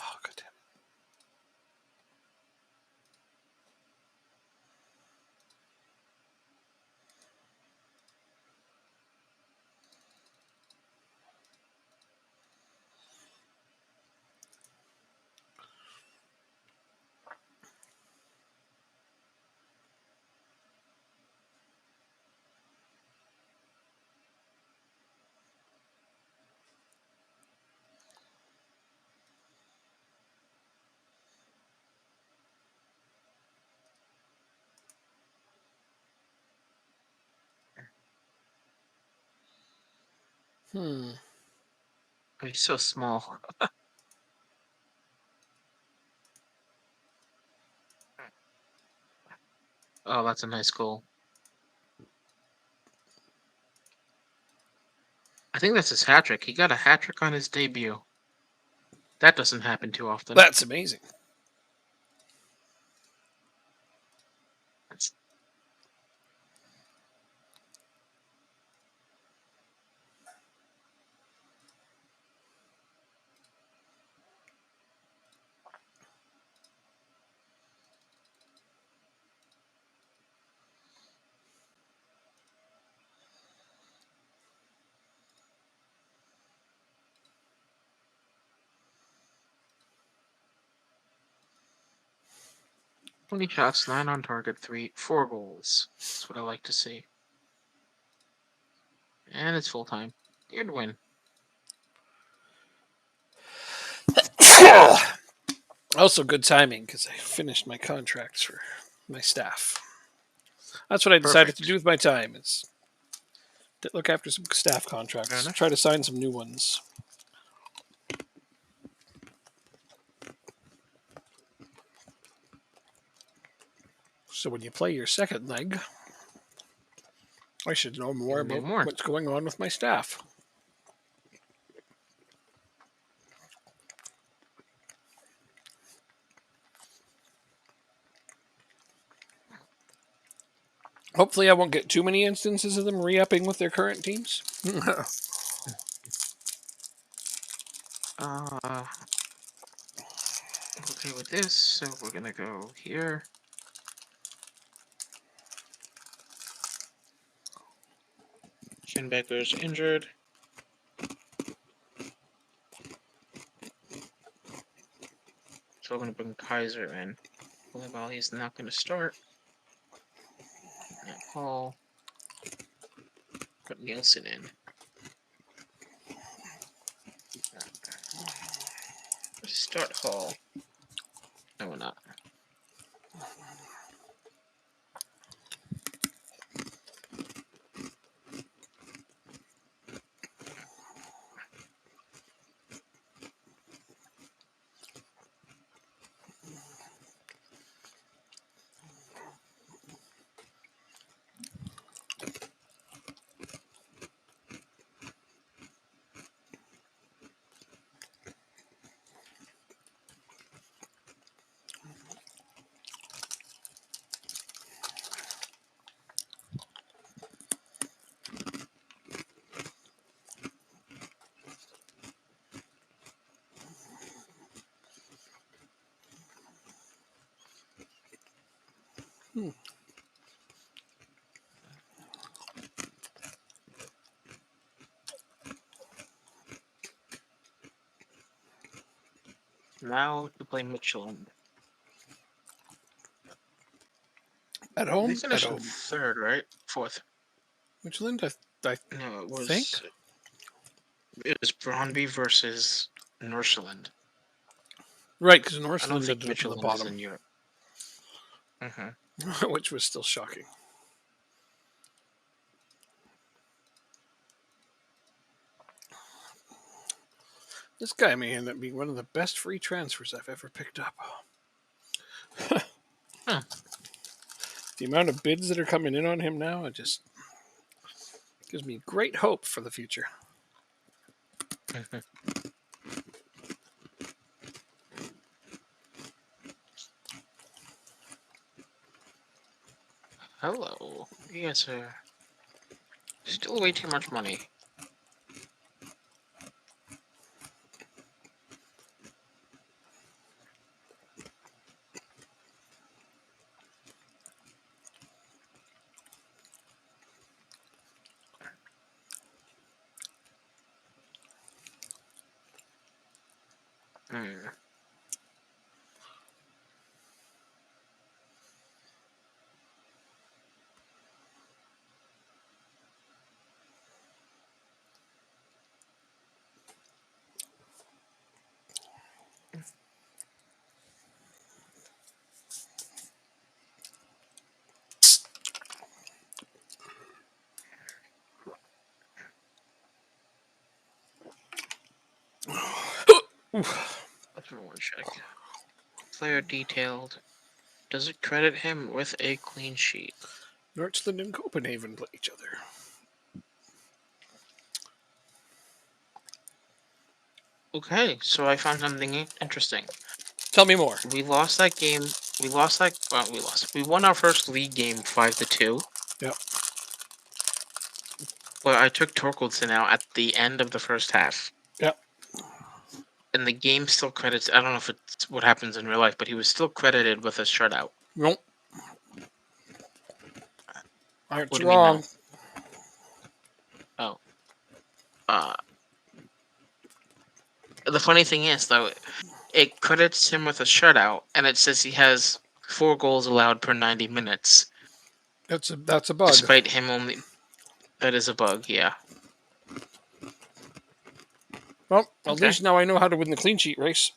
Oh, good. Hmm. He's so small. Oh, that's a nice goal. I think that's his hat trick. He got a hat trick on his debut. That doesn't happen too often. That's amazing. That's- Twenty shots, 9 on target, 4 goals. That's what I like to see. And it's full time. Good win. Also, good timing because I finished my contracts for my staff. That's what I decided to Perfect. do with my time is to look after some staff Fair contracts, enough. try to sign some new ones. So when you play your second leg, I should know more Even do about more. what's going on with my staff. Hopefully, I won't get too many instances of them re-upping with their current teams. Okay with this, so we're gonna go here. Schinbecker's injured. So we're gonna bring Kaiser in. Well, he's not gonna start. Hall. Put Nielsen in. Start Hall. No, we're not. Now to play Michelin. At They home? At finished in home. third, right? Fourth. Michelin, I No, think. it was Brøndby versus Nordsjælland. Right, because I don't Northland think ended up in the Michelin is bottom, in Europe. Mm-hmm. which was still shocking. This guy may end up being one of the best free transfers I've ever picked up. Huh. The amount of bids that are coming in on him now, it just gives me great hope for the future. Hello. You guys are still way too much money. Hmm. Let's one check. Player detailed. Does it credit him with a clean sheet? Nordsland and Copenhagen play each other. Okay, so I found something interesting. Tell me more. We lost that game. We lost that. Well, we lost. We won our first league game 5-2. Yep. But I took Torkelson out at the end of the first half. Yep. And the game still credits. I don't know if it's what happens in real life, but he was still credited with a shutout. Nope. That's What do you mean wrong. no? Oh. The funny thing is, though, it credits him with a shutout, and it says he has 4 goals allowed per 90 minutes. That's a bug. Despite him only. That is a bug, yeah. Well, at least now I know how to win the clean sheet race.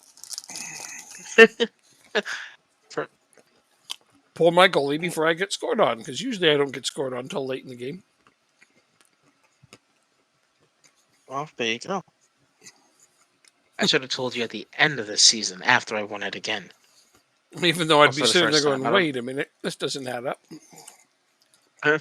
Pull my goalie before I get scored on, because usually I don't get scored on until late in the game. Well, there you go. I should have told you at the end of the season after I won it again. Even though I'd be For the sitting there first going, time. wait a minute, this doesn't add up. All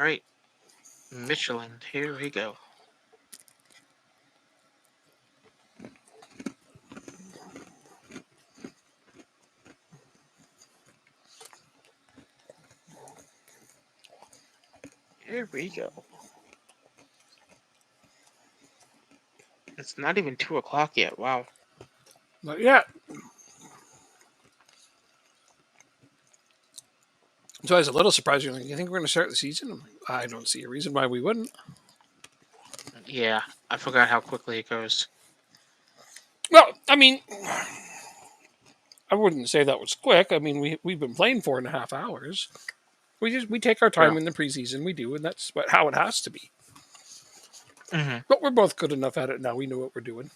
right. Michelin, here we go. Here we go. It's not even 2 o'clock yet. Wow. Not yet. So I was a little surprised. You're like, you think we're going to start the season? I'm like, I don't see a reason why we wouldn't. Yeah, I forgot how quickly it goes. Well, I mean, I wouldn't say that was quick. I mean, we've been playing 4.5 hours. We take our time in the preseason. We do, and that's how it has to be. Mm-hmm. But we're both good enough at it now. We know what we're doing.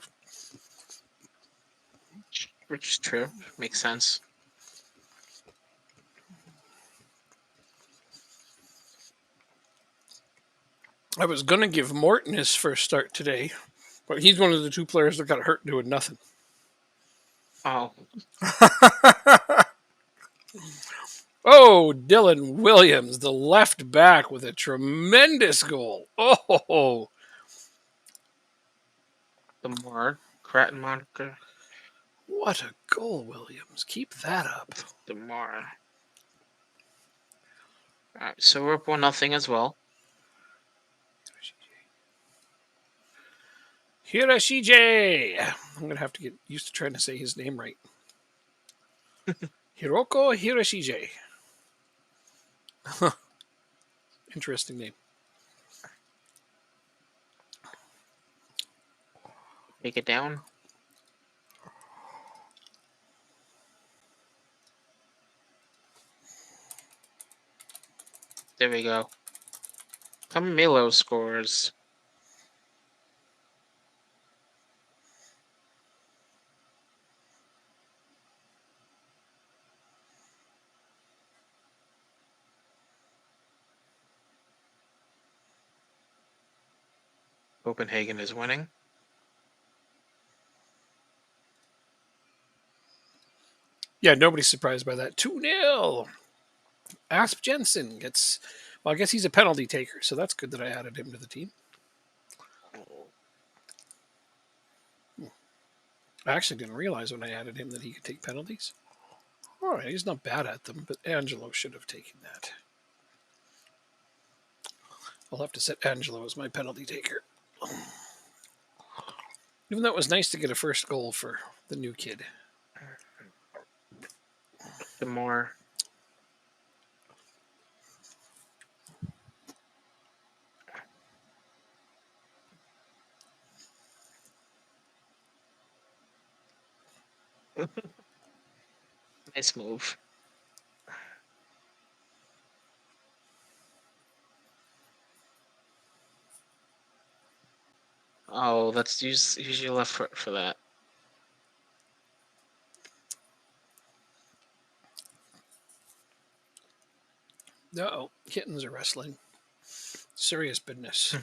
Which is true. Makes sense. I was going to give Morton his first start today, but he's one of the 2 players that got hurt doing nothing. Oh. Oh, Dylan Williams, the left back with a tremendous goal. Oh, The more Cratton moniker. what a goal, Williams. Keep that up. The more. Alright, so we're up 1-0 as well. Hiroshige. I'm going to have to get used to trying to say his name right. Hiroko Hiroshige. Interesting name. Take it down. There we go. Camilo scores. Copenhagen is winning. Yeah, nobody's surprised by that. 2-0. Asp Jensen gets. Well, I guess he's a penalty taker, so that's good that I added him to the team. I actually didn't realize when I added him that he could take penalties. All right, he's not bad at them, but Angelo should have taken that. I'll have to set Angelo as my penalty taker. Even though it was nice to get a first goal for the new kid. them more. Nice move. Oh, let's use your left foot for that. Uh-oh, kittens are wrestling. Serious business.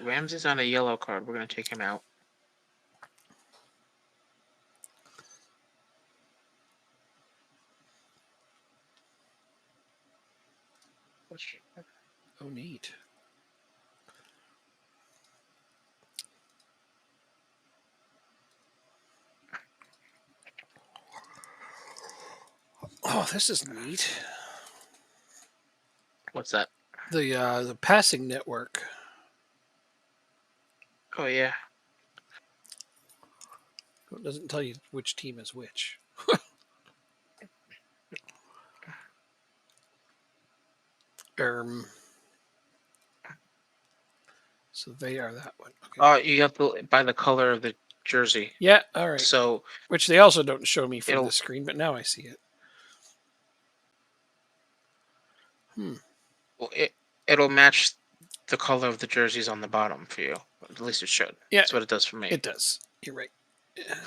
Ramsey's on a yellow card. We're gonna take him out. Oh, neat. Oh, this is neat. What's that? The passing network. Oh yeah. It doesn't tell you which team is which. So they are that one. Okay. Oh, you have to by the color of the jersey. Yeah, all right. So Which they also don't show me from it'll the screen, but now I see it. well, it'll match the color of the jerseys on the bottom for you. At least it should. Yeah, That's what it does for me. it does. You're right.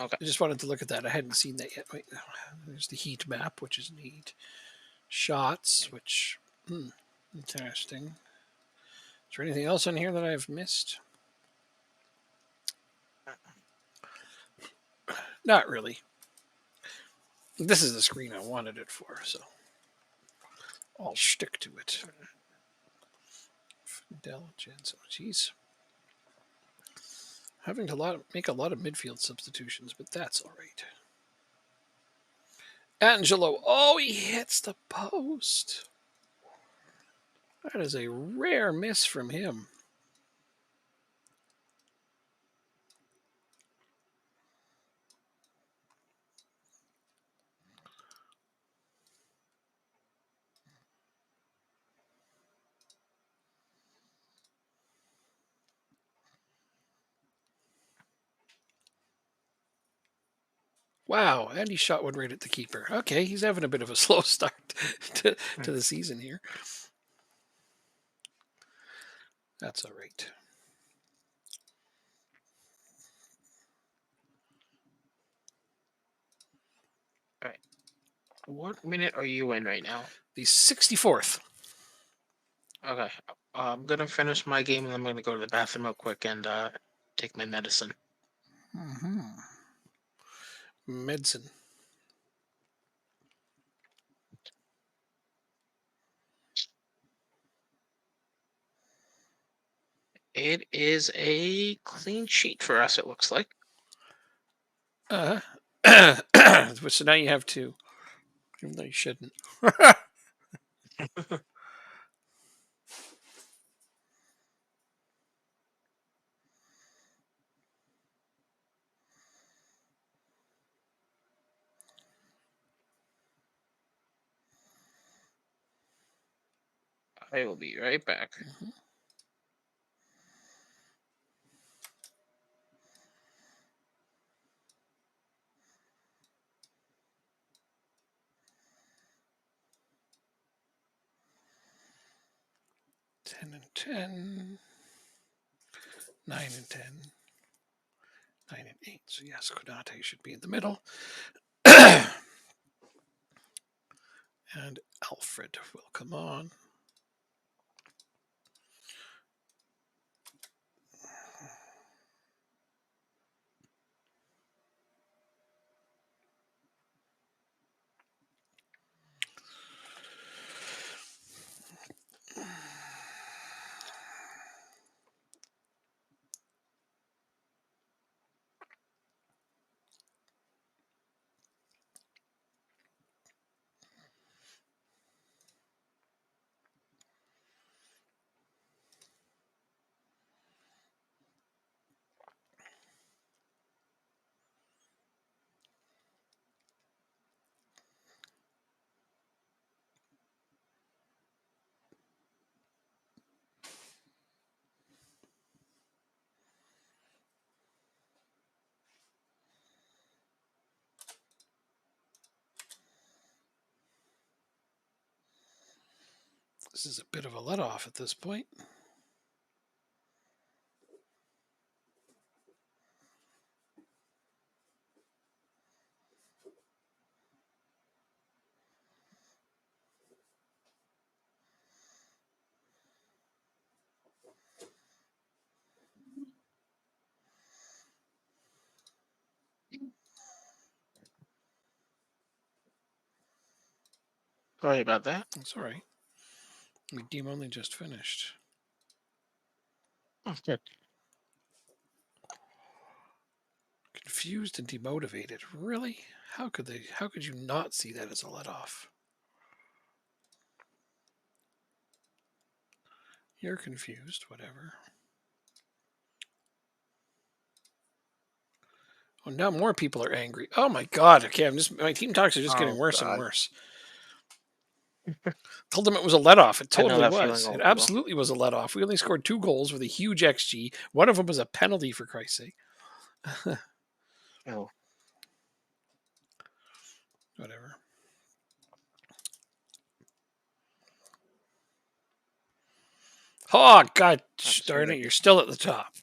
Okay. I just wanted to look at that. I hadn't seen that yet. Wait, there's the heat map, which is neat. Shots, which interesting. Is there anything else on here that I've missed? Not really. This is the screen I wanted it for, so I'll stick to it. Intelligence. Oh, jeez. Having to make a lot of midfield substitutions, but that's all right. Angelo. Oh, he hits the post. That is a rare miss from him. Wow, and he shot one right at the keeper. Okay, he's having a bit of a slow start to the season here. That's all right. All right. What minute are you in right now? The 64th. Okay. I'm gonna finish my game and I'm gonna go to the bathroom real quick and take my medicine. Medicine. It is a clean sheet for us. It looks like. So now you have two, even though you shouldn't. I will be right back. 10 and 10. 9 and 10. 9 and 8. So yes, Konate should be in the middle. And Alfred will come on. This is a bit of a let off at this point. Sorry about that. It's all right. The game only just finished. Oh, good. Confused and demotivated. Really? How could they? How could you not see that as a let off? You're confused. Whatever. Oh, now more people are angry. Oh my god. Okay, my team talks are just getting Oh worse and God. worse. Told them it was a let off. It I know totally that feeling was. all It too well. absolutely was a let off. We only scored 2 goals with a huge XG. One of them was a penalty, for Christ's sake. Oh. Whatever. Oh god darn it, you're still at the top.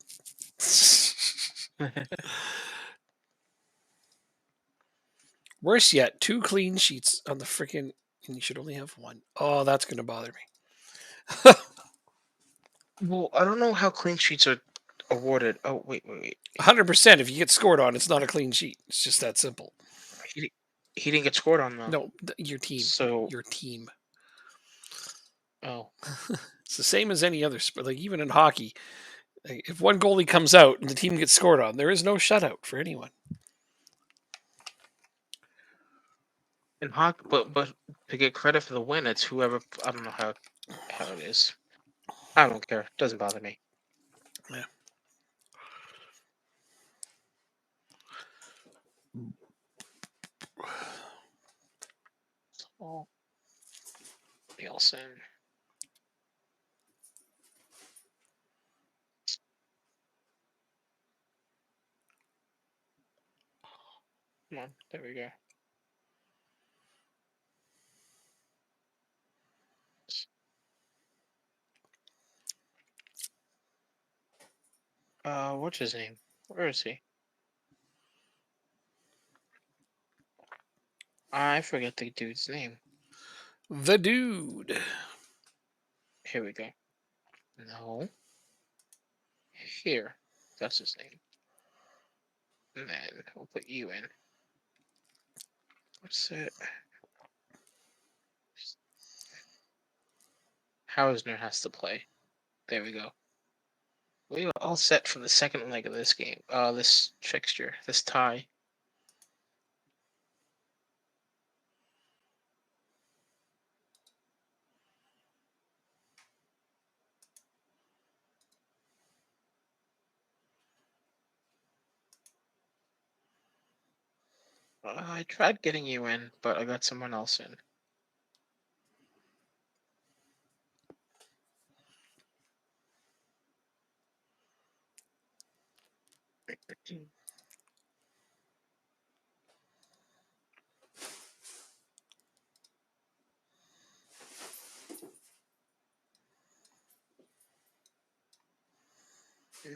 Worse yet, 2 clean sheets on the freaking, and you should only have 1. Oh, that's gonna bother me. Well, I don't know how clean sheets are awarded. Oh, wait. 100%. If you get scored on, it's not a clean sheet. It's just that simple. He didn't get scored on though. No, your team. So, Your team. oh, It's the same as any other sport. Like even in hockey, like, if one goalie comes out and the team gets scored on, there is no shutout for anyone. in hockey, but to get credit for the win, it's whoever. I don't know how it is. I don't care. Doesn't bother me. Yeah. Oh, Nielsen. Come on, there we go. What's his name? Where is he? I forget the dude's name. The dude. Here we go. No. Here. That's his name. And then we'll put you in. What's it? Hausner has to play. There we go. We are all set for the second leg of this game. This fixture, this tie. I tried getting you in, but I got someone else in.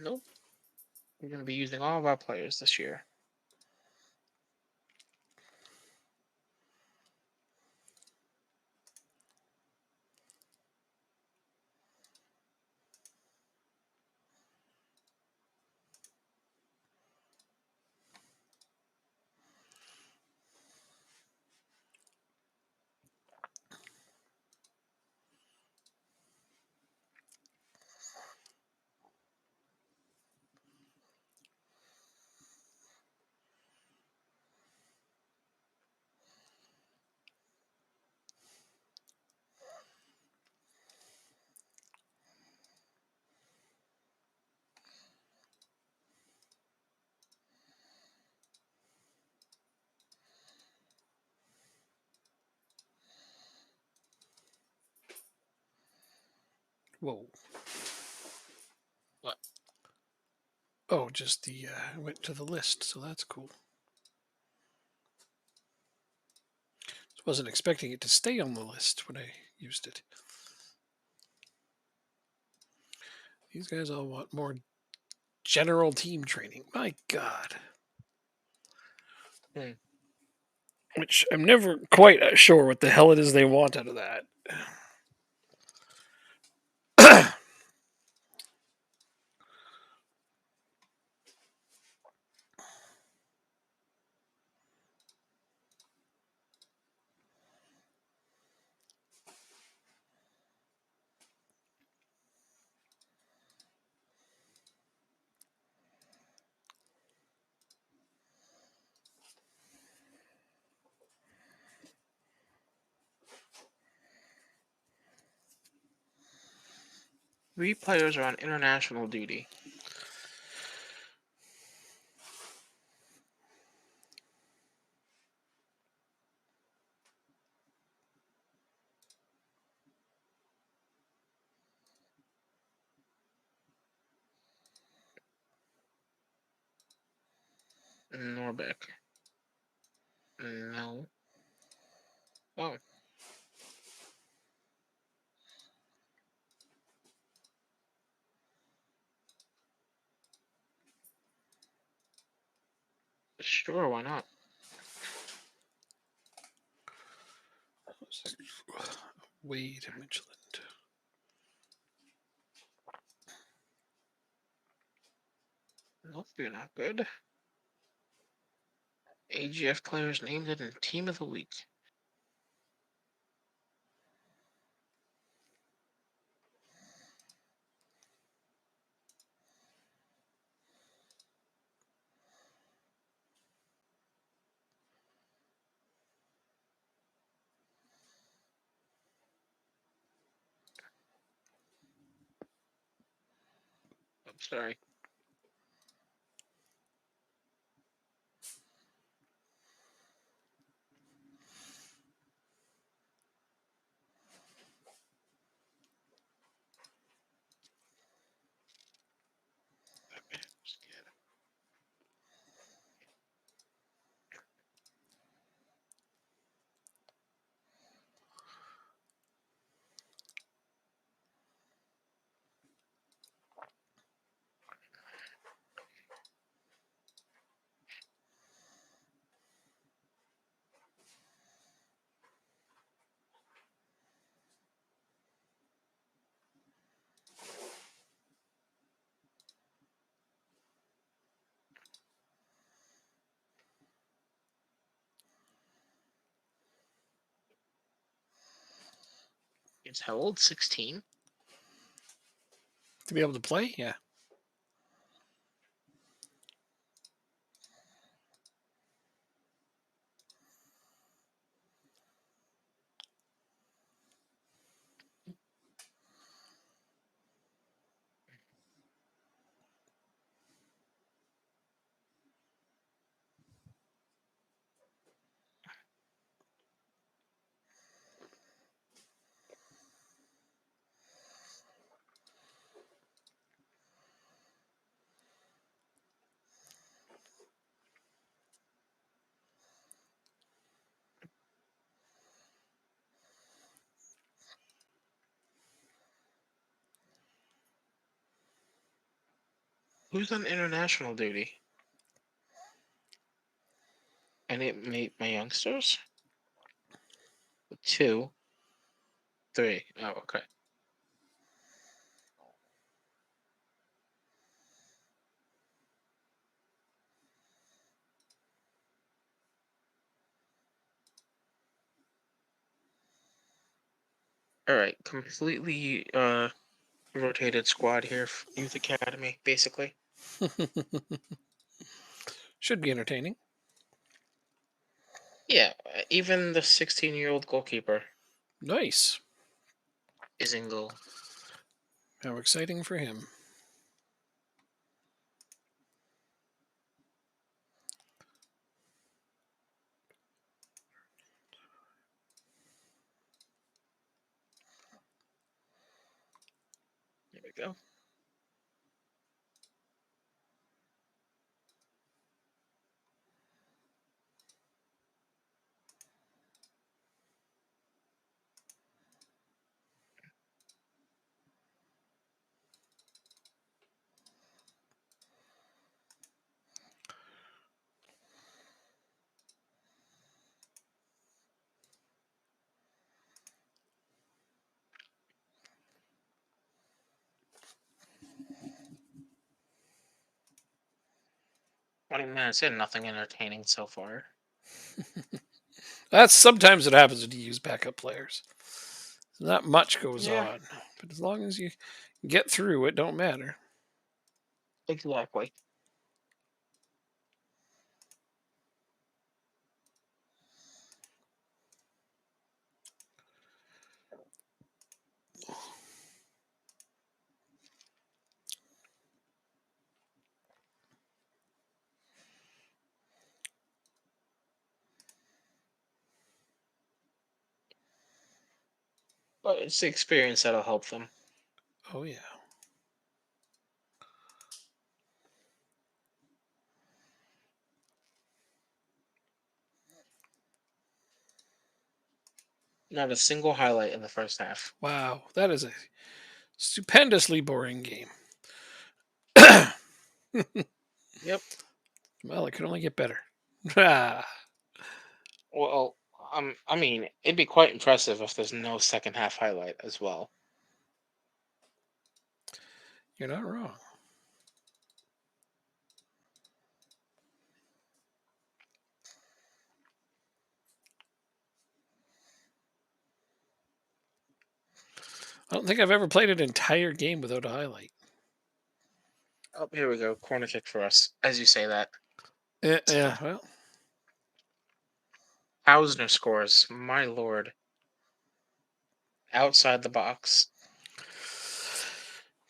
Nope. We're going to be using all of our players this year. Whoa. What? Oh, just the went to the list, so that's cool. Wasn't expecting it to stay on the list when I used it. These guys all want more general team training. My God. Hmm. Which I'm never quite sure what the hell it is they want out of that. Three players are on international duty. Norbeck. No. Oh, sure, why not? Wade Midland. Nope, you're not good. AGF players named it in Team of the Week. I'm sorry. It's how old? 16? To be able to play? Yeah. Who's on international duty? And it made my youngsters? Two. Three. Oh, okay. All right. Completely rotated squad here. Youth Academy, basically. Should be entertaining. Yeah. Even the 16-year-old goalkeeper Nice. is in goal. How exciting for him. There we go. 20 minutes in, nothing entertaining so far. That's sometimes what happens when you use backup players. Not much goes Yeah, on, but as long as you get through, it don't matter. exactly. But it's the experience that'll help them. Oh yeah. Not a single highlight in the first half. Wow, that is a stupendously boring game. Yep. Well, it could only get better. Ah, Well, I mean, it'd be quite impressive if there's no second half highlight as well. you're not wrong. I don't think I've ever played an entire game without a highlight. Oh, here we go. Corner kick for us, as you say that. Yeah, well, Hausner scores. My lord. Outside the box.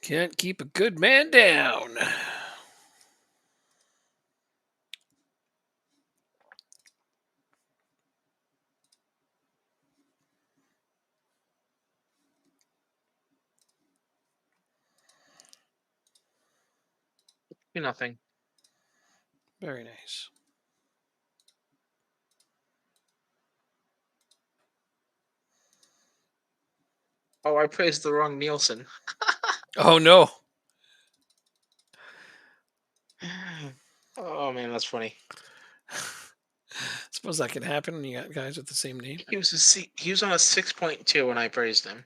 can't keep a good man down. Nothing. Very nice. Oh, I praised the wrong Nielsen. Oh no. Oh man, that's funny. Suppose that can happen when you got guys with the same name. He was on a 6.2 when I praised him.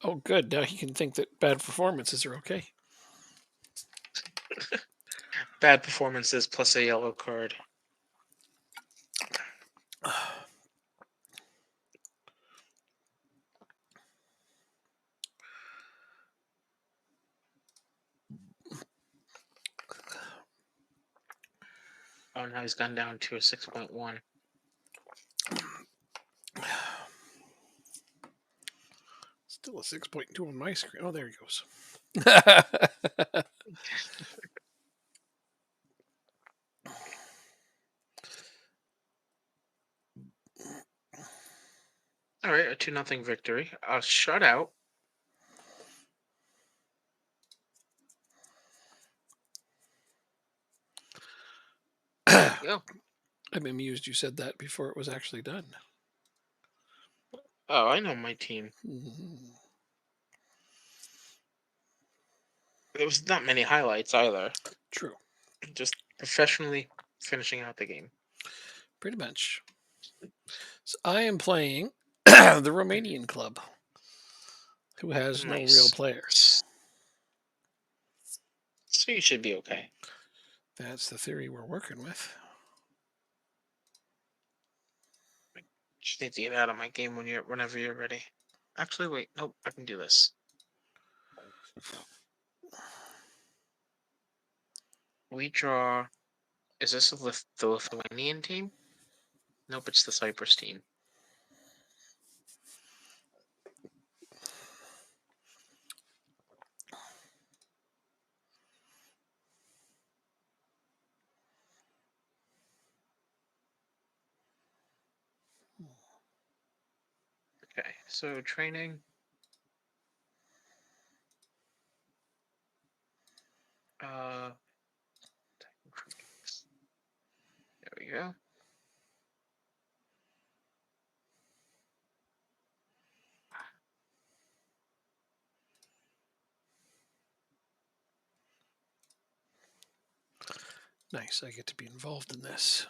Oh, good. Now he can think that bad performances are okay. Bad performances plus a yellow card. Oh, now he's gone down to a 6.1. Still a 6.2 on my screen. Oh, there he goes. All right, a 2-0 victory. A shutout. Yeah. I'm amused you said that before it was actually done. Oh, I know my team. Mhm. There was not many highlights either. True. Just professionally finishing out the game. Pretty much. So I am playing the Romanian club, who has no real Nice. players. So you should be okay. That's the theory we're working with. Just need to get out of my game whenever you're ready. Actually, wait. Nope, I can do this. We draw. Is this the Lithuanian team? Nope, it's the Cyprus team. Okay, so training. Uh, there we go. Nice. I get to be involved in this.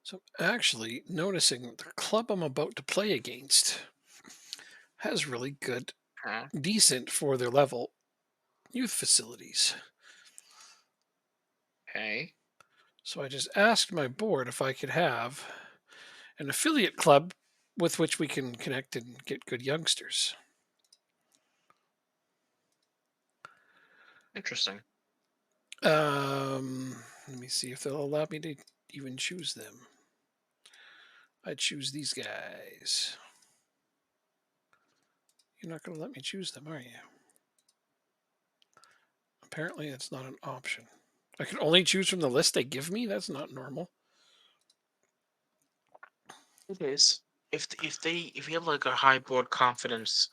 So, actually, noticing that the club I'm about to play against has really good, Huh? decent for their level youth facilities. Okay. So I just asked my board if I could have an affiliate club with which we can connect and get good youngsters. Interesting. Let me see if they'll allow me to even choose them. I choose these guys. You're not going to let me choose them, are you? Apparently, it's not an option. I can only choose from the list they give me? That's not normal. It is. If you have like a high board confidence,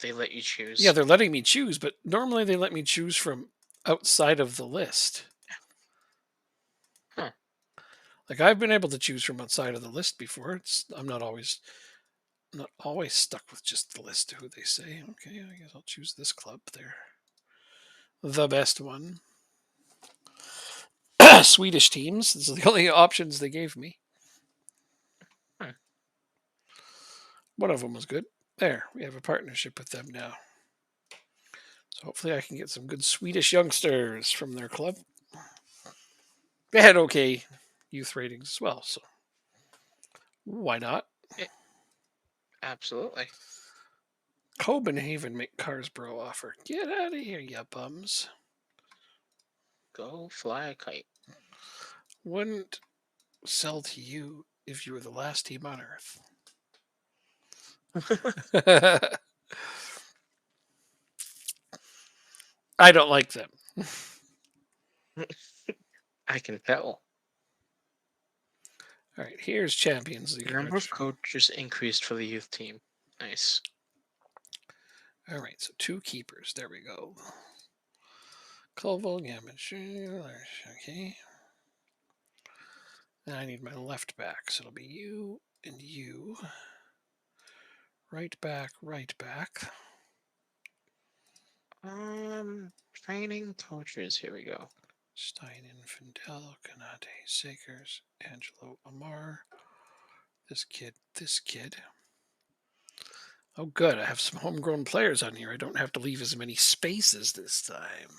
they let you Yeah, choose. they're letting me choose, but normally they let me choose from outside of the list. Huh. Like I've been able to choose from outside of the list before. I'm not always stuck with just the list of who they say. Okay, I guess I'll choose this club. They're the best one. Swedish teams. These are the only options they gave me. Hmm. One of them was good. There, we have a partnership with them now. So hopefully I can get some good Swedish youngsters from their club. They had okay youth ratings as well, so why not? Yeah, absolutely. Copenhagen make Carsbro offer. Get out of here, you bums. Go fly a kite. Wouldn't sell to you if you were the last team on Earth. I don't like them. I can tell. All right, here's Champions League. Number of coaches increased for the youth team. Nice. All right, so 2 keepers. There we go. Koval, Gamage. Okay. Now I need my left back, so it'll be you and you. Right back, right back. Training coaches. Here we go. Steinen, Findel, Kanate, Sakers, Angelo, Amar. This kid, this kid. Oh, good. I have some homegrown players on here. I don't have to leave as many spaces this time.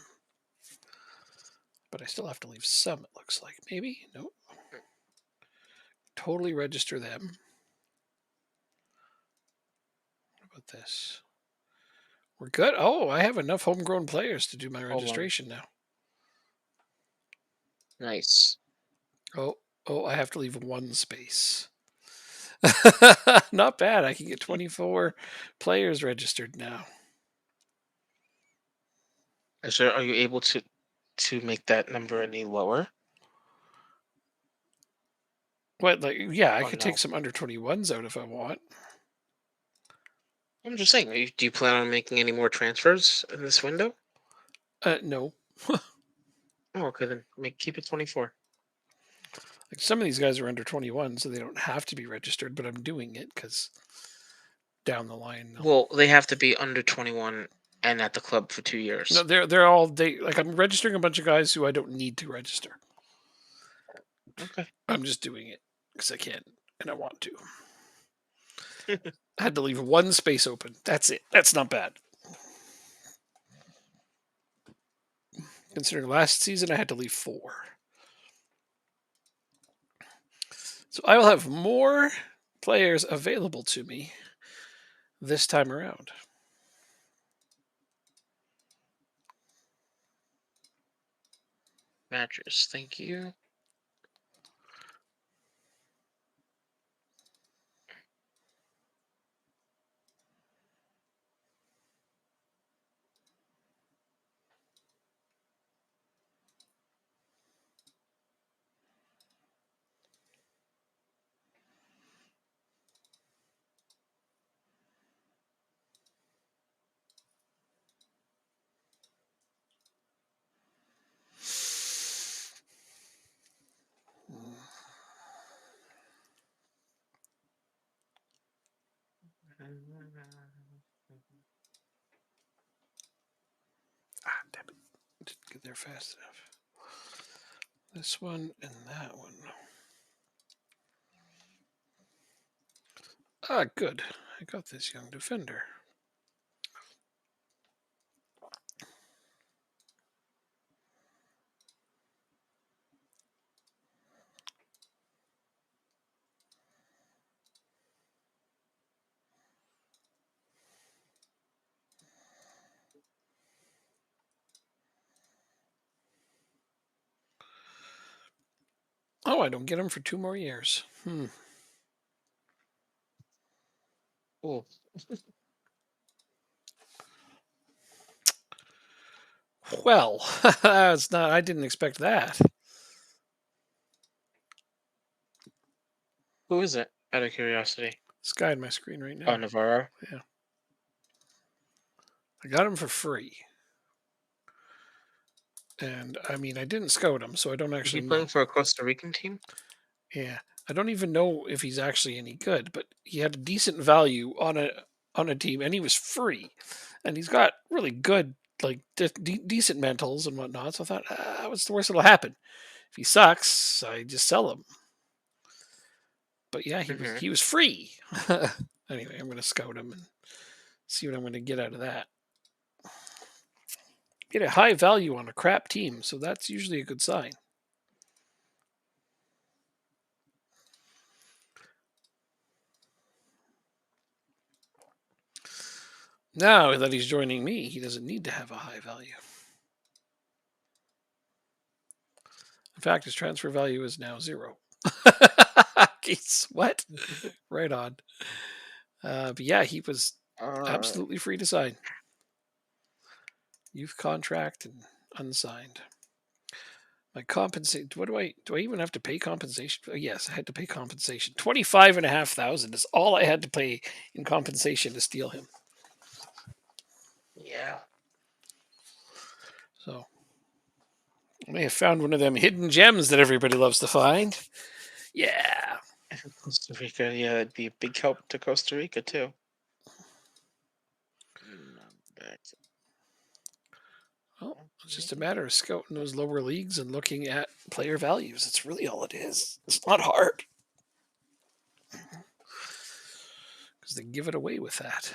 But I still have to leave some, it looks like. Maybe? Nope. Totally register them. What about this? We're good. Oh, I have enough homegrown players to do my registration now. Nice. Oh, I have to leave 1 space. Not bad. I can get 24 players registered now. So are you able to make that number any lower? What, like, yeah, I Or could no? take some under 21s out if I want. I'm just saying. Do you plan on making any more transfers in this window? No. Oh, okay, then keep it 24. Like some of these guys are under 21, so they don't have to be registered, but I'm doing it because down the line. Well, they have to be under 21 and at the club for 2 No, years. they're all like I'm registering a bunch of guys who I don't need to register. Okay. I'm just doing it because I can and I want to. I had to leave 1 space open. That's it. That's not bad. Considering last season I had to leave 4. So I will have more players available to me this time around. Mattress, thank you. Damn it. Didn't get there fast enough. This one and that one. Good. I got this young defender. Oh, I don't get him for 2 more years. Oh, Well, that's not. I didn't expect that. who is it? Out of curiosity. This guy on my screen right Oh, now. Navarro. Yeah, I got him for free, and I mean, I didn't scout him, so I don't Is he actually know. playing for a Costa Rican team? Yeah, I don't even know if he's actually any good, but he had a decent value on a team, and he was free, and he's got really good, like decent mentals and whatnot. So I thought, what's the worst that'll happen? If he sucks, I just sell him. But yeah, he was Mm-hmm. he was free. Anyway, I'm going to scout him and see what I'm going to get out of that. Get a high value on a crap team, so that's usually a good sign. Now that he's joining me, he doesn't need to have a high value. In fact, his transfer value is now 0. What? Right on. But yeah, he was Uh, absolutely free to sign. Youth contract and unsigned. My compensation. What do I even have to pay compensation? Yes, I had to pay compensation. 25,500 is all I had to pay in compensation to steal him. yeah. So I may have found one of them hidden gems that everybody loves to find. Yeah. Costa Rica, yeah, it'd be a big help to Costa Rica too. Well, it's just a matter of scouting those lower leagues and looking at player values. It's really all it is. It's not hard. Because they give it away with that.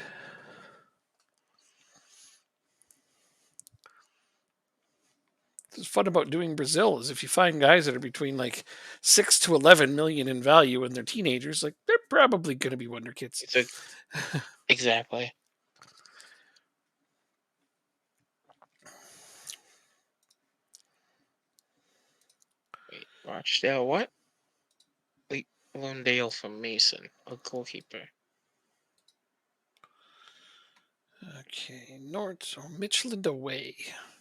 What's fun about doing Brazil is if you find guys that are between like 6 to 11 million in value and they're teenagers, like they're probably going to be wonder kids. It's a, exactly. Wait, Rochdale, what? Wait, Londale from Mason, a goalkeeper. Okay, North or Midland away.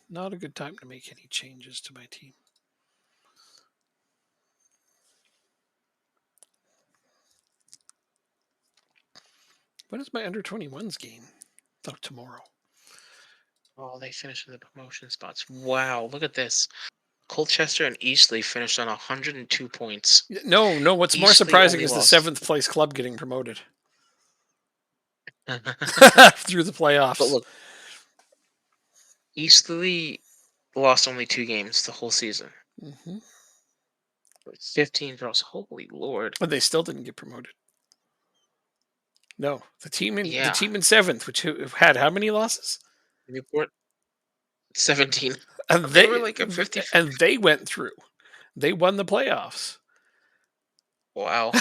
Not a good time to make any changes to my team. When is my under 21s game? Oh, tomorrow. Oh, they finished in the promotion spots. Wow, look at this. Colchester and Eastleigh finished on 102 points. No. What's more Eastleigh surprising only is the lost. 7th place club getting promoted But through the playoffs. look, Eastleigh lost only 2 games the whole season. Hmm. 15 draws. Holy Lord. But they still didn't get promoted. No, the team in Yeah. 7th, which had how many losses? Newport 17. And They were like a 50. they went through. They won the playoffs. Wow.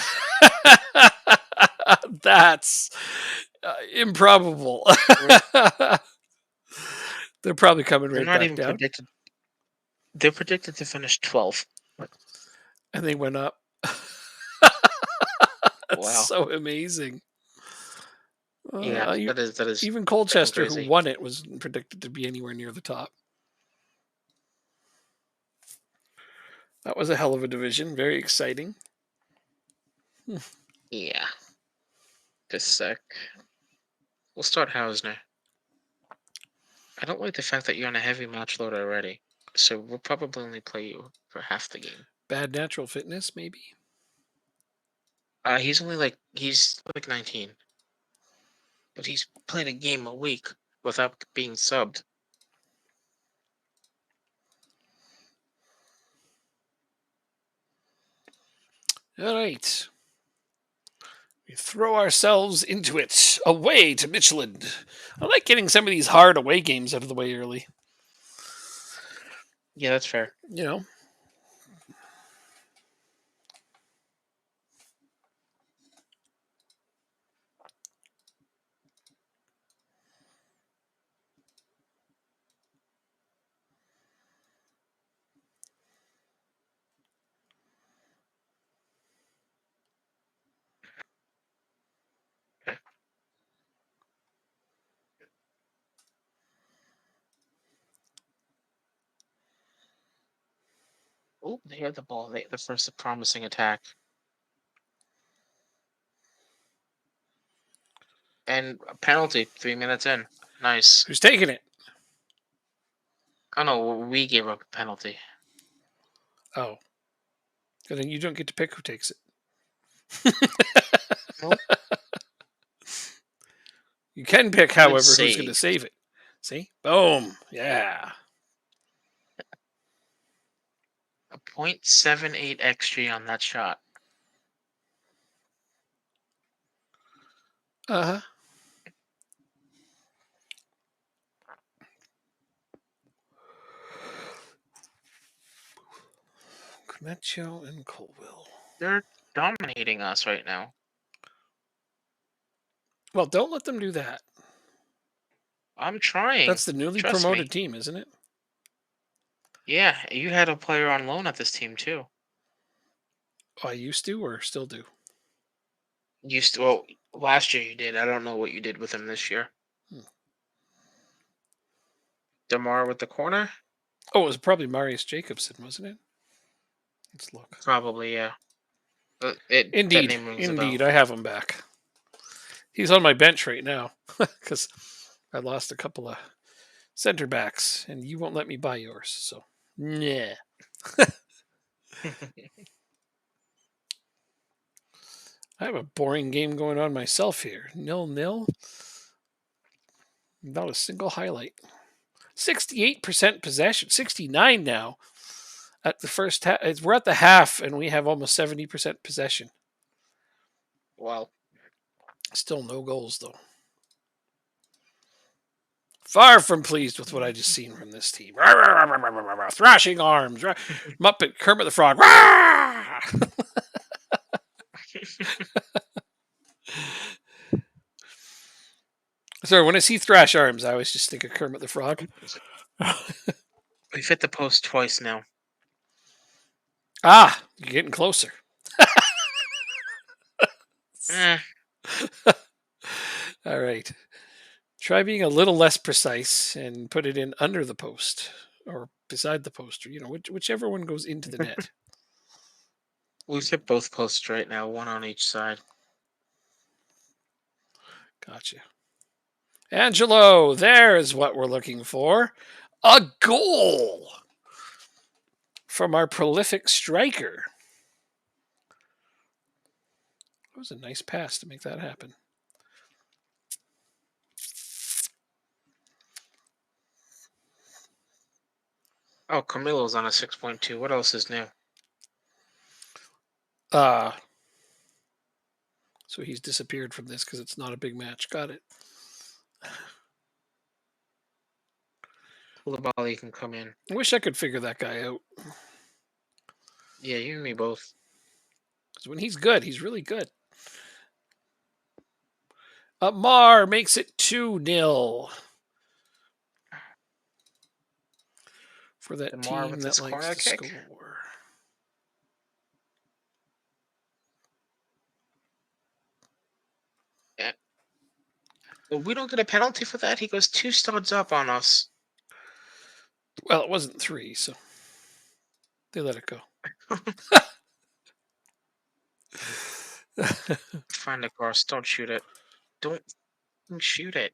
That's improbable. They're probably coming They're right not back even down. predicted. They're predicted to finish 12. And they went up. That's Wow. so amazing. Yeah, that is Even freaking Colchester, who crazy. won it, was predicted to be anywhere near the top. That was a hell of a division. Very exciting. Yeah. Just a sec. We'll start Hausner. I don't like the fact that you're on a heavy match load already. So we'll probably only play you for half the game. Bad natural fitness, maybe. He's like 19. But he's played a game a week without being subbed. All right. We throw ourselves into it. Away to Michelin. I like getting some of these hard away games out of the way early. Yeah, that's fair. You know, Oh, they had the ball. They had the first promising attack. And a penalty 3 minutes in. Nice. Who's taking it? Oh no, we gave up a penalty. Oh. And then you don't get to pick who takes it. Nope. You can pick, Good however, who's going to save. save it. See? Boom. Yeah. A .78 xG on that shot. Uh-huh. Clemencio and Colville. They're dominating us right now. Well, don't let them do that. I'm trying. That's the newly Trust promoted me. team, isn't it? Yeah, you had a player on loan at this team too. I used to or still do? Well, last year you did. I don't know what you did with him this year. DeMar with the corner? Oh, it was probably Marius Jacobson, wasn't it? Let's look. Probably, yeah. That Indeed. name rings a Indeed. bell. I have him back. He's on my bench right now because I lost a couple of center backs and you won't let me buy yours. So, yeah. I have a boring game going on myself here. 0-0. Not a single highlight. 68% possession. 69 now. At the first half, we're at the half, and we have almost 70% possession. Wow. Still no goals though. Far from pleased with what I just seen from this team. Thrashing arms. Muppet Kermit the Frog. Sorry, when I see thrash arms, I always just think of Kermit the Frog. We've hit the post twice now. Ah, you're getting closer. Eh, All right. Try being a little less precise and put it in under the post or beside the post, or whichever one goes into the net. we've hit both posts right now, one on each side. Gotcha. Angelo, there's what we're looking for. A goal from our prolific striker. That was a nice pass to make that happen. Oh, Camilo's on a 6.2. What else is new? So he's disappeared from this because it's not a big match. Got it. Koulibaly can come in. I wish I could figure that guy out. Yeah, you and me both. Because when he's good, he's really good. Mar makes it 2-0 for that DeMar team with that his likes corner to kick. score. Yeah. Well, we don't get a penalty for that. He goes 2 studs up on us. Well, it wasn't 3, so they let it go. Find the cross. Don't shoot it. Don't shoot it.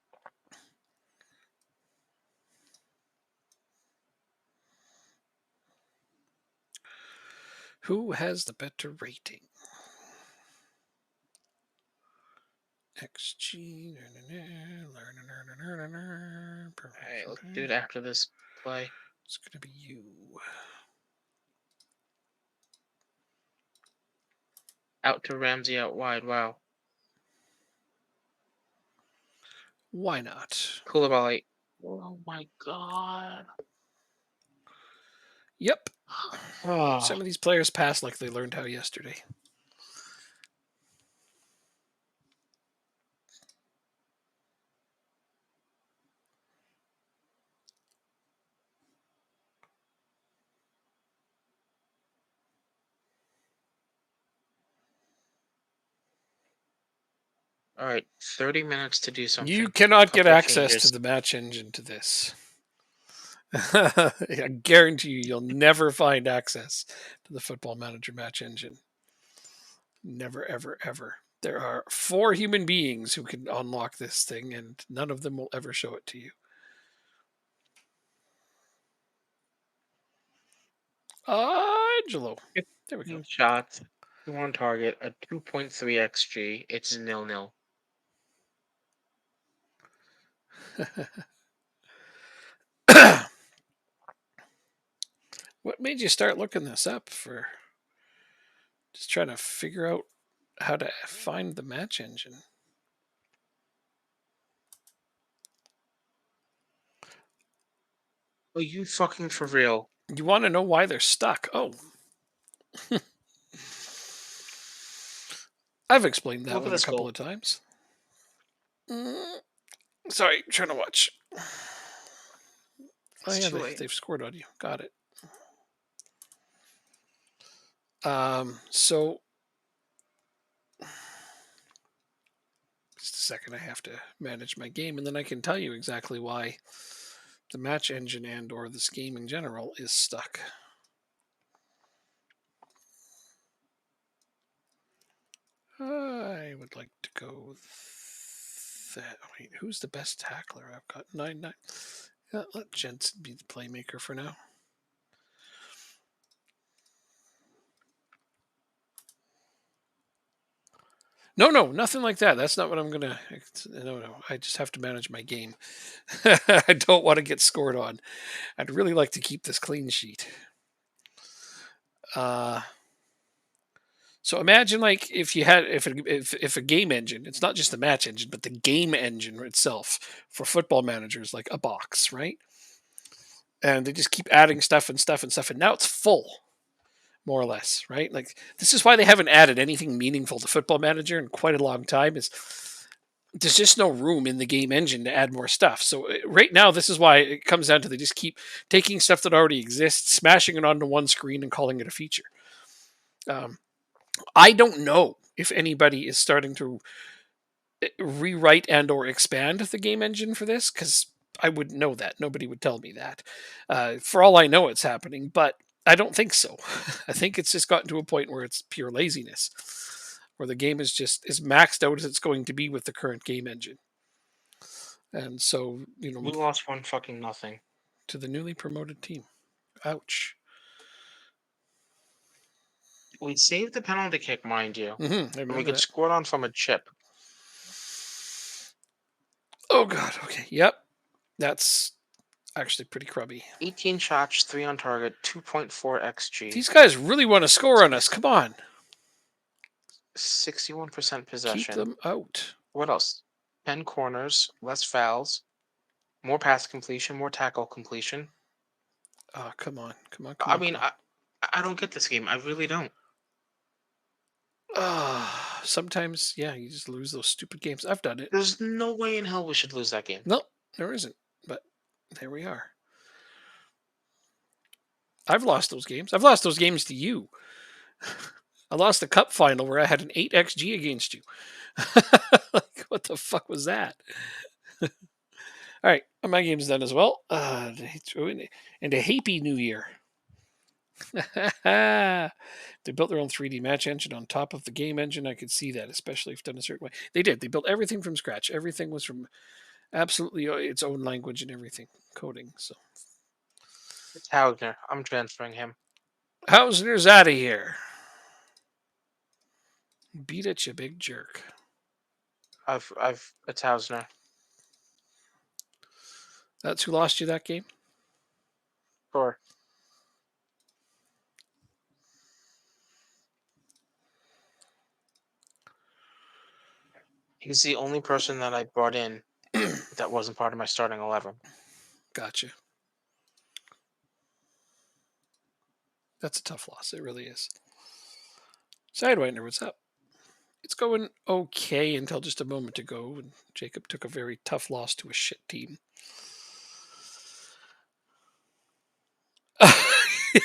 Who has the better rating? XG. Alright, let's do it after this play. It's going to be you. Out to Ramsey, out wide. Wow. Why not? Koulibaly. Oh my god. Yep. Oh. Some of these players pass like they learned how yesterday. All right, 30 minutes to do something. You cannot get Couple of access to changes. the match engine to this. I guarantee you'll never find access to the Football Manager match engine. Never, ever, ever. There are 4 human beings who can unlock this thing, and none of them will ever show it to you. Angelo. There we go. 15 shots, 2 on target, a 2.3 xG. It's 0-0. What made you start looking this up for? Just trying to figure out how to find the match engine. Are you fucking for real? You want to know why they're stuck? Oh. I've explained that Look at one a this couple goal. of times. Sorry, trying to watch. Oh It's yeah, too late. they've scored on you. Got it. So just a second, I have to manage my game, and then I can tell you exactly why the match engine and or this game in general is stuck. I would like to go that. Wait, who's the best tackler? I've got 9-9. Yeah, let Jensen be the playmaker for now. No, nothing like that. That's not what I'm gonna. No. I just have to manage my game. I don't want to get scored on. I'd really like to keep this clean sheet. So imagine like if you had if a game engine, it's not just the match engine, but the game engine itself for Football Manager is like a box, right? And they just keep adding stuff and stuff and stuff, and now it's full, more or less, right? Like this is why they haven't added anything meaningful to Football Manager in quite a long time. Is there's just no room in the game engine to add more stuff. So right now, this is why it comes down to they just keep taking stuff that already exists, smashing it onto one screen, and calling it a feature. I don't know if anybody is starting to rewrite and or expand the game engine for this because I wouldn't know that. Nobody would tell me that. For all I know, it's happening, but I don't think so. I think it's just gotten to a point where it's pure laziness, where the game is just as maxed out as it's going to be with the current game engine. And so, We lost 1-0. to the newly promoted team. Ouch. We saved the penalty kick, mind you. I And we remember could that. score on from a chip. Oh God. Okay. Yep. That's actually pretty crummy. 18 shots, 3 on target, 2.4 xG, These guys really want to score on us. Come on. 61% Keep possession. them out. What else? 10 corners, less fouls, more pass completion, more tackle completion. Oh, come on. I mean, I don't get this game. I really don't. Sometimes, yeah, you just lose those stupid games. I've done it. There's no way in hell we should lose that game. No, there isn't. But there we are. I've lost those games. I've lost those games to you. I lost the cup final where I had an 8 XG against you. Like, what the fuck was that? All right, my game's done as well. And a happy new year. They built their own 3D match engine on top of the game engine. I could see that, especially if done a certain way. They did. They built everything from scratch. Everything was from absolutely its own language and everything, coding. So It's Hausner. I'm transferring him. Hausner's out of here. Beat it, you big jerk. It's Hausner. That's who lost you that game? Sure. He's the only person that I brought in that wasn't part of my starting 11. Gotcha. That's a tough loss. It really is. Sidewinder, what's up? It's going okay until just a moment ago when Jacob took a very tough loss to a shit team.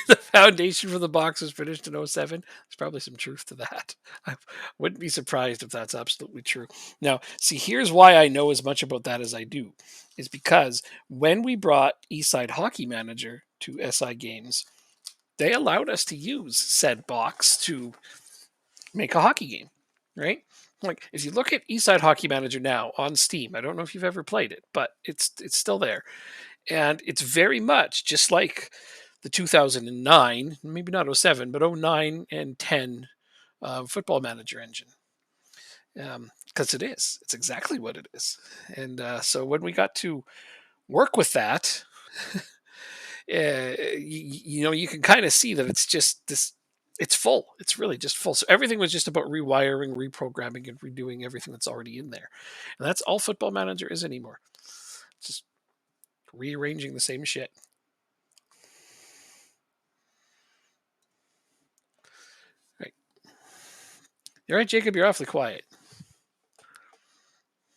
the foundation for the box was finished in '07. There's probably some truth to that. I wouldn't be surprised if that's absolutely true. Now, see, here's why I know as much about that as I do, is because when we brought Eastside Hockey Manager to SI Games, they allowed us to use said box to make a hockey game, right? Like if you look at Eastside Hockey Manager now on Steam, I don't know if you've ever played it, but it's still there, and it's very much just like the 2009, maybe not '07, but '09 and 10 Football Manager engine, because it is. It's exactly what it is. And so when we got to work with that, you can kind of see that it's just this. It's full. It's really just full. So everything was just about rewiring, reprogramming, and redoing everything that's already in there. And that's all Football Manager is anymore. Just rearranging the same shit. Right. You're right, Jacob. You're awfully quiet.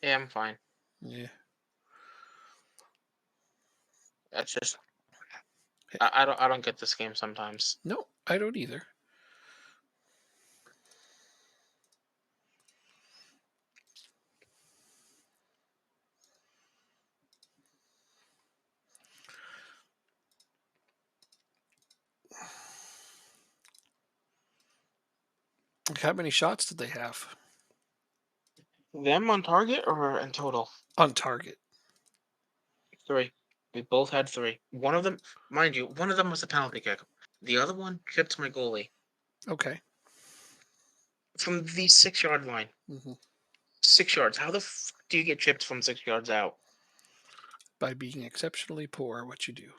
Yeah, I'm fine. Yeah. That's just I don't get this game sometimes. No, I don't either. Like, how many shots did they have Them on target or in total? on target? 3. We both had 3. One of them, mind you, one of them was a penalty kick. The other one chipped my goalie Okay. from the 6-yard line. Hmm. 6 yards. How the do you get chipped from 6 yards out? By being exceptionally poor at what you do.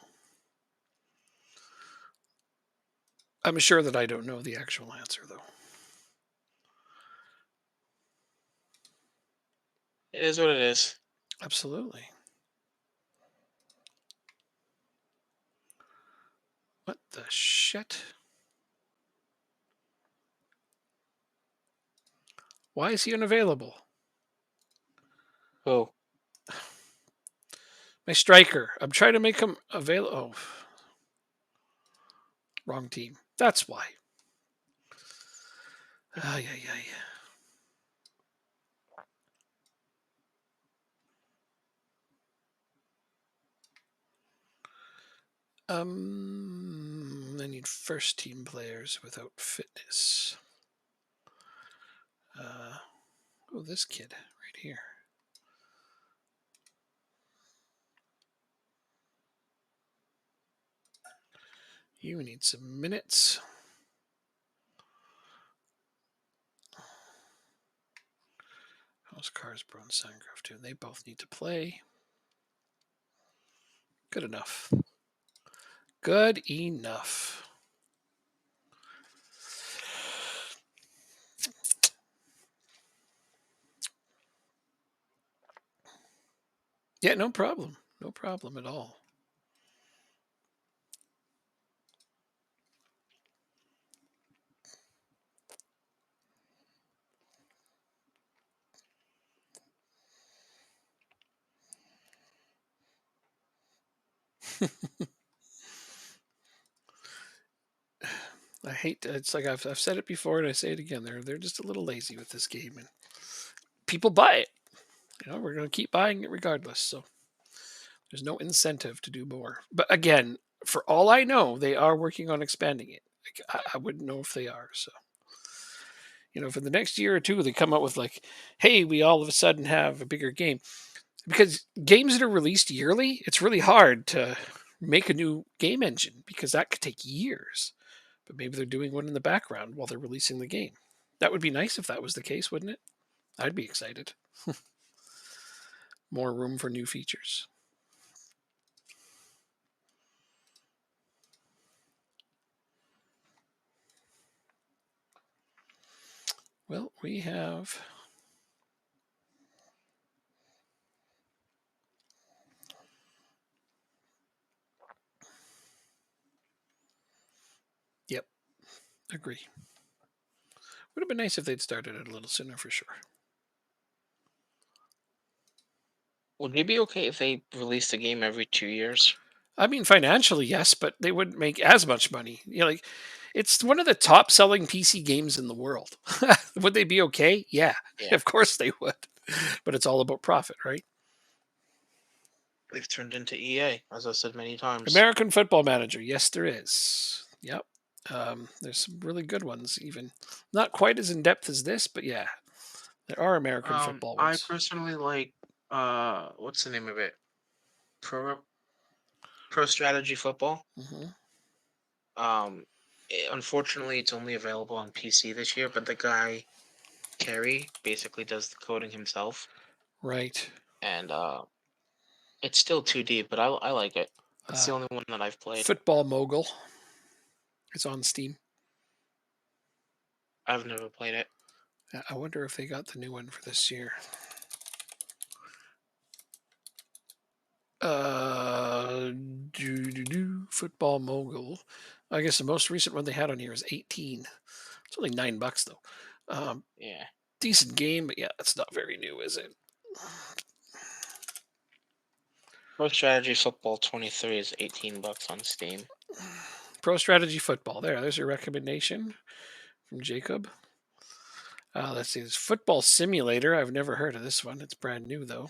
I'm sure that I don't know the actual answer, though. It is what it is. Absolutely. What the shit? Why is he unavailable? Oh, My striker. I'm trying to make him available. Oh, wrong team. That's why. Ay, ay, ay. I need first team players without fitness. Oh, this kid right here. You need some minutes. How's Carsbro and Sandgrove doing? They both need to play. Good enough. Good enough. Yeah, no problem. No problem at all. I hate it's like I've said it before and I say it again. They're just a little lazy with this game, and people buy it. We're going to keep buying it regardless. So there's no incentive to do more. But again, for all I know, they are working on expanding it. Like, I wouldn't know if they are. So for the next year or two, they come out with like, hey, we all of a sudden have a bigger game, because games that are released yearly, it's really hard to make a new game engine because that could take years. But maybe they're doing one in the background while they're releasing the game. That would be nice if that was the case, wouldn't it? I'd be excited. More room for new features. Well, we have Yep, agree. Would have been nice if they'd started it a little sooner for sure. would it be okay if they released the game every 2 years? I mean, financially, yes, but they wouldn't make as much money. Like it's one of the top selling PC games in the world. Would they be okay? Yeah, Yeah, of course they would. But it's all about profit, right? they've turned into EA, as I said many times. American Football Manager. Yes, there is. Yep. There's some really good ones, even not quite as in depth as this, but yeah, there are American football I ones. personally like what's the name of it? Pro Pro Strategy Football. Hmm. Unfortunately, it's only available on PC this year, but the guy Kerry basically does the coding himself, Right. and it's still 2D, but I like it. It's Uh, the only one that I've played. Football Mogul. It's on Steam. I've never played it. I wonder if they got the new one for this year. Football Mogul. I guess the most recent one they had on here is 18. It's only $9 though. Yeah. Decent game, but yeah, it's not very new, is it? Pro Strategy Football 23 is $18 on Steam. Pro Strategy Football. There's your recommendation from Jacob. Let's see. There's Football Simulator. I've never heard of this one. It's brand new though.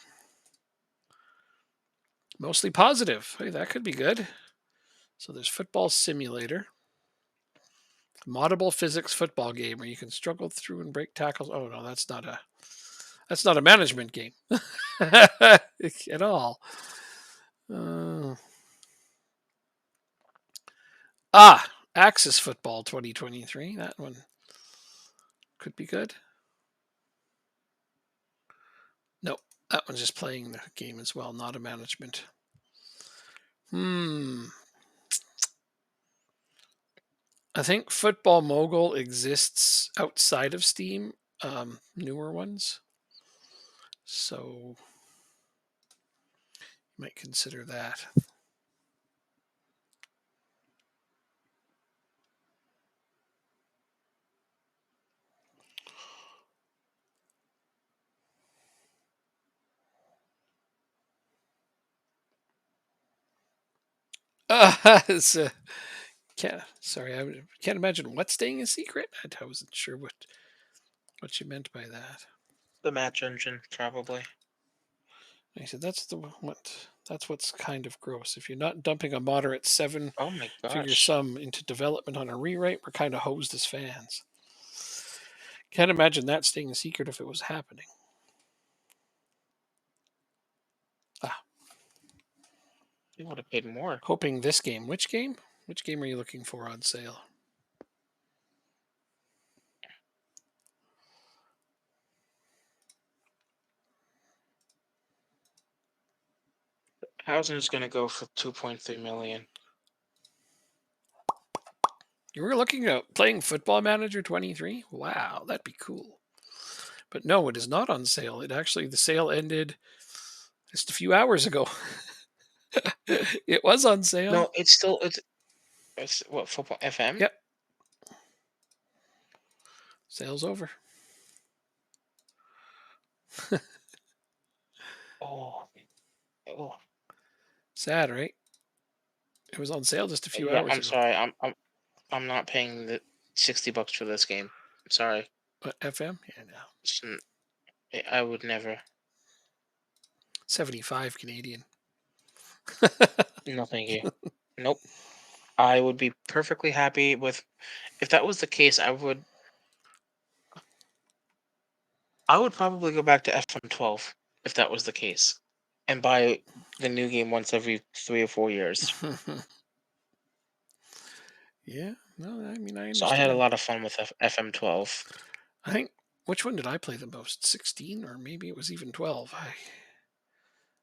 Mostly positive. Hey, that could be good. So there's Football Simulator. Moddable physics football game where you can struggle through and break tackles. Oh no, that's not a management game at all. Uh, Axis Football 2023. That one could be good. Nope, that one's just playing the game as well, not a management. I think Football Mogul exists outside of Steam, newer ones. So you might consider that. It's, sorry, I can't imagine what staying a secret. I wasn't sure what you meant by that. The match engine, probably. I said that's what's kind of gross. If you're not dumping a moderate seven Oh my figure gosh. sum into development on a rewrite, we're kind of hosed as fans. Can't imagine that staying a secret if it was happening. Ah, You would have paid more. hoping this game. Which game? Which game are you looking for on sale? Housen's gonna go for 2.3 million. You were looking at playing Football Manager 23? Wow, that'd be cool. But no, it is not on sale. The sale ended just a few hours ago. It was on sale. No, it's what Football FM? Yep. Sale's over. Oh, oh. Sad, right? It was on sale just a few Yeah, hours I'm ago. sorry. I'm not paying the $60 for this game. I'm sorry. What, FM? Yeah, no. I would never. 75 Canadian. No, thank you. Nope. I would be perfectly happy with if that was the case. I would probably go back to FM12 if that was the case, and buy the new game once every 3 or 4 years. Yeah, no, I mean, I So I had a understand. lot of fun with FM12. I think, which one did I play the most? 16 or maybe it was even 12.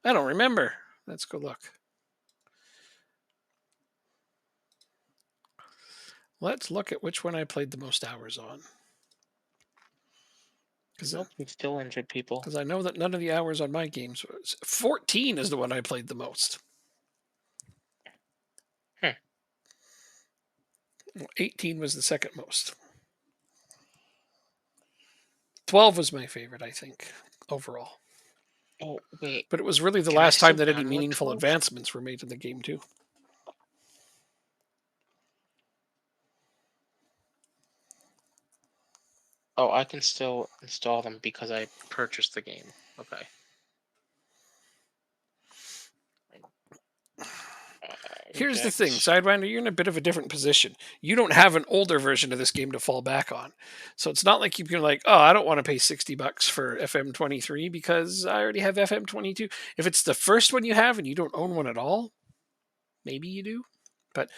I don't remember. Let's go look. Let's look at which one I played the most hours on. Nope, we still injured people. Because I know that none of the hours on my games was 14 is the one I played the most. 18 was the second most. 12 was my favorite, I think, overall. Oh wait, But it was really the can I last time still that any download meaningful 12? advancements were made in the game, too. Oh, I can still install them because I purchased the game. Okay. Here's the thing, Reject. Sidewinder, you're in a bit of a different position. You don't have an older version of this game to fall back on. So it's not like you're like, oh, I don't want to pay $60 for FM23 because I already have FM22. If it's the first one you have and you don't own one at all, maybe you do. But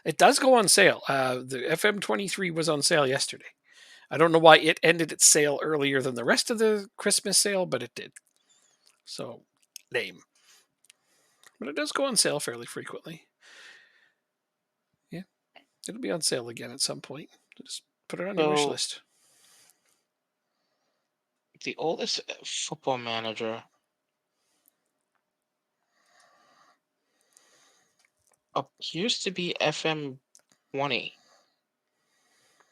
it does go on sale. The FM23 was on sale yesterday. I don't know why it ended its sale earlier than the rest of the Christmas sale, but it did. So, lame. But it does go on sale fairly frequently. Yeah. It'll be on sale again at some point. Just put it on your wish So list. the oldest football manager appears to be FM 20.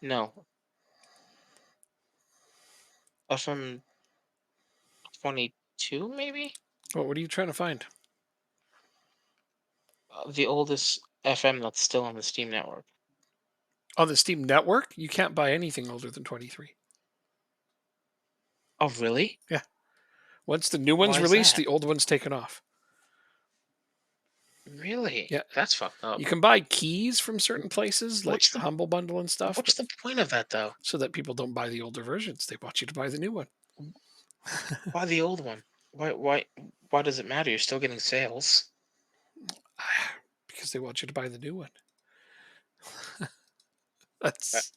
No, FM 22 maybe. What are you trying to find? The oldest FM that's still on the Steam network. On the Steam network, you can't buy anything older than 23. Oh, really? Yeah. Once the new one's Why is released, that? the old one's taken off. Really? Yeah. That's fucked up. You can buy keys from certain places like What's the the Humble Bundle and stuff, what's but the point of that though? so that people don't buy the older versions. They want you to buy the new one. Why the old one? Why does it matter? You're still getting sales. Because they want you to buy the new one. Uh, That's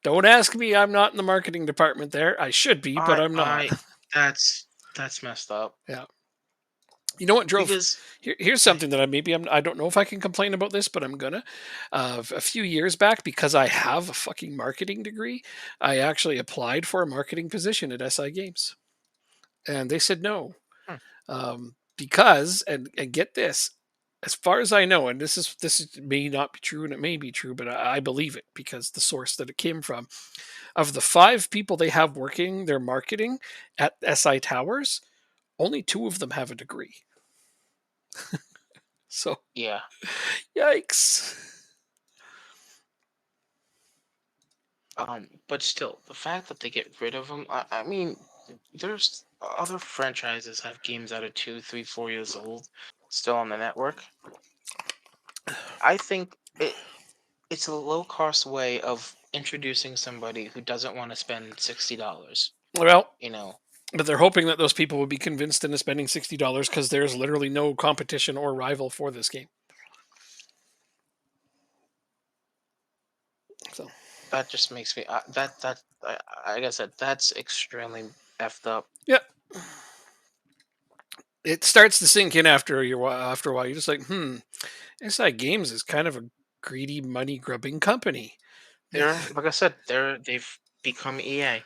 Don't ask me. I'm not in the marketing department there. I should be, but I'm not. I that's messed up Yeah. You know what drove? because Here's something that I don't know if I can complain about this, but I'm gonna. A few years back, because I have a fucking marketing degree, I actually applied for a marketing position at SI Games, and they said no, hmm, because and get this, as far as I know, and this may not be true, and it may be true, but I believe it because the source that it came from, of the 5 people they have working their marketing at SI Towers, only 2 of them have a degree. So, yeah. yikes. But still, the fact that they get rid of them, I mean, there's other franchises have games that are 2, 3, 4 years old still on the network. I think it's a low cost way of introducing somebody who doesn't want to spend $60. Well, You know, but they're hoping that those people would be convinced into spending $60 because there's literally no competition or rival for this game. So, that just makes me like I said, that's extremely effed up. yeah, it starts to sink in after after a while. You're just like, SI Games is kind of a greedy, money grubbing company. Like I said, they've become EA.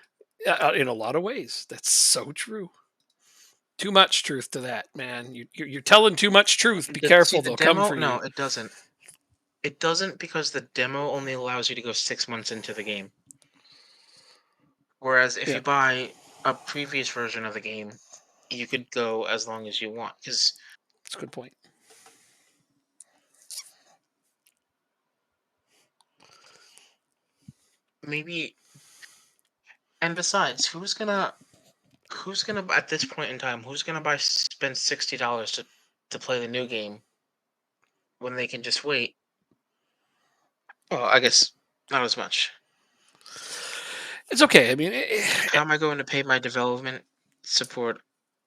In a lot of ways. That's so true. Too much truth to that, man. You're telling too much truth. Be See careful; the they'll come demo? for No, you. it doesn't. It doesn't because the demo only allows you to go 6 months into the game. Whereas if Yeah, you buy a previous version of the game, you could go as long as you want. Because that's a good point. maybe, and besides, who's gonna at this point in time, who's gonna spend $60 to play the new game when they can just wait? Well, I guess not as much. It's okay. I mean, How am I going to pay my development support?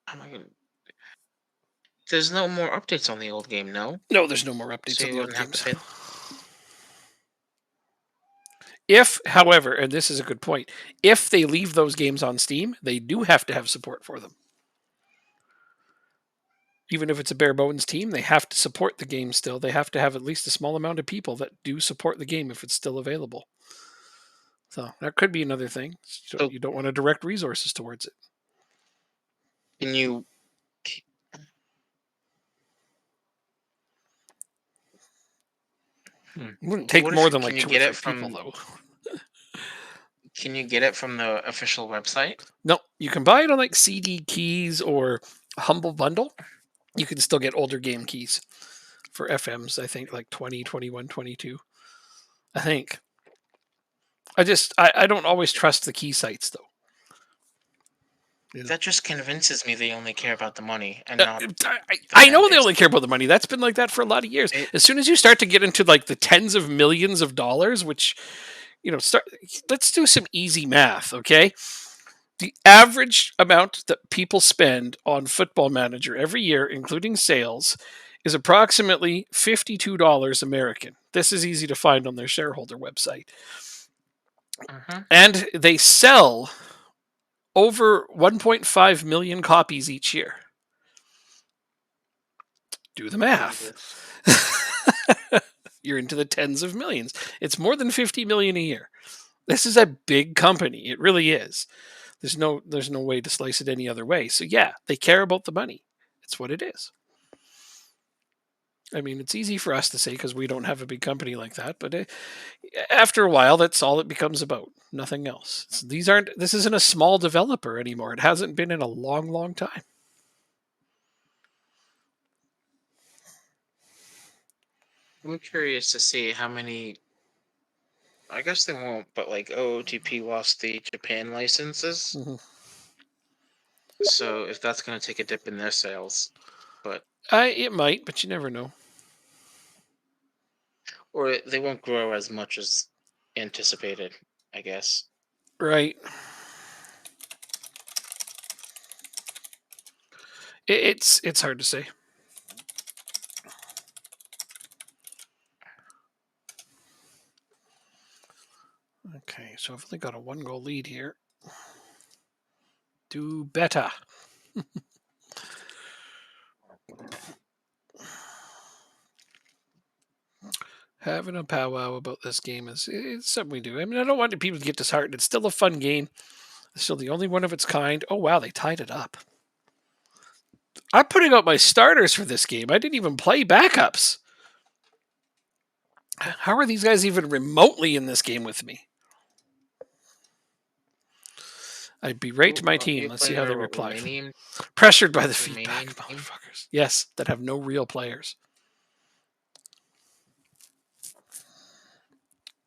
How am I going? There's no more updates on the old game, no. no, there's no more updates So on you the old wouldn't have to games. pay. If, however, and this is a good point, if they leave those games on Steam, they do have to have support for them. Even if it's a bare bones team, they have to support the game still. They have to have at least a small amount of people that do support the game if it's still available. So that could be another thing. So You don't want to direct resources towards it. can you? Hmm. It wouldn't take What more if than can like you 2 or get 3 it people, from? though. Can you get it from the official website? No, you can buy it on like CD Keys or Humble Bundle. You can still get older game keys for FMs, I think like 20, 21, 22. I think. I don't always trust the key sites though. You know? That just convinces me they only care about the money and not the I fan know they base. only care about the money. That's been like that for a lot of years. It, As soon as you start to get into like the tens of millions of dollars, which start. Let's do some easy math, okay? The average amount that people spend on Football Manager every year, including sales, is approximately $52 American. This is easy to find on their shareholder website. mhm. And they sell over 1.5 million copies each year. Do the math. Jesus. You're into the tens of millions. It's more than 50 million a year. This is a big company. It really is. There's no way to slice it any other way. So yeah, they care about the money. It's what it is. I mean, it's easy for us to say because we don't have a big company like that, but after a while, that's all it becomes about. Nothing else. This isn't a small developer anymore. It hasn't been in a long, long time. I'm curious to see how many. I guess they won't, but like OOTP lost the Japan licenses, Hmm. so if that's going to take a dip in their sales, but It might, but you never know. or they won't grow as much as anticipated, I guess. Right. It's hard to say. Okay, so I've only got a 1 goal lead here. Do better. Having a powwow about this game is it's something we do. I mean, I don't want people to get disheartened. It's still a fun game. It's still the only one of its kind. Oh wow, they tied it up. I'm putting out my starters for this game. I didn't even play backups. How are these guys even remotely in this game with me? I berate my team. You're Let's see playing how a they reply. Romanian Pressured by the feedback, Romanian team. motherfuckers. Yes, that have no real players.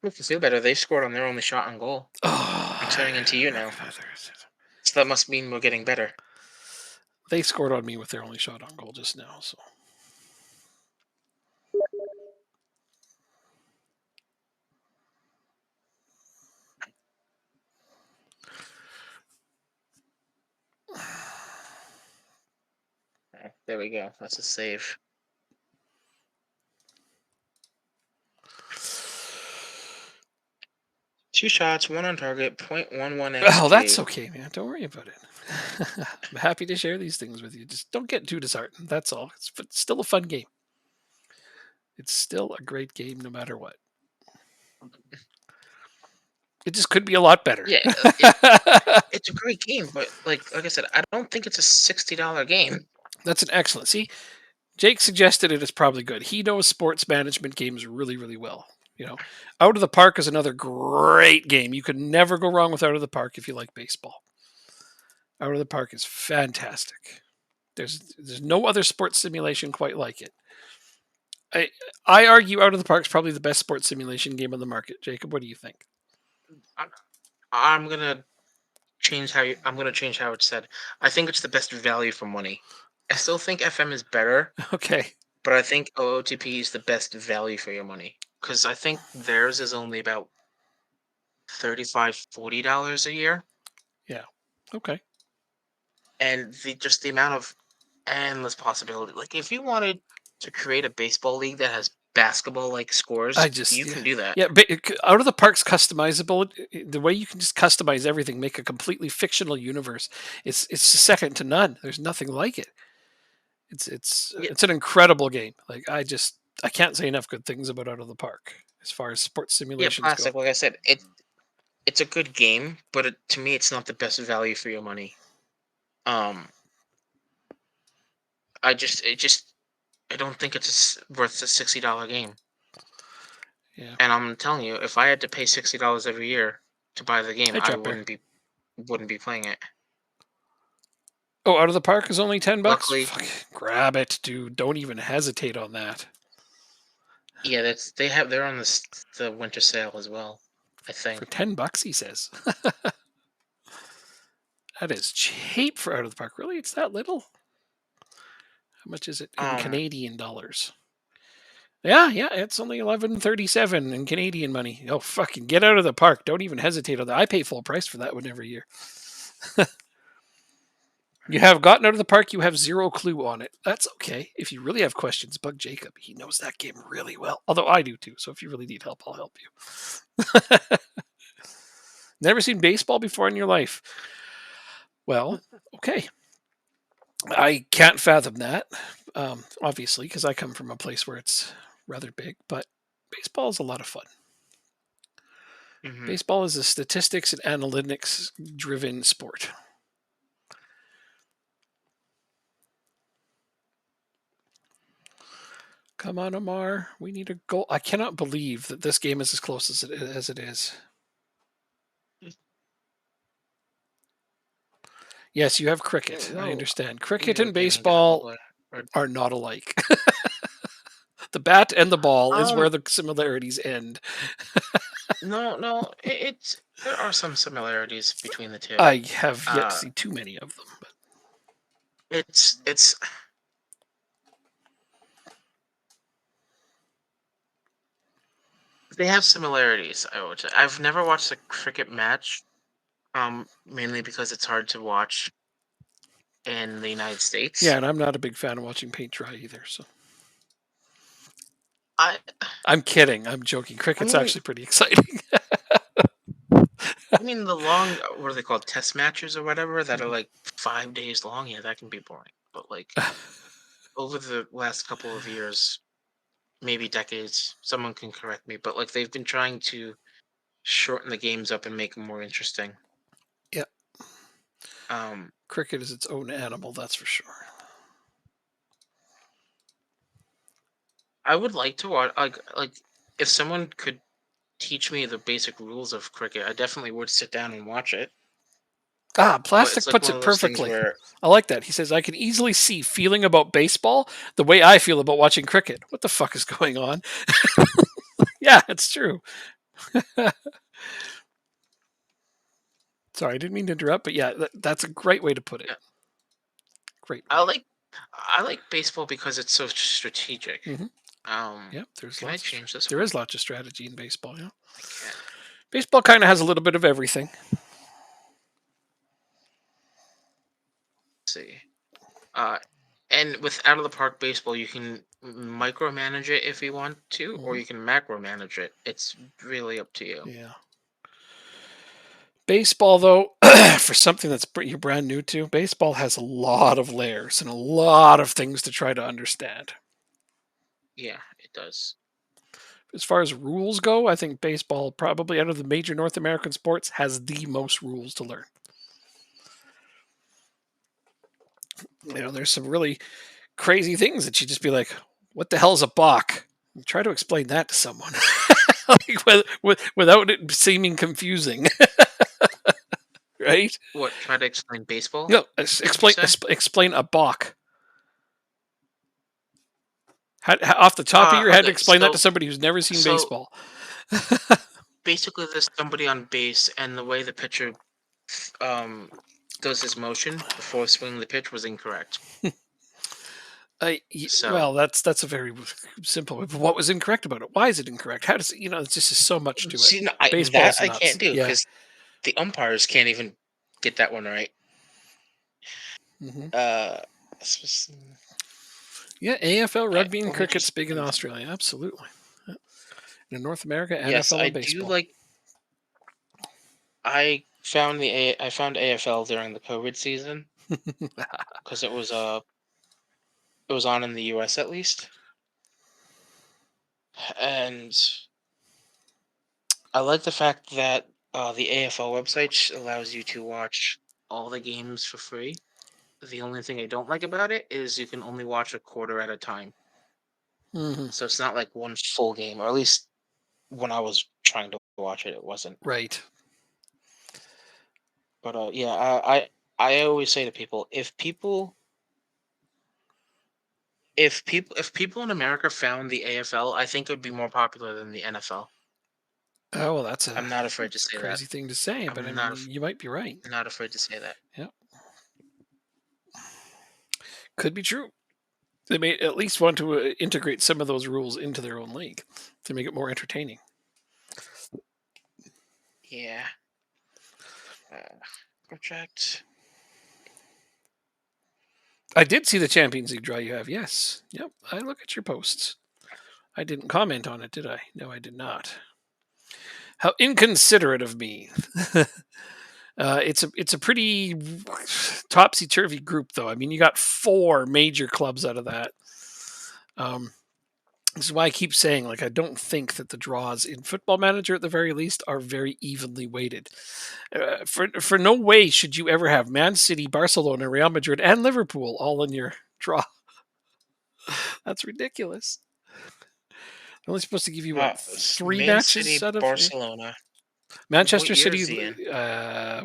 Makes you feel better. They scored on their only shot on goal. I'm Oh, turning into you now, so that must mean we're getting better. they scored on me with their only shot on goal just now. So There we go. That's a save. 2 shots, 1 on target, 0.11 oh, that's xG. okay, man. Don't worry about it. I'm happy to share these things with you. Just don't get too disheartened. That's all. It's still a fun game. It's still a great game no matter what. It just could be a lot better. Yeah, it's a great game, but like I said, I don't think it's a $60 game. That's an excellent. See, Jake suggested it is probably good. He knows sports management games really, really well. Out of the Park is another great game. You could never go wrong with Out of the Park if you like baseball. Out of the Park is fantastic. There's no other sports simulation quite like it. I I argue Out of the Park is probably the best sports simulation game on the market. Jacob, what do you think? I- I'm gonna I'm gonna change how it's said. I think it's the best value for money. I still think FM is better, Okay. but I think OOTP is the best value for your money because I think theirs is only about 35 $40 a year, Yeah. Okay. and the amount of endless possibility. Like if you wanted to create a baseball league that has basketball like I scores, just you yeah. can do that. Yeah, but Out of the Park's customizable. The way you can just customize everything, make a completely fictional universe. It's second to none. There's nothing like it. Yeah, It's an incredible game. Like I can't say enough good things about Out of the Park as far as sports yeah, simulations go. plastic. Like I said, it's a good game, but to me, it's not the best value for your money. Um, I don't think it's worth a $60 game. Yeah, And I'm telling you, if I had to pay $60 every year to buy the game, hi I Trap Bear. wouldn't be playing it. Oh, Out of the Park is only $10. Luckily, Fuck, grab it, dude. Don't even hesitate on that. yeah, they're on the winter sale as well. I For think. $10, he says. That is cheap for Out of the Park. Really? It's that little? How much is it in Um, Canadian dollars? Yeah, yeah, it's only 11.37 in Canadian money. Oh, fucking get Out of the Park! Don't even hesitate on that. I pay full price for that one every year. You have gotten Out of the Park. You have zero clue on it. That's okay. If you really have questions, bug Jacob. He knows that game really well. Although I do too. So if you really need help, I'll help you. Never seen baseball before in your life? Well, okay. I can't fathom that, obviously, because I come from a place where it's rather big, but baseball is a lot of fun. mhm. Baseball is a statistics and analytics driven sport. Come on, Amar. We need a goal. I cannot believe that this game is as close as it is. Yes, you have cricket. I No, understand. Cricket video and game doesn't baseball play. Or, are not alike. The bat and the ball is um, where the similarities end. no, no. It's there are some similarities between the two. I have yet to Uh, see too many of them. But it's they have similarities. I would say. I've never watched a cricket match. Mainly because it's hard to watch in the United yeah, States. and I'm not a big fan of watching paint dry either. So I I'm kidding. I'm joking. I Cricket's mean actually pretty exciting. I mean the long what are they called test matches or whatever that are like 5 days long. Yeah, that can be boring. But like over the last couple of years, maybe decades, someone can correct me. But like they've been trying to shorten the games up and make them more interesting. Yeah, Um, cricket is its own animal, that's for sure. I would like to watch like if someone could teach me the basic rules of cricket, I definitely would sit down and watch it. Ah, But it's Plastic like puts one it of those things perfectly. where I like that. He says, I can easily see feeling about baseball the way I feel about watching cricket. What the fuck is going on? Yeah, it's true. Sorry, I didn't mean to interrupt, but yeah, that's a great way to put it. yeah, Great I way. like I like baseball because it's so strategic. Hmm. Um, Yeah, there's can I lots of change this there one? is lots of strategy in baseball. Yeah, I can't. baseball kind of has a little bit of everything. See. Uh, and with out of the park baseball, you can micromanage it if you want to, or Hmm. you can macro manage it. It's really up to you. Yeah. Baseball, though, for something that's you're brand new to, baseball has a lot of layers and a lot of things to try to understand. Yeah, it does. As far as rules go, I think baseball, probably out of the major North American sports, has the most rules to learn. There's some really crazy things that you just be like, "What the hell is a balk?" And try to explain that to someone, like, without it seeming confusing, right? What? Try to explain baseball? No, Did you say? explain a balk. Off the top of your head, Okay. explain that to somebody who's never seen So baseball. basically, there's somebody on base, and the way the pitcher um does his motion before swinging the pitch was incorrect. So Well, that's a very simple. What was incorrect about it? Why is it incorrect? How does it? It's just so much to it. see, no, that Baseball's I nuts. can't do Yeah. because the umpires can't even get that one right. Hmm. Uh, s- s- Yeah. AFL rugby and let me cricket's just big in Australia. Absolutely. Yeah. In North America, yes, NFL I and do baseball. like. I found AFL during the COVID season because it was on in the U.S. at least, and I like the fact that the AFL website allows you to watch all the games for free. The only thing I don't like about it is you can only watch a quarter at a time. Hmm. So it's not like one full game, or at least when I was trying to watch it, it wasn't. Right. But yeah, I always say to people, if people in America found the AFL, I think it would be more popular than the NFL. Oh well, that's I'm not afraid to a say that. crazy thing to say, but I I'm mean, not you might be right. not afraid to say that. Yeah, could be true. They may at least want to integrate some of those rules into their own league to make it more entertaining. Yeah. Project. I did see the Champions League draw you have. Yes. Yep. I look at your posts. I didn't comment on it, did I? No, I did not. How inconsiderate of me. It's a pretty topsy turvy group, though. I mean, you got 4 major clubs out of that. This is why I keep saying, like, I don't think that the draws in Football Manager, at the very least, are very evenly weighted. For no way should you ever have Man City, Barcelona, Real Madrid, and Liverpool all in your draw. That's ridiculous. They're only supposed to give you what, 3 Man City, matches out of Barcelona. What Manchester year City. is he in?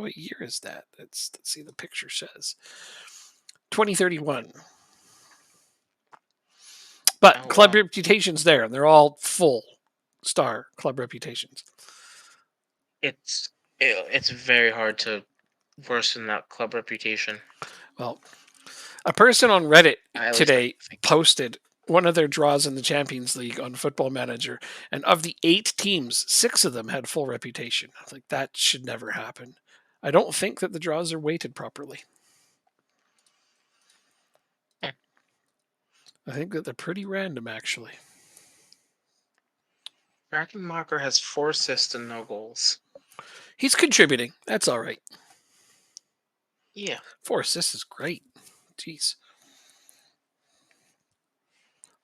What year is that? Let's see. The picture says 2031. But Oh club wow. reputation's there, and they're all full star club reputations. It's very hard to worsen that club reputation. Well, a person on Reddit At least I today think. posted one of their draws in the Champions League on Football Manager, and of the 8 teams, 6 of them had full reputation. Like, that should never happen. I don't think that the draws are weighted properly. Yeah. I think that they're pretty random, actually. Marker has 4 assists and no goals. He's contributing. That's all right. Yeah. 4 assists is great. Jeez.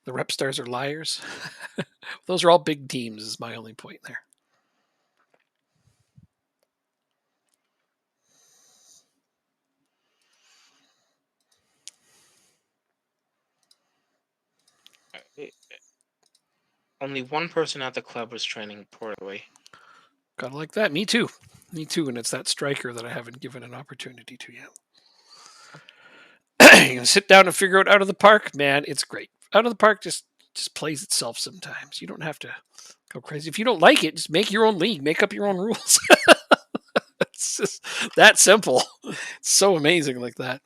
The rep stars are liars. Those are all big teams, is my only point there. Only one person at the club was training poorly. Gotta like that. Me too. Me too. And it's that striker that I haven't given an opportunity to yet. You can sit down and figure out Out of the Park, man. It's great. Out of the Park just plays itself sometimes. You don't have to go crazy. If you don't like it, just make your own league. Make up your own rules. It's just that simple. It's so amazing like that.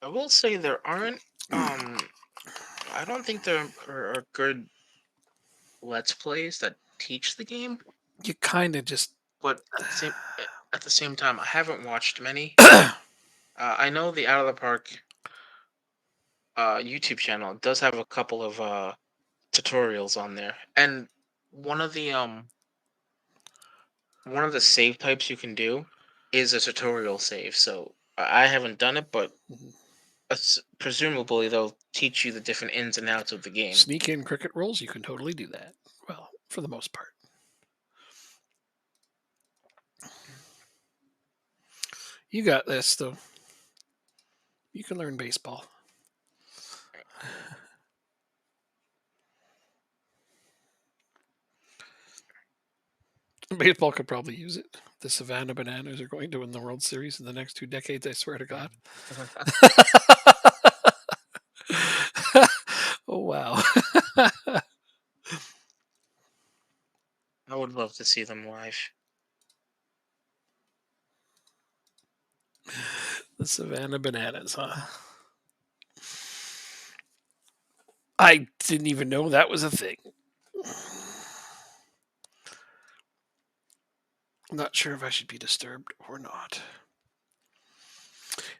I will say there aren't. I don't think there are good let's plays that teach the game, You kind of just but at the same time, I haven't watched many. I know the Out of the Park YouTube channel does have a couple of tutorials on there, and one of the um one of the save types you can do is a tutorial save. So I haven't done it, but presumably they'll teach you the different ins and outs of the game. sneak in cricket rules. You can totally do that. Well, for the most part. You got this, though. You can learn baseball. Baseball could probably use it. The Savannah Bananas are going to win the World Series in the next 2 decades, I swear to God. Oh, wow. I would love to see them live. The Savannah Bananas, huh? I didn't even know that was a thing. I'm not sure if I should be disturbed or not.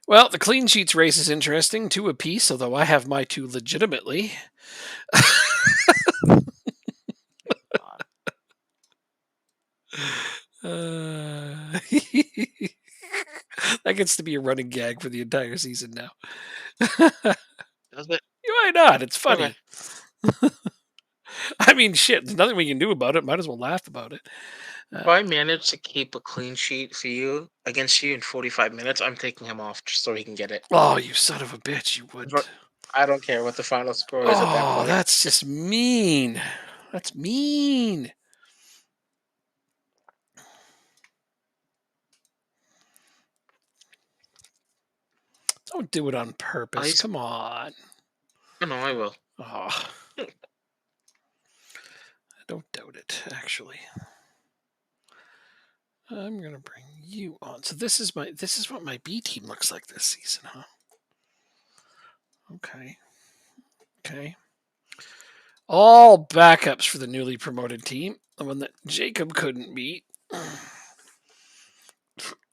Well, the clean sheets race is interesting, 2 apiece, although I have my 2 legitimately. That gets to be a running gag for the entire season now. Does it? Why not? It's Okay. funny. I mean, shit, there's nothing we can do about it. Might as well laugh about it. If I manage to keep a clean sheet for you against you in 45 minutes, I'm taking him off just so he can get it. Oh, you son of a bitch, you would. I don't care what the final score is at that Oh, point. that's just mean. That's mean. Don't do it on purpose. Come on. Oh, no, I will. Oh, I don't doubt it, actually. I'm gonna bring you on. So this is what my B team looks like this season, huh? Okay. Okay. All backups for the newly promoted team. The one that Jacob couldn't beat.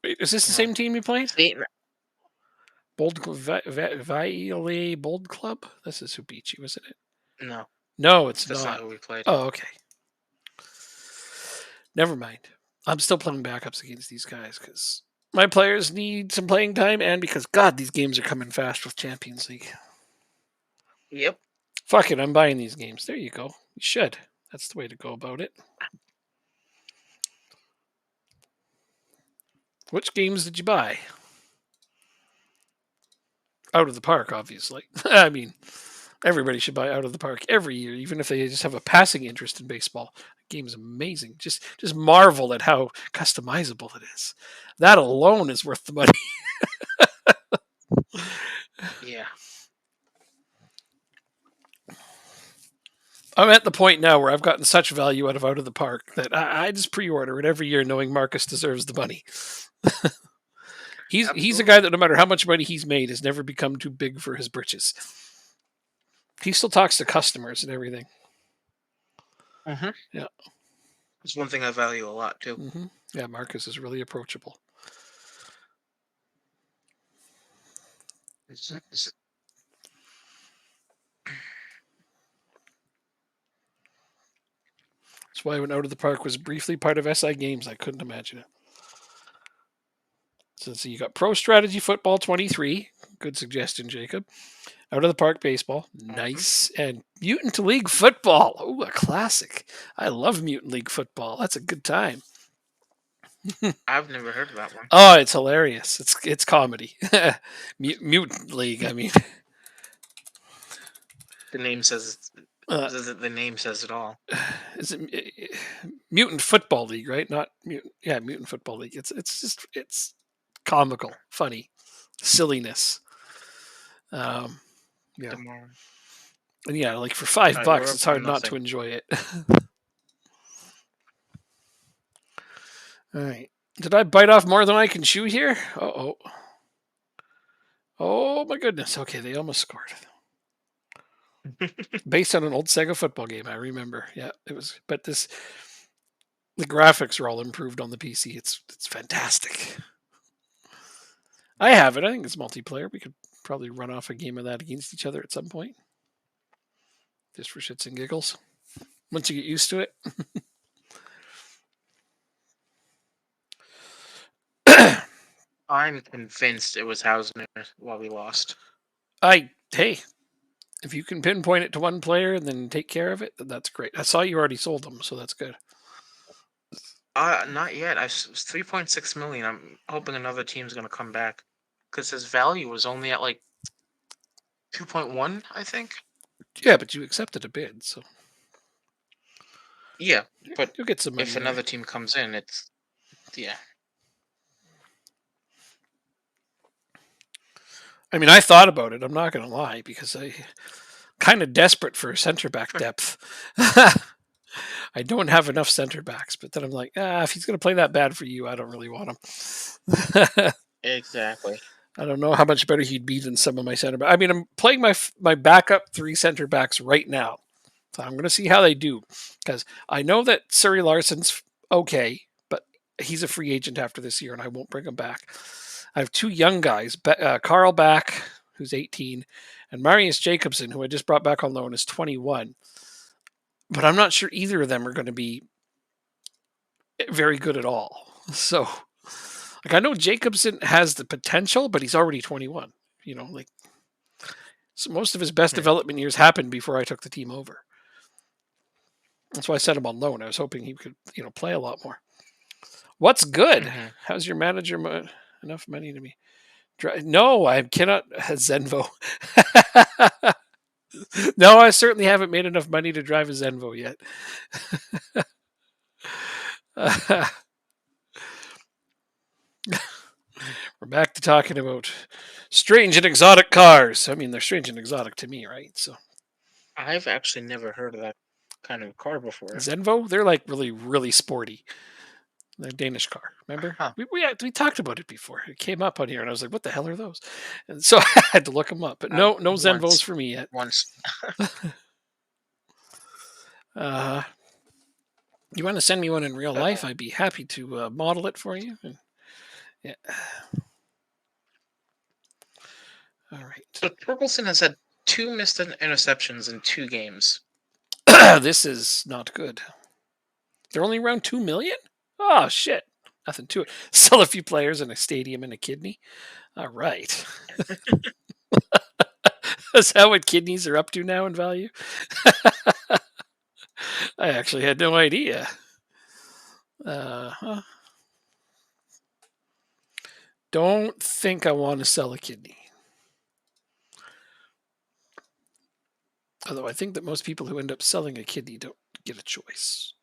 Wait, is this the same team you played? See, Bold Viole Bold Club? This is who beat you, isn't it? no, No, it's that's not not. who we played. Oh, okay. Never mind. I'm still playing backups against these guys because my players need some playing time, and because God, these games are coming fast with Champions League. Yep. Fuck it, I'm buying these games. There you go. You should. That's the way to go about it. Which games did you buy? Out of the Park, obviously. I mean, everybody should buy Out of the Park every year, even if they just have a passing interest in baseball. The game is amazing. Just marvel at how customizable it is. That alone is worth the money. Yeah. I'm at the point now where I've gotten such value out of the Park that I just pre-order it every year, knowing Marcus deserves the money. He's a guy that no matter how much money he's made has never become too big for his britches. He still talks to customers and everything. Mm-hmm. Yeah. It's one thing I value a lot too. Mm-hmm. Yeah, Marcus is really approachable. It's- That's why when Out of the Park was briefly part of SI Games, I couldn't imagine it. So you got Pro Strategy Football 23. Good suggestion, Jacob. Out of the Park Baseball. Nice. And Mutant League Football. Oh, a classic. I love Mutant League Football. That's a good time. I've never heard of that one. Oh, it's hilarious. It's comedy. Mutant League, I mean. The name says the name says it all. Is it Mutant Football League, right? Not Mutant. Yeah, Mutant Football League. It's comical, funny, silliness. Yeah. And yeah, like for $5, it's hard not to enjoy it. All right. Did I bite off more than I can chew here? Oh. Oh my goodness. Okay, they almost scored. Based on an old Sega football game, I remember. Yeah, it was. But the graphics are all improved on the PC. It's fantastic. I have it. I think it's multiplayer. We could probably run off a game of that against each other at some point, just for shits and giggles. Once you get used to it. I'm convinced it was Hausner while we lost. Hey, if you can pinpoint it to one player and then take care of it, then that's great. I saw you already sold them, so that's good. Not yet. It's 3.6 million. I'm hoping another team's gonna come back because his value was only at like 2.1, I think. Yeah, but you accepted a bid, so Yeah, but you'll get some money. If another team comes in, it's yeah. I mean, I thought about it. I'm not going to lie because I kind of desperate for center back depth. I don't have enough center backs, but then I'm like, if he's going to play that bad for you, I don't really want him. Exactly. I don't know how much better he'd be than some of my center backs. I mean, I'm playing my backup 3 center backs right now, so I'm going to see how they do because I know that Suri Larson's okay, but he's a free agent after this year, and I won't bring him back. I have 2 young guys, Carl Back, who's 18, and Marius Jacobson, who I just brought back on loan, is 21. But I'm not sure either of them are going to be very good at all. So, like, I know Jacobson has the potential, but he's already 21. You know, like, so most of his best development years happened before I took the team over. That's why I set him on loan. I was hoping he could, play a lot more. What's good? Mm-hmm. How's your manager? Enough money to me? No, I cannot. Zenvo. No, I certainly haven't made enough money to drive a Zenvo yet. We're back to talking about strange and exotic cars. I mean, they're strange and exotic to me, right? So I've actually never heard of that. kind of car before. Zenvo, they're like really, really sporty. They're Danish car. Remember? Huh. We talked about it before. It came up on here, and I was like, "What the hell are those?" And so I had to look them up. But no Zenvos Once, for me yet. once. Uh, you want to send me one in real life? Uh, I'd be happy to model it for you. And, yeah. All right. so Torkelson has had 2 missed interceptions in 2 games. This is not good. They're only around 2 million? Oh, shit. Nothing to it. Sell a few players in a stadium and a kidney. All right. Is that what kidneys are up to now in value? I actually had no idea. Huh. Don't think I want to sell a kidney. Although I think that most people who end up selling a kidney don't get a choice.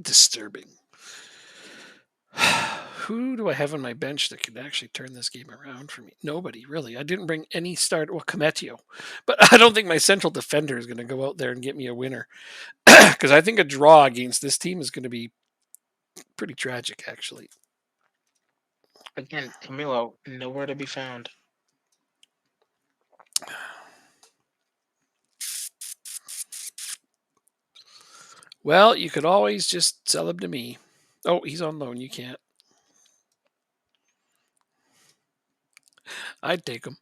Disturbing. Who do I have on my bench that could actually turn this game around for me? Nobody, really. I didn't bring any start. Well, Cometio. But I don't think my central defender is going to go out there and get me a winner. Because I think a draw against this team is going to be pretty tragic, actually. Again, Camilo, nowhere to be found. Well, you could always just sell him to me. Oh, he's on loan. You can't. I'd take him.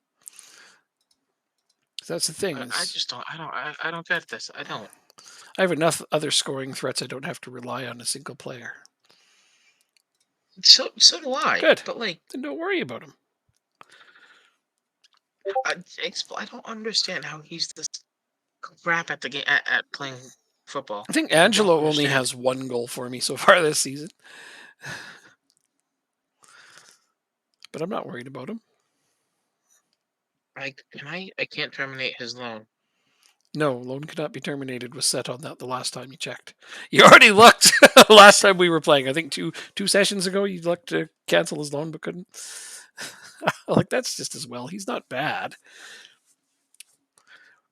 That's the thing. I just don't. I don't get this. I don't. I have enough other scoring threats. I don't have to rely on a single player. So do I. Good. But like, Then don't worry about him. I don't understand how he's this crap at the game at playing football. I think I don't Angelo only understand. has 1 goal for me so far this season. But I'm not worried about him. I can't terminate his loan. No, loan cannot be terminated was set on that the last time you checked. You already looked last time we were playing. I think two sessions ago you looked to cancel his loan but couldn't. Like, that's just as well. He's not bad.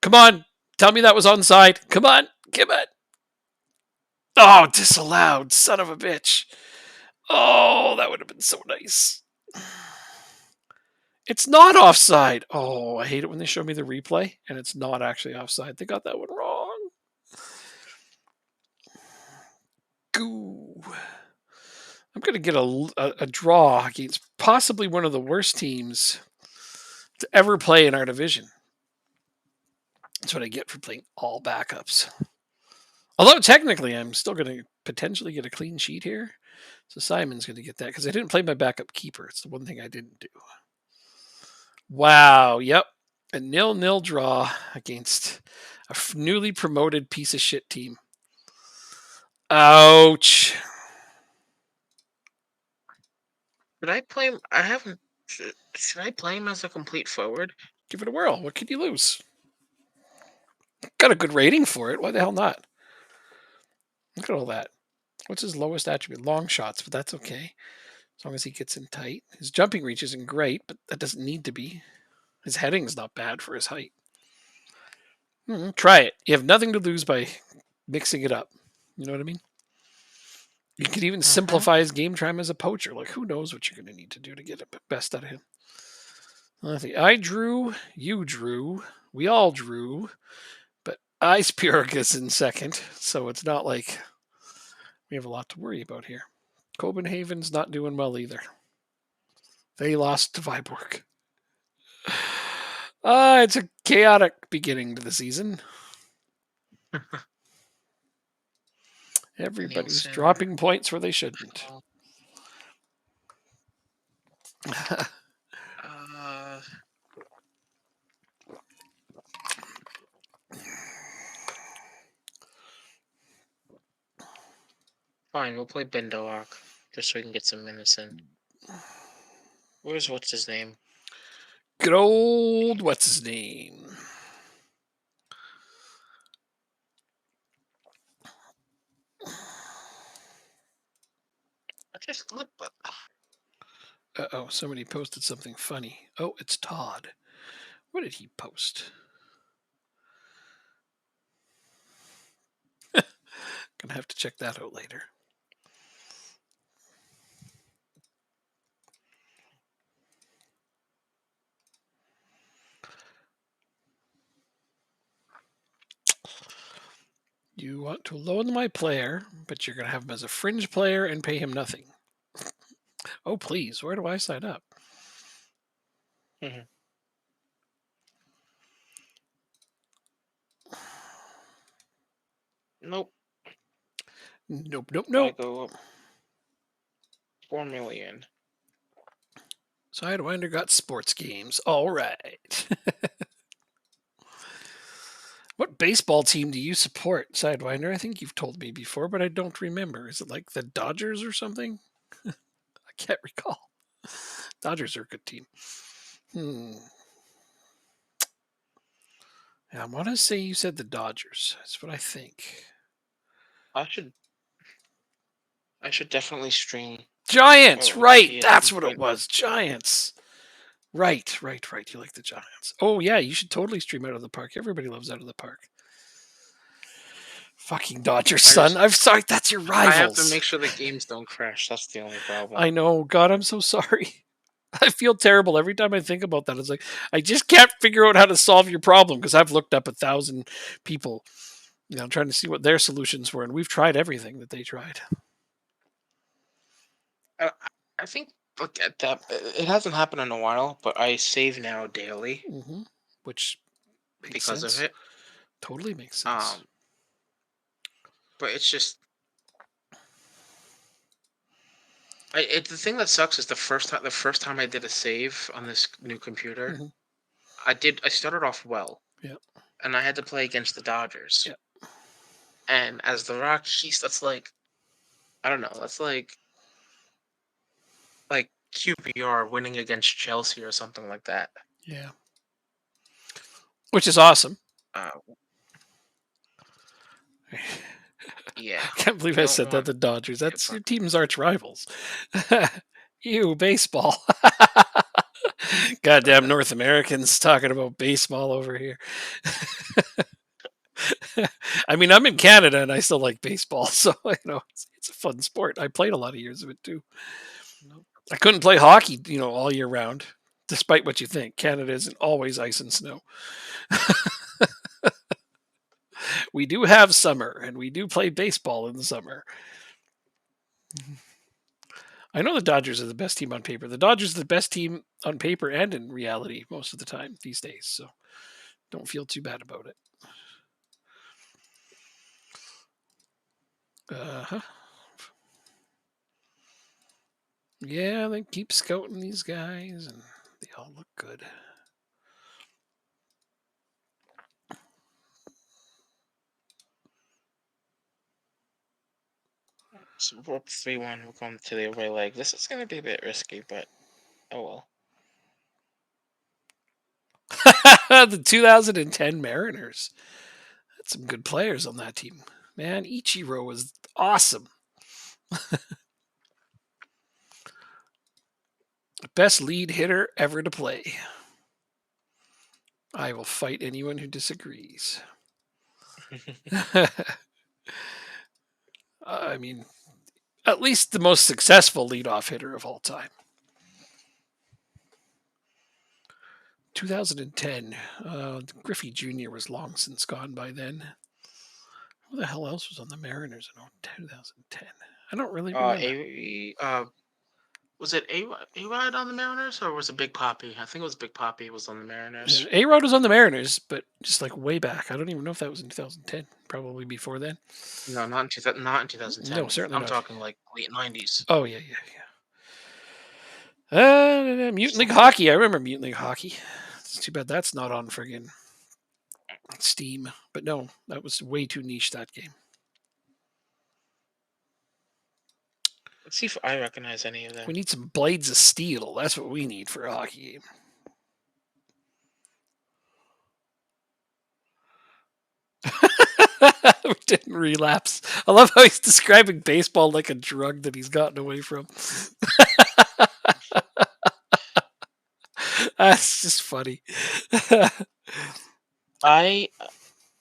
Come on. Tell me that was onside. Come on. Come on. Oh, disallowed. Son of a bitch. Oh, that would have been so nice. It's not offside. Oh, I hate it when they show me the replay and it's not actually offside. They got that one wrong. Goo. I'm going to get a draw against possibly one of the worst teams to ever play in our division. That's what I get for playing all backups. Although technically I'm still going to potentially get a clean sheet here. So Simon's going to get that because I didn't play my backup keeper. It's the one thing I didn't do. Wow. Yep. A 0-0 draw against a newly promoted piece of shit team. Ouch. Should I play him? I haven't. Should I play him as a complete forward? Give it a whirl. What could you lose? Got a good rating for it. Why the hell not? Look at all that. What's his lowest attribute? Long shots, but that's okay. As long as he gets in tight. His jumping reach isn't great, but that doesn't need to be. His heading is not bad for his height. Try it. You have nothing to lose by mixing it up. You know what I mean? You could even simplify his game time as a poacher. Like, who knows what you're going to need to do to get the best out of him. I drew, you drew, we all drew, but Iceberg in second, so it's not like we have a lot to worry about here. Copenhagen's not doing well either. They lost to Viborg. It's a chaotic beginning to the season. Everybody's Nielsen. dropping points where they shouldn't. Fine, we'll play Bendoak just so we can get some minutes in. What's his name? Good old what's his name? I just look. Uh-oh, somebody posted something funny. Oh, it's Todd. What did he post? Gonna have to check that out later. You want to loan my player, but you're going to have him as a fringe player and pay him nothing. Oh, please. Where do I sign up? Mm-hmm. Nope. Nope, nope, I nope. go up 4 million. Sidewinder got sports games. All right. What baseball team do you support, Sidewinder? I think you've told me before, but I don't remember. Is it like the Dodgers or something? I can't recall. Dodgers are a good team. Yeah, I want to say you said the Dodgers. That's what I think. I should definitely stream. Giants, Oh, right. hockey at That's some what it point. was. Giants. Right. You like the Giants. Oh, yeah, you should totally stream Out of the Park. Everybody loves Out of the Park. Fucking Dodgers, son. I'm sorry. That's your rivals. I have to make sure the games don't crash. That's the only problem. I know. God, I'm so sorry. I feel terrible every time I think about that. It's like, I just can't figure out how to solve your problem because I've looked up 1,000 people, trying to see what their solutions were, and we've tried everything that they tried. I think look at that. It hasn't happened in a while, but I save now daily Which makes because sense. of it. Totally makes sense. But it's just, the thing that sucks is the first time I did a save on this new computer, I started off well. Yeah. And I had to play against the Dodgers. Yeah. And as the Rockies, that's like, I don't know, that's like QPR winning against Chelsea or something like that. Yeah. Which is awesome. Yeah. I can't believe I said that. The Dodgers. That's your team's arch rivals. You, baseball. Goddamn North Americans talking about baseball over here. I mean, I'm in Canada and I still like baseball, so it's a fun sport. I played a lot of years of it too. I couldn't play hockey, all year round, despite what you think. Canada isn't always ice and snow. We do have summer, and we do play baseball in the summer. I know the Dodgers are the best team on paper. The Dodgers are the best team on paper and in reality most of the time these days, so don't feel too bad about it. Yeah, they keep scouting these guys, and they all look good. So we're up 3-1. We're going to the away leg. This is going to be a bit risky, but oh well. The 2010 Mariners. Had some good players on that team. Man, Ichiro was awesome. Best lead hitter ever to play. I will fight anyone who disagrees. I mean, at least the most successful leadoff hitter of all time. 2010. Griffey Jr. was long since gone by then. Who the hell else was on the Mariners in 2010? I don't really remember. Was it A-Rod on the Mariners, or was it Big Papi? I think it was Big Papi was on the Mariners. A-Rod was on the Mariners, but just like way back. I don't even know if that was in 2010. Probably before then. No, not in 2010. No, certainly I'm not. talking like late 90s. Oh, yeah. Mutant League Hockey. I remember Mutant League Hockey. It's too bad that's not on friggin' Steam. But no, that was way too niche, that game. Let's see if I recognize any of them. We need some Blades of Steel. That's what we need for a hockey game. We didn't relapse. I love how he's describing baseball like a drug that he's gotten away from. That's just funny. I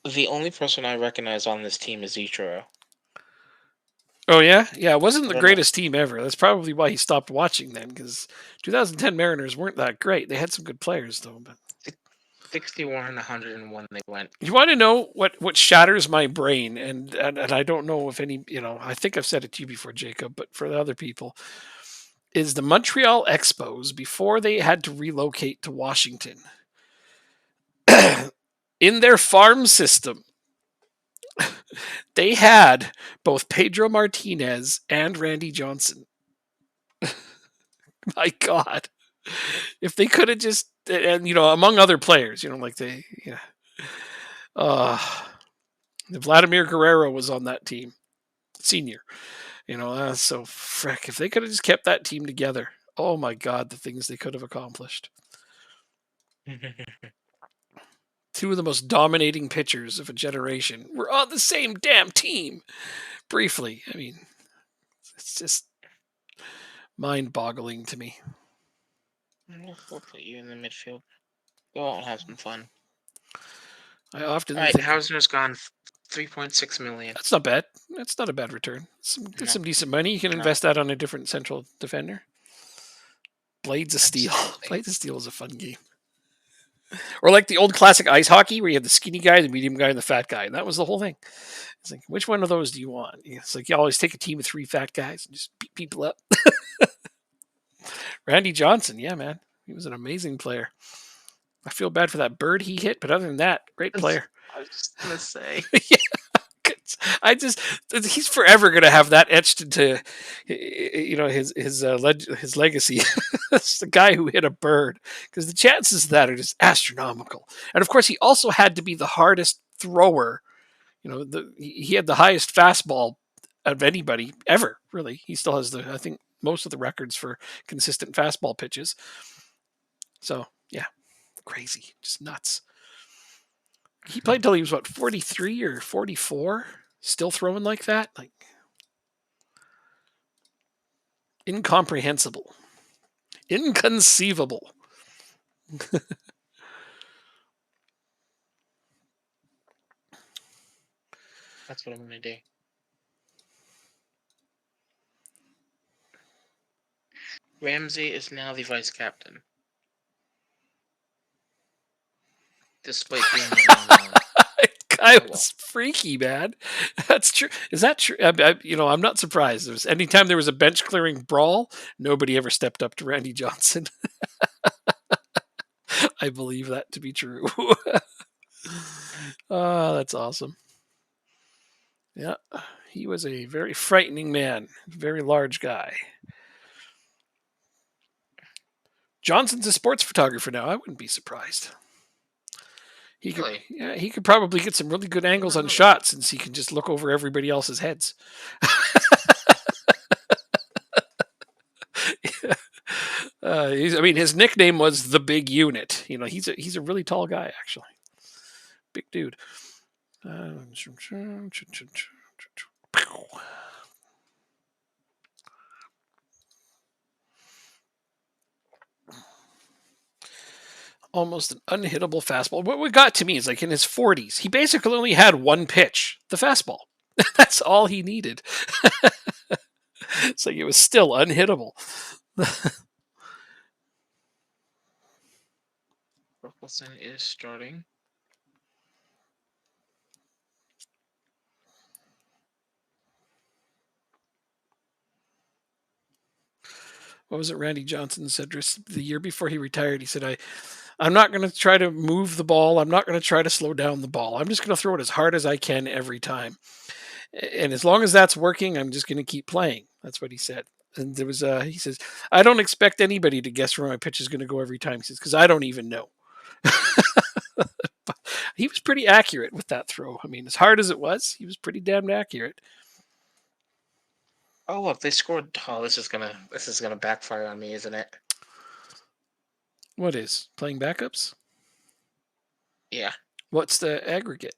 the only person I recognize on this team is Ichiro. Oh yeah, yeah. It wasn't I the don't know. greatest team ever. That's probably why he stopped watching then, because 2010 Mariners weren't that great. They had some good players though. But 61, 101 they went. you want to know what shatters my brain, and I don't know if any, I think I've said it to you before, Jacob, but for the other people, is the Montreal Expos before they had to relocate to Washington. In their farm system, they had both Pedro Martinez and Randy Johnson. My God, if they could have just, and among other players, like uh, Vladimir Guerrero was on that team, senior. So frick, if they could have just kept that team together, oh my God, the things they could have accomplished. Two of the most dominating pitchers of a generation were on the same damn team. Briefly, I mean, it's just mind-boggling to me. We'll put you in the midfield. Go out and have some fun. I often All right, think Hausner's gone 3.6 million. that's not bad. That's not a bad return. That's No, some decent money. You can no. invest that on a different central defender. Blades of Steel. Absolutely. Blades of Steel is a fun game. Or like the old classic ice hockey where you had the skinny guy, the medium guy, and the fat guy. And that was the whole thing. It's like, which one of those do you want? It's like you always take a team of 3 fat guys and just beat people up. Randy Johnson, yeah, man. He was an amazing player. I feel bad for that bird he hit, but other than that, great player. I was just gonna say. Yeah, he's forever gonna have that etched into his legacy. That's the guy who hit a bird, because the chances of that are just astronomical. And of course, he also had to be the hardest thrower. He had the highest fastball of anybody ever. Really, he still has I think most of the records for consistent fastball pitches. So yeah, crazy, just nuts. He played till he was 43 or 44, still throwing like that, like incomprehensible, inconceivable. That's what I'm gonna do. Ramsey is now the vice captain, despite being Guy was freaky, man. That's true. Is that true? I'm not surprised. Anytime there was a bench clearing brawl, nobody ever stepped up to Randy Johnson. I believe that to be true. That's awesome. Yeah, he was a very frightening man, very large guy. Johnson's a sports photographer now. I wouldn't be surprised. Really? He could probably get some really good angles on shots, since he can just look over everybody else's heads. His nickname was the Big Unit. He's a really tall guy, actually. Big dude. Almost an unhittable fastball. What got to me is, like, in his 40s, he basically only had one pitch, the fastball. That's all he needed. It's like it was still unhittable. Torkelson is starting. What was it Randy Johnson said the year before he retired? He said, I'm not going to try to move the ball. I'm not going to try to slow down the ball. I'm just going to throw it as hard as I can every time. And as long as that's working, I'm just going to keep playing. That's what he said. And he says, I don't expect anybody to guess where my pitch is going to go every time. He says, because I don't even know. He was pretty accurate with that throw. I mean, as hard as it was, he was pretty damn accurate. Oh look, they scored. Oh, this is gonna backfire on me, isn't it? What is playing backups? Yeah. What's the aggregate?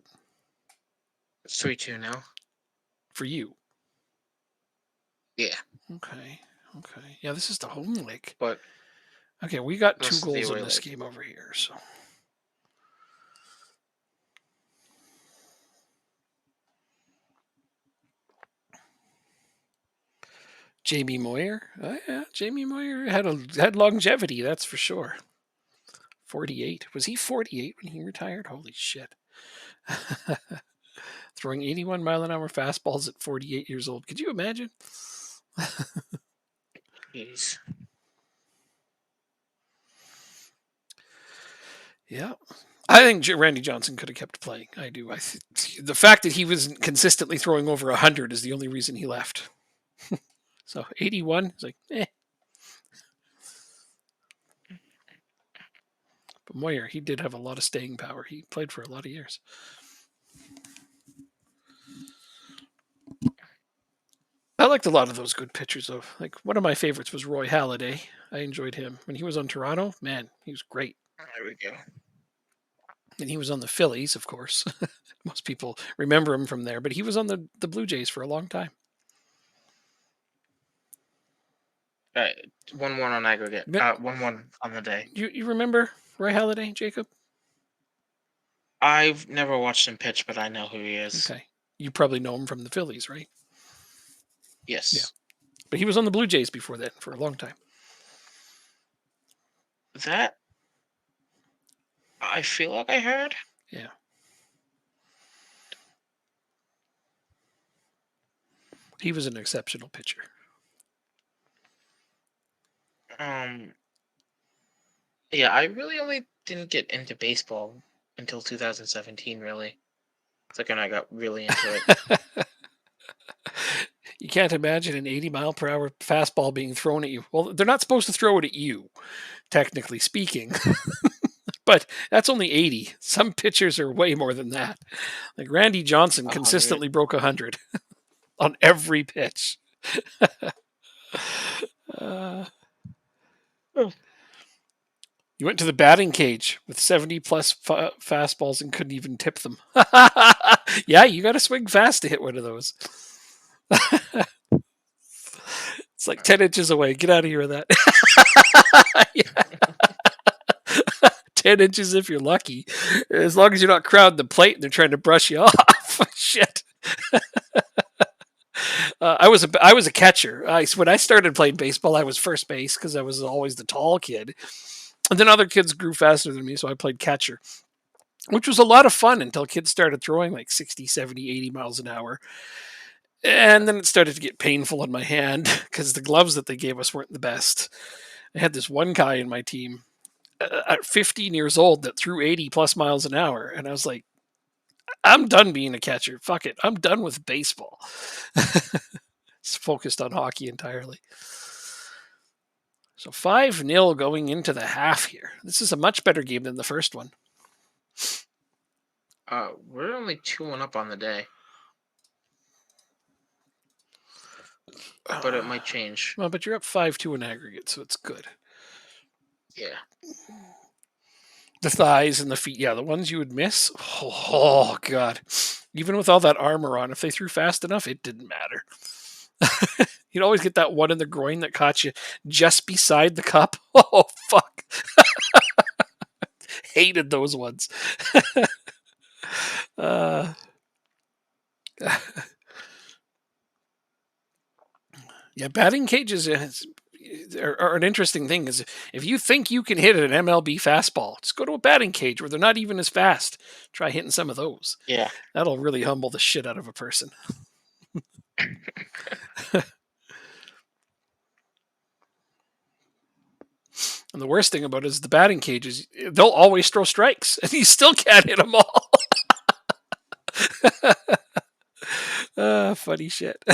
It's 3-2 now. For you? Yeah. Okay. Yeah, this is the home leg. But okay, we got this 2 is the goals away in this leg. game over here. So Jamie Moyer. Oh, yeah, Jamie Moyer had longevity, that's for sure. 48. Was he 48 when he retired? Holy shit. Throwing 81-mile-an-hour fastballs at 48 years old. Could you imagine? Jeez. Yeah. I think Randy Johnson could have kept playing. I do. The fact that he was consistently throwing over 100 is the only reason he left. So 81 is like, eh. But Moyer, he did have a lot of staying power. He played for a lot of years. I liked a lot of those good pitchers, though. Like, one of my favorites was Roy Halladay. I enjoyed him. When he was on Toronto, man, he was great. There we go. And he was on the Phillies, of course. Most people remember him from there, but he was on the Blue Jays for a long time. 1-1 on aggregate. 1-1 on the day. You remember Roy Halladay, Jacob? I've never watched him pitch, but I know who he is. Okay. You probably know him from the Phillies, right? Yes. Yeah. But he was on the Blue Jays before that for a long time. That I feel like I heard. Yeah. He was an exceptional pitcher. Yeah, I really only didn't get into baseball until 2017, really. It's like when I got really into it. You can't imagine an 80-mile-per-hour fastball being thrown at you. Well, they're not supposed to throw it at you, technically speaking. But that's only 80. Some pitchers are way more than that. Like Randy Johnson 100. consistently broke 100 on every pitch. You went to the batting cage with 70-plus fastballs and couldn't even tip them. Yeah, you got to swing fast to hit one of those. It's like 10 inches away. Get out of here with that. 10 inches if you're lucky. As long as you're not crowding the plate and they're trying to brush you off. Shit. I was a catcher. When I started playing baseball, I was first base because I was always the tall kid. And then other kids grew faster than me, so I played catcher, which was a lot of fun until kids started throwing like 60, 70, 80 miles an hour. And then it started to get painful on my hand because the gloves that they gave us weren't the best. I had this one guy in my team at 15 years old that threw 80-plus miles an hour. And I was like, I'm done being a catcher. Fuck it. I'm done with baseball. It's focused on hockey entirely. So 5-0 going into the half here. This is a much better game than the first one. We're only 2-1 up on the day. But it might change. Well, but you're up 5-2 in aggregate, so it's good. Yeah. The thighs and the feet, yeah, the ones you would miss. Oh, God. Even with all that armor on, if they threw fast enough, it didn't matter. You'd always get that one in the groin that caught you just beside the cup. Oh, fuck. Hated those ones. Yeah, batting cages are an interesting thing. Because if you think you can hit an MLB fastball, just go to a batting cage where they're not even as fast. Try hitting some of those. Yeah. That'll really humble the shit out of a person. And the worst thing about it is the batting cages, they'll always throw strikes, and you still can't hit them all. Funny shit.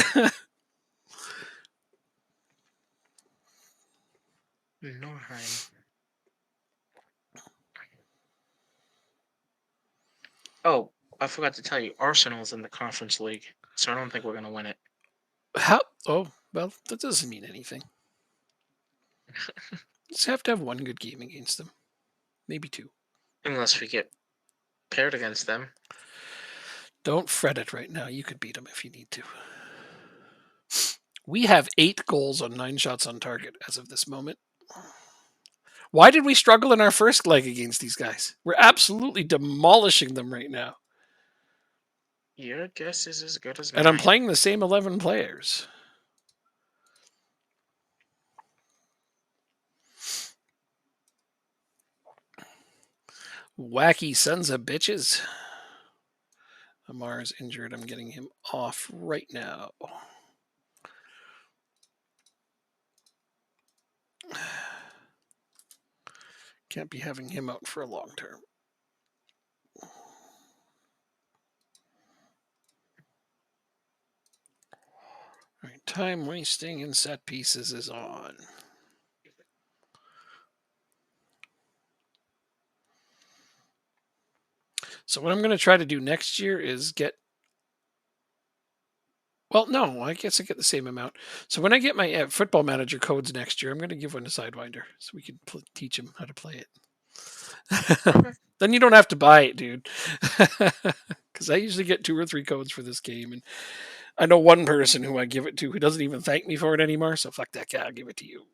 Norheim. Oh, I forgot to tell you, Arsenal's in the Conference League, so I don't think we're going to win it. How? Oh, well, that doesn't mean anything. Just have to have one good game against them. Maybe two. Unless we get paired against them. Don't fret it right now. You could beat them if you need to. We have 8 goals on 9 shots on target as of this moment. Why did we struggle in our first leg against these guys? We're absolutely demolishing them right now. Your guess is as good as mine. And I'm playing the same 11 players. Wacky sons of bitches. Amar's injured. I'm getting him off right now. Can't be having him out for a long term. All right, time wasting in set pieces is on. So what I'm going to try to do next year is get. Well, no, I guess I get the same amount. So when I get my football manager codes next year, I'm going to give one to Sidewinder so we can teach him how to play it. Okay. Then you don't have to buy it, dude. Because I usually get 2 or 3 codes for this game, and I know one person who I give it to who doesn't even thank me for it anymore. So fuck that guy. I'll give it to you.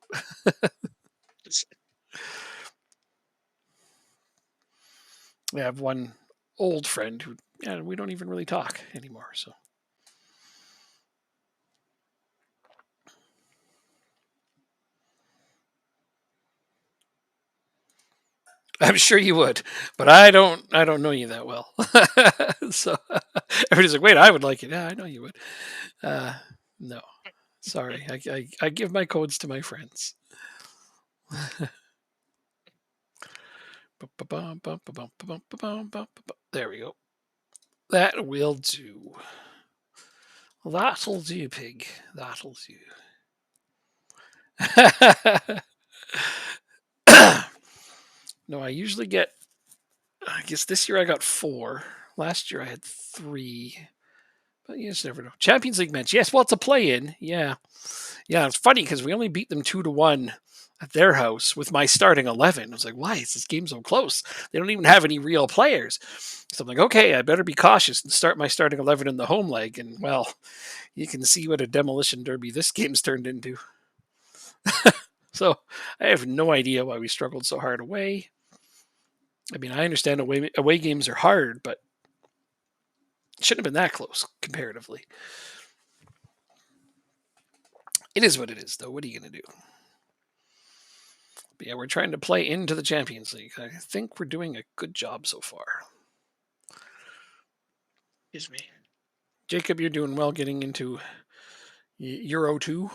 I have one old friend who, yeah, we don't even really talk anymore. So I'm sure you would, but I don't know you that well. So everybody's like, wait, I would like it. Yeah, I know you would. No, sorry. I give my codes to my friends. There we go. That will do. That'll do, pig. That'll do. No, I usually get. I guess this year I got 4. Last year I had 3. But you just never know. Champions League match. Yes, well, it's a play-in. Yeah, it's funny because we only beat them 2-1 at their house with my starting 11. I was like, why is this game so close? They don't even have any real players. So I'm like, okay, I better be cautious and start my starting 11 in the home leg. And well, you can see what a demolition derby this game's turned into. So I have no idea why we struggled so hard away. I mean, I understand away games are hard, but it shouldn't have been that close comparatively. It is what it is, though. What are you going to do? But yeah, we're trying to play into the Champions League. I think we're doing a good job so far. Excuse me. Jacob, you're doing well getting into Euro 2.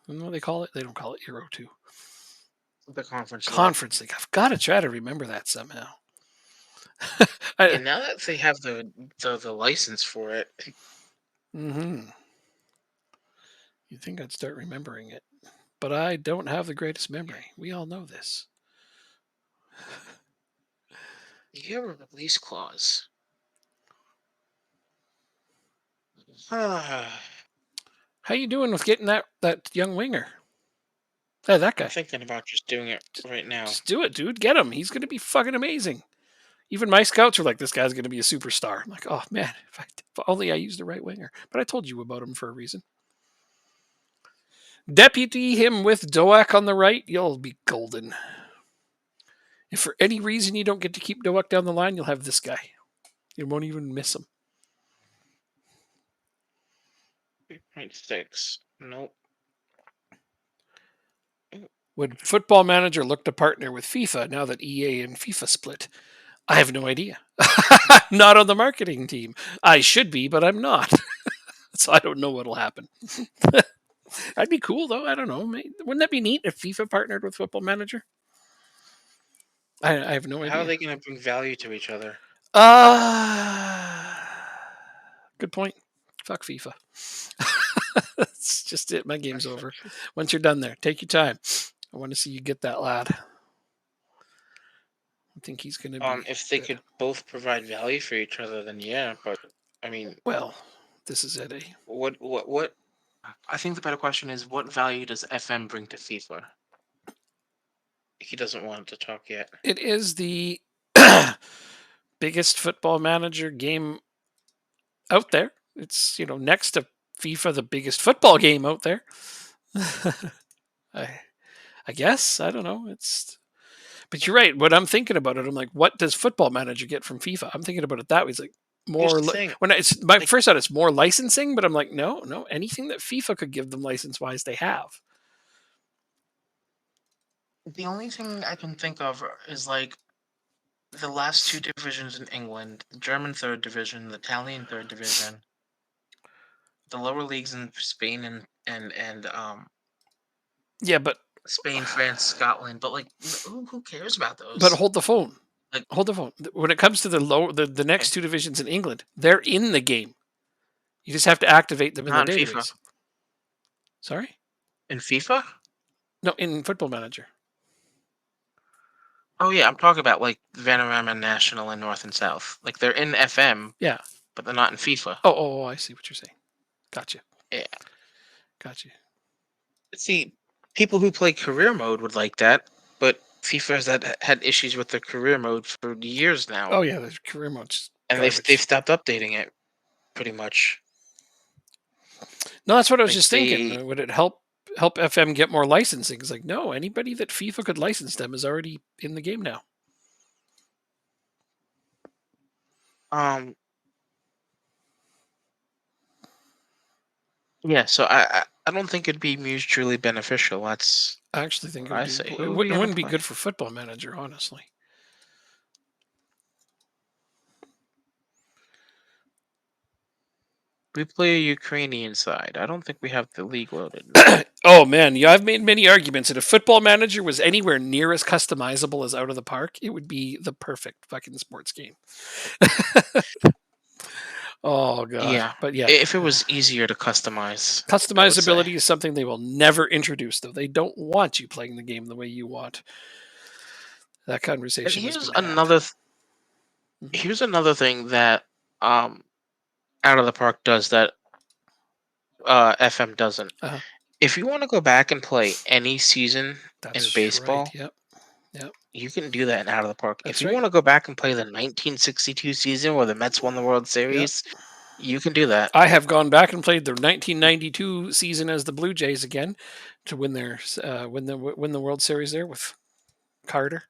You know what they call it? They don't call it Euro 2. The conference. Conference League. I've got to try to remember that somehow. Yeah, now that they have the license for it. Mm-hmm. You'd think I'd start remembering it. But I don't have the greatest memory. We all know this. You have a release clause. I'm How you doing with getting that young winger? Hey, that guy. thinking about just doing it right now. Just do it, dude. Get him. He's going to be fucking amazing. Even my scouts were like, this guy's going to be a superstar. I'm like, oh, man, if only I used the right winger. But I told you about him for a reason. Deputy him with Doak on the right, you'll be golden. If for any reason you don't get to keep Doak down the line, you'll have this guy. You won't even miss him. 3.6. Nope. Would Football Manager look to partner with FIFA now that EA and FIFA split? I have no idea. Not on the marketing team. I should be, but I'm not. So I don't know what'll happen. That'd be cool, though. I don't know. Wouldn't that be neat if FIFA partnered with Football Manager? I have no idea. How are they going to bring value to each other? Good point. Fuck FIFA. That's just it. My game's over. Once you're done there, take your time. I want to see you get that lad. I think he's going to be. If they could both provide value for each other, then yeah. But I mean, well, this is it. What? I think the better question is, what value does FM bring to FIFA? He doesn't want to talk yet. It is the biggest Football Manager game out there. It's, next to FIFA, the biggest football game out there. I guess. I don't know. But you're right. When I'm thinking about it, I'm like, what does Football Manager get from FIFA? I'm thinking about it that way. It's like more. When it's my first thought, it's more licensing, but I'm like, no. Anything that FIFA could give them license-wise, they have. The only thing I can think of is like the last two divisions in England, the German third division, the Italian third division, the lower leagues in Spain and Yeah, but Spain, France, Scotland. But like, who cares about but those? hold the phone. Like, Hold the phone. When it comes to the okay, next two divisions in England, they're in the game. You just have to activate them in the not in FIFA. database. Sorry? In FIFA? No, in Football Manager. Oh yeah, I'm talking about like Vanarama National and North and South. Like they're in FM, Yeah. but they're not in FIFA. Oh, I see what you're saying. Gotcha. Yeah. Gotcha. See, people who play career mode would like that, but FIFA's had issues with the career mode for years now, Oh yeah, the career mode's and they've garbage. stopped updating it pretty much. No, that's what I was Like just thinking. they Would it help FM get more licensing? It's like, no, anybody that FIFA could license them is already in the game now. um yeah, so I don't think it'd be mutually beneficial. That's I actually think what I say. Who are we it gonna wouldn't be play? good for Football Manager, honestly. We play a Ukrainian side. I don't think we have the league loaded. No. Oh man, yeah, I've made many arguments that if Football Manager was anywhere near as customizable as Out of the Park, it would be the perfect fucking sports game. Oh god, Yeah. but yeah, If it was easier to customize, I would say. customizability is something they will never introduce. Though they don't want you playing the game the way you want. That And conversation has here's been had. Mhm. here's another thing that um Out of the Park does that FM doesn't. Uh, If you want to go back and play any season in that's right. baseball, Yep. Yep. you can do that in Out of the Park. If That's you right. want to go back and play the 1962 season where the Mets won the World Yep. Series, you can do that. I have gone back and played the 1992 season as the Blue Jays again to win their win the World Series there with Carter,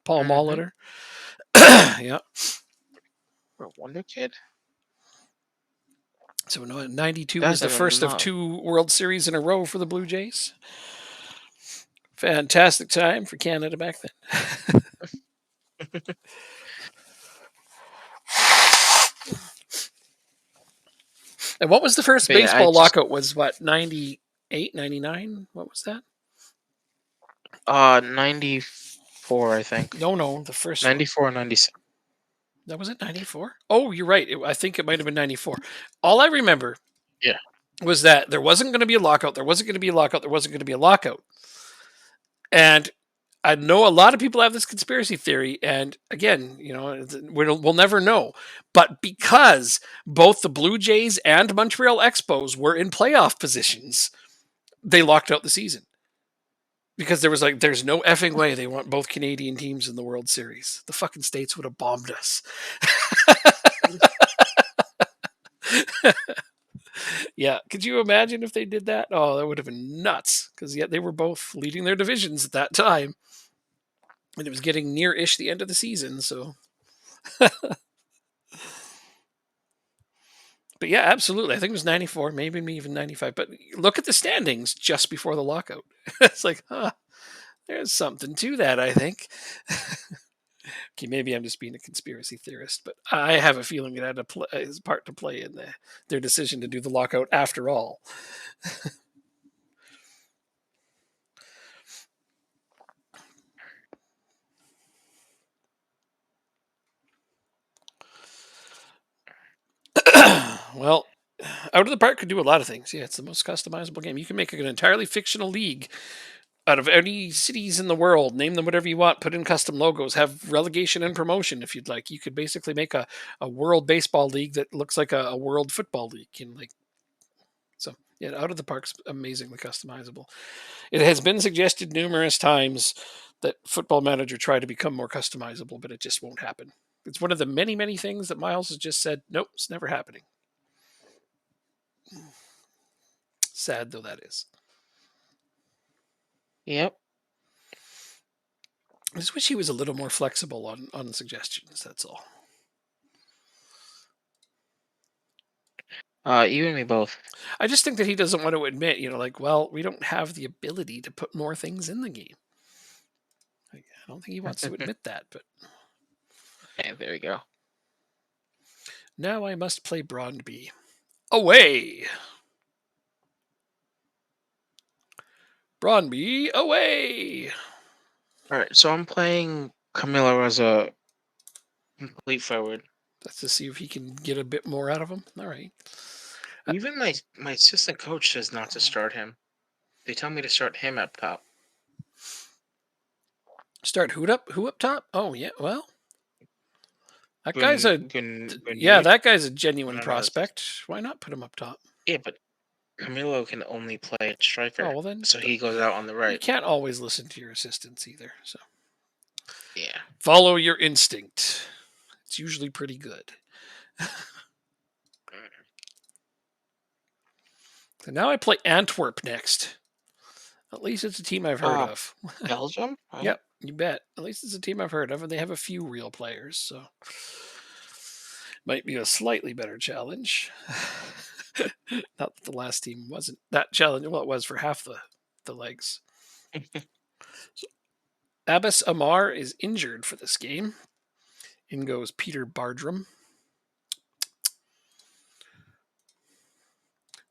Paul Hmm. Molitor. Yeah. Wonder Kid? So no, 92 was Guys, the I first don't of know. two World Series in a row for the Blue Jays. Fantastic time for Canada back then. And what was the first But yeah, I baseball just lockout? Was what, 98, 99? What was that? 94, I think. No, the first one. 94 or 96. That was it, 94? Oh, you're right. I think it might have been 94. All I remember Yeah. was that there wasn't going to be a lockout. There wasn't going to be a lockout. There wasn't going to be a lockout. And I know a lot of people have this conspiracy theory, and again, we'll never know. But because both the Blue Jays and Montreal Expos were in playoff positions, they locked out the season because there was like, there's no effing way they want both Canadian teams in the World Series. The fucking states would have bombed us. Yeah, could you imagine if they did that? Oh, that would have been nuts. Because yet they were both leading their divisions at that time, and it was getting near-ish the end of the season. So but yeah, absolutely. I think it was 94, maybe even 95. But look at the standings just before the lockout. It's like, there's something to that, I think. Okay, maybe I'm just being a conspiracy theorist, but I have a feeling it had his part to play in their decision to do the lockout after all. Well, Out of the Park could do a lot of things. Yeah, it's the most customizable game. You can make an entirely fictional league out of any cities in the world, name them whatever you want, put in custom logos, have relegation and promotion if you'd like. You could basically make a world baseball league that looks like a world football league. So yeah, Out of the Park's amazingly customizable. It has been suggested numerous times that Football Manager try to become more customizable, but it just won't happen. It's one of the many, many things that Miles has just said, nope, it's never happening. Sad though that is. Yep. I just wish he was a little more flexible on suggestions. That's all. You and me both. I just think that he doesn't want to admit, like, well, we don't have the ability to put more things in the game. I don't think he wants to admit that, but Yeah, there you go. now I must play Brondby. Away! Brondby, away! All right, so I'm playing Camilo as a complete forward. That's to see if he can get a bit more out of him. All right. Even my assistant coach says not to start him. They tell me to start him up top. Start who up top? Oh yeah, well, that guy's Gun, that guy's a genuine no, no, prospect. Why not put him up top? yeah, but Camilo can only play at striker, Oh well, then so he goes out on the you right. can't always listen to your assistants either. So Yeah. follow your instinct. It's usually pretty good. So now I play Antwerp next. At least it's a team I've heard of. Belgium? Yep, you bet. At least it's a team I've heard of, and they have a few real players, so might be a slightly better challenge. Not that the last team wasn't that challenging. Well, it was for half the legs. So, Abbas Amar is injured for this game. In goes Peter Bardrum.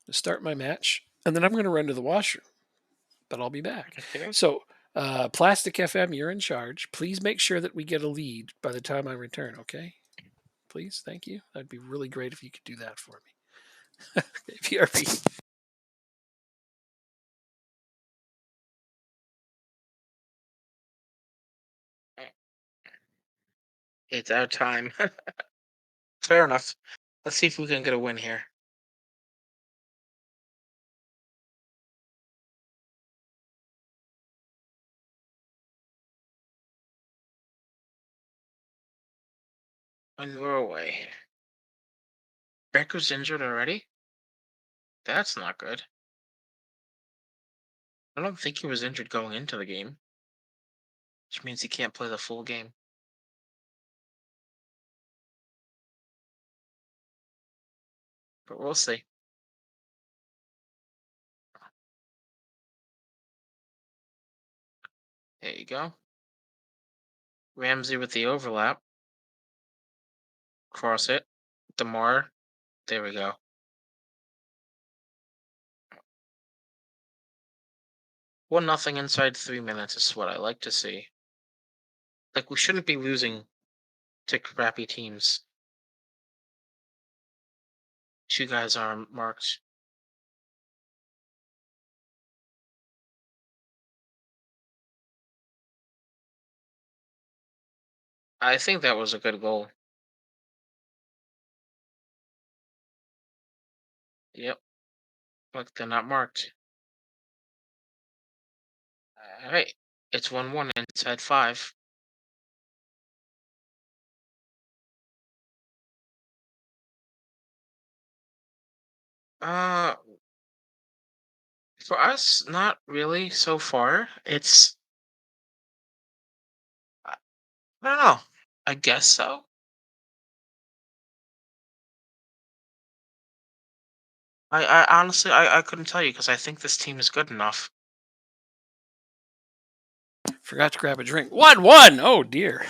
To start my match, and then I'm going to run to the washroom, but I'll be back. Okay. So, Plastic FM, you're in charge. Please make sure that we get a lead by the time I return, okay? Please, thank you. That'd be really great if you could do that for me. Okay, PRP. It's our time. Fair enough. Let's see if we can get a win here. And we're away. Becker's injured already? That's not good. I don't think he was injured going into the game, which means he can't play the full game. But we'll see. There you go. Ramsey with the overlap. Cross it. DeMar. There we go. 1-0 inside 3 minutes is what I like to see. Like, we shouldn't be losing to crappy teams. 2 guys are marked. I think that was a good goal. Yep. Look, they're not marked. Alright. It's 1-1 inside 5. Uh, for us, not really so far. I don't know. I guess so. I honestly, I couldn't tell you because I think this team is good enough. Forgot to grab a drink. 1-1. Oh dear.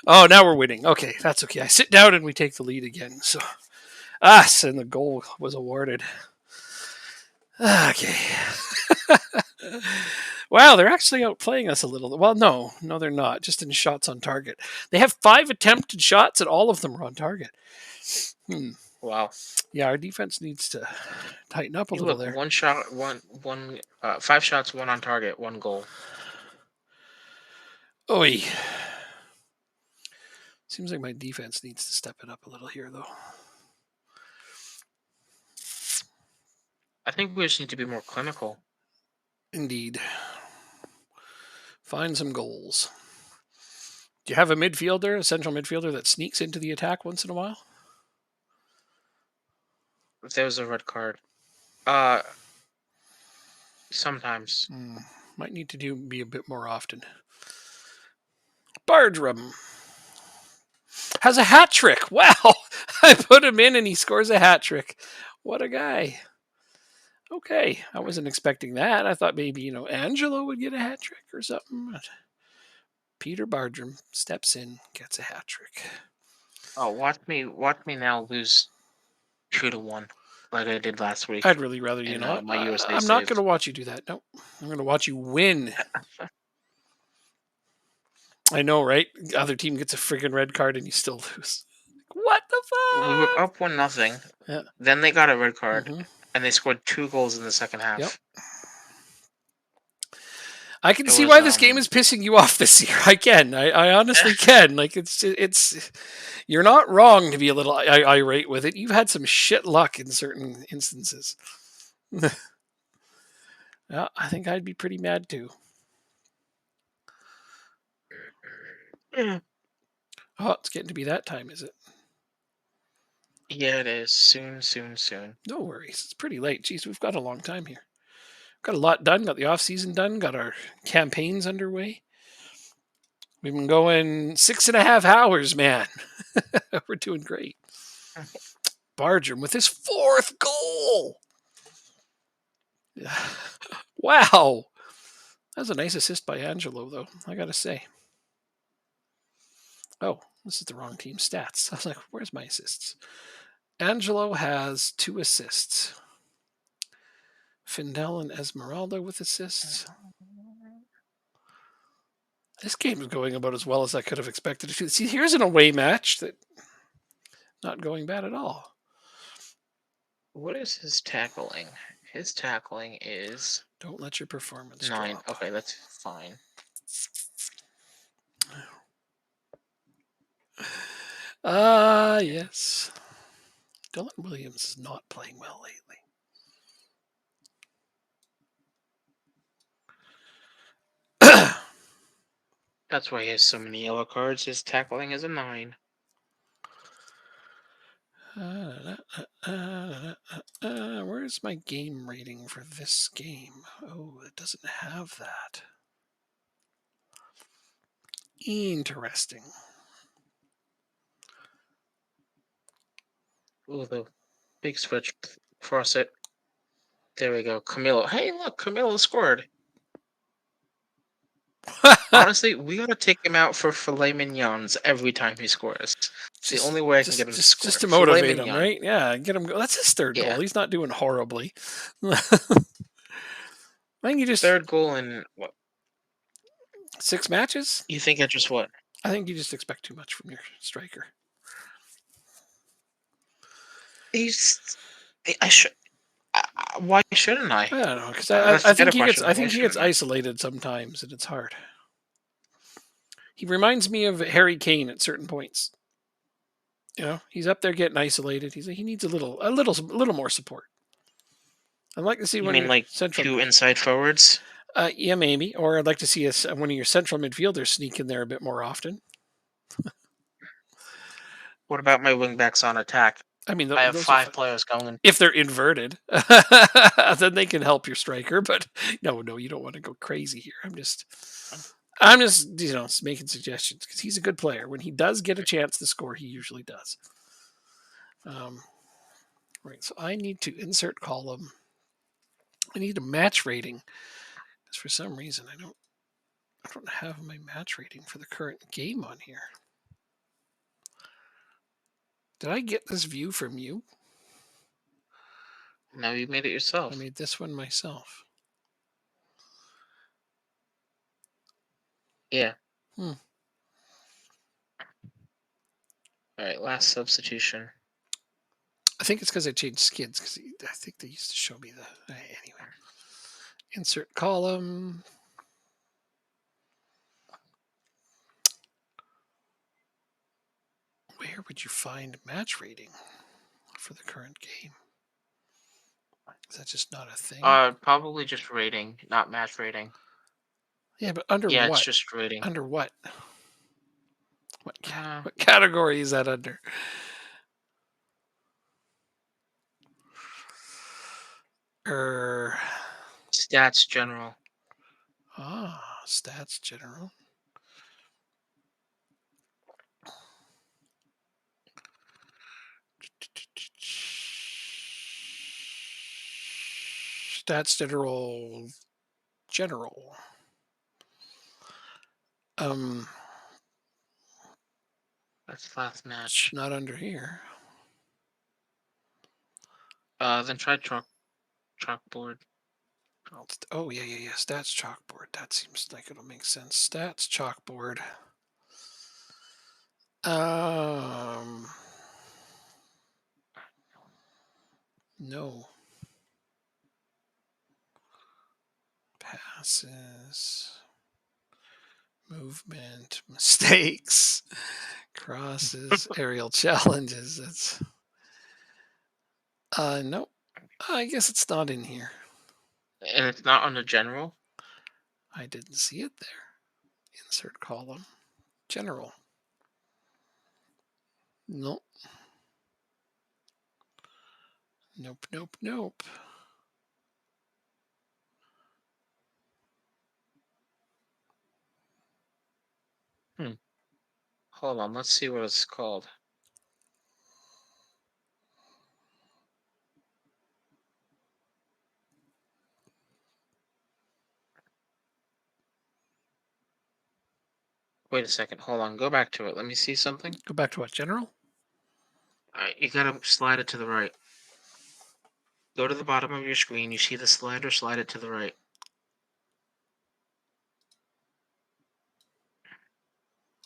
Oh, now we're winning. Okay, that's okay. I sit down and we take the lead again. So, and the goal was awarded. Okay. Wow, they're actually outplaying us a little. Well, no, they're not. Just in shots on target. They have 5 attempted shots, and all of them are on target. Wow. Yeah, our defense needs to tighten up a Hey, little look, there. 1 shot, 5 shots, 1 on target, 1 goal. Oi. Seems like my defense needs to step it up a little here, though. I think we just need to be more clinical. Indeed. Find some goals. Do you have a midfielder, a central midfielder that sneaks into the attack once in a while? If there was a red card. Sometimes. Might need to be a bit more often. Bardrum has a hat trick. Wow. I put him in and he scores a hat trick. What a guy. Okay, I wasn't expecting that. I thought maybe, Angelo would get a hat trick or something. But Peter Bartram steps in, gets a hat trick. Oh, watch me now lose 2-1, like I did last week I'd really rather you in not. my USA I'm not going save. to watch you do that. No, I'm going to watch you win. I know, right? The other team gets a friggin' red card and you still lose. What the We were fuck? up 1-0. Yeah. Then they got a red card, hmm and they scored 2 goals in the second Yep. half. I can It see was why this game is pissing you off this year. I can. I honestly can. Like it's. You're not wrong to be a little irate with it. You've had some shit luck in certain instances. Yeah, I think I'd be pretty mad too. Yeah, Oh, it's getting to be that time, is it? it is. Soon, soon, soon. No worries. It's pretty late. Jeez, we've got a long time here. Got a lot done. Got the off season done. Got our campaigns underway. We've been going 6.5 hours, man. We're doing great. Bartram with his 4th goal. Wow. That was a nice assist by Angelo, though, I got to say. Oh, this is the wrong team stats. I was like, where's my assists? Angelo has 2 assists. Findel and Esmeralda with assists. This game is going about as well as I could have expected it to. See, here's an away match that not going bad at all. What is his tackling? His tackling is Don't let your performance 9. drop. Okay, that's fine. Yes. Dylan Williams is not playing well lately. That's why he has so many yellow cards. His tackling is a 9. Where's my game rating for this game? Oh, it doesn't have that. Interesting. Ooh, the big switch. Cross it. There we go. Camilo. Hey, look, Camilo scored. Honestly, we gotta take him out for filet mignons every time he scores. It's the only way I can get him to score. Just to Filet motivate him, mignon. right? Yeah, get him. That's his 3rd goal. Yeah. He's not doing horribly. I think you just 3rd goal in what? 6 matches. You think I just what? I think you just expect too much from your striker. He's. I should. Why shouldn't I? I don't know because That's I the better think he gets question. I Why think he gets shouldn't I? isolated sometimes, and it's hard. He reminds me of Harry Kane at certain points. He's up there getting isolated. He needs a little more support. I'd like to see You one of mean your like central. 2 inside forwards? Yeah, maybe. Or I'd like to see one of your central midfielders sneak in there a bit more often. What about my wingbacks on attack? I mean, I have those are 5 fun. players going. If they're inverted, then they can help your striker. But no, you don't want to go crazy here. I'm just making suggestions because he's a good player. When he does get a chance to score, he usually does. Right. So I need to insert column. I need a match rating because for some reason I don't have my match rating for the current game on here. Did I get this view from you? No, you made it yourself. I made this one myself. Yeah. Hmm. All right, last substitution. I think it's because I changed skids because I think they used to show me the anyway. Insert column. Where would you find match rating for the current game? Is that just not a thing? Probably just rating, not match rating. Yeah, but under Yeah, what? it's just rating. Under what? What category is that under? Stats general. Stats general. Stats general. That's last It's match. not under here. Then try chalkboard. Oh yeah. Stats chalkboard. That seems like it'll make sense. Stats chalkboard. No. Passes. Movement. Mistakes. Crosses. Aerial challenges. That's. No. I guess it's not in here. And it's not on the general? I didn't see it there. Insert column. General. Nope. Nope. Hold on, let's see what it's called. Wait a second. Hold on. Go back to it. Let me see something. Go back to what? General? All right, you gotta slide it to the right. Go to the bottom of your screen. You see the slider, slide it to the right.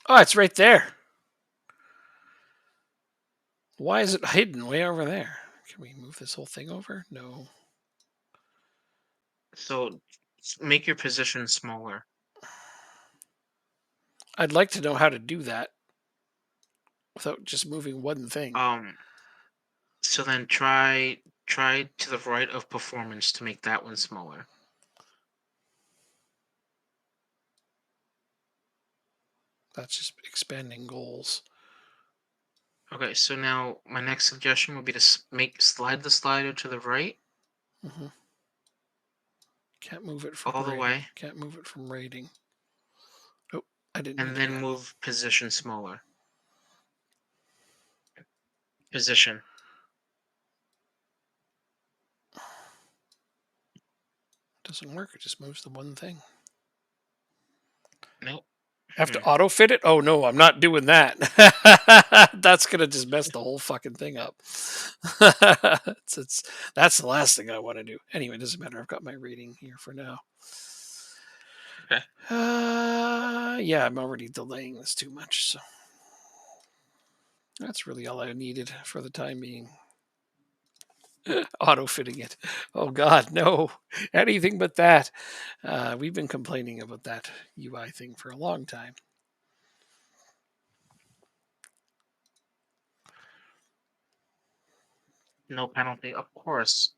Oh, it's right there. Why is it hidden way over there? Can we move this whole thing over? No. So make your position smaller. I'd like to know how to do that without just moving one thing. So then try to the right of performance to make that one smaller. That's just expanding goals. Okay, so now my next suggestion would be to slide the slider to the right. Mm-hmm. Can't move it from all the rating. way. Can't move it from rating. Oh, I didn't. And then move position smaller. Position. Doesn't work. It just moves the one thing. Nope. Have to auto fit it? Oh no, I'm not doing that. That's gonna just mess the whole fucking thing up. That's the last thing I want to do. Anyway, it doesn't matter. I've got my rating here for now. Okay. Yeah, I'm already delaying this too much, so that's really all I needed for the time being. Auto fitting it. Oh God, no! Anything but that. We've been complaining about that UI thing for a long time. No penalty, of course.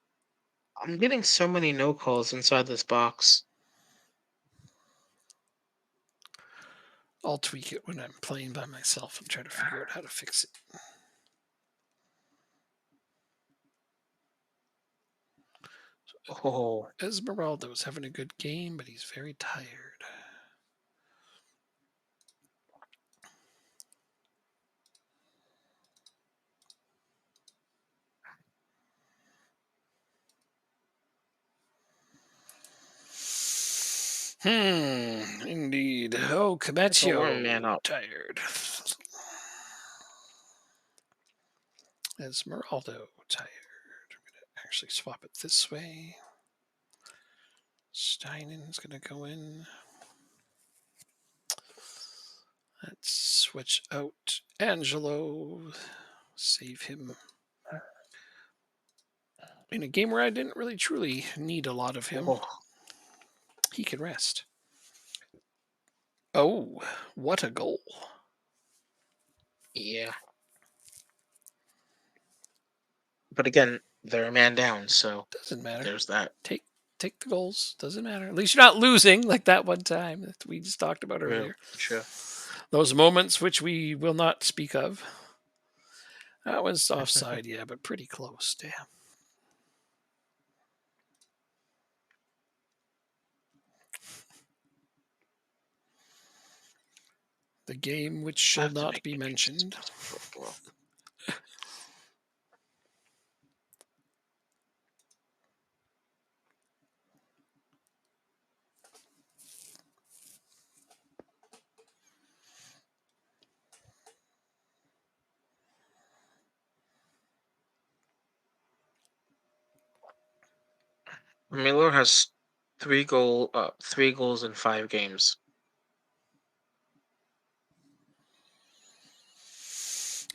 I'm getting so many no calls inside this box. I'll tweak it when I'm playing by myself and try to figure out how to fix it. Oh, Esmeralda's having a good game, but he's very tired. Indeed. Oh, man Comecchio, up. tired. Esmeralda, tired. I'm going to actually swap it this way. Steinen's going to go in. Let's switch out Angelo. Save him. In a game where I didn't really truly need a lot of him, he can rest. Oh, what a goal. Yeah. But again, they're a man down, so doesn't matter. There's that. Take the goals. Doesn't matter. At least you're not losing like that one time that we just talked about earlier. Sure. Those moments which we will not speak of. That was offside, yeah, but pretty close. Damn. The game which shall not be mentioned. Camilo has 3 goals in 5 games.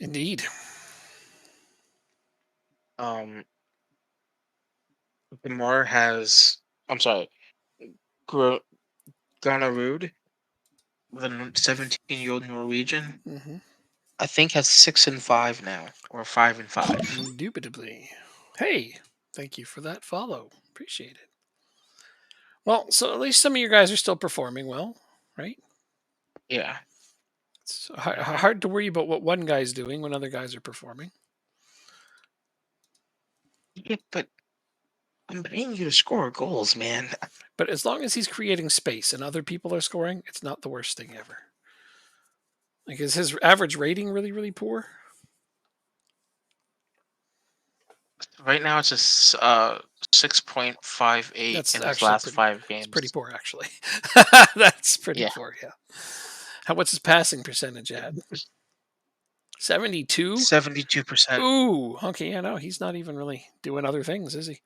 Indeed. Um, Demar has. I'm sorry, Gro- Gonarud, the 17-year-old Norwegian, Mm-hmm. I think has 6-5 now, or 5-5. Indubitably. Hey, thank you for that follow. Appreciate it. Well, so at least some of you guys are still performing well, right? Yeah. It's Hmm. hard to worry about what one guy's doing when other guys are performing. Yeah, but I'm paying you to score goals, man. But as long as he's creating space and other people are scoring, it's not the worst thing ever. Like, is his average rating really, really poor? Right now, it's just 6.58 That's in his actually last pretty. five It's pretty games. poor, actually. That's pretty Yeah, poor. Yeah. What's his passing percentage at? 72. 72%. Ooh. Okay. Yeah. No, he's not even really doing other things, is he?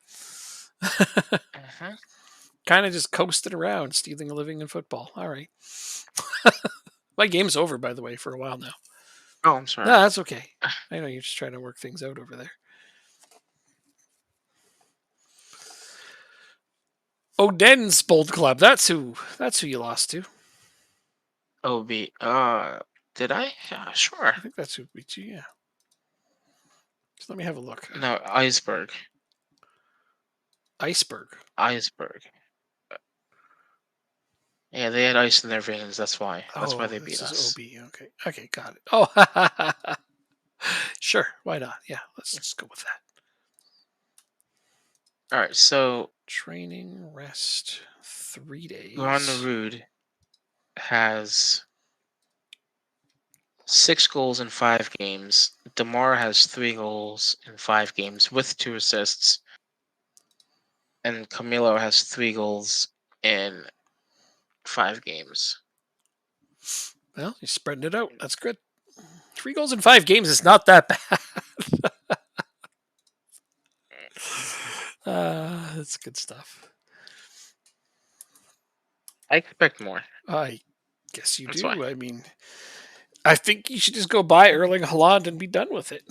Hmm. Kind of just coasted around, stealing a living in football. All right. My game's over, by the way, for a while now. Oh, I'm No, sorry. that's okay. I know you're just trying to work things out over there. Oden's Bold Club. That's who you lost to. OB. Did I? Sure. I think that's who beat you. Yeah. Just let me have a look. No, Iceberg. Iceberg. Iceberg. Yeah, they had ice in their veins. That's why. That's why Oh, they beat this is us. OB. Okay. Okay, got it. Oh, sure. Why not? Yeah, let's just go with that. All right, so Training, rest, 3 days. Ron has 6 goals in 5 games. Demar has 3 goals in 5 games with 2 assists, and Camilo has 3 goals in 5 games. Well, you're spreading it out. That's good. 3 goals in 5 games is not that bad. That's good stuff. I expect more. I guess you That's why. do. I mean, I think you should just go buy Erling Haaland and be done with it.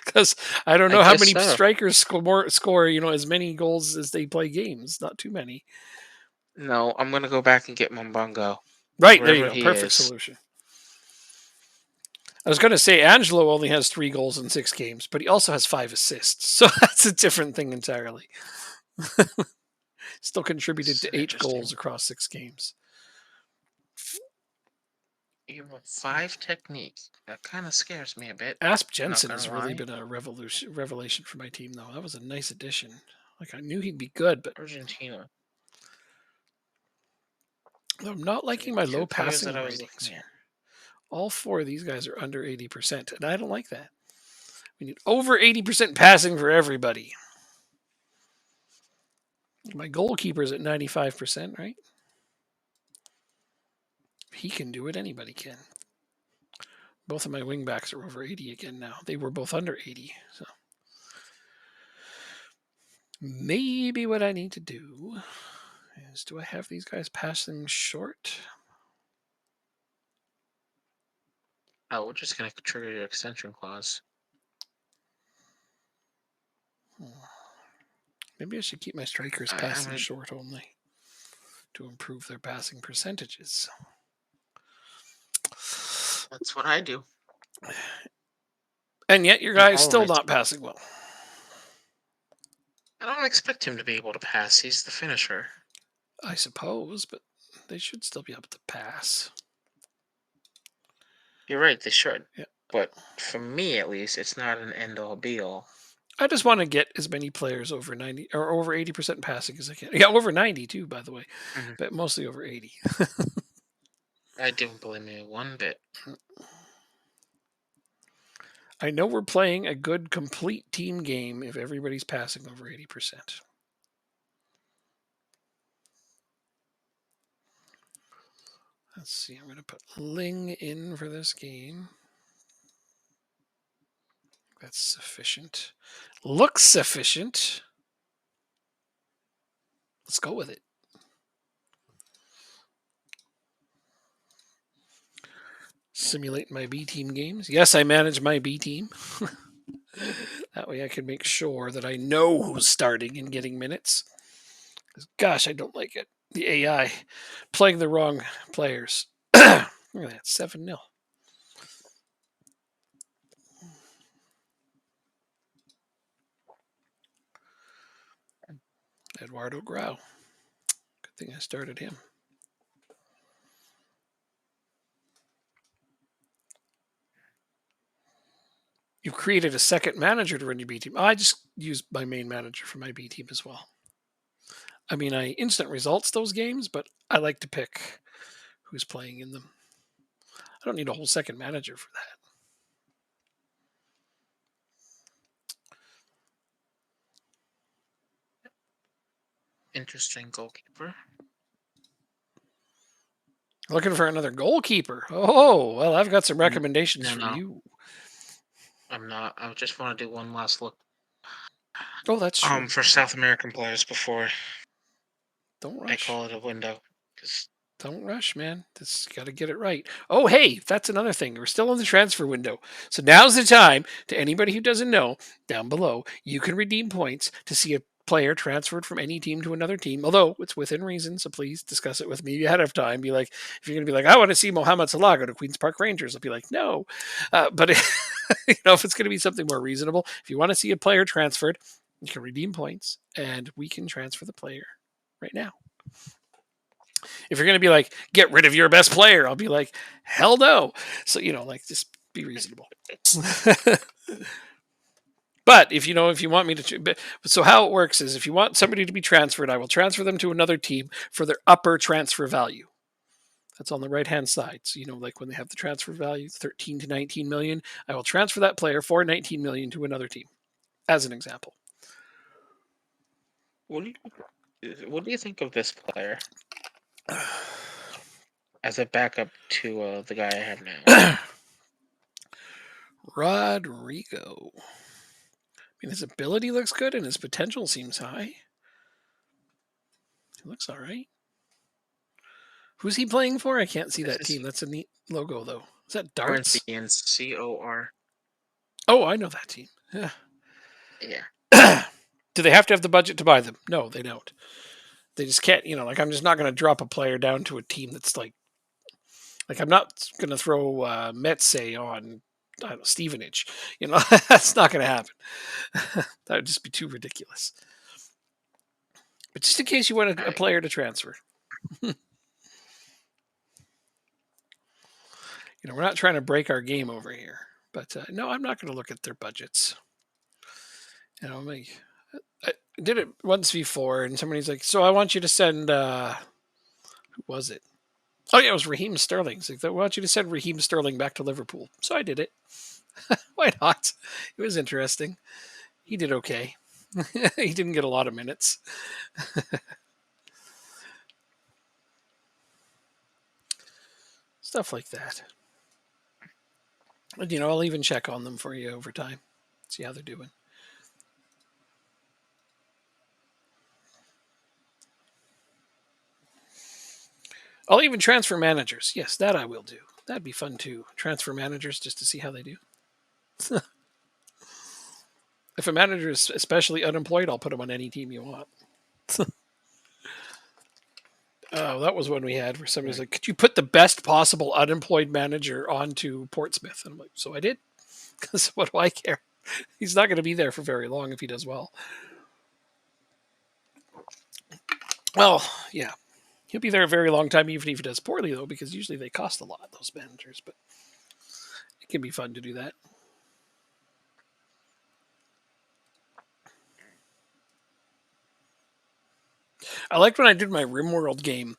Because I don't I know how guess many so. strikers score as many goals as they play games. Not too many. No, I'm gonna go back and get Mumbungo Right, there you wherever go. he Perfect is. solution. I was going to say Angelo only has 3 goals in 6 games, but he also has 5 assists. So that's a different thing entirely. Still contributed This is to an 8 goals interesting. across 6 games. You have 5 technique. That kind of scares me a bit. Asp Not Jensen gonna has really lie. been a revelation for my team, though. That was a nice addition. Like, I knew he'd be good, but Argentina. I'm not The liking my low 2 players that passing I was ratings looking here. at. All 4 of these guys are under 80%, and I don't like that. We need over 80% passing for everybody. My goalkeeper's at 95%, right? If he can do it, anybody can. Both of my wingbacks are over 80 again now. They were both under 80. So maybe what I need to do is, do I have these guys passing short? Oh, we're just gonna trigger your extension clause. Maybe I should keep my strikers Alright, I'm passing gonna. short only to improve their passing percentages. That's what I do. And yet your And guy is all of still my not team. passing well. I don't expect him to be able to pass. He's the finisher. I suppose, but they should still be able to pass. You're right. They should. Yeah. But for me, at least, it's not an end all be all. I just want to get as many players over 90 or over 80% passing as I can. Yeah, over 90 too, by the way, Mhm. but mostly over 80. I don't blame you one bit. I know we're playing a good complete team game if everybody's passing over 80%. Let's see. I'm going to put Ling in for this game. That's sufficient. Looks sufficient. Let's go with it. Simulate my B team games. Yes, I manage my B team. That way I can make sure that I know who's starting and getting minutes. Gosh, I don't like it. The AI playing the wrong players. Look at that, 7-0. Eduardo Grau. Good thing I started him. You've created a second manager to run your B team. I just use my main manager for my B team as well. I mean, I instant results those games, but I like to pick who's playing in them. I don't need a whole second manager for that. Interesting goalkeeper. Looking for another goalkeeper. Oh, well, I've got some recommendations for No. you. I'm not. I just want to do one last look. Oh, that's true. For South American players before Don't I rush. call it a window. Because Don't rush, man. Just got to get it right. Oh, hey, that's another thing. We're still in the transfer window. So now's the time, to anybody who doesn't know, down below, you can redeem points to see a player transferred from any team to another team, although it's within reason. So please discuss it with me ahead of time. Be like, if you're going to be like, I want to see Mohamed Salah go to Queen's Park Rangers, I'll be like, no. But if it's going to be something more reasonable, if you want to see a player transferred, you can redeem points and we can transfer the player right now. If you're going to be like, get rid of your best player, I'll be like, hell no. So, just be reasonable. But if you want me to, so how it works is if you want somebody to be transferred, I will transfer them to another team for their upper transfer value. That's on the right hand side. So, like when they have the transfer value, 13 to 19 million, I will transfer that player for 19 million to another team, as an example. what do you think of this player as a backup to the guy I have now? Rodrigo. I mean, his ability looks good and his potential seems high. He looks all right. Who's he playing for? I can't see that team. That's a neat logo, though. Is that Darts? Corinthians, COR. Oh, I know that team. Yeah. Yeah. Do they have to have the budget to buy them? No, they don't. They just can't. I'm just not going to drop a player down to a team that's like I'm not going to throw Metze on Stevenage. That's not going to happen. That would just be too ridiculous. But just in case you want a player to transfer. We're not trying to break our game over here. But no, I'm not going to look at their budgets. I did it once before, and somebody's like, "So I want you to send who was it? Oh yeah, it was Raheem Sterling. Like, I want you to send Raheem Sterling back to Liverpool." So I did it. Why not? It was interesting. He did okay. He didn't get a lot of minutes. Stuff like that. And I'll even check on them for you over time. See how they're doing. I'll even transfer managers. Yes, that I will do. That'd be fun too. Transfer managers just to see how they do. If a manager is especially unemployed, I'll put him on any team you want. Oh, that was one we had where somebody's like, could you put the best possible unemployed manager onto Portsmouth? And I'm like, so I did. Because what do I care? He's not going to be there for very long if he does well. Well, yeah. He'll be there a very long time even if he does poorly, though, because usually they cost a lot, those managers. But it can be fun to do that. I liked when I did my RimWorld game,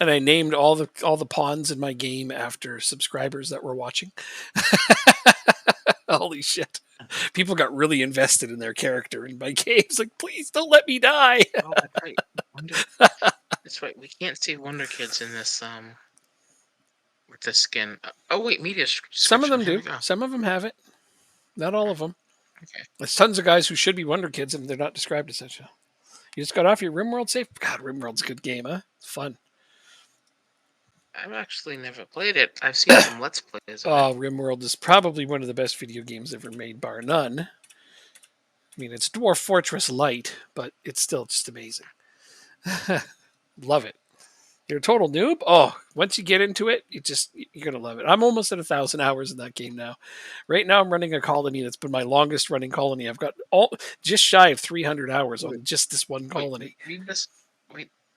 and I named all the pawns in my game after subscribers that were watching. Holy shit! People got really invested in their character in my games. Like, please don't let me die. Oh, that's right. That's right. We can't see Wonder Kids in this with the skin. Oh wait, media description. Some of them do. Some of them have it. Not all of them. Okay. There's tons of guys who should be Wonder Kids and they're not described as such. You just got off your RimWorld save? God, RimWorld's a good game, huh? It's fun. I've actually never played it. I've seen some Let's Plays of it. Oh, RimWorld is probably one of the best video games ever made, bar none. I mean, it's Dwarf Fortress Light, but it's still just amazing. Love it. You're a total noob. Oh, once you get into it, you're gonna love it. I'm almost at 1,000 hours in that game now. Right now, I'm running a colony that's been my longest running colony. I've got just shy of 300 hours on just this one colony. Read this.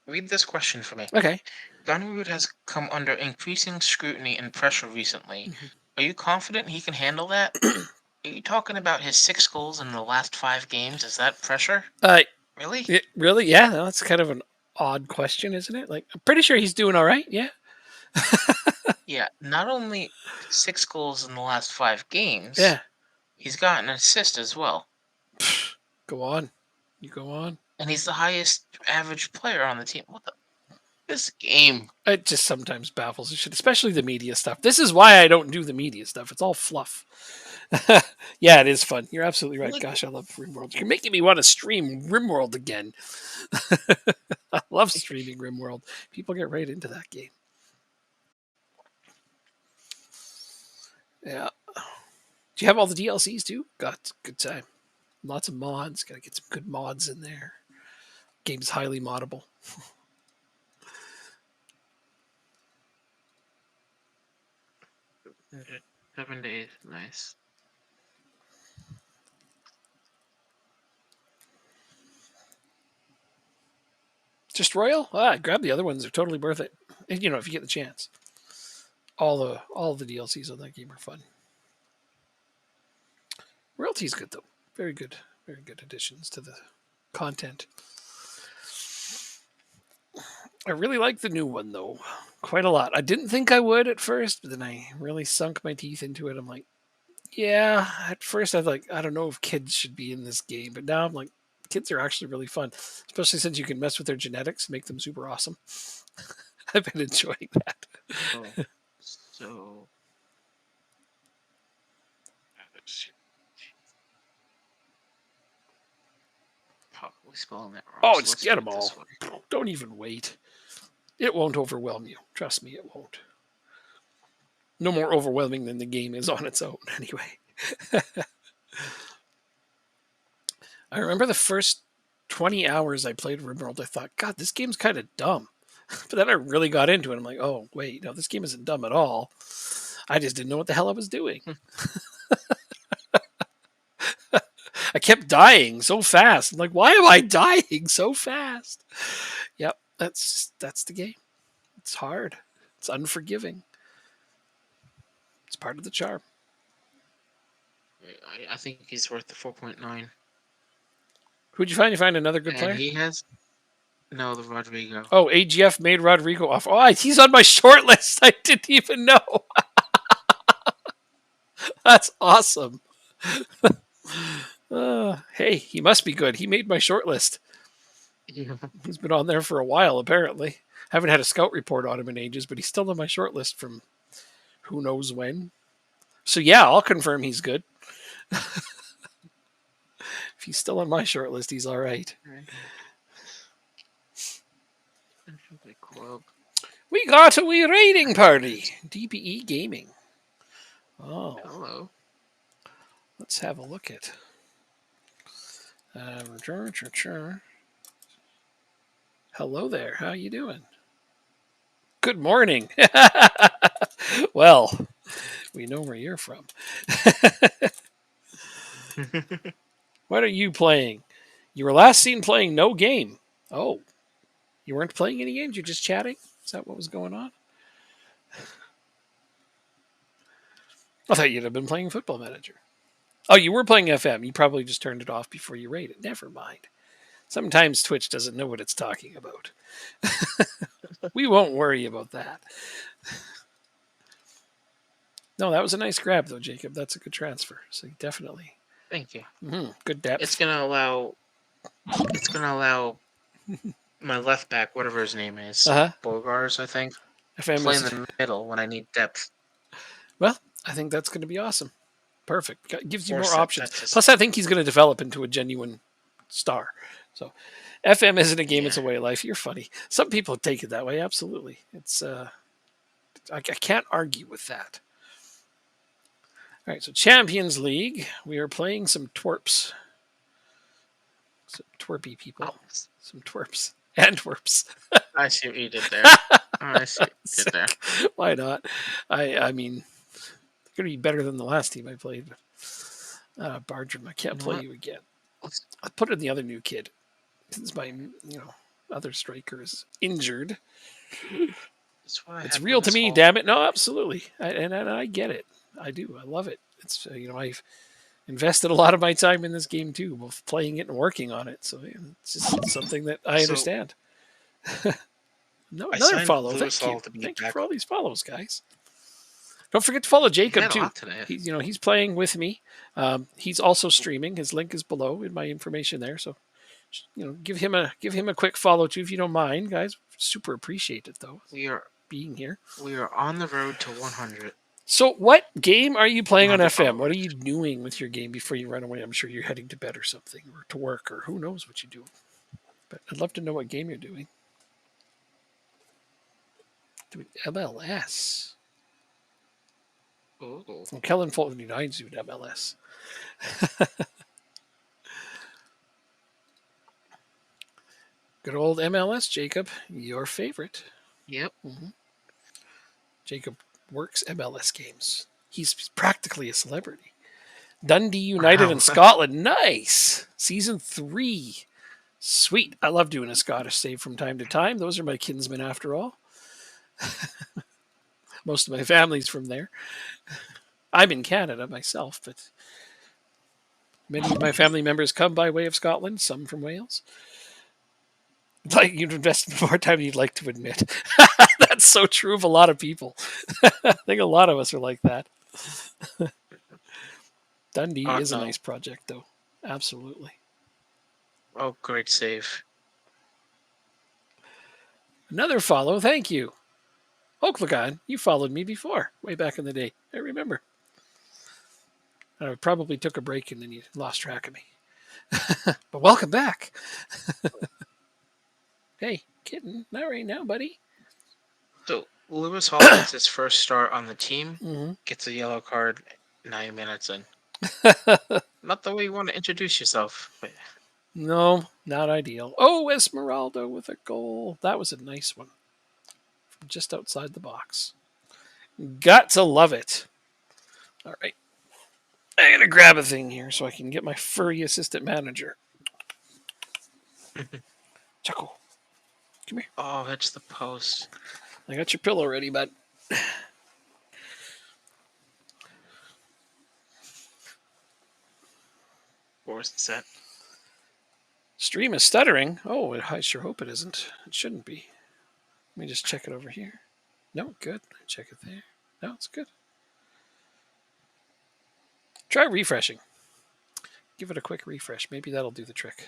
Read this question for me. Okay. Gunwood has come under increasing scrutiny and pressure recently. Mhm. Are you confident he can handle that? Are you talking about his 6 goals in the last 5 games? Is that pressure? Really? Really? Yeah, that's kind of an odd question, isn't it? Like, I'm pretty sure he's doing all right. Yeah. Yeah, not only 6 goals in the last 5 games, Yeah. he's got an assist as well. Go on. You go on. And he's the highest average player on the team. What the? This game. It just sometimes baffles the shit, especially the media stuff. This is why I don't do the media stuff. It's all fluff. Yeah, it is fun. You're absolutely right. Gosh, I love RimWorld. You're making me want to stream RimWorld again. I love streaming RimWorld. People get right into that game. Yeah. Do you have all the DLCs too? God, good time. Lots of mods. Got to get some good mods in there. Game's highly moddable. 7 days. Nice. Just Royal? Grab the other ones. They're totally worth it. If you get the chance. All the DLCs on that game are fun. Royalty's good though. Very good additions to the content. I really like the new one though, quite a lot. I didn't think I would at first, but then I really sunk my teeth into it. I'm like, yeah. At first, I was like, I don't know if kids should be in this game, but now I'm like, kids are actually really fun, especially since you can mess with their genetics, make them super awesome. I've been enjoying that. Oh, so. Probably spelling that wrong. Oh, so just let's get do them it this all. way. Don't even wait. It won't overwhelm you. Trust me, it won't. No more overwhelming than the game is on its own, anyway. I remember the first 20 hours I played RimWorld, I thought, God, this game's kind of dumb. But then I really got into it. I'm like, oh, wait, no, this game isn't dumb at all. I just didn't know what the hell I was doing. I kept dying so fast. I'm like, why am I dying so fast? Yep, that's the game. It's hard. It's unforgiving. It's part of the charm. I think he's worth the 4.9. Who'd you find? You find another good And player? he has. No, the Rodrigo. Oh, AGF made Rodrigo off. Oh, he's on my short list. I didn't even know. That's awesome. Hey, he must be good. He made my short list. Yeah. He's been on there for a while, apparently. Haven't had a scout report on him in ages, but he's still on my short list from who knows when. So yeah, I'll confirm he's good. If he's still on my short list, he's all right. We got a wee raiding party. DPE Gaming. Oh. Hello. Let's have a look at. Hello there. How you doing? Good morning. Well, we know where you're from. What are you playing? You were last seen playing no game. Oh, you weren't playing any games? You're just chatting? Is that what was going on? I thought you'd have been playing Football Manager. Oh, you were playing FM. You probably just turned it off before you rated. Never mind. Sometimes Twitch doesn't know what it's talking about. We won't worry about that. No, that was a nice grab, though, Jacob. That's a good transfer. So definitely. Thank you. Good depth. It's gonna allow my left back, whatever his name is, Bogars, I think, FM play in the middle when I need depth. Well, I think that's going to be awesome. Perfect. Gives you more Set options. pieces. Plus, I think he's going to develop into a genuine star. So, FM isn't a game; it's Yeah. a way of life. You're funny. Some people take it that way. Absolutely, it's. I can't argue with that. All right, so Champions League. We are playing some twerps, some twerpy people, Oh, some twerps, Antwerps. I see what you did there. I see what you did there. Why not? I mean, it's gonna be better than the last team I played. But Bartram, I can't You know play what? you again. Let's- I put in the other new kid since my other striker is injured. That's what I It's had real with to this me, whole. damn it. No, absolutely, and I get it. I do. I love it. It's I've invested a lot of my time in this game too, both playing it and working on it. So it's just something that I So understand. No, I another signed follow. Lewis Thank you. Hall to be Thank you back. for all these follows, guys. Don't forget to follow You Jacob had a too. lot today. He's playing with me. He's also streaming. His link is below in my information there. So give him a quick follow too if you don't mind, guys. Super appreciate it though, We are being here. on the road to 100. So, what game are you playing on 100 FM? What are followers. you doing with your game before you run away? I'm sure you're heading to bed or something, or to work, or who knows what you do. But I'd love to know what game you're doing. Doing MLS. Ooh. Well, Kellen Fulton United's doing MLS. Good old MLS, Jacob. Your favorite. Yep. Jacob works MLS games. He's practically a celebrity. Dundee United Wow. in Scotland. Nice. Season 3. Sweet. I love doing a Scottish save from time to time. Those are my kinsmen after all. Most of my family's from there. I'm in Canada myself, but many of my family members come by way of Scotland, some from Wales. Like you've invested more time than you'd like to admit. That's so true of a lot of people. I think a lot of us are like that. Dundee is a No. nice project, though. Absolutely. Oh, great save. Another follow. Thank you. Oklagon, you followed me before, way back in the day. I remember. I probably took a break and then you lost track of me. But welcome back. Hey, kitten, not right now, buddy. So Lewis Hall gets his first start on the team, Mm-hmm. gets a yellow card 9 minutes in. Not the way you want to introduce yourself. But No, not ideal. Oh, Esmeralda with a goal. That was a nice one. From just outside the box. Got to love it. All right. I'm going to grab a thing here so I can get my furry assistant manager. Chuckle. Come here. oh, that's the post. I got your pillow ready, bud. Fourth set. Stream is stuttering. Oh, I sure hope it isn't. It shouldn't be. Let me just check it over here. No, good. Check it there. No, it's good. Try refreshing. Give it a quick refresh. Maybe that'll do the trick.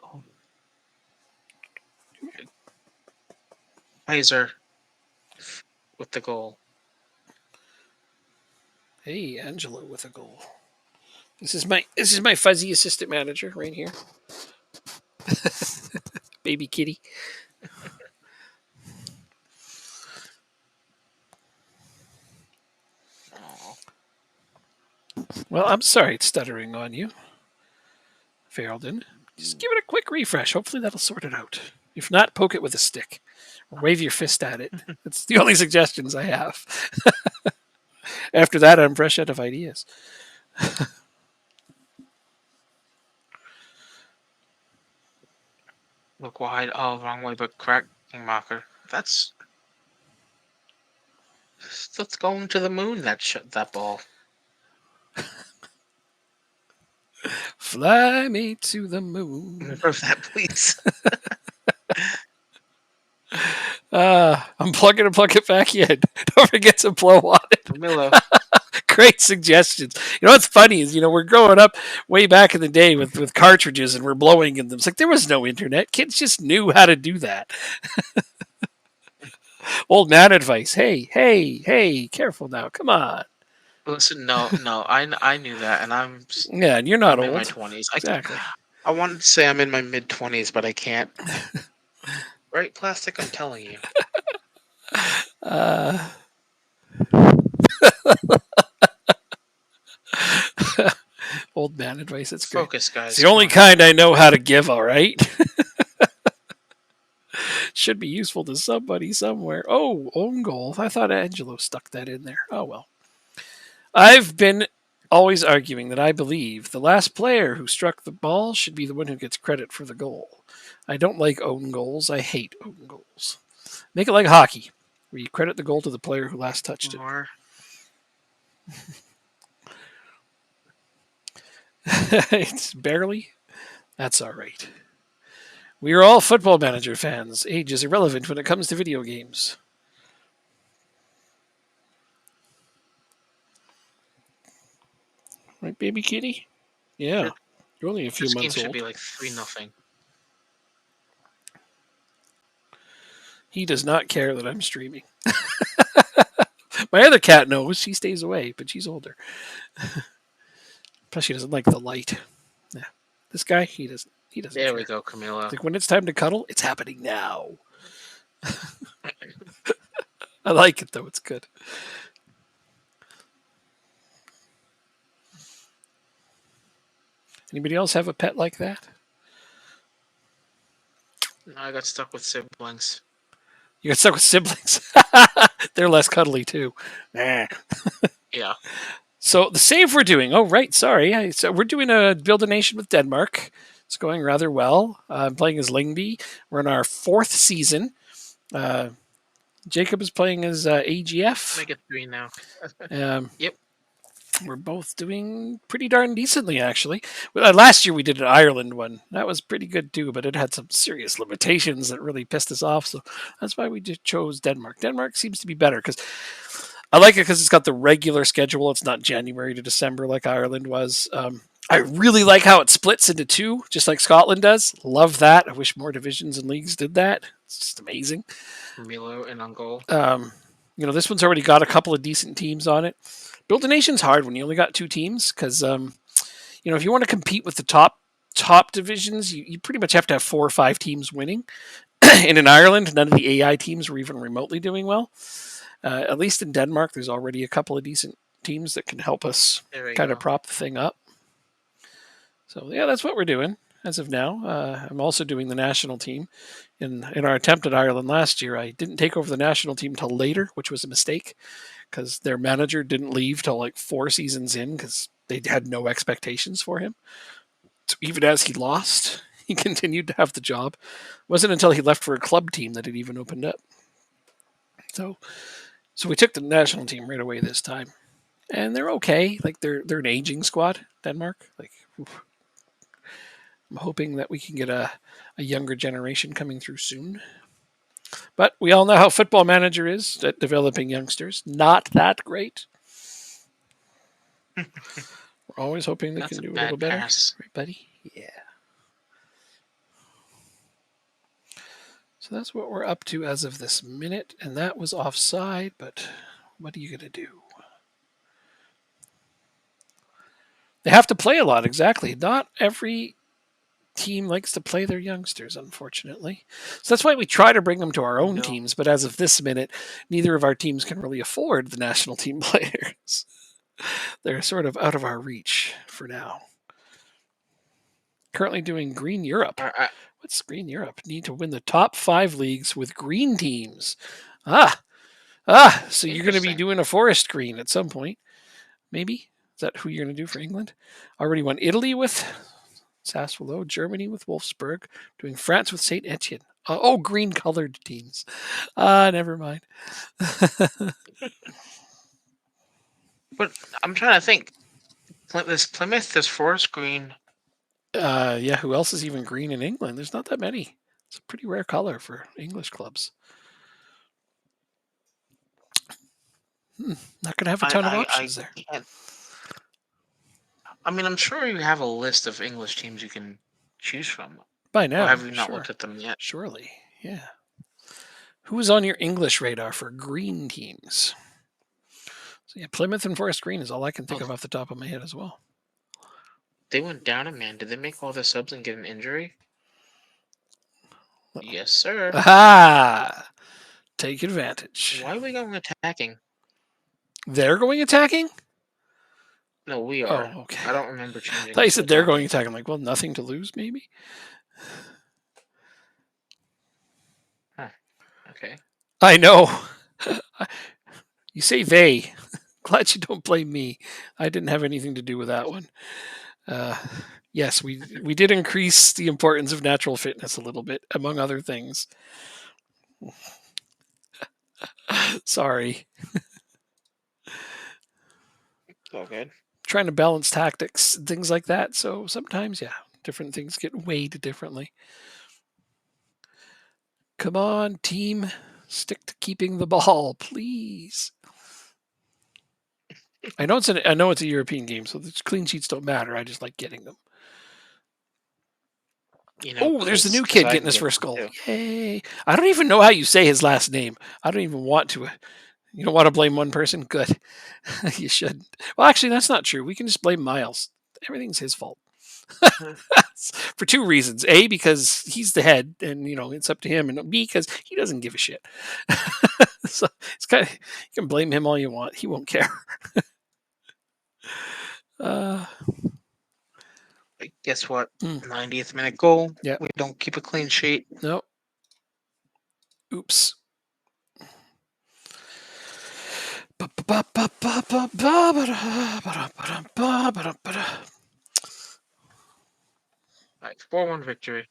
Oh. Heiser with the goal. Hey, Angela with a goal. This is my fuzzy assistant manager right here. Baby kitty. Oh. Well, I'm sorry it's stuttering on you, Feraldin. Just give it a quick refresh. Hopefully that'll sort it out. If not, poke it with a stick. Or wave your fist at it. That's the only suggestions I have. After that, I'm fresh out of ideas. Look wide. Oh, wrong way, but correct marker. That's going to the moon. That ball. Fly me to the moon. Remember that, please. Unplug it and plug it back in. Don't forget to blow on it. Milo. Great suggestions. You know what's funny is we're growing up way back in the day with cartridges and we're blowing in them. It's like there was no internet. Kids just knew how to do that. Old man advice. Hey, careful now. Come on. Listen, no, I knew that, and Yeah, and you're not I'm in my old. 20s. Exactly. I wanted to say I'm in my mid-20s, but I can't. Right, plastic? I'm telling you. Uh, old man advice. It's great. Focus, It's guys. the Come only on. kind I know how to give. All right. Should be useful to somebody somewhere. Oh, own goal. I thought Angelo stuck that in there. Oh well. I've been always arguing that I believe the last player who struck the ball should be the one who gets credit for the goal. I don't like own goals. I hate own goals. Make it like hockey, where you credit the goal to the player who last touched it. More. It's barely. That's all right. We are all football manager fans. Age is irrelevant when it comes to video games. Right, baby kitty? Yeah. You're only a few This game months should be old. like 3-0. He does not care that I'm streaming. My other cat knows. She stays away, but she's older. Plus, she doesn't like the light. Yeah. This guy, he doesn't. He doesn't There we care. go, Camilo. Like when it's time to cuddle, it's happening now. I like it though. It's good. Anybody else have a pet like that? No, I got stuck with siblings. You got stuck with siblings. They're less cuddly too. Nah. Yeah. So the save we're doing. Oh right, sorry. So we're doing a build a nation with Denmark. It's going rather well. I'm playing as Lingby. We're in our 4th season. Uh, Jacob is playing as AGF. Make it 3 now. Um, Yep. we're both doing pretty darn decently, actually. Last year we did an Ireland one. That was pretty good too, but it had some serious limitations that really pissed us off. So that's why we just chose Denmark. Denmark seems to be better because I like it because it's got the regular schedule. It's not January to December like Ireland was. I really like how it splits into 2, just like Scotland does. Love that. I wish more divisions and leagues did that. It's just amazing. Milo and on goal. This one's already got a couple of decent teams on it. Build a nation's hard when you only got 2 teams because, if you want to compete with the top divisions, you pretty much have to have 4 or 5 teams winning. And in Ireland, none of the AI teams were even remotely doing well. At least in Denmark, there's already a couple of decent teams that can help us kind of prop the thing up. So yeah, that's what we're doing as of now. I'm also doing the national team. In our attempt at Ireland last year, I didn't take over the national team till later, which was a mistake because their manager didn't leave till like 4 seasons in because they had no expectations for him. So even as he lost, he continued to have the job. It wasn't until he left for a club team that it even opened up. So we took the national team right away this time, and they're okay. Like they're an aging squad, Denmark. Like oof. I'm hoping that we can get a younger generation coming through soon. But we all know how Football Manager is at developing youngsters. Not that great. We're always hoping they can do a little better. Right, buddy? Yeah. So that's what we're up to as of this minute. And that was offside, but what are you going to do? They have to play a lot, exactly. Not every team likes to play their youngsters, unfortunately. So that's why we try to bring them to our own teams. But as of this minute, neither of our teams can really afford the national team players. They're sort of out of our reach for now. Currently doing Green Europe. What's Green Europe? Need to win the top 5 leagues with green teams. So you're going to be doing a forest green at some point. Maybe? Is that who you're going to do for England? Already won Italy with Sassuolo, Germany with Wolfsburg, doing France with Saint Etienne. Green colored teams. Never mind. But I'm trying to think. There's Plymouth, there's Forest Green. Yeah, who else is even green in England? There's not that many. It's a pretty rare color for English clubs. Not going to have a ton of options there. I mean, I'm sure you have a list of English teams you can choose from. By now. Or have you not looked at them yet? Surely, yeah. Who is on your English radar for green teams? So yeah, Plymouth and Forest Green is all I can think Oh, of off the top of my head as well. they went down a man. Did they make all their subs and get an injury? Yes, sir. Aha! Take advantage. Why are we going attacking? They're going attacking? No, we are. Oh, okay. I don't remember I changing thought it you to said they're going attacking. attacking. I'm like, well, nothing to lose, maybe? Huh. Okay. I know. You say they. Glad you don't blame me. I didn't have anything to do with that one. Uh, yes, we did increase the importance of natural fitness a little bit, among other things. Sorry. All good. Trying to balance tactics, things like that. So sometimes, yeah, different things get weighed differently. Come on, team. Stick to keeping the ball, please. I know it's a European game, so the clean sheets don't matter. I just like getting them. You know, Oh, there's the new because kid I getting can his get first them goal. too. Yay. I don't even know how you say his last name. I don't even want to. You don't want to blame one person? Good. You should. Well, actually, that's not true. We can just blame Miles. Everything's his fault. For two reasons. A, because he's the head and, it's up to him. And B, because he doesn't give a shit. So it's kind of, you can blame him all you want. He won't care. Uh, Guess what? mm, 90th minute goal. yeah. We don't keep a clean sheet. No. Oops. All right, 4-1 victory,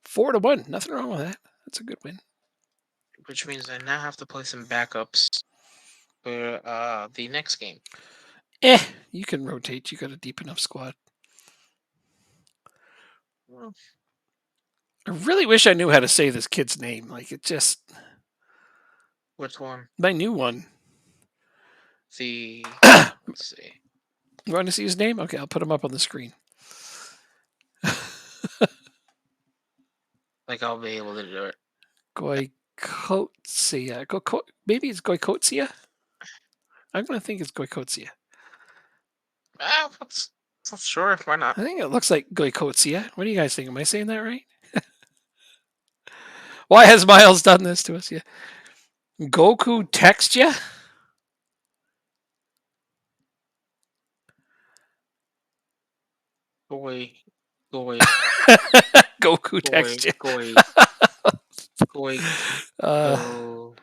4-1. Nothing wrong with that. That's a good win. which means I now have to play some backups for the next game. You can rotate. You got a deep enough squad. Well, I really wish I knew how to say this kid's name. Like, it just. which one? My new one. The let's see. You want to see his name? Okay, I'll put him up on the screen. Like I'll be able to do it. Goikotsia. Maybe it's Goikotsia? I'm going to think it's Goikotsia. That's not sure. Why not? I think it looks like Goikotsia. What do you guys think? Am I saying that right? Why has Miles done this to us? Yeah. Goku text ya? Goy, goy, Goku goy, text ya. goy, goy, Uh, go.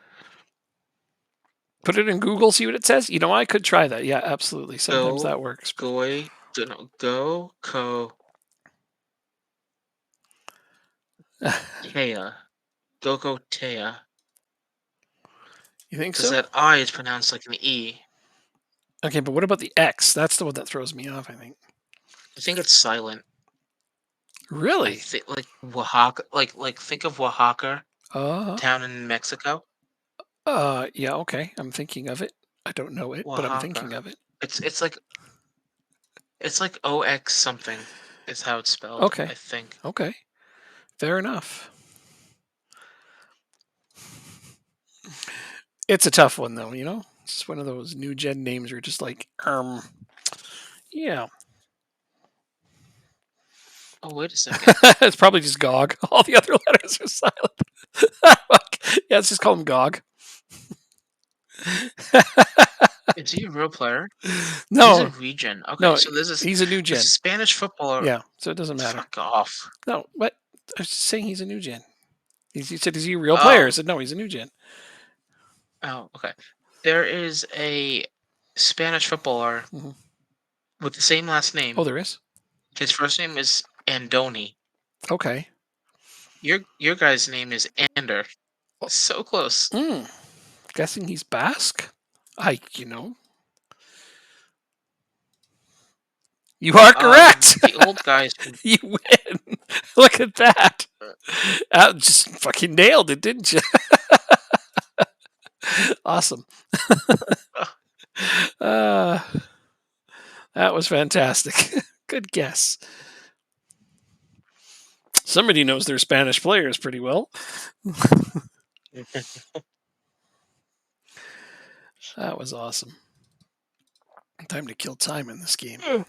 put it in Google, see what it says. You know, I could try that. Yeah, absolutely. Sometimes Go, that works. But goy, no, go, ko, Tea. Goko Tea. you think Because so? that I is pronounced like an E. Okay, but what about the X? That's the one that throws me off, I think. I think it's silent. Really? Like Oaxaca, like think of Oaxaca, Uh, town in Mexico. yeah, okay. I'm thinking of it. I don't know it, but I'm thinking Oaxaca. of it. It's like OX something is how it's spelled, Okay. I think. Okay. Fair enough. It's a tough one though, It's just one of those new gen names where just like, yeah. Oh, wait a second. It's probably just GOG. All the other letters are silent. Yeah, let's just call him GOG. Is he a real player? He's No, a regen. Okay, no, so he's a new there's gen. a Spanish footballer. Yeah, so it doesn't matter. Fuck off. No, what? I was just saying he's a new gen. You said, is he a real player? I said, no, he's a new gen. Oh, okay. There is a Spanish footballer Mhm. with the same last Oh, name. there is? His first name is Andoni. Okay. Your guy's name is Ander. So close. Guessing he's Basque? You are correct. The old guys. You win. Look at that. Just fucking nailed it, didn't you? Awesome. Uh, that was fantastic. Good guess. Somebody knows their Spanish players pretty well. That was awesome. Time to kill time in this game. Mm.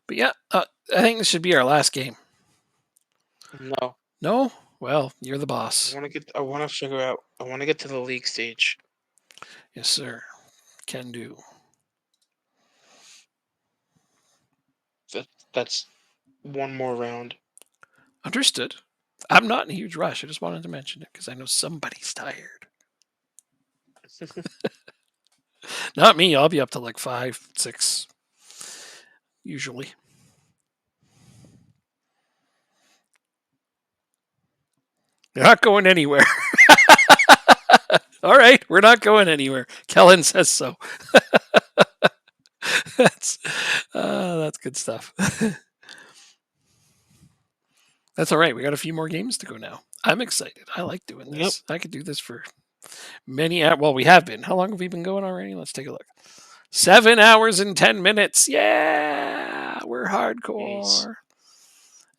But yeah, I think this should be our last game. No, No? Well, you're the boss. I want to figure out. I want to get to the league stage. Yes, sir. Can do. That's one more round. Understood. I'm not in a huge rush. I just wanted to mention it because I know somebody's tired. Not me. I'll be up to like 5, 6, usually. You're not going anywhere. All right, we're not going anywhere. Kellen says so. that's good stuff. That's all right. We got a few more games to go now. I'm excited. I like doing this. I could do this for many. Well, we have been. How long have we been going already? Let's take a look. 7 hours and 10 minutes. Yeah, we're hardcore. Jeez.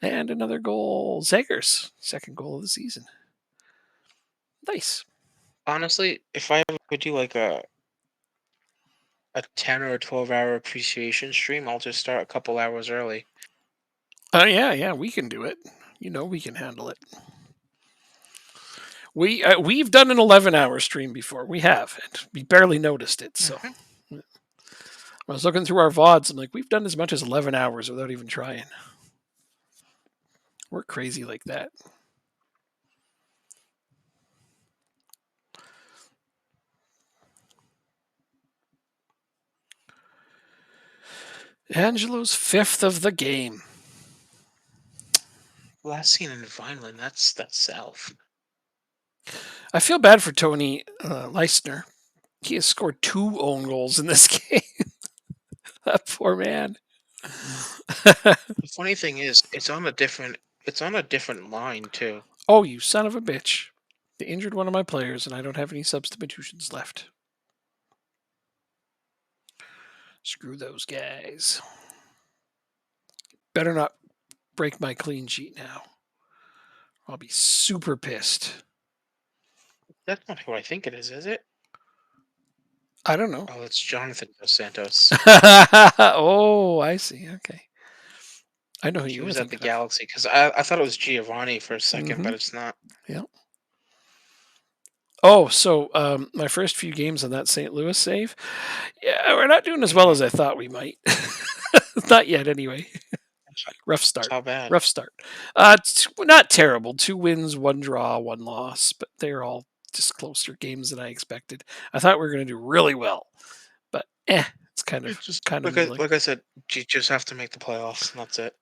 And another goal. Zegers, second goal of the season. Nice. Honestly, if I ever do like a 10 or a 12-hour appreciation stream, I'll just start a couple hours early. Oh yeah, we can do it. You know we can handle it. We've done an 11-hour stream before. We have, and we barely noticed it. So when I was looking through our VODs, I'm like, we've done as much as 11 hours without even trying. We're crazy like that. Angelo's 5th of the game. Last seen in Vineland, that's South. I feel bad for Tony Leistner. He has scored 2 own goals in this game. That poor man. The funny thing is, it's on a different line too. Oh, you son of a bitch. They injured one of my players, and I don't have any substitutions left. Screw those guys. Better not break my clean sheet now. I'll be super pissed. That's not who I think it is it? I don't know. Oh, it's Jonathan Dos Santos. Oh, I see. Okay. I know who He you were was at the thinking of. Galaxy because I thought it was Giovanni for a 2nd, Mhm. but it's not. Yeah. Oh, so my first few games on that St. Louis save, yeah, we're not doing as well as I thought we might. Not yet, anyway. Rough start. How bad? Rough start. Not terrible. 2 wins, 1 draw, 1 loss, but they're all just closer games than I expected. I thought we were going to do really well, but it's kind It's of just middling. like I said, you just have to make the playoffs, and that's it.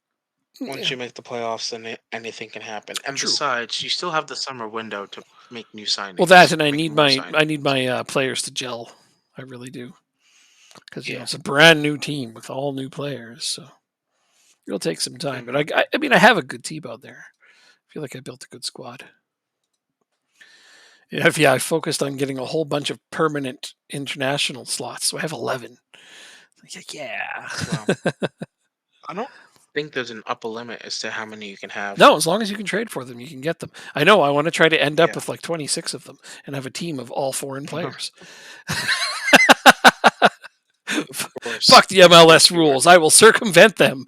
Once Yeah, you make the playoffs, then anything can happen. And true. besides, you still have the summer window to make new signings. Well, that and I make need more my signings. players to gel. I really do, because Yeah. it's a brand new team with all new players, so it'll take some time. Mhm. But I mean, I have a good team out there. I feel like I built a good squad. Yeah, I focused on getting a whole bunch of permanent international slots, so I have 11. Like, yeah. Well, I don't think there's an upper limit as to how many you can have. No, as long as you can trade for them, you can get them. I know. I want to try to end up Yeah. with like 26 of them and have a team of all foreign players. Of course. Fuck the Of course MLS you are. rules. I will circumvent them.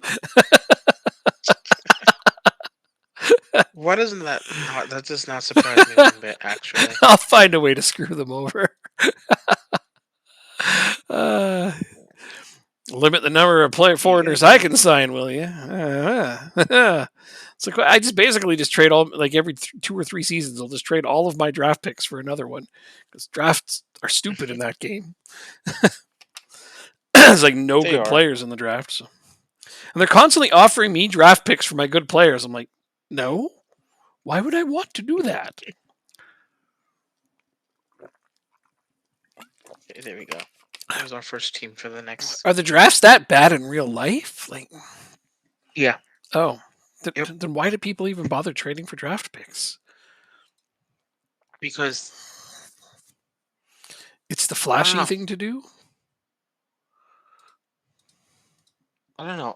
Why doesn't that not? That does not surprise me one bit, actually. I'll find a way to screw them over. uh, limit the number of foreigners I can sign, will you? It's like I just basically just trade all like every 2 or 3 seasons. I'll just trade all of my draft picks for another one because drafts are stupid in that game. There's like no They good are. players in the draft, so. And they're constantly offering me draft picks for my good players. I'm like, no. Why would I want to do that? Okay, there we go. There's our first team for the next. Are the drafts that bad in real life? Like, Yeah. oh, Yep. then why do people even bother trading for draft picks? Because It's the I don't flashy know. thing to do. I don't know.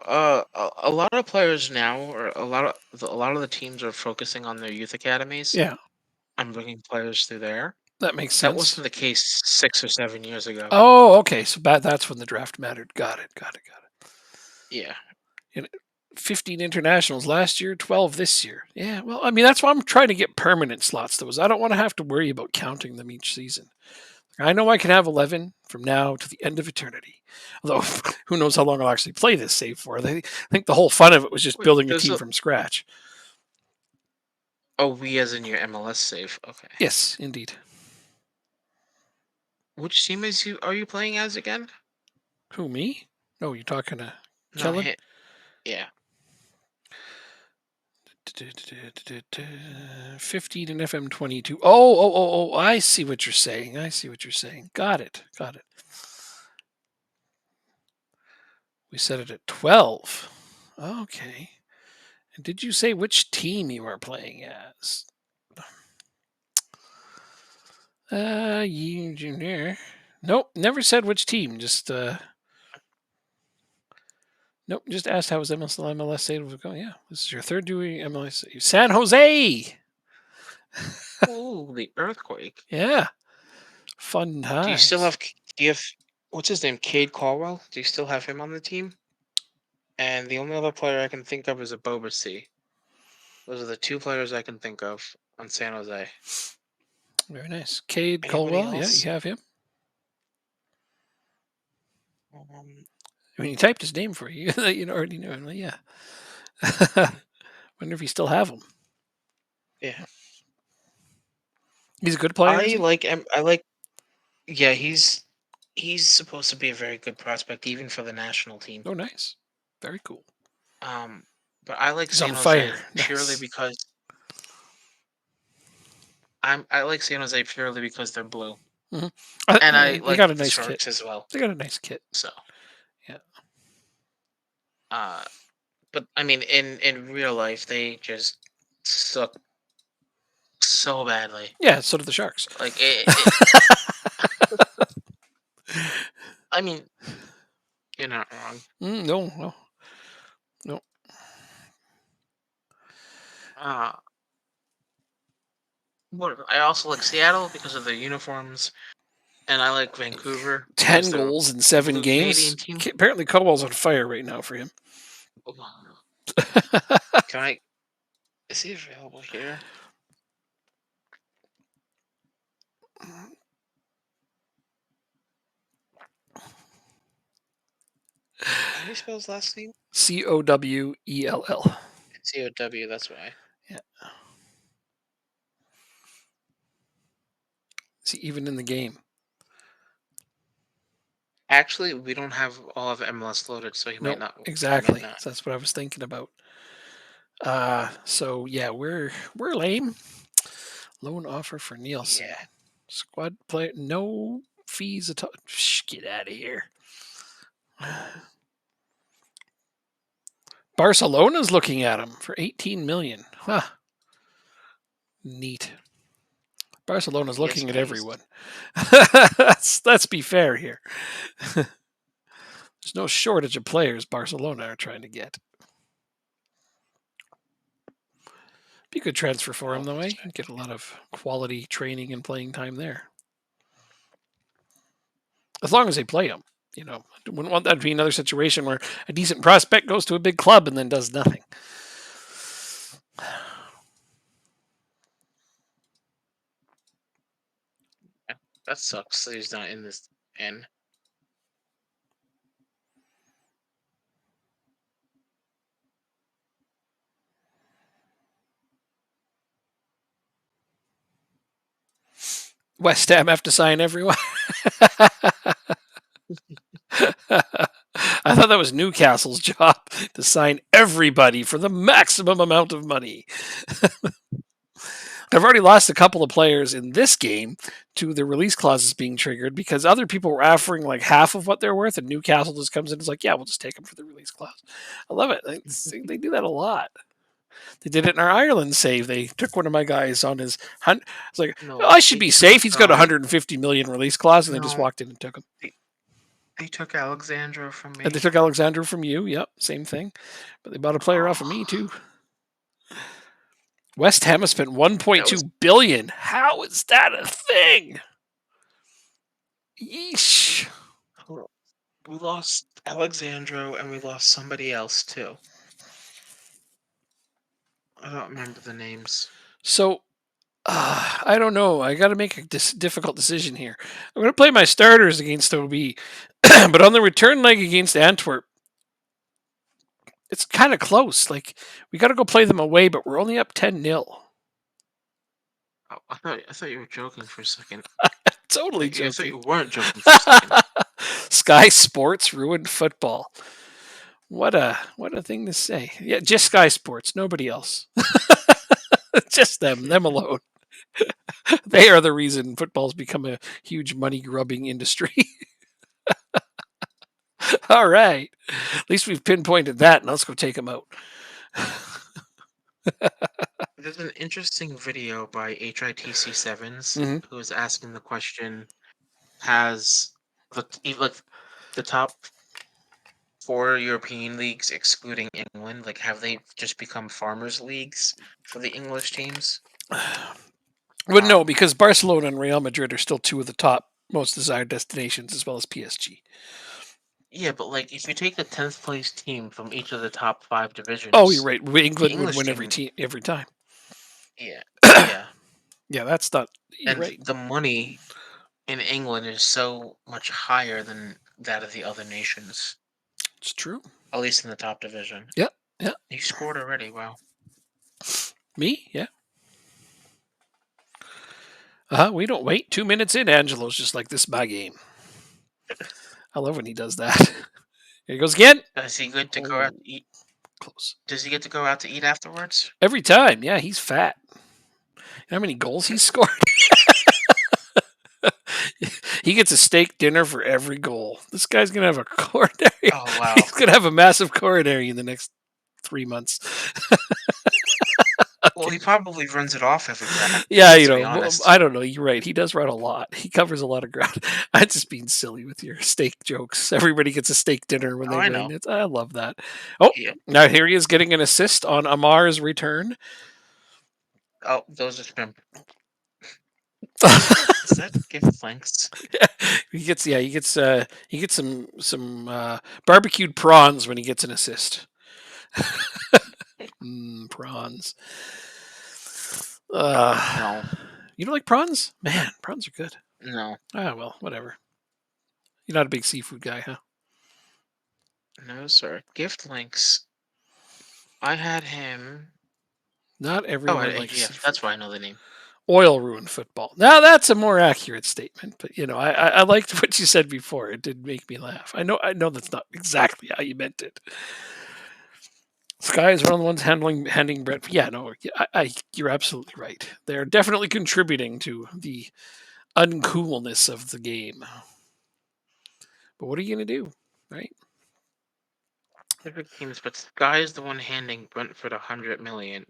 A lot of players now, or a lot of the teams are focusing on their youth academies. Yeah. I'm bringing players through there. That makes That sense. wasn't the case 6 or 7 years ago. Oh, okay. So that's when the draft mattered. Got it. Got it. Got it. Yeah. And 15 internationals last year, 12 this year. Yeah, well, I mean, that's why I'm trying to get permanent slots to those. I don't want to have to worry about counting them each season. I know I can have 11 from now to the end of eternity. Although, who knows how long I'll actually play this save for. I think the whole fun of it was just Wait, building a there's team a from scratch. oh, we as in your MLS save. Okay. Yes, indeed. Which team are you playing as again? Who, me? No, you're talking to No, Kellen? yeah. 15 and FM22. Oh, I see what you're saying. I see what you're saying. Got it. Got it. We set it at 12. Okay. And did you say which team you are playing as? Junior. Nope, never said which team. Just nope, just asked how was MLS save was going. Yeah, this is your third doing MLS save. San Jose. Oh, the earthquake. Yeah, fun Do you still times. have? Do you have? What's his name? Cade Caldwell. Do you still have him on the team? And the only other player I can think of is a Boba. Those are the two players I can think of on San Jose. Very nice. Cade Anybody Caldwell. Yeah, else? you have him. Um, I mean, he typed his name for you. You already know him. Yeah. Wonder if you still have him. yeah, He's a good player, is he? I like. Yeah, he's supposed to be a very good prospect, even for the national team. Oh, nice. Very cool. Um, but I like He's on San fire. Jose purely Nice. because I like San Jose purely because they're blue, Hmm. and I They like got a the nice kit. Sharks as well. They got a nice kit. So, Yeah. uh, but I mean, in real life, they just suck so badly. Yeah, so do the Sharks. Like I mean, you're not wrong. No, no. Uh, what I also like Seattle because of their uniforms, and I like Vancouver because 10 they're a goals in 7 blue Canadian games. team. Apparently, Caldwell's on fire right now for him. Hold on. Can I? Is he available here? How do you spell his last name? Cowell. COW. That's why. Yeah. See, even in the game. Actually, we don't have all of MLS loaded, so he might No, not. He might exactly. not. So that's what I was thinking about. So yeah, we're lame. Loan offer for Nielsen. Yeah. Squad player, no fees at all. Shh, get out of here. Barcelona's looking at him for 18 million. Huh. Neat. Barcelona's Yes, looking at please. everyone. Let's be fair here. There's no shortage of players Barcelona are trying to get. Be a good transfer for him, though, eh? Get a lot of quality training and playing time there. As long as they play him. You know, I wouldn't want that to be another situation where a decent prospect goes to a big club and then does nothing. That sucks that he's not in this N. West Ham have to sign everyone. I thought that was Newcastle's job to sign everybody for the maximum amount of money. I've already lost a couple of players in this game to the release clauses being triggered because other people were offering like half of what they're worth, and Newcastle just comes in and is like, yeah, we'll just take them for the release clause. I love it. They do that a lot. They did it in our Ireland save. They took one of my guys on his hunt. It's like, No, oh, I should they be safe. He's got took, 150 million release clause, and they just no, walked in and took him. they took Alexandra from And they me. took Alexander from you. Yep, same thing. But they bought a player off of me too. West Ham has spent That was 1.2 billion. How is that a thing? Yeesh. we lost Alexandro and we lost somebody else too. I don't remember the names. So I don't know. I got to make a difficult decision here. I'm going to play my starters against OB, but on the return leg against Antwerp, it's kind of close. Like we got to go play them away, but we're only up 10-0. Oh, I thought you were joking for a second. Totally I thought joking. you weren't joking for a second. Sky Sports ruined football. What a thing to say. Yeah, just Sky Sports, nobody else. Just them alone. They are the reason football's become a huge money grubbing industry. All right. At least we've pinpointed that, and let's go take them out. There's an interesting video by HITC Sevens hmm who is asking the question: has like the top four European leagues, excluding England, like have they just become farmers leagues for the English teams? But no, because Barcelona and Real Madrid are still two of the top most desired destinations, as well as PSG. Yeah, but like if you take the 10th place team from each of the top five Oh, you're divisions, right. the England would English win every team, time. yeah, yeah, Yeah, that's not. You're and right. the money in England is so much higher than that of the other nations, It's true. at least in the top division. Yeah, yeah. You scored already. Wow. Me? Yeah. We don't wait. 2 minutes in, Angelo's just like, this is my game. I love when he does that. Here he goes again. Does he get to go Oh, out to eat? close. Does he get to go out to eat afterwards? Every time. Yeah, he's fat. You know how many goals he's scored? He gets a steak dinner for every goal. This guy's going to have a coronary. Oh wow. He's going to have a massive coronary in the next 3 months. Well, he probably runs it off every practice. Yeah, To be honest. I don't know. You're right. He does run a lot. He covers a lot of ground. I'm just being silly with your steak jokes. Everybody gets a steak dinner when Oh, they I win. know. I love that. Oh, Yeah. now here he is getting an assist on Amar's return. Oh, those are spam. Is that gift thanks? he gets some barbecued prawns when he gets an assist. Prawns. No, You don't like prawns? Man, prawns are good. no, Well, whatever. You're not a big seafood guy, huh? no, sir. Gift links. I had him. Not Oh, everyone likes yeah, seafood. that's why I know the name. Oil ruined football. Now that's a more accurate statement, but I liked what you said before. It did make me laugh. I know that's not exactly how you meant it. Sky is one of the ones handing Brett. Yeah, no, you're absolutely right. They're definitely contributing to the uncoolness of the game. But what are you gonna do, right? Different teams, but Sky is the one handing Brentford 100 million.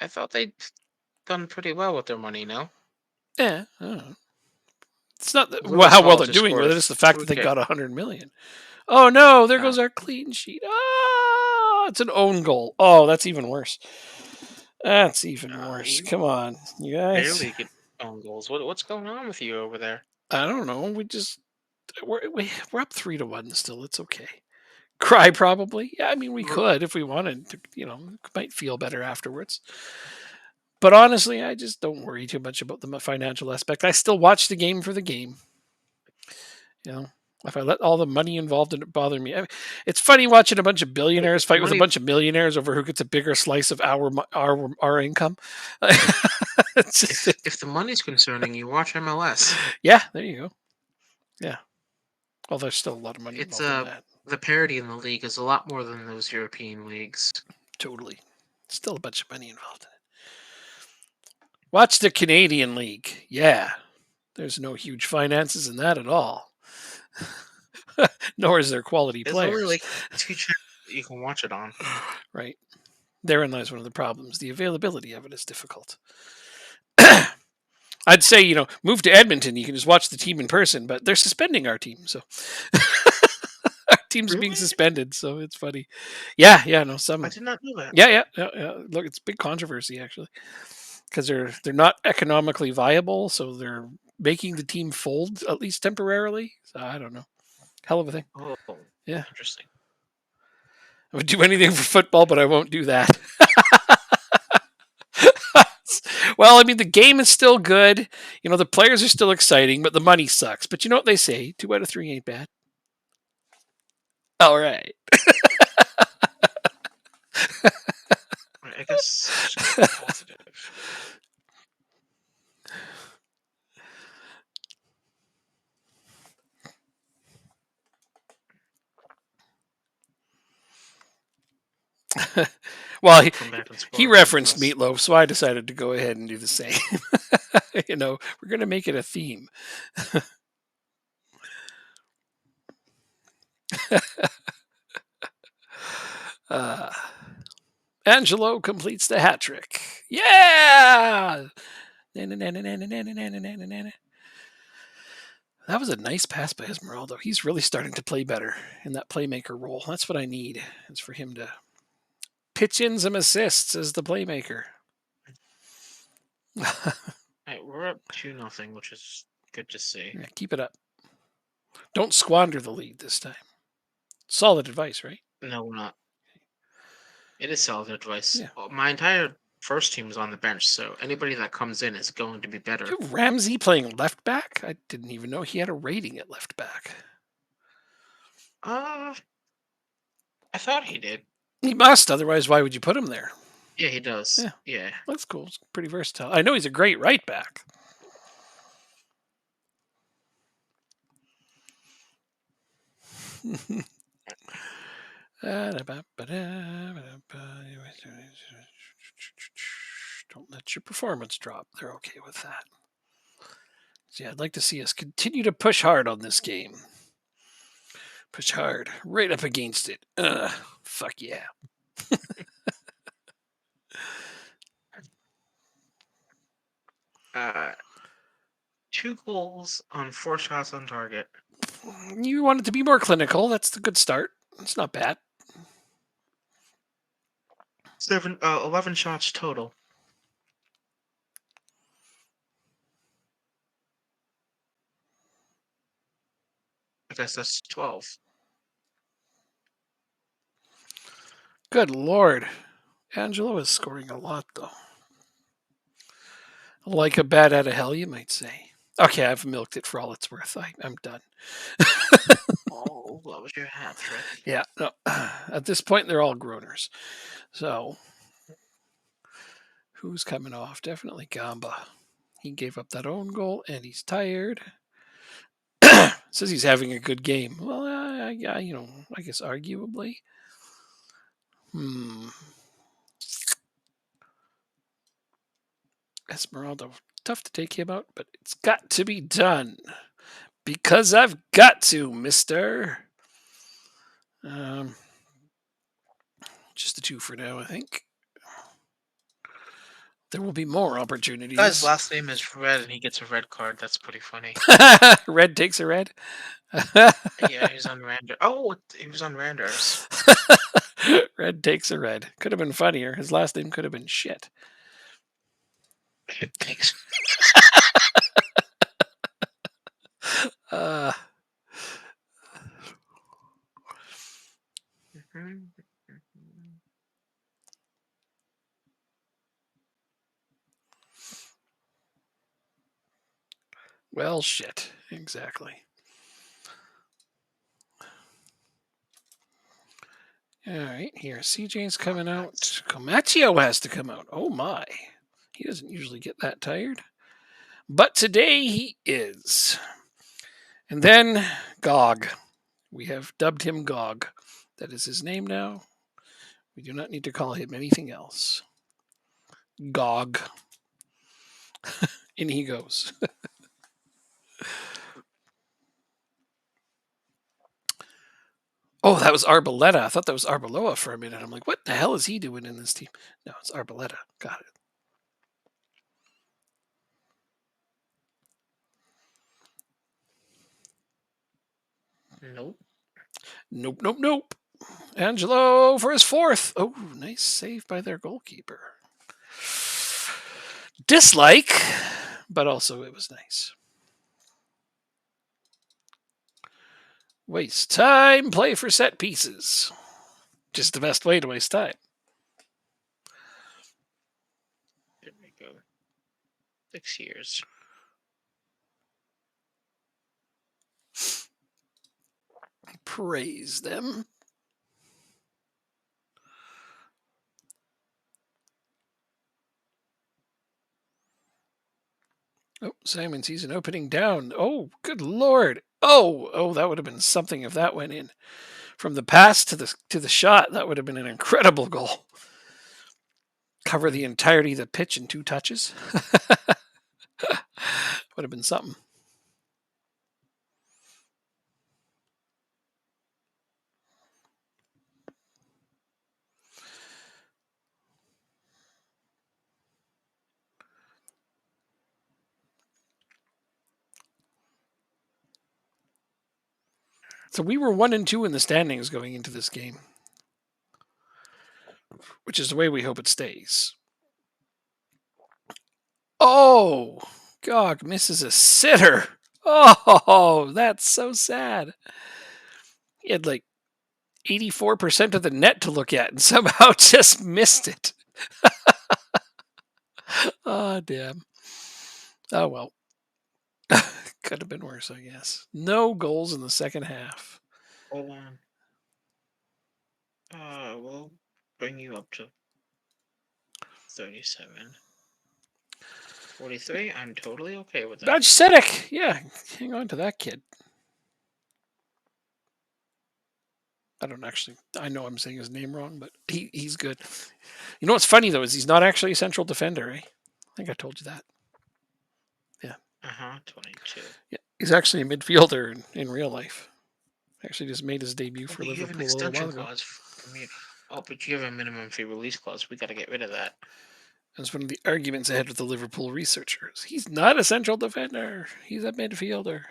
I thought they'd done pretty well with their money. No, Yeah, I don't know. It's not Lewis how well Hall they're just doing scored with a it. It's the fact that free they kick. got 100 million. Oh no, there Oh, goes our clean sheet. It's an own goal. Oh, that's even worse. That's even worse. you Come on, you guys. barely get own goals. What's going on with you over there? I don't know. We're up 3-1 still. It's okay. Cry probably. Yeah, I mean we R- could if we wanted to. Might feel better afterwards. But honestly, I just don't worry too much about the financial aspect. I still watch the game for the game. You know, if I let all the money involved in it bother me, it's funny watching a bunch of Hey, billionaires if the fight with a money bunch of millionaires over who gets a bigger slice of our income. It's just, if the money's concerning you, watch MLS. yeah, there you go. Yeah. Well, there's still a lot of money It's involved in that. the parity in the league is a lot more than those European leagues. Totally. Still a bunch of money involved in it. Watch the Canadian League. Yeah. There's no huge finances in that at all. Nor is there quality There's only players. like 2 channels that you can watch it on. Right. Therein lies one of the problems. The availability of it is difficult. I'd say, move to Edmonton. You can just watch the team in person, but they're suspending our team. So our teams being Really? suspended, so it's funny. Yeah, no, I some. did not know that. Yeah. Look, it's big controversy actually because they're not economically viable, so they're making the team fold at least temporarily. So I don't know. Hell of a thing. Oh, Yeah, interesting. I would do anything for football, but I won't do that. Well, I mean, the game is still good. You know, the players are still exciting, but the money sucks. But you know what they say? 2 out of 3 ain't bad. All right. Right, I guess I should keep it positive. Well, Come back and he score against referenced us. Meatloaf, so I decided to go ahead and do the same. You know, we're going to make it a theme. Uh, Angelo completes the hat trick. Yeah! That was a nice pass by Esmeralda. He's really starting to play better in that playmaker role. That's what I need. Is for him to pitch in some assists as the playmaker. Right, we're up 2-0, which is good to see. Yeah, keep it up. Don't squander the lead this time. Solid advice, right? No, we're not. It is solid advice. Yeah. My entire first team is on the bench, so anybody that comes in is going to be better. You have Ramsey playing left back? I didn't even know he had a rating at left back. Uh, I thought he did. He must, otherwise, why would you put him there? Yeah, he does. Yeah. Yeah. That's cool. It's pretty versatile. I know he's a great right back. Don't let your performance drop. They're okay with that. See, I'd like to see us continue to push hard on this game. Push hard, right up against it. Fuck yeah. Uh, 2 goals on 4 shots on target. You want it to be more clinical. That's the good start. It's not bad. 11 shots total. I guess that's 12. Good lord. Angelo is scoring a lot, though. Like a bat out of hell, you might say. Okay, I've milked it for all it's worth. I'm done. Oh, that was your hat trick. Yeah, no. At this point, they're all groaners. So, who's coming off? Definitely Gamba. He gave up that own goal, and he's tired. Says he's having a good game. Well, I guess arguably. Hmm. Esmeralda, tough to take him out, but it's got to be done because I've got to, Mister. Um, just the two for now, I think. There will be more Guy's opportunities. last name is Red, and he gets a red card. That's pretty funny. Red takes a red. Yeah, he's on Randers. Oh, he was on Randers. Red takes a red. Could have been funnier. His last name could have been shit. Thanks. Uh, Mhm. well, shit. Exactly. All right, here. CJ's coming out. Comacchio has to come out. Oh my. He doesn't usually get that tired. But today he is. And then Gog. We have dubbed him Gog. That is his name now. We do not need to call him anything else. Gog. In he goes. Oh, that was Arboleta. I thought that was Arbeloa for a minute. I'm like, what the hell is he doing in this team? No, it's Arboleta. Got it. Nope. Nope, nope, nope. Angelo for his fourth. Oh, nice save by their goalkeeper. Dislike, but also it was nice. Waste time, play for set pieces. Just the best way to waste time. There we go. 6 years. Praise them. Oh, Simon sees an opening down. Oh, good lord. Oh, that would have been something if that went in. From the pass to the shot, that would have been an incredible goal. Cover the entirety of the pitch in 2 touches. Would have been something. So we were 1 and 2 in the standings going into this game, which is the way we hope it stays. Oh, Gog misses a sitter. Oh, that's so sad. He had like 84% of the net to look at and somehow just missed it. Oh, damn. Oh, well. Could have been worse, I guess. No goals in the second half. Hold on. We'll bring you up to 37. 43, I'm totally okay with that. Bajcetic. Yeah, hang on to that kid. I know I'm saying his name wrong, but he's good. You know what's funny, though, is he's not actually a central defender, eh? I think I told you that. Yeah. 22. Yeah, he's actually a midfielder in real life. Actually just made his debut for You have an Liverpool a little while extension ago. clause for me. Oh, but you have a minimum fee release clause. We got to get rid of that. That's one of the arguments I had with the Liverpool researchers. He's not a central defender. He's a midfielder.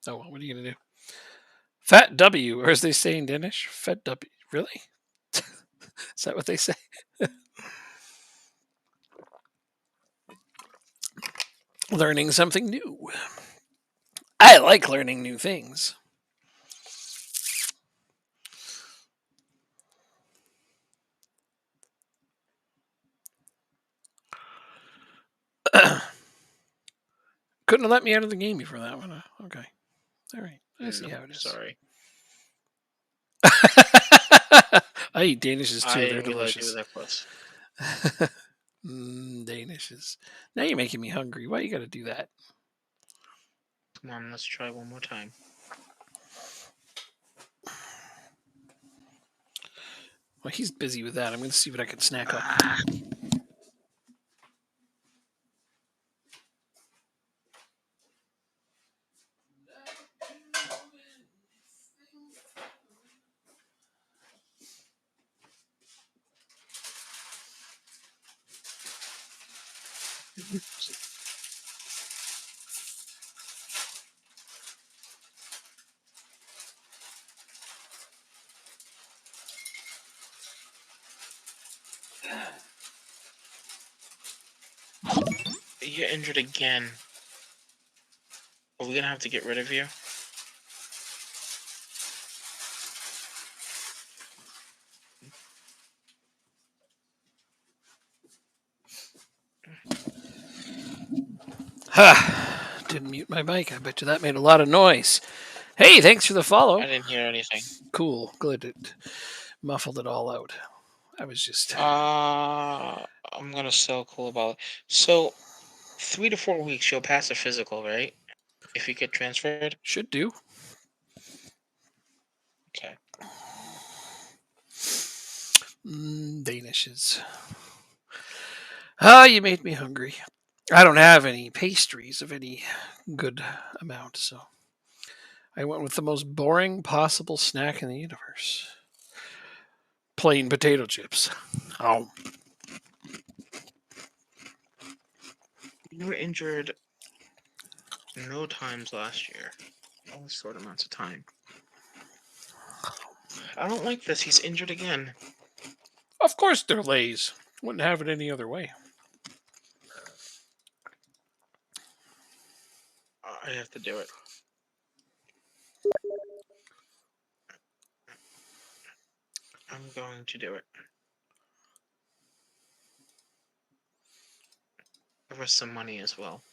Oh, well, what are you going to do? Fat W, or as they say in Danish, Fat W. Really? Is that what they say? Learning something new. I like learning new things. Couldn't have let me out of the game before that one. Okay. All right. I see how it is. Sorry. I eat Danishes too. I They're didn't realize you delicious. were that close. Danishes. Now you're making me hungry. Why you got to do that? Come on, let's try one more time. Well, he's busy with that. I'm going to see what I can snack up. You're injured again. Are we gonna have to get rid of you? Ha! Didn't mute my mic. I bet you that made a lot of noise. Hey, thanks for the follow. I didn't hear anything. Cool. Good. It muffled it all out. I was just. I'm gonna sell cool about it. So, 3 to 4 weeks, you'll pass a physical, right? If you get transferred. Should do. Okay. Danishes. Ah, you made me hungry. I don't have any pastries of any good amount, so I went with the most boring possible snack in the universe. Plain potato chips. Oh. You were injured no times last year. Only short amounts of time. I don't like this. He's injured again. Of course they're lays. Wouldn't have it any other way. I have to do it. I'm going to do it. There was some money as well.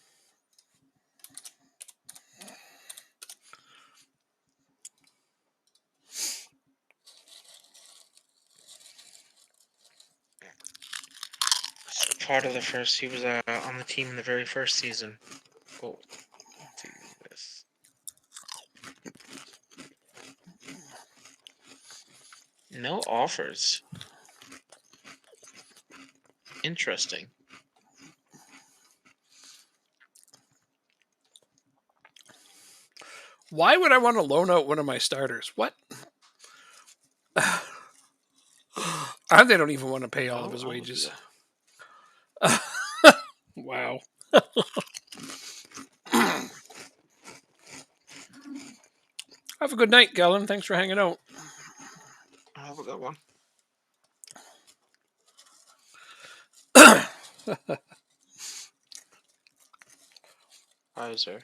Part of the first, he was on the team in the very first season. Oh, let's do this. No offers. Interesting. Why would I want to loan out one of my starters? What? And they don't even want to pay all of his wages. Wow. Have a good night, Galen. Thanks for hanging out. Have a good one. Pfizer.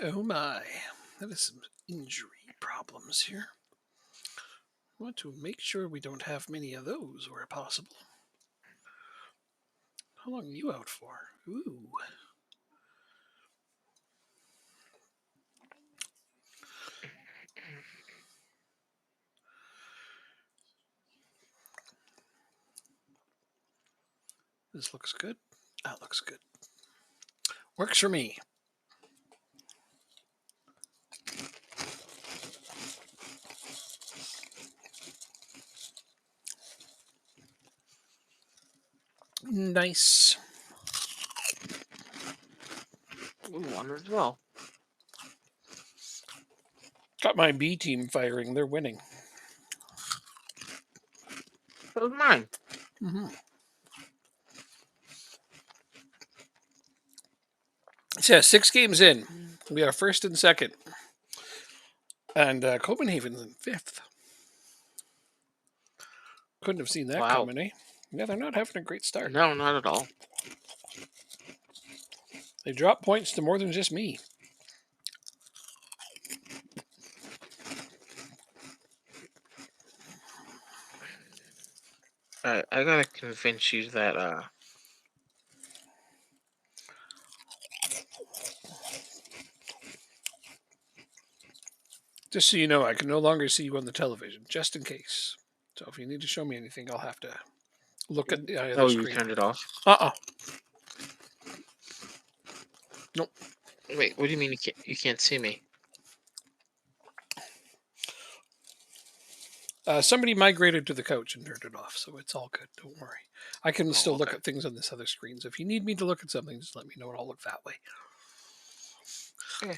Oh my. That is some injury problems here. I want to make sure we don't have many of those where possible. How long are you out for? Ooh. This looks good. That looks good. Works for me. Nice. Ooh, one as well. Got my B team firing. They're winning. That was mine. Mm-hmm. So yeah, 6 games in. We are first and second. And Copenhagen's in 5th. Couldn't have seen that Wow. coming, eh? Yeah, they're not having a great start. No, not at all. They drop points to more than just me. Alright, I gotta convince you that Just so you know, I can no longer see you on the television, just in case. So if you need to show me anything, I'll have to look at the other you screen. turned it off. Nope. Wait, what do you mean you can't see me? Somebody migrated to the couch and turned it off, so it's all good. Don't worry. I can still look okay. at things on this other screen. So if you need me to look at something, just let me know and I'll look that way. Okay.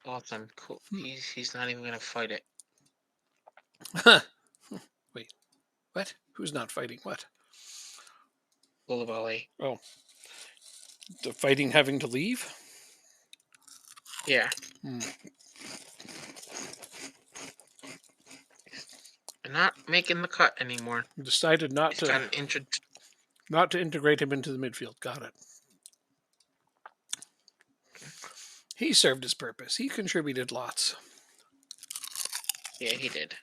Awesome. Cool. He's not even gonna fight it. Wait, what? Who's not fighting what? Koulibaly. Oh, the fighting having to leave? Yeah. They're not making the cut anymore. Decided not He's got to an injured. not to integrate him into the midfield. Got it. He served his purpose. He contributed lots. Yeah, he did.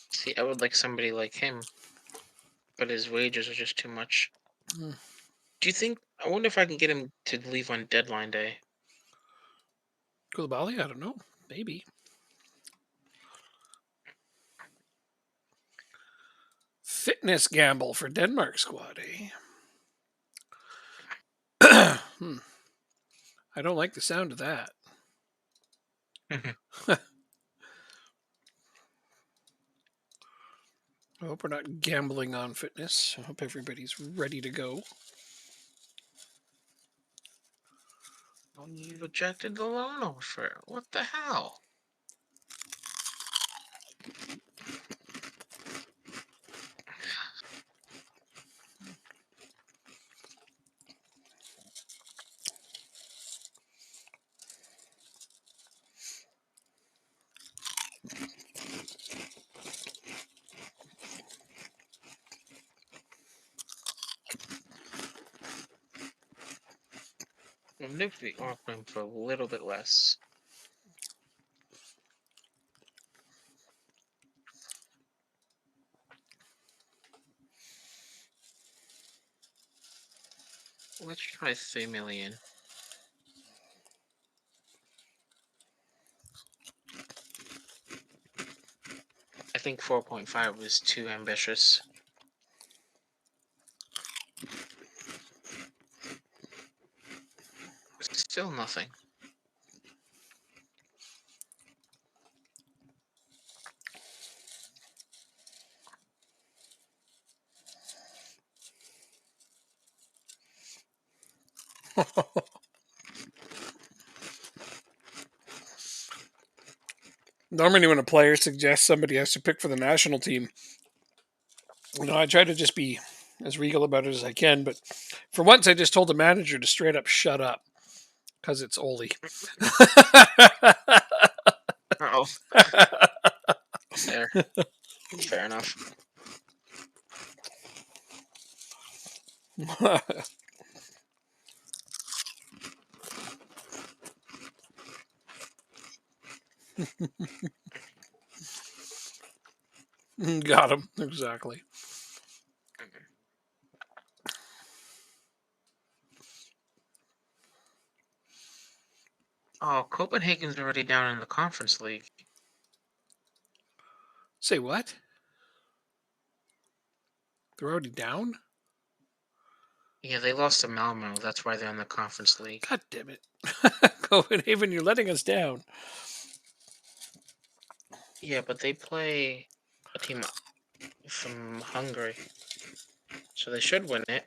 See, I would like somebody like him, but his wages are just too much. Mm. Do you think? I wonder if I can get him to leave on deadline day. Koulibaly? I don't know. Maybe. Fitness gamble for Denmark squad, eh? I don't like the sound of that. I hope we're not gambling on fitness. I hope everybody's ready to go. Oh, you rejected the loan offer. What the hell? I'm literally offering for a little bit less. Let's try 3 million. I think 4.5 was too ambitious. Still nothing. Normally, when a player suggests somebody has to pick for the national team, I try to just be as regal about it as I can. But for once, I just told the manager to straight up shut up because it's Oli. Oh, there. Fair enough. Got him exactly. Oh, Copenhagen's already down in the Conference League. Say what? They're already down? Yeah, they lost to Malmo. That's why they're in the Conference League. God damn it. Copenhagen, you're letting us down. Yeah, but they play a team from Hungary. So they should win it.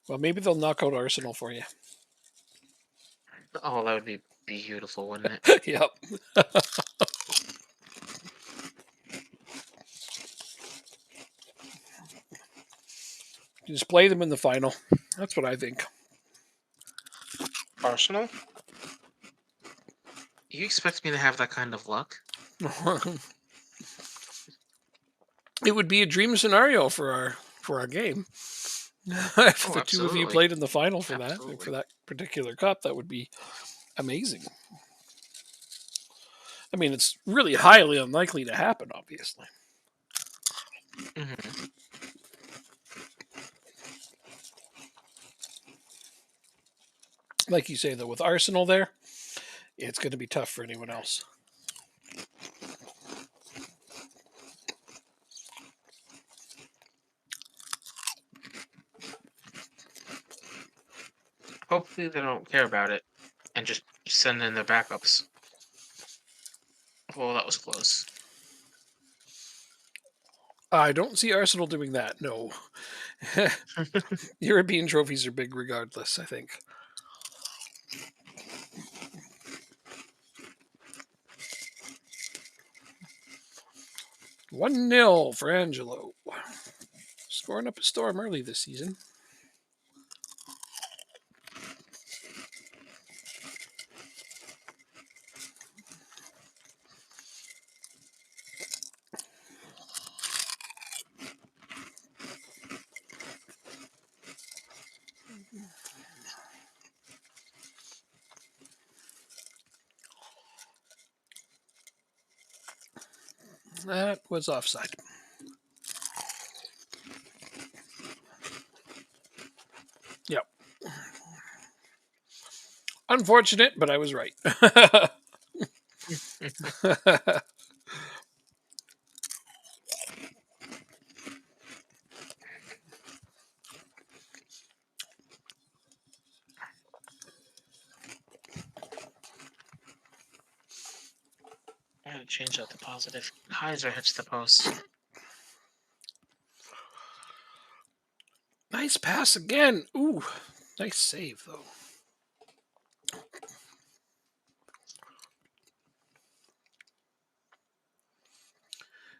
Well, maybe they'll knock out Arsenal for you. Oh, that would be beautiful, wouldn't it? Yep. Just play them in the final. That's what I think. Arsenal? You expect me to have that kind of luck? It would be a dream scenario for our game. If Oh, the two of you absolutely. played in the final for Absolutely. that particular cup, that would be amazing. I mean, it's really highly unlikely to happen, obviously. Hmm. Like you say, though, with Arsenal there, it's going to be tough for anyone else. Hopefully they don't care about it and just send in their backups. Well, that was close. I don't see Arsenal doing that. No. European trophies are big regardless, I think. 1-0 for Angelo. Scoring up a storm early this season. That was offside. Yep. Unfortunate, but I was right. gotta change that to positive. Kaiser hits the post. Nice pass again. Ooh, nice save, though.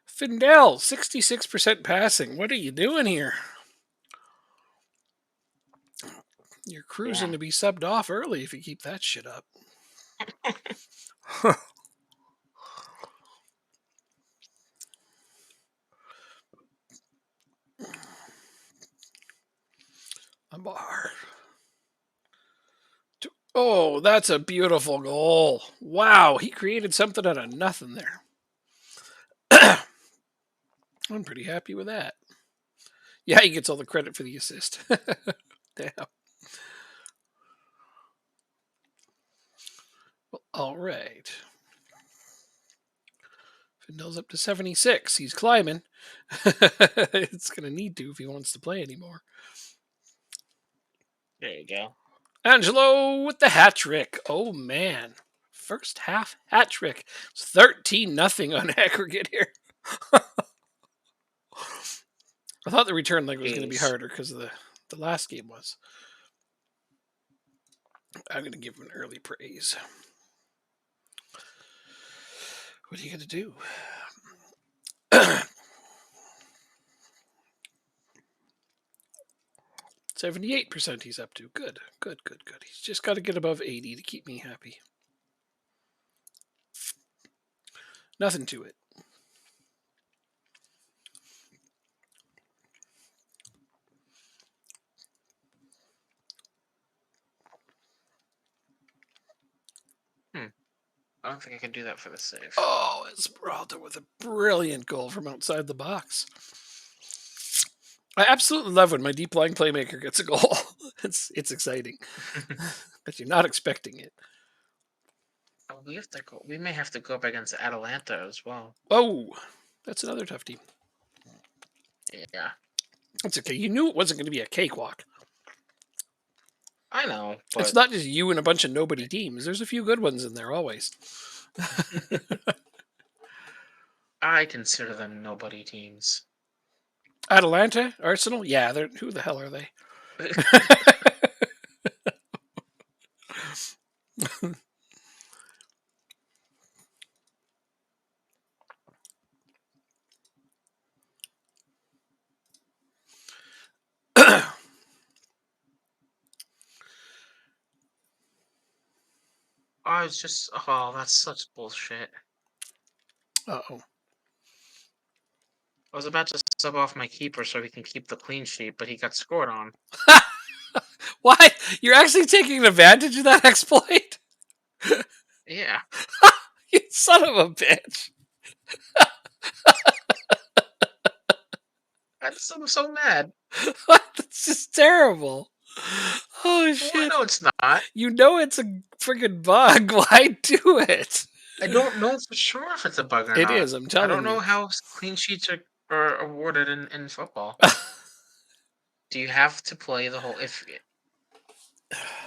Findell, 66% passing. What are you doing here? You're cruising to be subbed off early if you keep that shit up. A bar. Oh, that's a beautiful goal. Wow, he created something out of nothing there. I'm pretty happy with that. Yeah, he gets all the credit for the assist. Damn. Well, all right. Findell's up to 76. He's climbing. It's going to need to if he wants to play anymore. There you go. Angelo with the hat trick. Oh, man. First half hat trick. It's 13-0 on aggregate here. I thought the return leg was going to be harder because the last game was. I'm going to give him an early praise. What are you going to do? 78% he's up to. Good. He's just got to get above 80 to keep me happy. Nothing to it. I don't think I can do that for the save. Oh, Esmeralda with a brilliant goal from outside the box. I absolutely love when my deep lying playmaker gets a goal. It's exciting, but you're not expecting it. Oh, we have to go. We may have to go up against Atalanta as well. Oh, that's another tough team. Yeah, That's okay. You knew it wasn't going to be a cakewalk. I know. But It's not just you and a bunch of nobody teams. There's a few good ones in there always. I consider them nobody teams. Atalanta, Arsenal, yeah. They're who the hell are they? Oh, it's just that's such bullshit. Uh-oh. I was about to sub off my keeper so he can keep the clean sheet, but he got scored on. Why? You're actually taking advantage of that exploit? Yeah. You son of a bitch. I'm so mad. That's just terrible. Oh, shit. Well, I know it's not. You know it's a friggin' bug. Why do it? I don't know for sure if it's a bug or It not. is, I'm telling I don't know you. how clean sheets are awarded in football. Do you have to play the whole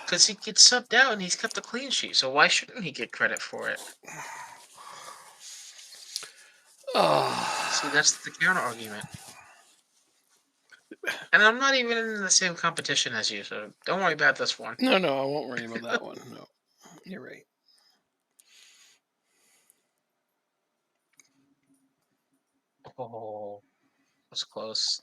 because he gets subbed out and he's kept the clean sheet, so why shouldn't he get credit for it? Oh. See, that's the counter argument. And I'm not even in the same competition as you, so don't worry about this one. No, I won't worry about that one. No, you're right. Oh, that's close.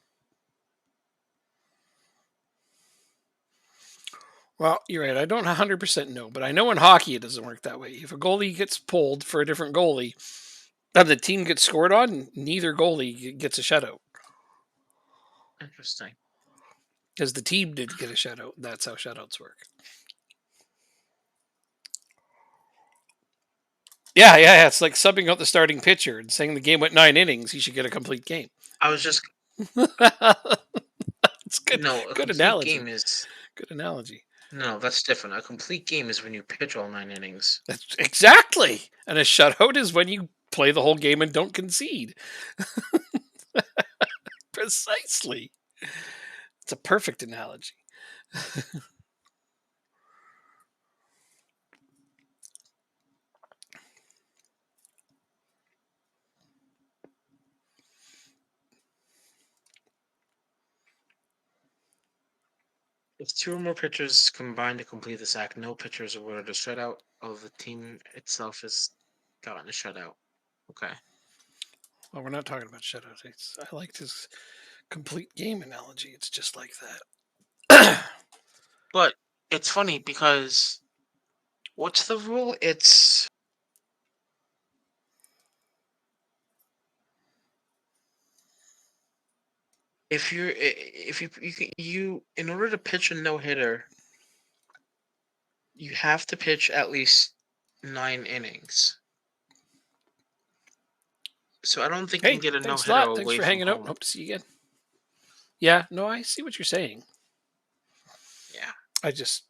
Well, you're right. I don't 100% know, but I know in hockey it doesn't work that way. If a goalie gets pulled for a different goalie, and the team gets scored on, neither goalie gets a shutout. Interesting. Because the team did get a shutout. That's how shutouts work. Yeah. It's like subbing out the starting pitcher and saying the game went 9 innings, he should get a complete game. I was just It's good. no. A Good complete analogy. game is Good analogy. no. That's different. A complete game is when you pitch all 9 innings. That's exactly. And a shutout is when you play the whole game and don't concede. Precisely. It's a perfect analogy. If two or more pitchers combine to complete the sack, no pitcher is awarded a shutout. Oh, the team itself has gotten a shutout. Okay. Well, we're not talking about shutouts. I liked his complete game analogy. It's just like that. But it's funny because what's the rule? It's if you're if you in order to pitch a no hitter, you have to pitch at least 9 innings. So I don't think you can Hey, get a no thanks a hitter lot. Thanks away for from hanging out. home. Hope to see you again. Yeah, no, I see what you're saying. Yeah. I just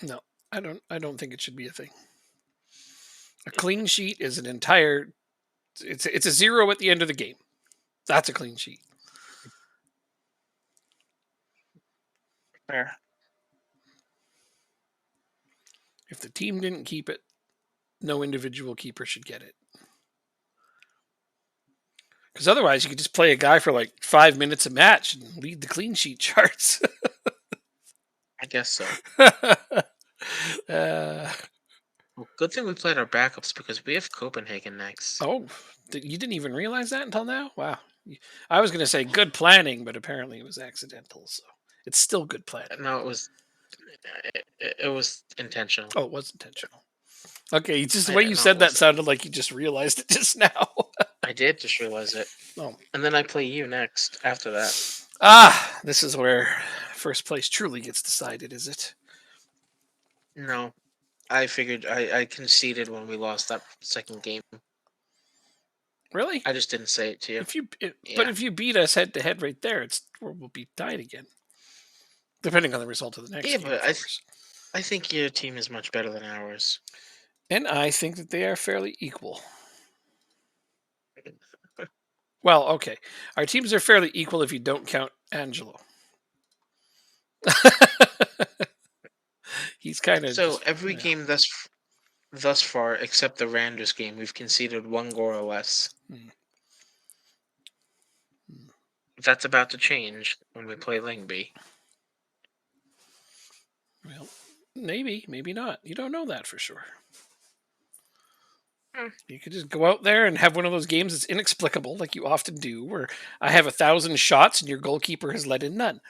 no, I don't think it should be a thing. A clean sheet is an entire. It's a zero at the end of the game. That's a clean sheet. Fair. If the team didn't keep it, no individual keeper should get it. Because otherwise, you could just play a guy for like 5 minutes a match and lead the clean sheet charts. I guess so. uh, Well, good thing we played our backups because we have Copenhagen next. oh, you didn't even realize that until now? Wow. I was going to say good planning, but apparently it was accidental. So it's still good planning. No, it was intentional. Oh, it was intentional. Okay, just the I, way no, you it said that wasn't. sounded like you just realized it just now. I did just realize it. Oh. And then I play you next after that. Ah, this is where first place truly gets decided, is it? No. I figured I conceded when we lost that second game. Really? I just didn't say it to you. But Yeah. if you beat us head to head right there, we'll be tied again. Depending on the result of the next game, but of course. I think your team is much better than ours. And I think that they are fairly equal. Well, okay. Our teams are fairly equal if you don't count Angelo. He's kind of So just, every yeah. game thus far, except the Randers game, we've conceded 1 goal or less. Hmm. That's about to change when we play Lingby. Well, maybe not. You don't know that for sure. You could just go out there and have one of those games that's inexplicable, like you often do, where I have 1,000 shots and your goalkeeper has let in none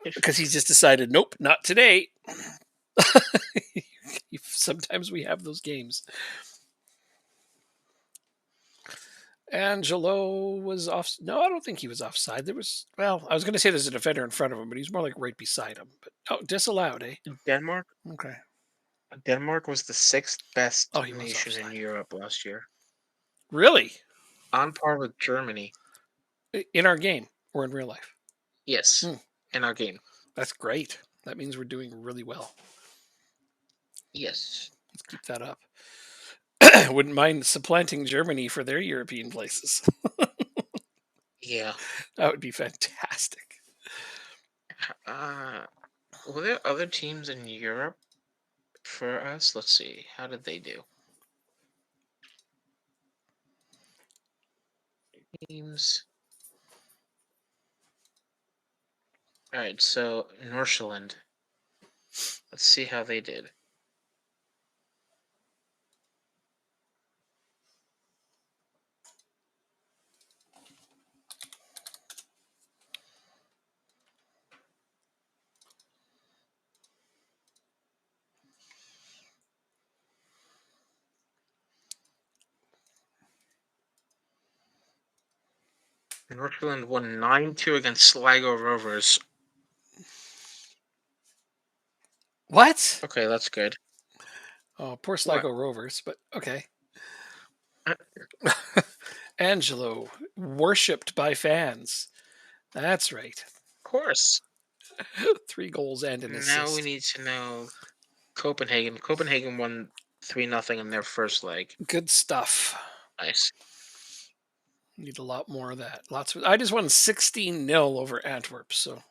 because he's just decided, nope, not today. Sometimes we have those games. Angelo was off. No, I don't think he was offside. There was, well, I was going to say there's a defender in front of him, but he's more like right beside him. But disallowed, eh? Denmark? Okay. Denmark was the 6th best Oh, he was nation in offside. Europe last year. Really? On par with Germany. In our game or in real life? Yes, in our game. That's great. That means we're doing really well. Yes. Let's keep that up. Wouldn't mind supplanting Germany for their European places. Yeah. That would be fantastic. Were there other teams in Europe for us? Let's see. How did they do? Teams. All right, so Northland. Let's see how they did. Northland won 9-2 against Sligo Rovers. What? Okay, that's good. Oh, poor Sligo Rovers, but okay. Uh, Angelo, worshipped by fans. That's right. Of course. 3 goals and an assist. Now we need to know Copenhagen. Copenhagen won 3-0 in their first leg. Good stuff. Nice. Need a lot more of that. I just won 16-0 over Antwerp, so.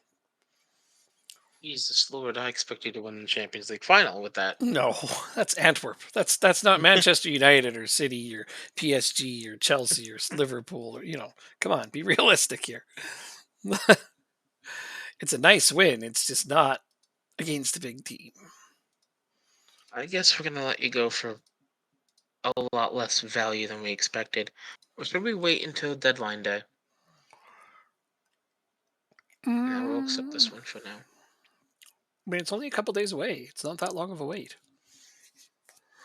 Jesus Lord, I expect you to win the Champions League final with that. No, that's Antwerp. That's not Manchester United or City or PSG or Chelsea or Liverpool or, come on, be realistic here. It's a nice win. It's just not against a big team. I guess we're gonna let you go for a lot less value than we expected. Or should we wait until deadline day? No, we'll accept Mm, this one for now. I mean, it's only a couple days away. It's not that long of a wait.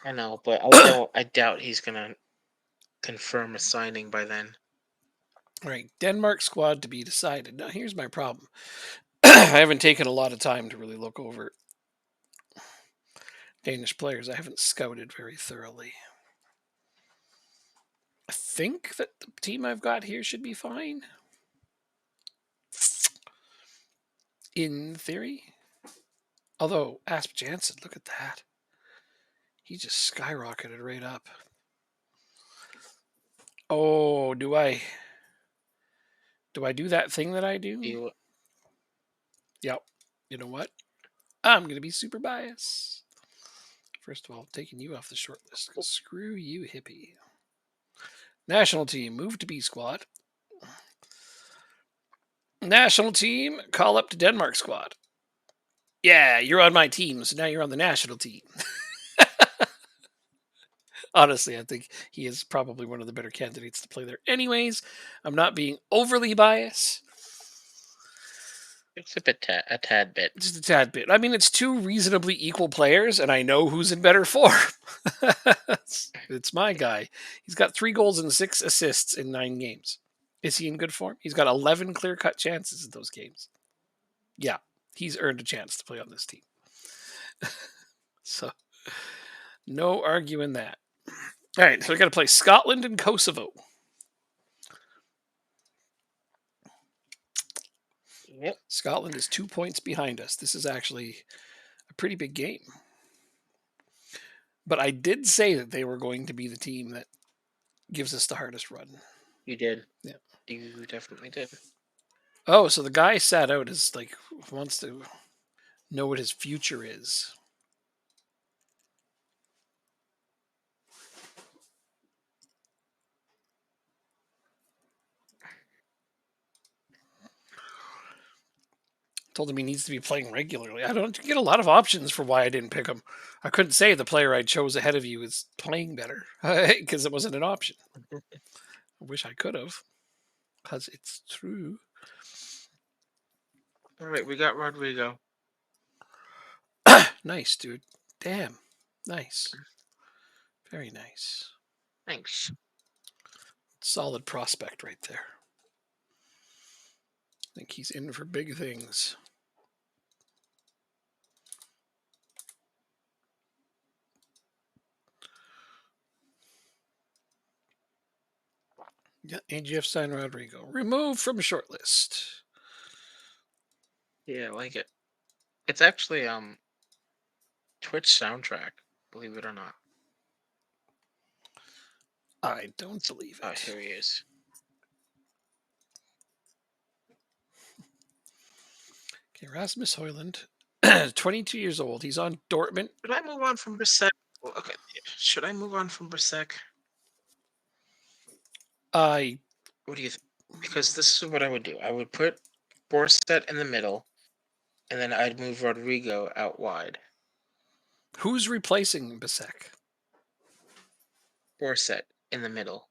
I know, but I doubt he's gonna confirm a signing by then. All right, Denmark squad to be decided. Now, here's my problem. I haven't taken a lot of time to really look over Danish players. I haven't scouted very thoroughly. I think that the team I've got here should be fine. In theory. Although, Asp Jansen, look at that. He just skyrocketed right up. Oh, do I do that thing that I do? You Yep. You know what? I'm going to be super biased. First of all, taking you off the short list because screw you, hippie. National team, move to B squad. National team, call up to Denmark squad. Yeah, you're on my team, so now you're on the national team. Honestly, I think he is probably one of the better candidates to play there. Anyways, I'm not being overly biased. it's a tad bit. Just a tad bit. I mean, it's two reasonably equal players, and I know who's in better form. It's my guy. He's got 3 goals and 6 assists in 9 games. Is he in good form? He's got 11 clear-cut chances in those games. Yeah, he's earned a chance to play on this team. So, no arguing that. All right, so we're going to play Scotland and Kosovo. Yep. Scotland is 2 points behind us. This is actually a pretty big game. But I did say that they were going to be the team that gives us the hardest run. You did. Yeah. You definitely did. Oh, so the guy sat out as like wants to know what his future is. Told him he needs to be playing regularly. I don't get a lot of options for why I didn't pick him. I couldn't say the player I chose ahead of you is playing better because it wasn't an option. I wish I could have, because it's true. All right, we got Rodrigo. Nice, dude. Damn. Nice. Very nice. Thanks. Solid prospect right there. I think he's in for big things. Yeah, AGF sign Rodrigo. Removed from shortlist. Yeah, I like it. It's actually Twitch soundtrack, believe it or not. I don't believe Oh, it. here he is. Okay, Rasmus Hoyland, 22 years old. He's on Dortmund. Should I move on from Brissek? Well, okay. Should I move on from Brissek? I What do you think? Because this is what I would do. I would put Borset in the middle, and then I'd move Rodrigo out wide. Who's replacing Bisek? Borset in the middle.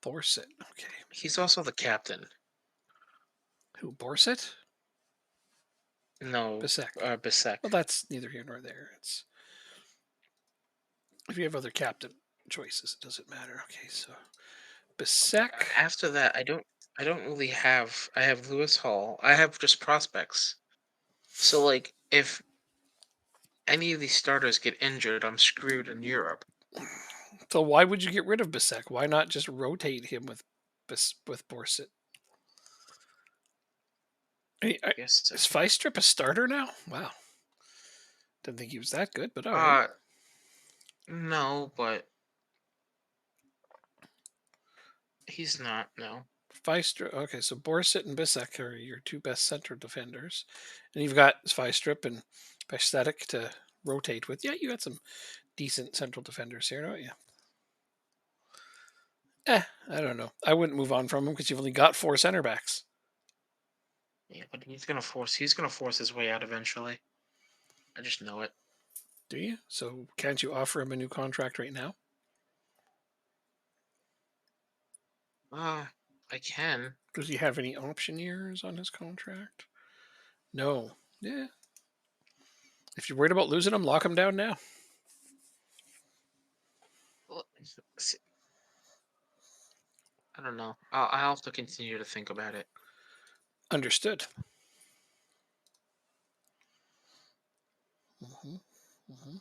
Borset. Okay. He's also the captain. Who? Borset? No, Bisek. Bissek. Well, that's neither here nor there. It's if you have other captain choices, it doesn't matter. Okay, so Bisek. After that, I don't really have. I have Lewis Hall. I have just prospects. So like, if any of these starters get injured, I'm screwed in Europe. So why would you get rid of Bisek? Why not just rotate him with Borset? Yes. Is Feistrup a starter now? Wow. Didn't think he was that good, but all right. No, but he's not. No. Feistrup. Okay, so Borset and Bisek are your 2 best center defenders, and you've got Feistrup and Bestetic to rotate with. Yeah, you got some decent central defenders here, don't you? I don't know. I wouldn't move on from him because you've only got 4 center backs. Yeah, but he's gonna force his way out eventually. I just know it. Do you? So can't you offer him a new contract right now? I can. Does he have any option years on his contract? No. Yeah. If you're worried about losing him, lock him down now. Well, I don't know. I'll have to continue to think about it. Understood. hmm hmm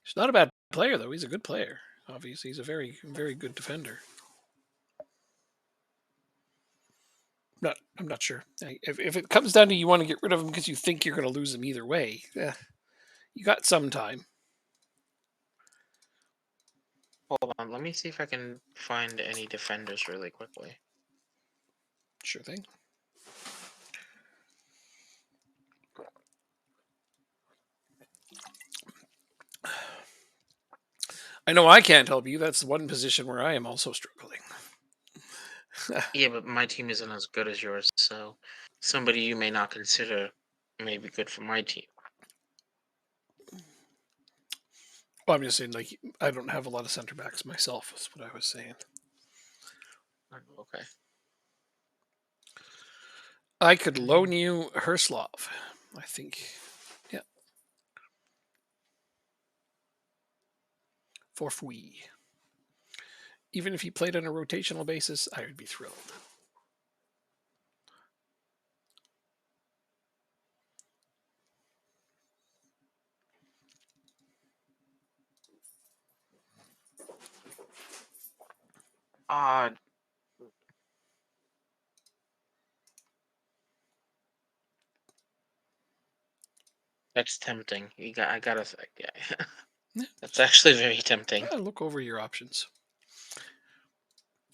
He's not a bad player, though. He's a good player. Obviously, he's a very, very good defender. I'm not sure. If it comes down to you want to get rid of him because you think you're going to lose him either way, you got some time. Hold on. Let me see if I can find any defenders really quickly. Sure thing. I know I can't help you. That's one position where I am also struggling. Yeah, but my team isn't as good as yours, so somebody you may not consider may be good for my team. Well, I'm just saying, like, I don't have a lot of center backs myself. That's what I was saying. Okay. I could loan you Herslov. I think, yeah, for free. Even if he played on a rotational basis, I would be thrilled. Uh that's tempting. I gotta say, yeah. Yeah, That's actually very tempting. look over your options.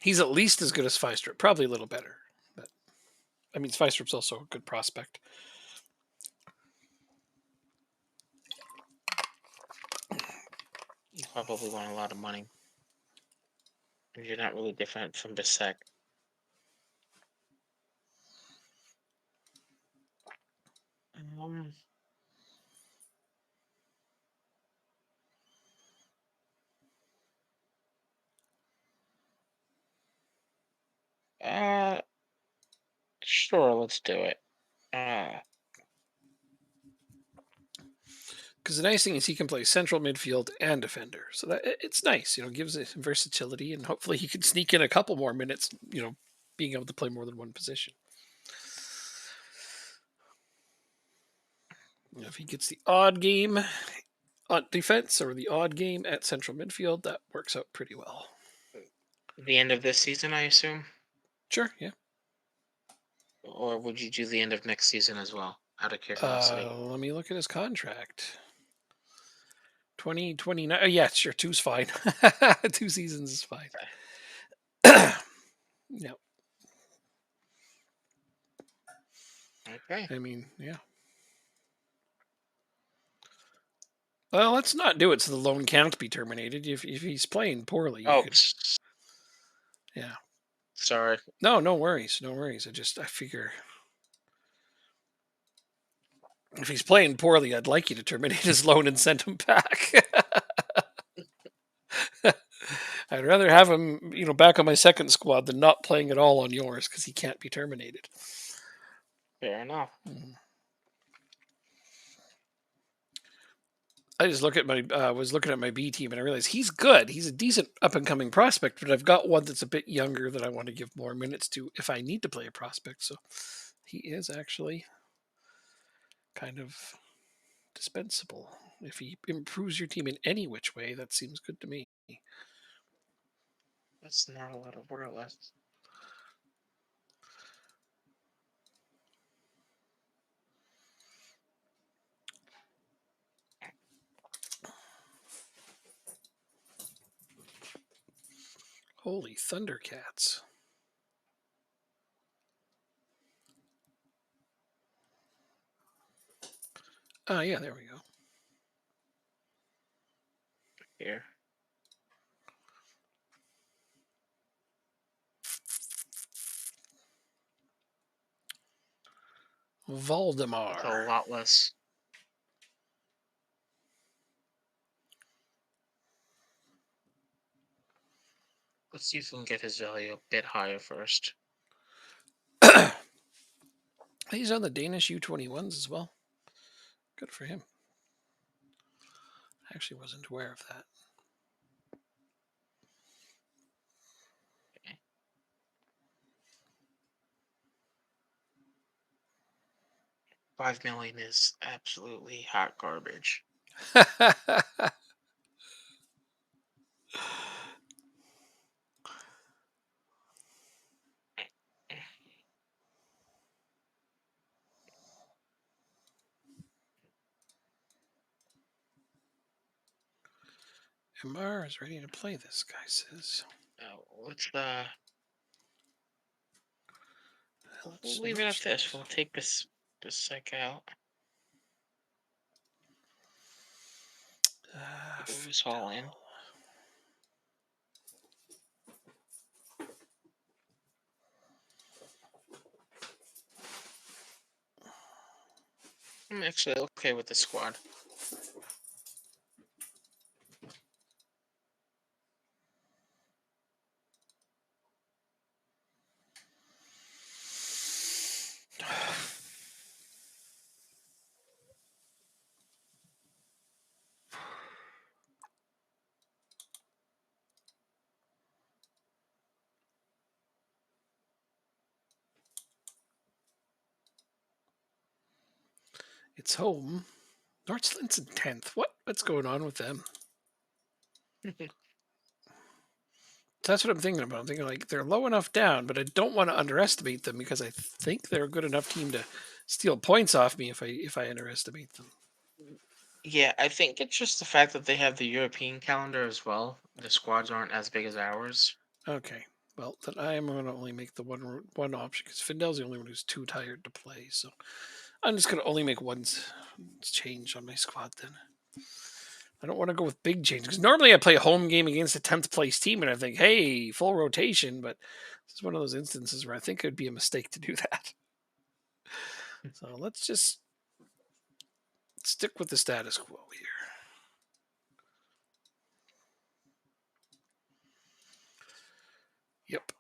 He's at least as good as Feistrup, probably a little better. But I mean, Feistrup's also a good prospect. You probably want a lot of money. And you're not really different from Bissek. Um, uh, sure, let's do it. Uh, Because the nice thing is he can play central midfield and defender, so that it's nice. Gives it versatility, and hopefully he can sneak in a couple more minutes. Being able to play more than one position. If he gets the odd game on defense or the odd game at central midfield, that works out pretty well. the end of this season, I assume? Sure, yeah. Or would you do the end of next season as well, out of curiosity? Let me look at his contract. 2029. Yeah, sure. Two's fine. 2 seasons is fine. Yeah. Okay. I mean, yeah. Well, let's not do it so the loan can't be terminated. If he's playing poorly, you Oh, could. Yeah. sorry. No, no worries. No worries. I figure if he's playing poorly, I'd like you to terminate his loan and send him back. I'd rather have him, back on my second squad than not playing at all on yours because he can't be terminated. Fair enough. I just was looking at my B team and I realized he's good. He's a decent up and coming prospect, but I've got one that's a bit younger that I want to give more minutes to if I need to play a prospect. So he is actually kind of dispensable. If he improves your team in any which way, that seems good to me. That's not a lot of wireless. Holy Thundercats. Yeah, there we go. Here. Valdemar. It's a lot less. Let's see if we can get his value a bit higher first. He's on the Danish U21s as well. Good for him. I actually wasn't aware of that. Okay. 5 million is absolutely hot garbage. Amar is ready to play, this guy says. Let's Let's we'll leave it notch at this. that. We'll take this sec out. Move this all in. I'm actually okay with the squad. It's home. Northland's in 10th. What's going on with them? So that's what I'm thinking about. I'm thinking like they're low enough down, but I don't want to underestimate them because I think they're a good enough team to steal points off me if I underestimate them. Yeah, I think it's just the fact that they have the European calendar as well. The squads aren't as big as ours. Okay. Well, then I am going to only make the one option because Findel's the only one who's too tired to play. So I'm just going to only make one change on my squad then. I don't want to go with big change because normally I play a home game against a 10th place team and I think, hey, full rotation. But this is one of those instances where I think it would be a mistake to do that. So let's just stick with the status quo here. Yep.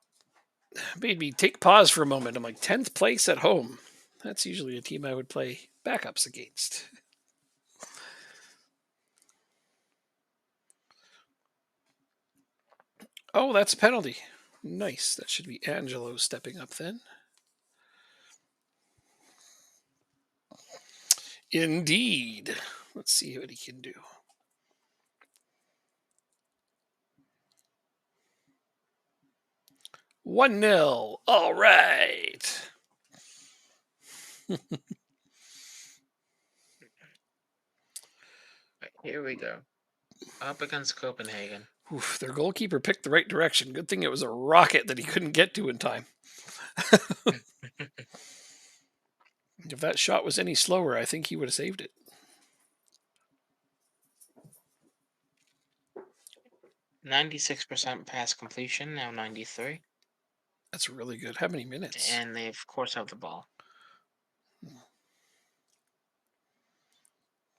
Made me take pause for a moment. I'm like, 10th place at home. That's usually a team I would play backups against. Oh, that's a penalty. Nice. That should be Angelo stepping up then. Indeed. Let's see what he can do. 1-0. All right. Right, here we go. Up against Copenhagen. Oof, their goalkeeper picked the right direction. Good thing it was a rocket that he couldn't get to in time. If that shot was any slower, I think he would have saved it. 96% pass completion, now 93. That's really good. How many minutes? And they, of course, have the ball.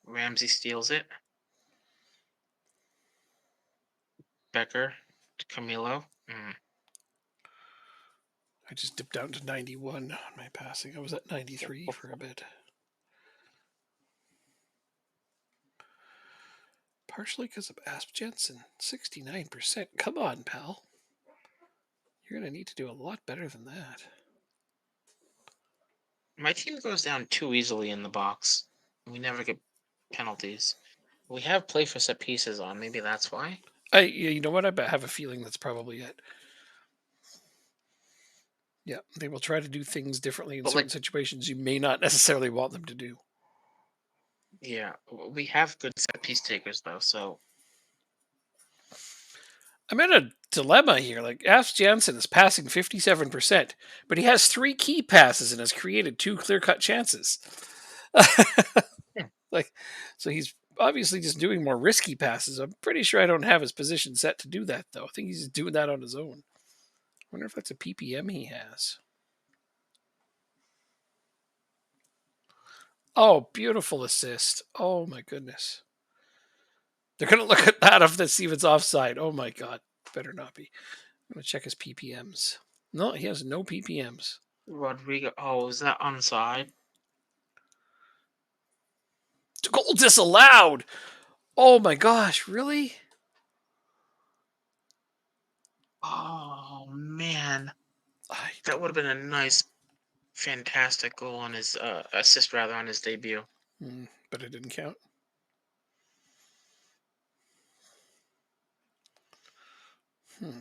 Ramsey steals it. Becker to Camilo. I just dipped down to 91 on my passing. I was at 93 for a bit. Partially because of Asp Jensen. 69%. Come on, pal. You're going to need to do a lot better than that. My team goes down too easily in the box. We never get penalties. We have play for set pieces on. Maybe that's why. You know what? I have a feeling that's probably it. Yeah, they will try to do things differently in certain situations you may not necessarily want them to do. Yeah, we have good set piece takers though, so I'm in a dilemma here. Like, Asp Jansen is passing 57%, but he has 3 key passes and has created 2 clear-cut chances. Like, so he's obviously just doing more risky passes. I'm pretty sure I don't have his position set to do that, though. I think he's doing that on his own. I wonder if that's a PPM he has. Oh, beautiful assist. Oh my goodness. They're gonna look at that to see if it's offside. Oh my god. Better not be. I'm gonna check his PPMs. No, he has no PPMs. Rodrigo. Oh, is that onside? Goal disallowed. Oh my gosh, really? Oh man, I, that would have been a nice, fantastic goal on his assist rather on his debut. but it didn't count. Hmm.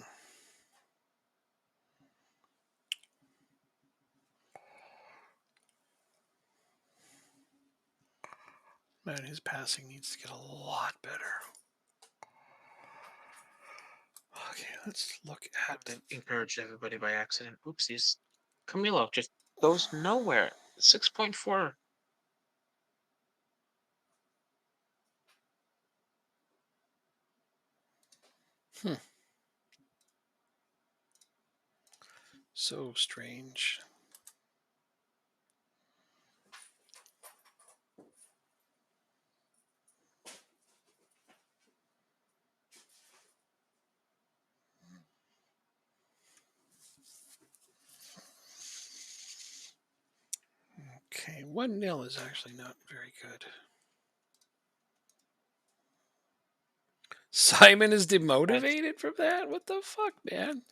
Man, his passing needs to get a lot better. Okay, let's look at. I encouraged everybody by accident. Oopsies. Camilo just goes nowhere. 6.4. So strange. Okay, 1-0 is actually not very good. Simon is demotivated from that? What the fuck, man?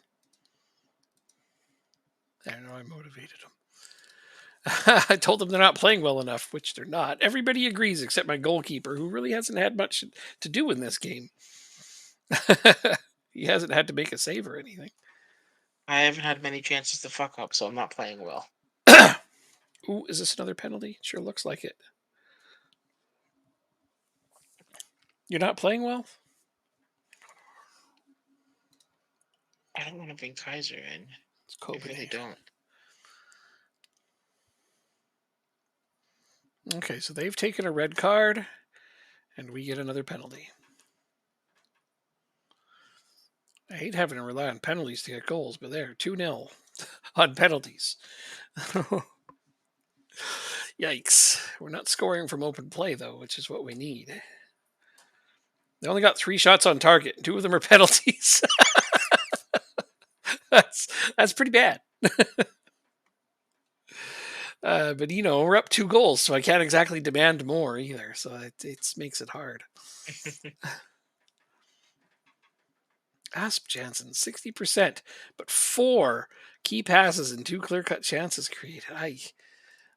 I know I motivated him. I told them they're not playing well enough, which they're not. Everybody agrees except my goalkeeper, who really hasn't had much to do in this game. He hasn't had to make a save or anything. I haven't had many chances to fuck up, so I'm not playing well. Ooh, is this another penalty? Sure looks like it. You're not playing well? I don't want to bring Kaiser in. It's I Kobe. really don't. Okay, so they've taken a red card, and we get another penalty. I hate having to rely on penalties to get goals, but there, 2-0 on penalties. Yikes. We're not scoring from open play, though, which is what we need. They only got 3 shots on target, and 2 of them are penalties. that's pretty bad. But we're up 2 goals, so I can't exactly demand more either. So it makes it hard. Asp Jansen, 60%, but 4 key passes and 2 clear-cut chances created.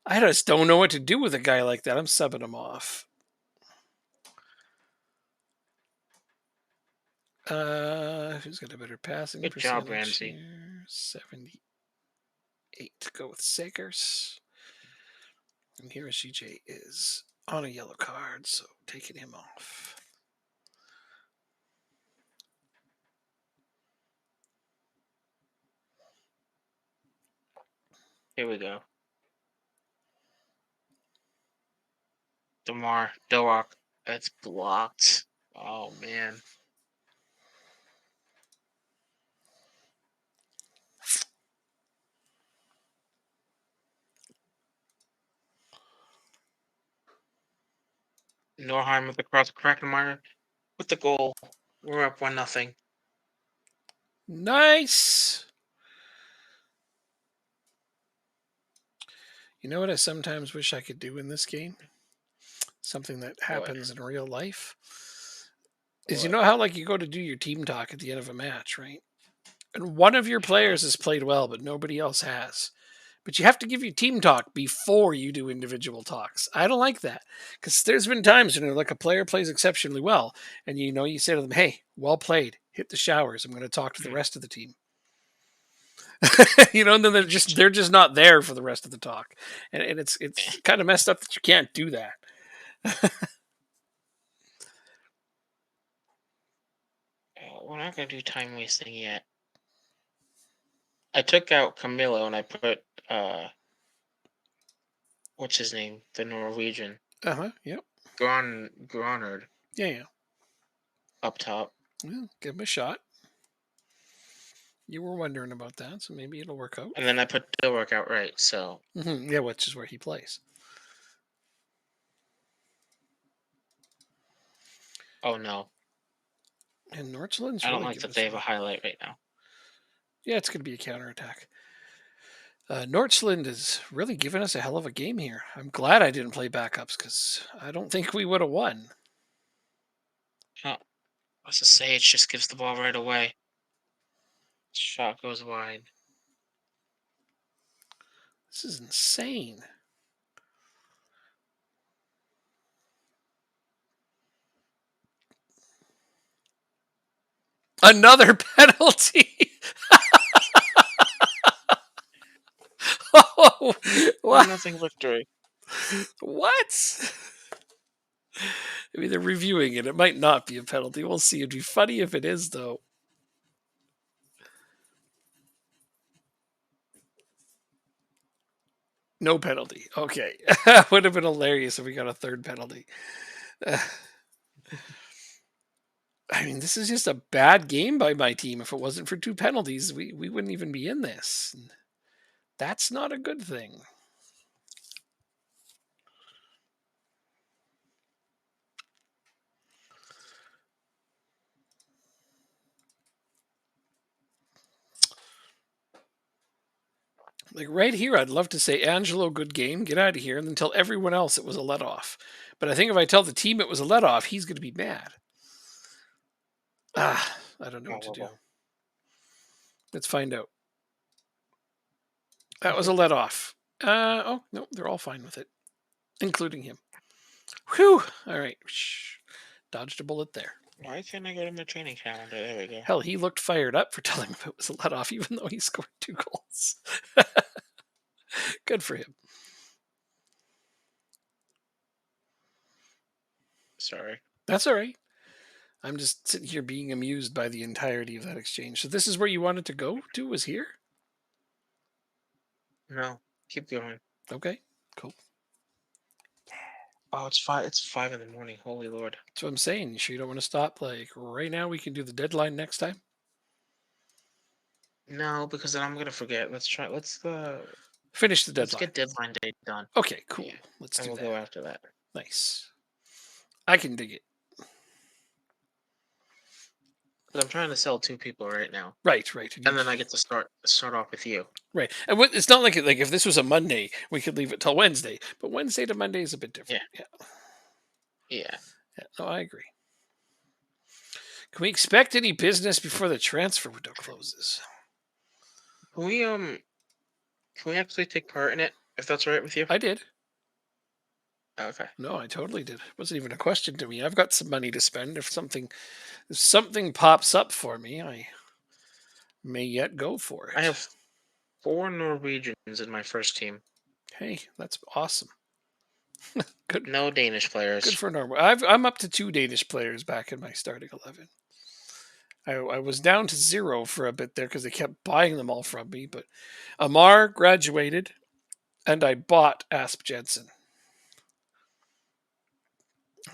I just don't know what to do with a guy like that. I'm subbing him off. Who's got a better passing Good percentage? job, Ramsey. Here? 78. Go with Sakers. And here CJ is on a yellow card, so taking him off. Here we go. DeMar Doak. That's blocked. Oh man. Norheim with the cross. Krakenmeyer with the goal. We're up 1-0. Nice. You know what I sometimes wish I could do in this game? Something that happens in real life. Is you know how you go to do your team talk at the end of a match, right? And one of your players has played well, but nobody else has. But you have to give your team talk before you do individual talks. I don't like that because there's been times when a player plays exceptionally well, and you say to them, "Hey, well played. Hit the showers. I'm going to talk to the rest of the team." And then they're just not there for the rest of the talk, and it's kind of messed up that you can't do that. We're not gonna do time wasting yet. I took out Camilo and I put what's his name? The Norwegian. Yep. Gronard. Yeah. Up top. Well, give him a shot. You were wondering about that, so maybe it'll work out. And then I put Dilwork out right, so. Yeah, which is where he plays. Oh no, And Northland's I don't really like giving that us they a have a run. highlight right now. Yeah, it's going to be a counterattack. Northland is really giving us a hell of a game here. I'm glad I didn't play backups because I don't think we would have won. Oh, what's the Sage just gives the ball right away. Shot goes wide. This is insane. Another penalty. Oh, One what? nothing victory. What? I mean, they're reviewing it. It might not be a penalty. We'll see. It'd be funny if it is, though. No penalty. Okay. Would have been hilarious if we got a third penalty. Uh, I mean, this is just a bad game by my team. If it wasn't for two penalties, we wouldn't even be in this. That's not a good thing. Like right here, I'd love to say, Angelo, good game, get out of here, and then tell everyone else it was a let off. But I think if I tell the team it was a let off, he's going to be mad. I don't know what to do. Oh, Let's find out. That was a let off. Oh, no, they're all fine with it, including him. Whew. All right. Dodged a bullet there. why can't I go to my training calendar? There we go. Hell, he looked fired up for telling him it was a let off, even though he scored 2 goals. Good for him. Sorry. That's all right. I'm just sitting here being amused by the entirety of that exchange. So this is where you wanted to go to, was here? No, keep going. Okay, cool. Oh, it's 5. It's 5 in the morning. Holy Lord. That's what I'm saying. You sure you don't want to stop? Like right now, we can do the deadline next time. No, because then I'm gonna forget. Let's try. Finish the Let's deadline. get deadline date done. Okay, cool. Yeah, Let's and do we'll that. go after that. Nice. I can dig it. Because I'm trying to sell 2 people right now, Right. and then I get to start off with you. Right. And it's not like if this was a Monday, we could leave it till Wednesday. But Wednesday to Monday is a bit different. Yeah. Yeah. No, I agree. Can we expect any business before the transfer window closes? Can we can we actually take part in it if that's all right with you? I did. Okay. No, I totally did. It wasn't even a question to me. I've got some money to spend. If something pops up for me, I may yet go for I it. have 4 Norwegians in my first team. Hey, that's awesome. Good, No Danish good players. for Norway. I'm up to 2 Danish players back in my starting 11. I was down to 0 for a bit there because they kept buying them all from me. But Amar graduated, and I bought Asp Jensen.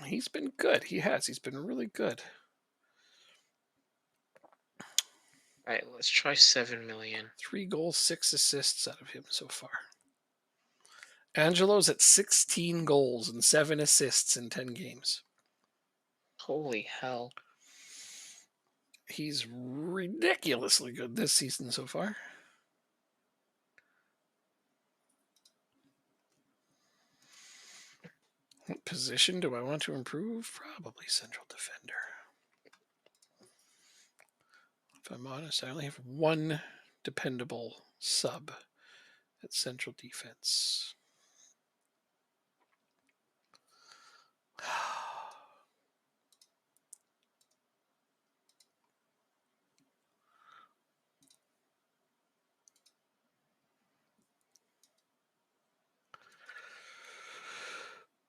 He's been good. He has. He's been really good. All right, let's try 7 million. 3 goals, 6 assists out of him so far. Angelo's at 16 goals and 7 assists in 10 games. Holy hell. He's ridiculously good this season so far. What position do I want to improve? Probably central defender. If I'm honest, I only have one dependable sub at central defense.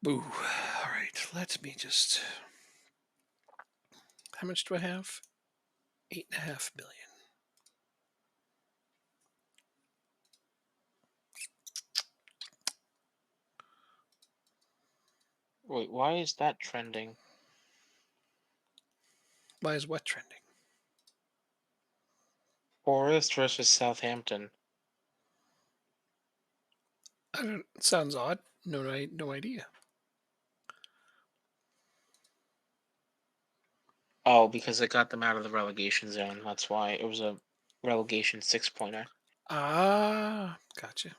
Boo. All right, let me just. How much do I have? 8.5 million. Wait, why is that trending? Why is what trending? Forest versus Southampton. I don't. It sounds odd. No idea. Oh, because it got them out of the relegation zone. That's why it was a relegation 6 pointer. Ah, gotcha.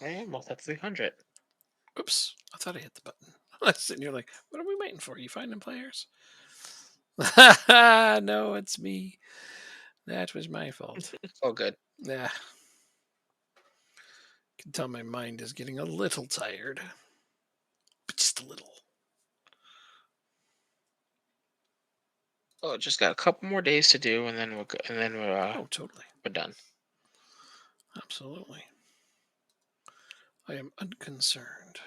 Hey, almost at 300. Oops, I thought I hit the button. I was sitting here like, what are we waiting for? You finding players? No, it's me. That was my fault. Oh, good. Yeah, can tell my mind is getting a little tired, but just a little. Oh, just got a couple more days to do, and then Oh, totally. we're done. Absolutely. I am unconcerned.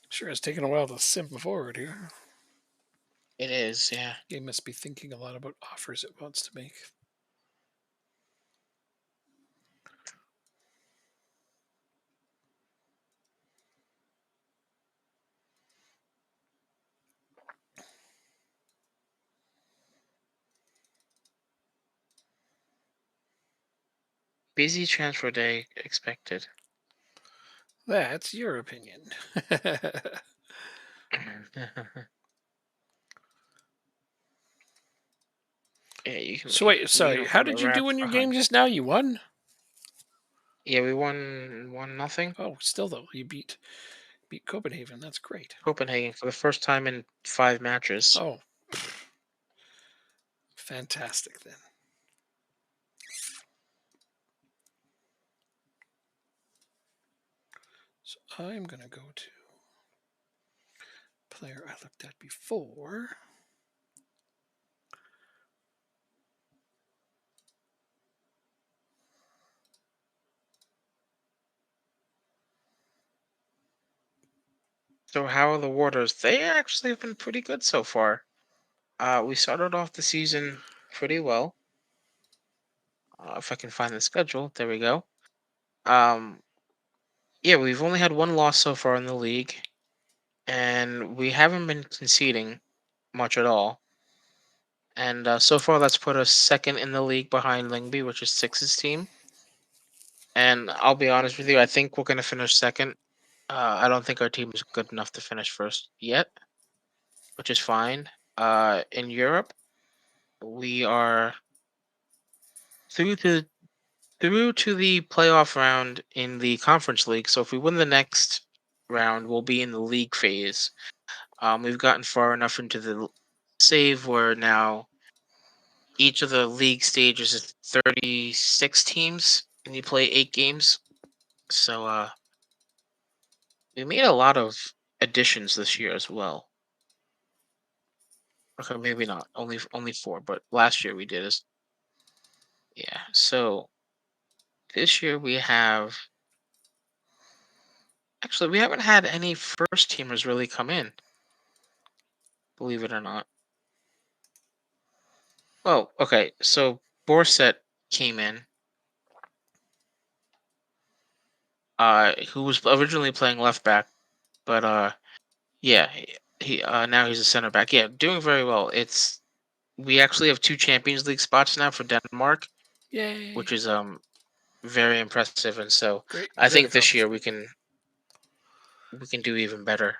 Sure, it's taken a while to simp forward here. It is, yeah. Game must be thinking a lot about offers it wants to make. Busy transfer day expected. That's your opinion. Yeah, you can. So wait, We sorry. have How the did you do rats in your game behind. just now? You won? Yeah, we won 1-0. Oh, still though, you beat Copenhagen. That's great. Copenhagen for the first time in 5 matches. Oh, fantastic then. So I'm gonna go to player I looked at before. So how are the Waters? They actually have been pretty good so far. We started off the season pretty well. If I can find the schedule, there we go. Um, yeah, we've only had one loss so far in the league, and we haven't been conceding much at all. And so far, that's put us second in the league behind Lingby, which is Six's team. And I'll be honest with you, I think we're going to finish second. I don't think our team is good enough to finish first yet, which is fine. In Europe, we are through to through to the playoff round in the Conference League. So if we win the next round, we'll be in the league phase. We've gotten far enough into the save where now each of the league stages is 36 teams, and you play 8 games. So we made a lot of additions this year as well. Okay, maybe not. Only 4, but last year we did is yeah. So this year we have actually we haven't had any first teamers really come in, believe it or not. Oh, okay. So Borset came in, who was originally playing left back, but yeah, he now he's a center back. Yeah, doing very well. It's we actually have 2 Champions League spots now for Denmark, Yay! which is very impressive. And so I Great think this year accomplishment. we can do even better.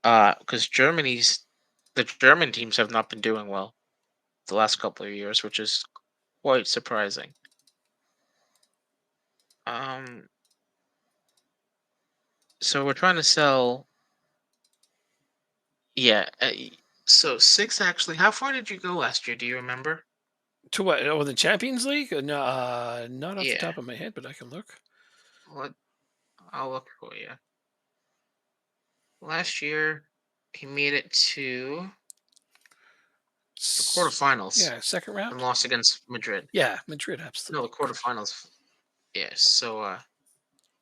Because the German teams have not been doing well the last couple of years, which is quite surprising. Um, so we're trying to sell. Yeah. So 6 actually. How far did you go last year? Do you remember? To what? Oh, the Champions League? No, not off the Yeah. top of my head, but I can look. What? I'll look for you. Last year, he made it to the S- quarterfinals Yeah, second and round. lost against Madrid. Yeah, Madrid No, the absolutely crushed. quarterfinals. Yes. So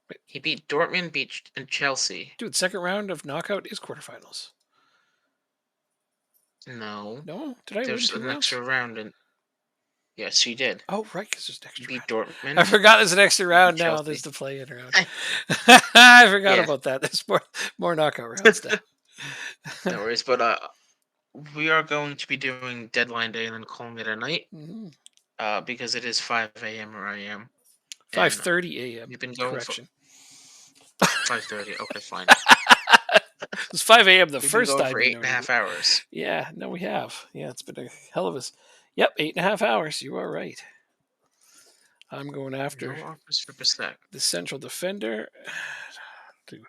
Wait, he beat Dortmund, beat and Chelsea. dude, second round of knockout is quarterfinals. No, No, did I win there's two an rounds? extra round, and yes, he did. Oh, right, because there's an He extra beat round. I Dortmund. forgot there's an extra He beat round now. There's Chelsea. the play-in round. I forgot Yeah, about that. There's more knockout rounds now. no worries. But we are going to be doing deadline day and then calling it a night. Mhm. Because it is 5 a.m. where I am, and 5:30 a.m. we've been going for Correction. 5:30. Okay, fine. It was 5 a.m. the We've been first going time for you eight and a noted it. half hours. Yeah, no, we have. Yeah, it's been a hell of a. Yep, 8.5 hours. You are right. I'm going after No offers for Bissek. the central defender to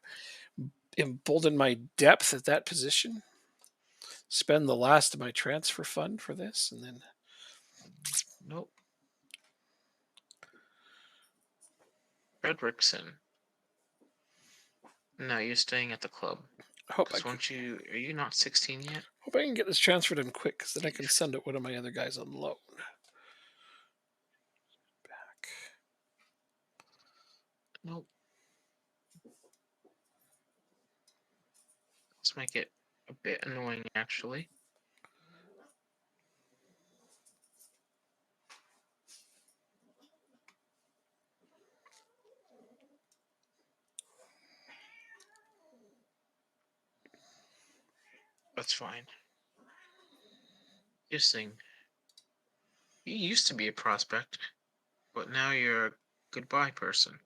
embolden my depth at that position. Spend the last of my transfer fund for this, and then Nope. Fredrickson. No, you're staying at the club. hope I Because can, once you are you not 16 yet? hope I can get this transfer done quick, because then I can send out one of my other guys on loan. Back. Nope. Let's make it a bit annoying actually. That's fine. Just saying. You used to be a prospect, but now you're a goodbye person.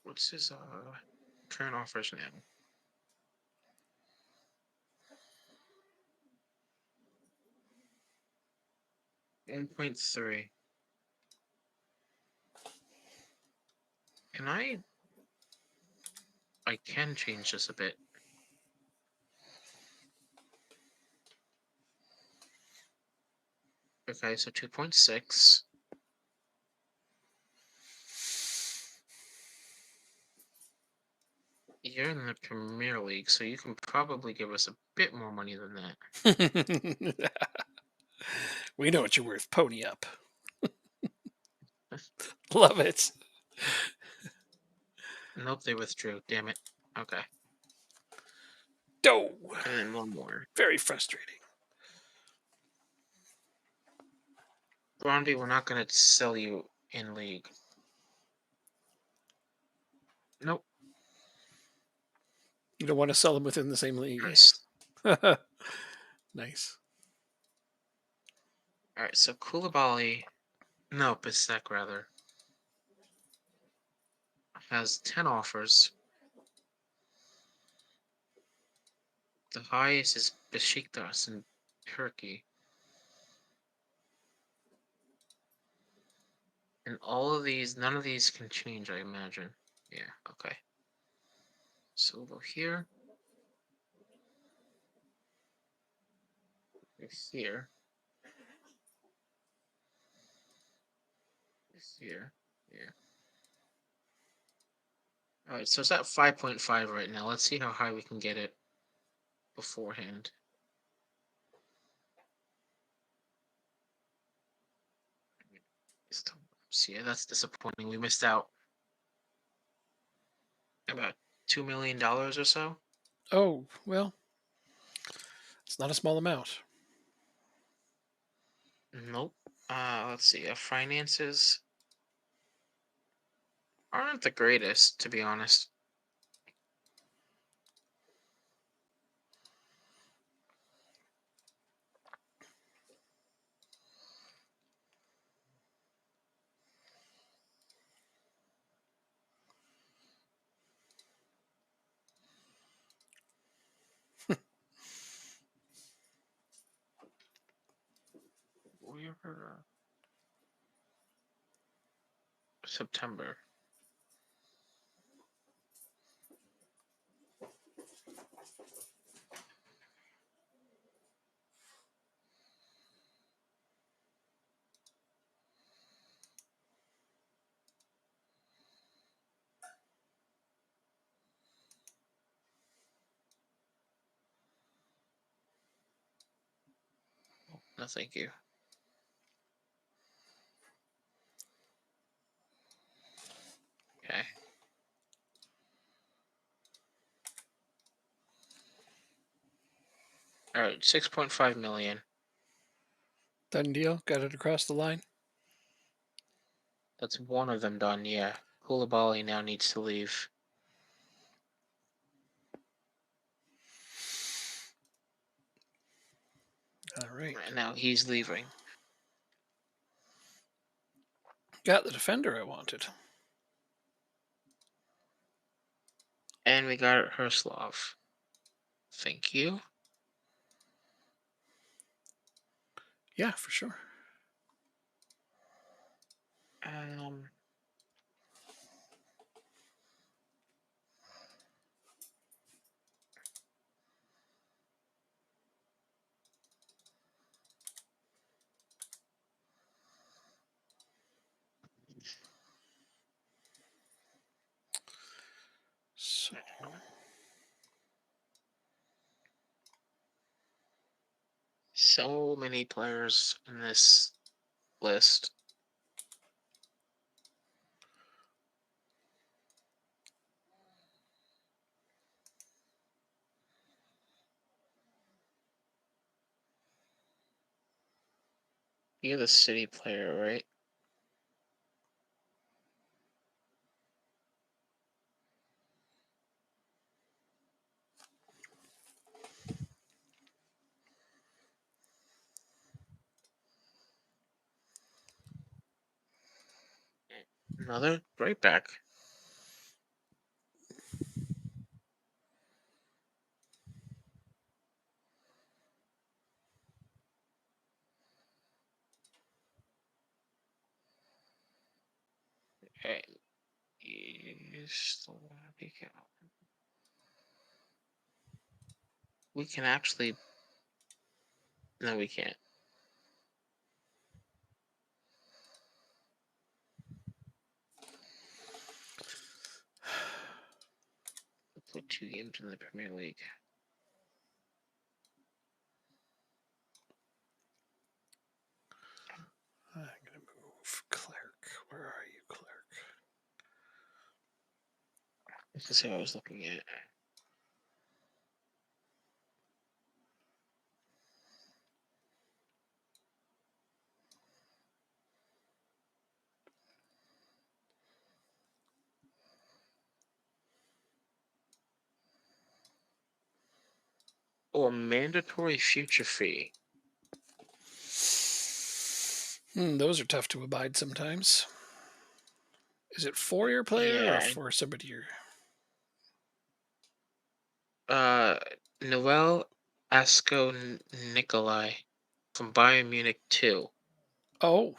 What's his current offers now? 1.3. Can I can change this a bit. Okay, so 2.6. You're in the Premier League, so you can probably give us a bit more money than that. We know what you're worth. Pony up. Love it. Nope, they withdrew. Damn it. Okay. Oh, And then one more. very frustrating. Brondby, we're not going to sell you in league. Nope. You don't want to sell them within the same league. Nice. Nice. Alright, so Koulibaly, no, Bissek rather, has 10 offers. The highest is Besiktas in Turkey. And all of these, none of these can change, I imagine. Yeah, okay. So we'll go here. Here. Here. Yeah. Alright, so it's at 5.5 right now. Let's see how high we can get it beforehand. So yeah, that's disappointing. We missed out about $2 million or so. Oh, well, it's not a small amount. Nope. Let's see. Finances aren't the greatest, to be honest. We're September. No, thank you. Okay. All right, 6.5 million. Done deal. Got it across the line. That's one of them done. Yeah. Koulibaly now needs to leave. All right. And now he's leaving. Got the defender I wanted. And we got Herslov. Thank you. Yeah, for sure. Um. So So many players in this list. You're the City player, right? Another right back. Okay. We can actually. No, we can't. Put 2 games in the Premier League. I'm gonna move Clerk. Where are you, Clerk? This is who I was looking at. Oh, a mandatory future fee. Those are tough to abide sometimes. Is it for your player or Yeah. for somebody you're... Noel Asko Nikolai from Bayern Munich 2. Oh.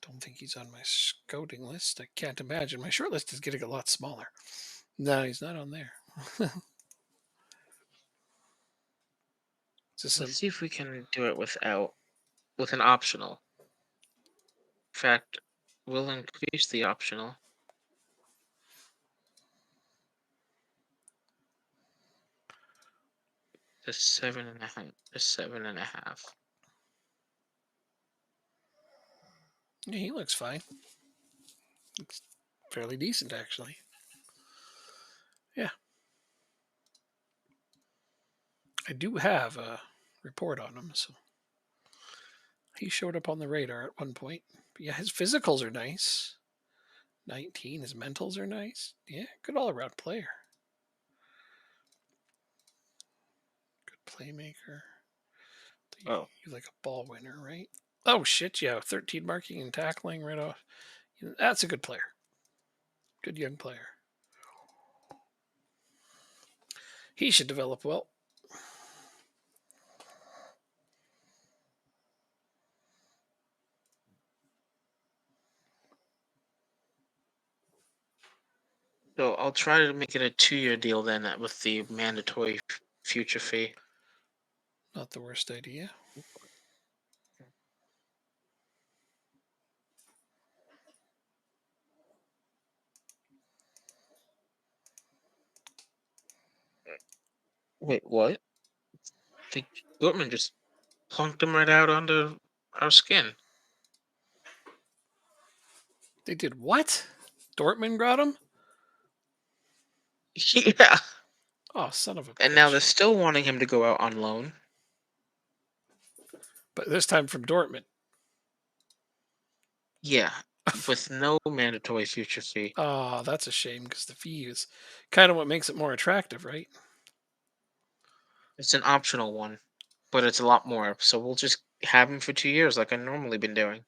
Don't think he's on my scouting list. I can't imagine. My short list is getting a lot smaller. No, he's not on there. Just Let's some... see if we can do it with an optional. In fact, we'll increase the optional. To 7.5. To 7.5. Yeah, he looks fine. Looks fairly decent, actually. Yeah. I do have a report on him, so he showed up on the radar at one point. But yeah, his physicals are nice. 19, his mentals are nice. Yeah, good all around player. Good playmaker. Oh, You like a ball winner, right? Oh shit, yeah, 13 marking and tackling right off. That's a good player. Good young player. He should develop well. so I'll try to make it a 2-year deal then with the mandatory future fee. Not the worst idea. Wait, what? think Dortmund just plunked him right out onto our skin. They did what? Dortmund got him? Yeah. Oh, son of a And now bitch. they're still wanting him to go out on loan. But this time from Dortmund. Yeah. With no mandatory future fee. Oh, that's a shame because the fee is kind of what makes it more attractive, right? It's an optional one, but it's a lot more. So we'll just have him for 2 years like I've normally been doing.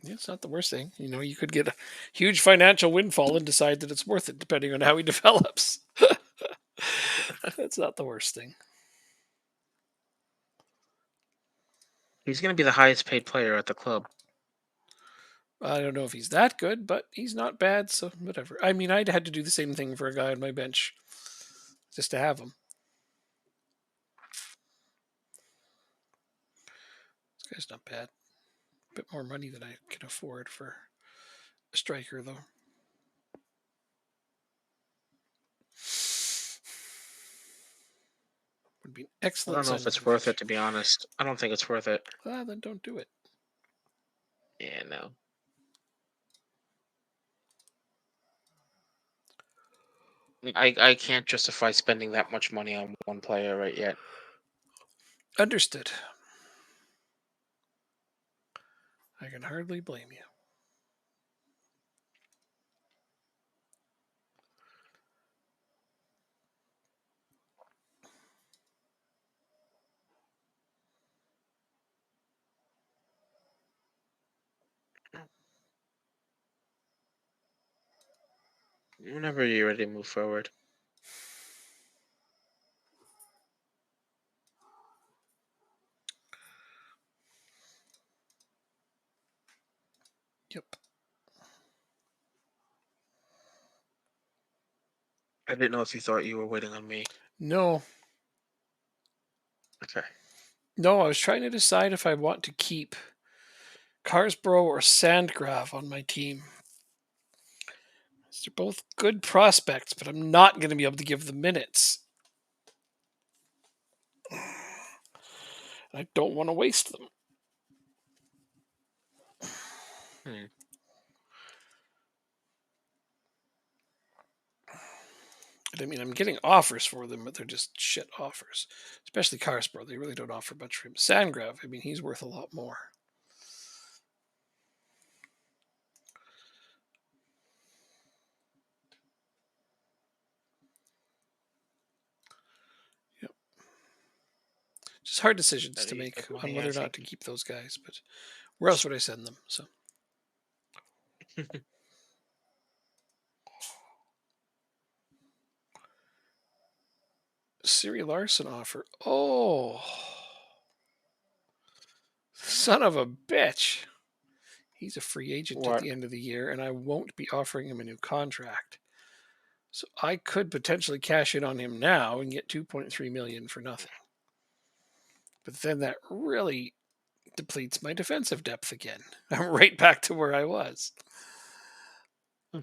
Yeah, it's not the worst thing. You know, you could get a huge financial windfall and decide that it's worth it depending on how he develops. That's not the worst thing. He's going to be the highest paid player at the club. I don't know if he's that good, but he's not bad, so whatever. I mean, I'd had to do the same thing for a guy on my bench just to have him. This guy's not bad. A bit more money than I can afford for a striker, though. Would be an I excellent don't know if signing it's for the worth future. it, to be honest. I don't think it's worth it. Ah, then don't do it. Yeah, no. I can't justify spending that much money on one player right yet. Understood. I can hardly blame you. Whenever you're ready to move forward. Yep. I didn't know if you thought you were waiting on me. No, Okay. no, I was trying to decide if I want to keep Carsbro or Sandgrave on my team. They're both good prospects, but I'm not going to be able to give them minutes. I don't want to waste them. Hmm. I mean, I'm getting offers for them, but they're just shit offers. Especially Carsbro. They really don't offer much for him. Sandgrave, I mean, he's worth a lot more. Yep. Just hard decisions to Ready make for on me, I whether or not think. to keep those guys. But where else would I send them? So Siri Larson offer. Oh, son of a bitch. He's a free agent at What? the end of the year, and I won't be offering him a new contract. So I could potentially cash in on him now and get 2.3 million for nothing. But then that really depletes my defensive depth again. I'm right back to where I was. Hmm.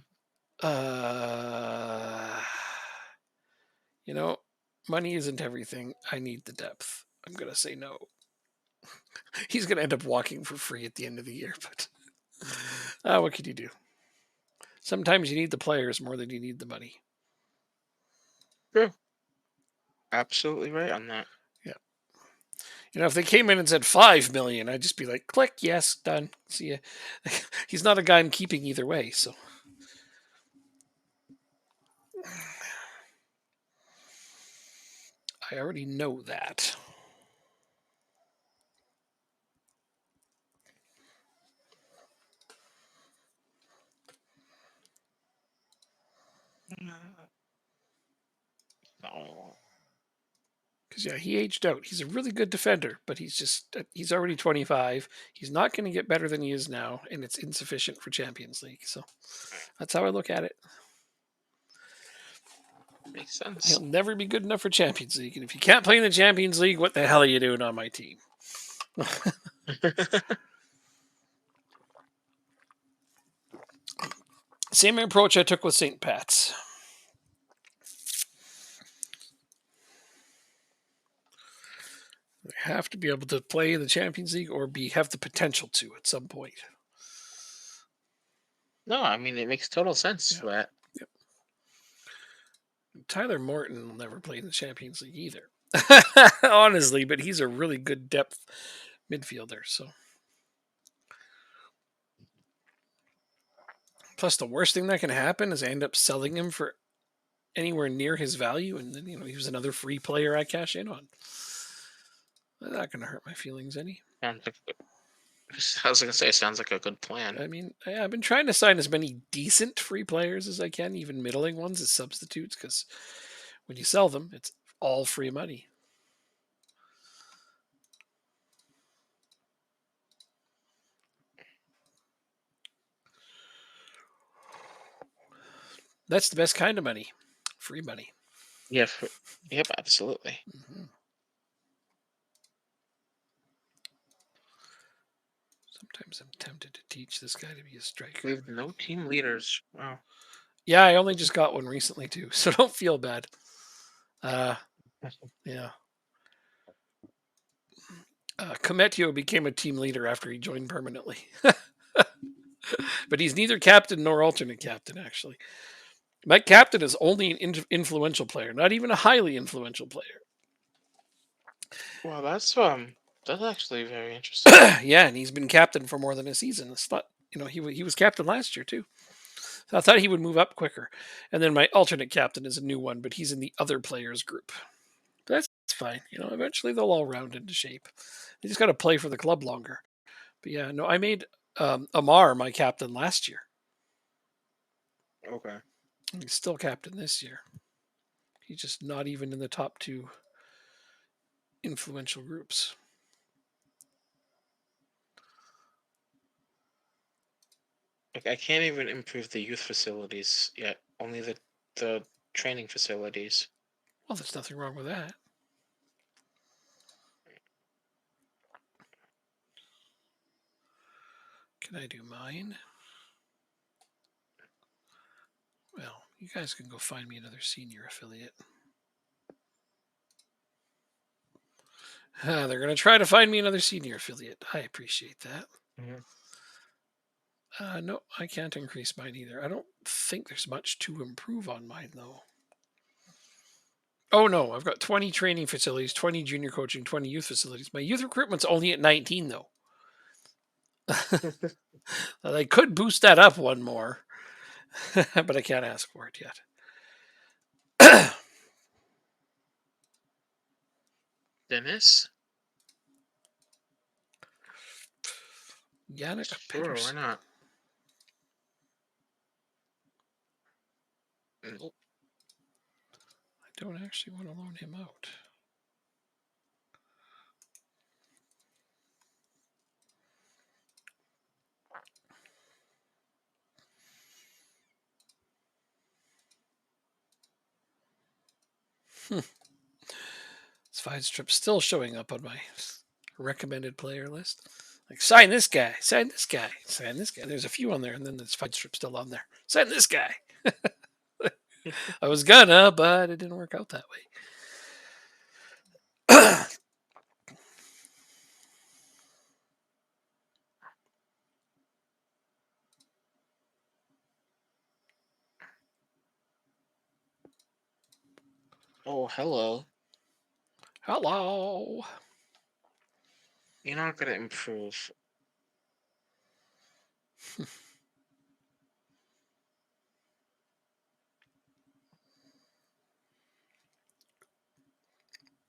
Uh, you know, money isn't everything. I need the depth. I'm gonna say no. He's gonna end up walking for free at the end of the year, but what can you do? Sometimes you need the players more than you need the money. True. Absolutely right on that. Yeah. You know, if they came in and said 5 million, I'd just be like, click, yes, done. See ya. He's not a guy I'm keeping either way, so I already know that. No. Because yeah, he aged out. He's a really good defender, but he's already 25. He's not going to get better than he is now, and it's insufficient for Champions League. So that's how I look at it. Makes He'll sense. never be good enough for Champions League, and if you can't play in the Champions League, what the hell are you doing on my team? Same approach I took with St. Pat's. They have to be able to play in the Champions League or have the potential to at some point. No, I mean it makes total sense Yeah. for that. Yep. Tyler Morton will never play in the Champions League either. Honestly, but he's a really good depth midfielder. So, plus the worst thing that can happen is I end up selling him for anywhere near his value, and then he was another free player I cash in on. That's not going to hurt my feelings any. Sounds like I was gonna say, sounds like a good plan. I mean, I've been trying to sign as many decent free players as I can, even middling ones as substitutes, because when you sell them, it's all free money. That's the best kind of money, free money. Yeah, yep, absolutely. Mm-hmm. Sometimes I'm tempted to teach this guy to be a striker. We have no team leaders. Wow. Yeah, I only just got one recently too, so don't feel bad. Yeah. Cometio became a team leader after he joined permanently. But he's neither captain nor alternate captain, actually. My captain is only an influential player, not even a highly influential player. Well, that's actually very interesting. Yeah, and he's been captain for more than a season. He was captain last year too. So I thought he would move up quicker. And then my alternate captain is a new one, but he's in the other players group. But that's fine. Eventually they'll all round into shape. They just got to play for the club longer. But yeah, no, I made Amar my captain last year. Okay. He's still captain this year. He's just not even in the top two influential groups. Like I can't even improve the youth facilities yet. Only the training facilities. Well, there's nothing wrong with that. Can I do mine? Well, you guys can go find me another senior affiliate. They're going to try to find me another senior affiliate. I appreciate that. No, I can't increase mine either. I don't think there's much to improve on mine, though. Oh, no, I've got 20 training facilities, 20 junior coaching, 20 youth facilities. My youth recruitment's only at 19, though. They could boost that up one more, but I can't ask for it yet. Dennis? Yannick Sure, why Pedersen. not? Nope. I don't actually want to loan him out. Svinestrip's still showing up on my recommended player list. Like, sign this guy, sign this guy, sign this guy. There's a few on there, and then the Svinestrip still on there. Sign this guy. I was gonna, but it didn't work out that way. Oh, hello. Hello. You're not gonna improve.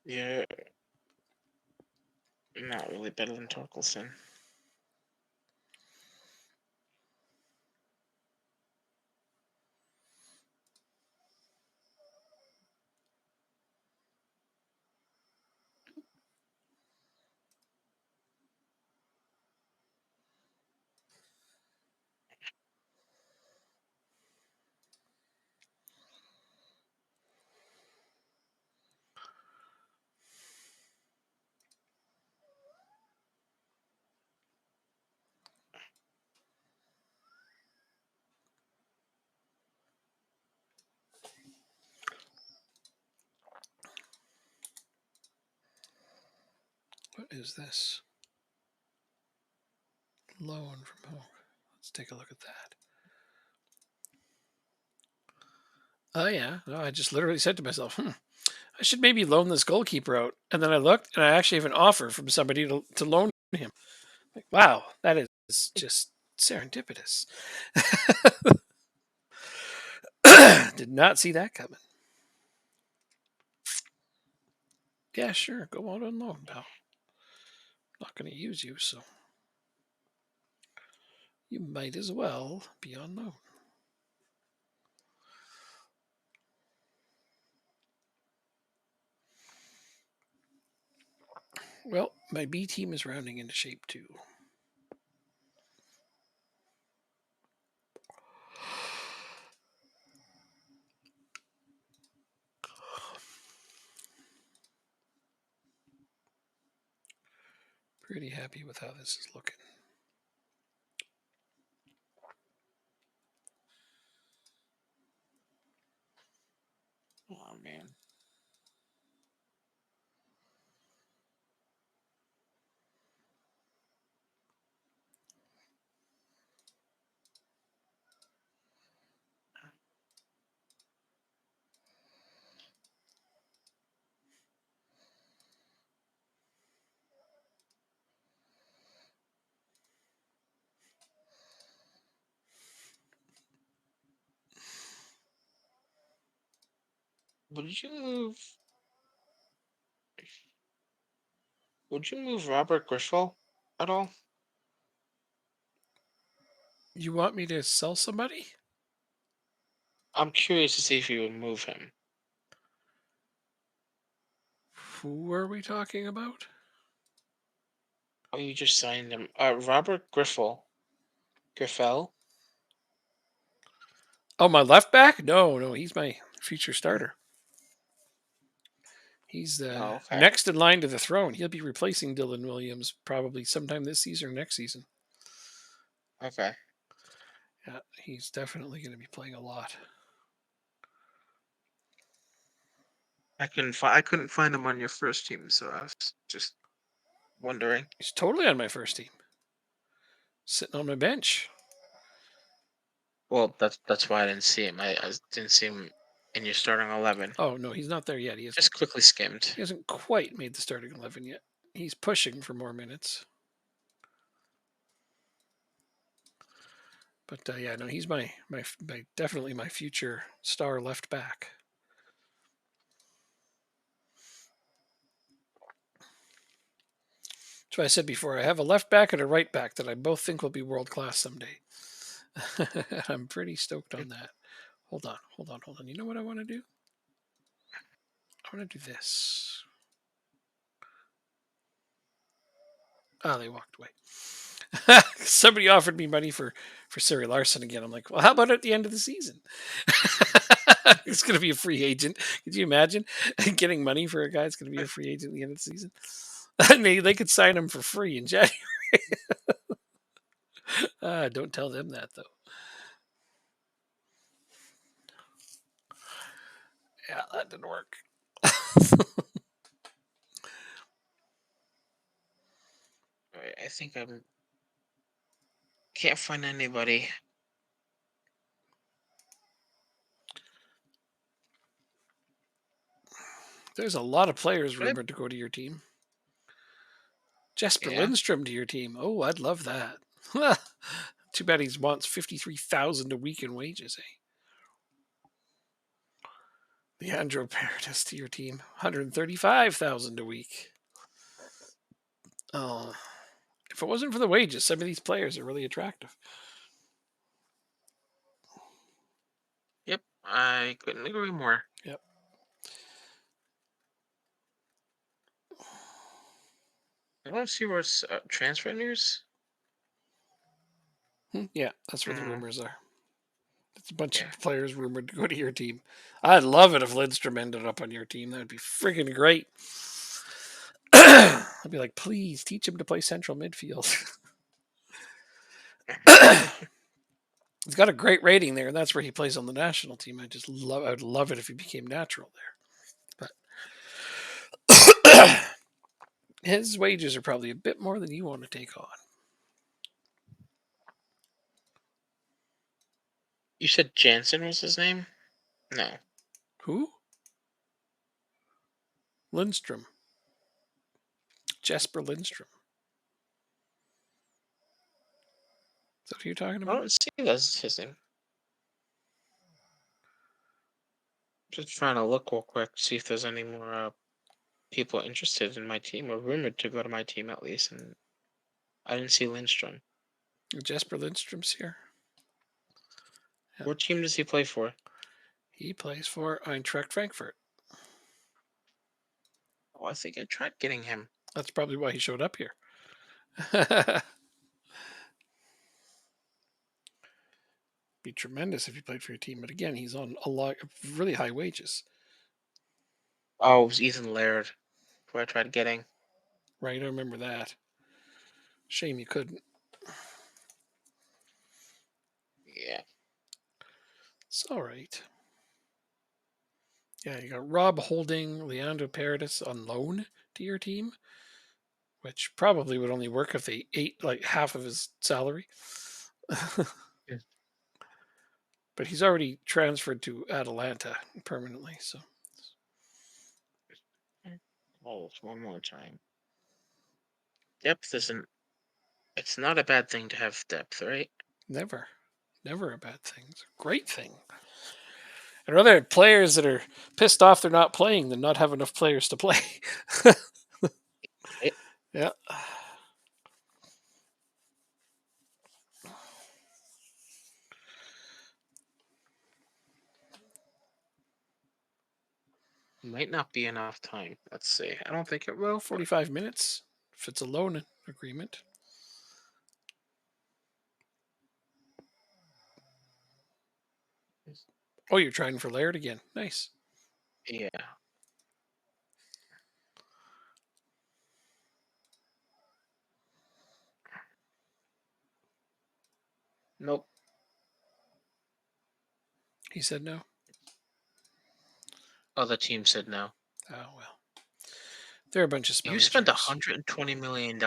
You're not really better than Torkelson. is this? Loan from home. Let's take a look at that. Oh yeah. No, I just literally said to myself, I should maybe loan this goalkeeper out. And then I looked and I actually have an offer from somebody to loan him. Like, wow, that is just serendipitous. Did not see that coming. Yeah, sure. Go out on loan, pal. Not going to use you, so you might as well be on loan. Well, my B team is rounding into shape too. Pretty happy with how this is looking. Oh man. Would you move? Would you move Robert Grishwell at all? You want me to sell somebody? I'm curious to see if you would move him. Who are we talking about? Oh, you just signed him. Robert Griffell. Oh, my left back? No, he's my future starter. He's Oh, okay. next in line to the throne. He'll be replacing Dylan Williams probably sometime this season or next season. Okay. Yeah, he's definitely going to be playing a lot. I couldn't find him on your first team, so I was just wondering. He's totally on my first team. Sitting on my bench. Well, that's why I didn't see him. I didn't see him in your starting 11. Oh, no, he's not there yet. He Just quickly skimmed. hasn't quite made the starting 11 yet. He's pushing for more minutes. But yeah, no, he's my definitely my future star left back. That's why I said before, I have a left back and a right back that I both think will be world class someday. I'm pretty stoked on that. Hold on. You know what I want to do? I want to do this. Oh, they walked away. Somebody offered me money for Sari Larson again. I'm like, well, how about at the end of the season? He's going to be a free agent. Could you imagine getting money for a guy that's going to be a free agent at the end of the season? And they could sign him for free in January. Don't tell them that, though. Yeah, that didn't work. I think I can't find anybody. There's a lot of players rumored to go to your team. Jesper Lindstrom to your team. Oh, I'd love that. Too bad he wants $53,000 a week in wages, eh? Leandro Paredes to your team. $135,000 a week. Oh, if it wasn't for the wages, some of these players are really attractive. Yep, I couldn't agree more. Yep. I don't see where's transfer news. Yeah, that's where the rumors are. It's a bunch Yeah. of players rumored to go to your team. I'd love it if Lindstrom ended up on your team. That would be freaking great. I'd be like, please teach him to play central midfield. He's got a great rating there, and that's where he plays on the national team. I would love it if he became natural there. But his wages are probably a bit more than you want to take on. You said Jansen was his name? No. Who? Lindstrom. Jesper Lindstrom. Is that who you're talking I about? don't see that's his name. Just trying to look real quick, see if there's any more people interested in my team or rumored to go to my team at least, and I didn't see Lindstrom. Jesper Lindstrom's here. Yeah. What team does he play for? He plays for Eintracht Frankfurt. Oh, I think I tried getting him. That's probably why he showed up here. Be tremendous if he played for your team, but again, he's on a lot of really high wages. Oh, it was Ethan Laird, who I tried getting. Right, I remember that. Shame you couldn't. Yeah. It's all right. Yeah, you got Rob Holding, Leandro Paredes on loan to your team, which probably would only work if they ate like half of his salary. Yeah. But he's already transferred to Atalanta permanently, so Oh, one more time. Depth isn't. It's not a bad thing to have depth, right? never a bad thing. It's a great thing. I'd rather have players that are pissed off they're not playing than not have enough players to play. Right? Yeah. Might not be enough time. Let's see. I don't think it Well, will. But 45 minutes if it's a loan agreement. Oh, you're trying for Laird again. Nice. yeah. Nope. He said no. Other team said no. Oh, well. They're a bunch of smelly You spent jerks. $120 million.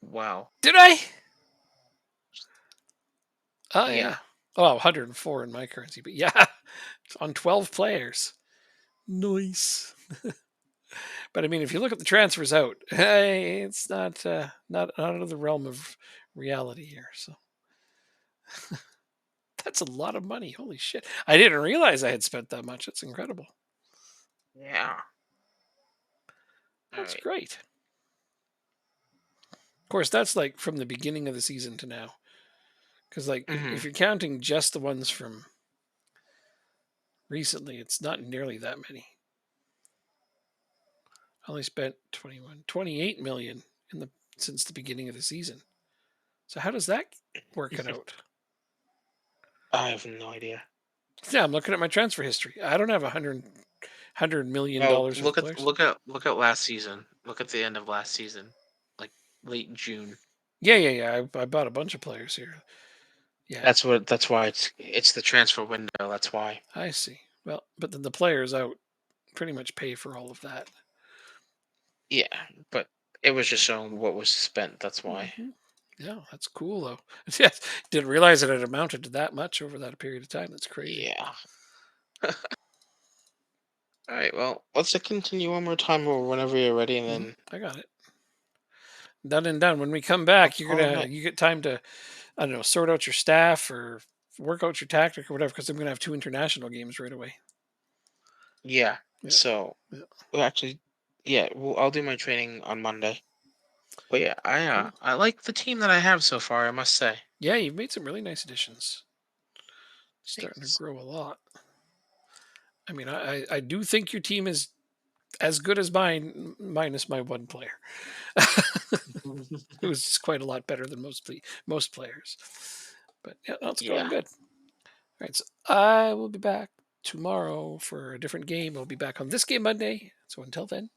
Wow. Did I? Oh, Yeah. yeah. Oh, 104 in my currency, but yeah, on 12 players. Nice. But I mean, if you look at the transfers out, hey, it's not out of the realm of reality here. So that's a lot of money. Holy shit! I didn't realize I had spent that much. It's incredible. Yeah. All That's right. great. Of course, that's like from the beginning of the season to now. Because like if Mm-hmm. you're counting just the ones from recently, it's not nearly that many. I only spent 28 million in the since the beginning of the season. So how does that work it out? I have no idea. Yeah, I'm looking at my transfer history. I don't have $100 million Oh, worth of players. look at last season. Look at the end of last season, like late June. Yeah. I bought a bunch of players here. Yeah, That's why it's the transfer window. That's why. I see. Well, but then the players out pretty much pay for all of that. Yeah, but it was just showing what was spent. That's why. Hmm. Yeah, that's cool though. Yes, didn't realize that it amounted to that much over that period of time. That's crazy. Yeah. All right. Well, let's continue one more time or whenever you're ready, and then. I got it. Done and done. When we come back, All right. you get time to I don't know sort out your staff or work out your tactic or whatever because I'm gonna have two international games right away. Yeah. Yeah, So, yeah, well, actually, yeah. Well, I'll do my training on Monday. But yeah, cool. I like the team that I have so far. I must say. Yeah, you've made some really nice additions. Starting to Thanks. grow a lot. I mean, I do think your team is as good as mine, minus my one player, who's quite a lot better than most players. But yeah, no, it's going Yeah. good. All right, so I will be back tomorrow for a different game. I'll be back on this game Monday. So until then,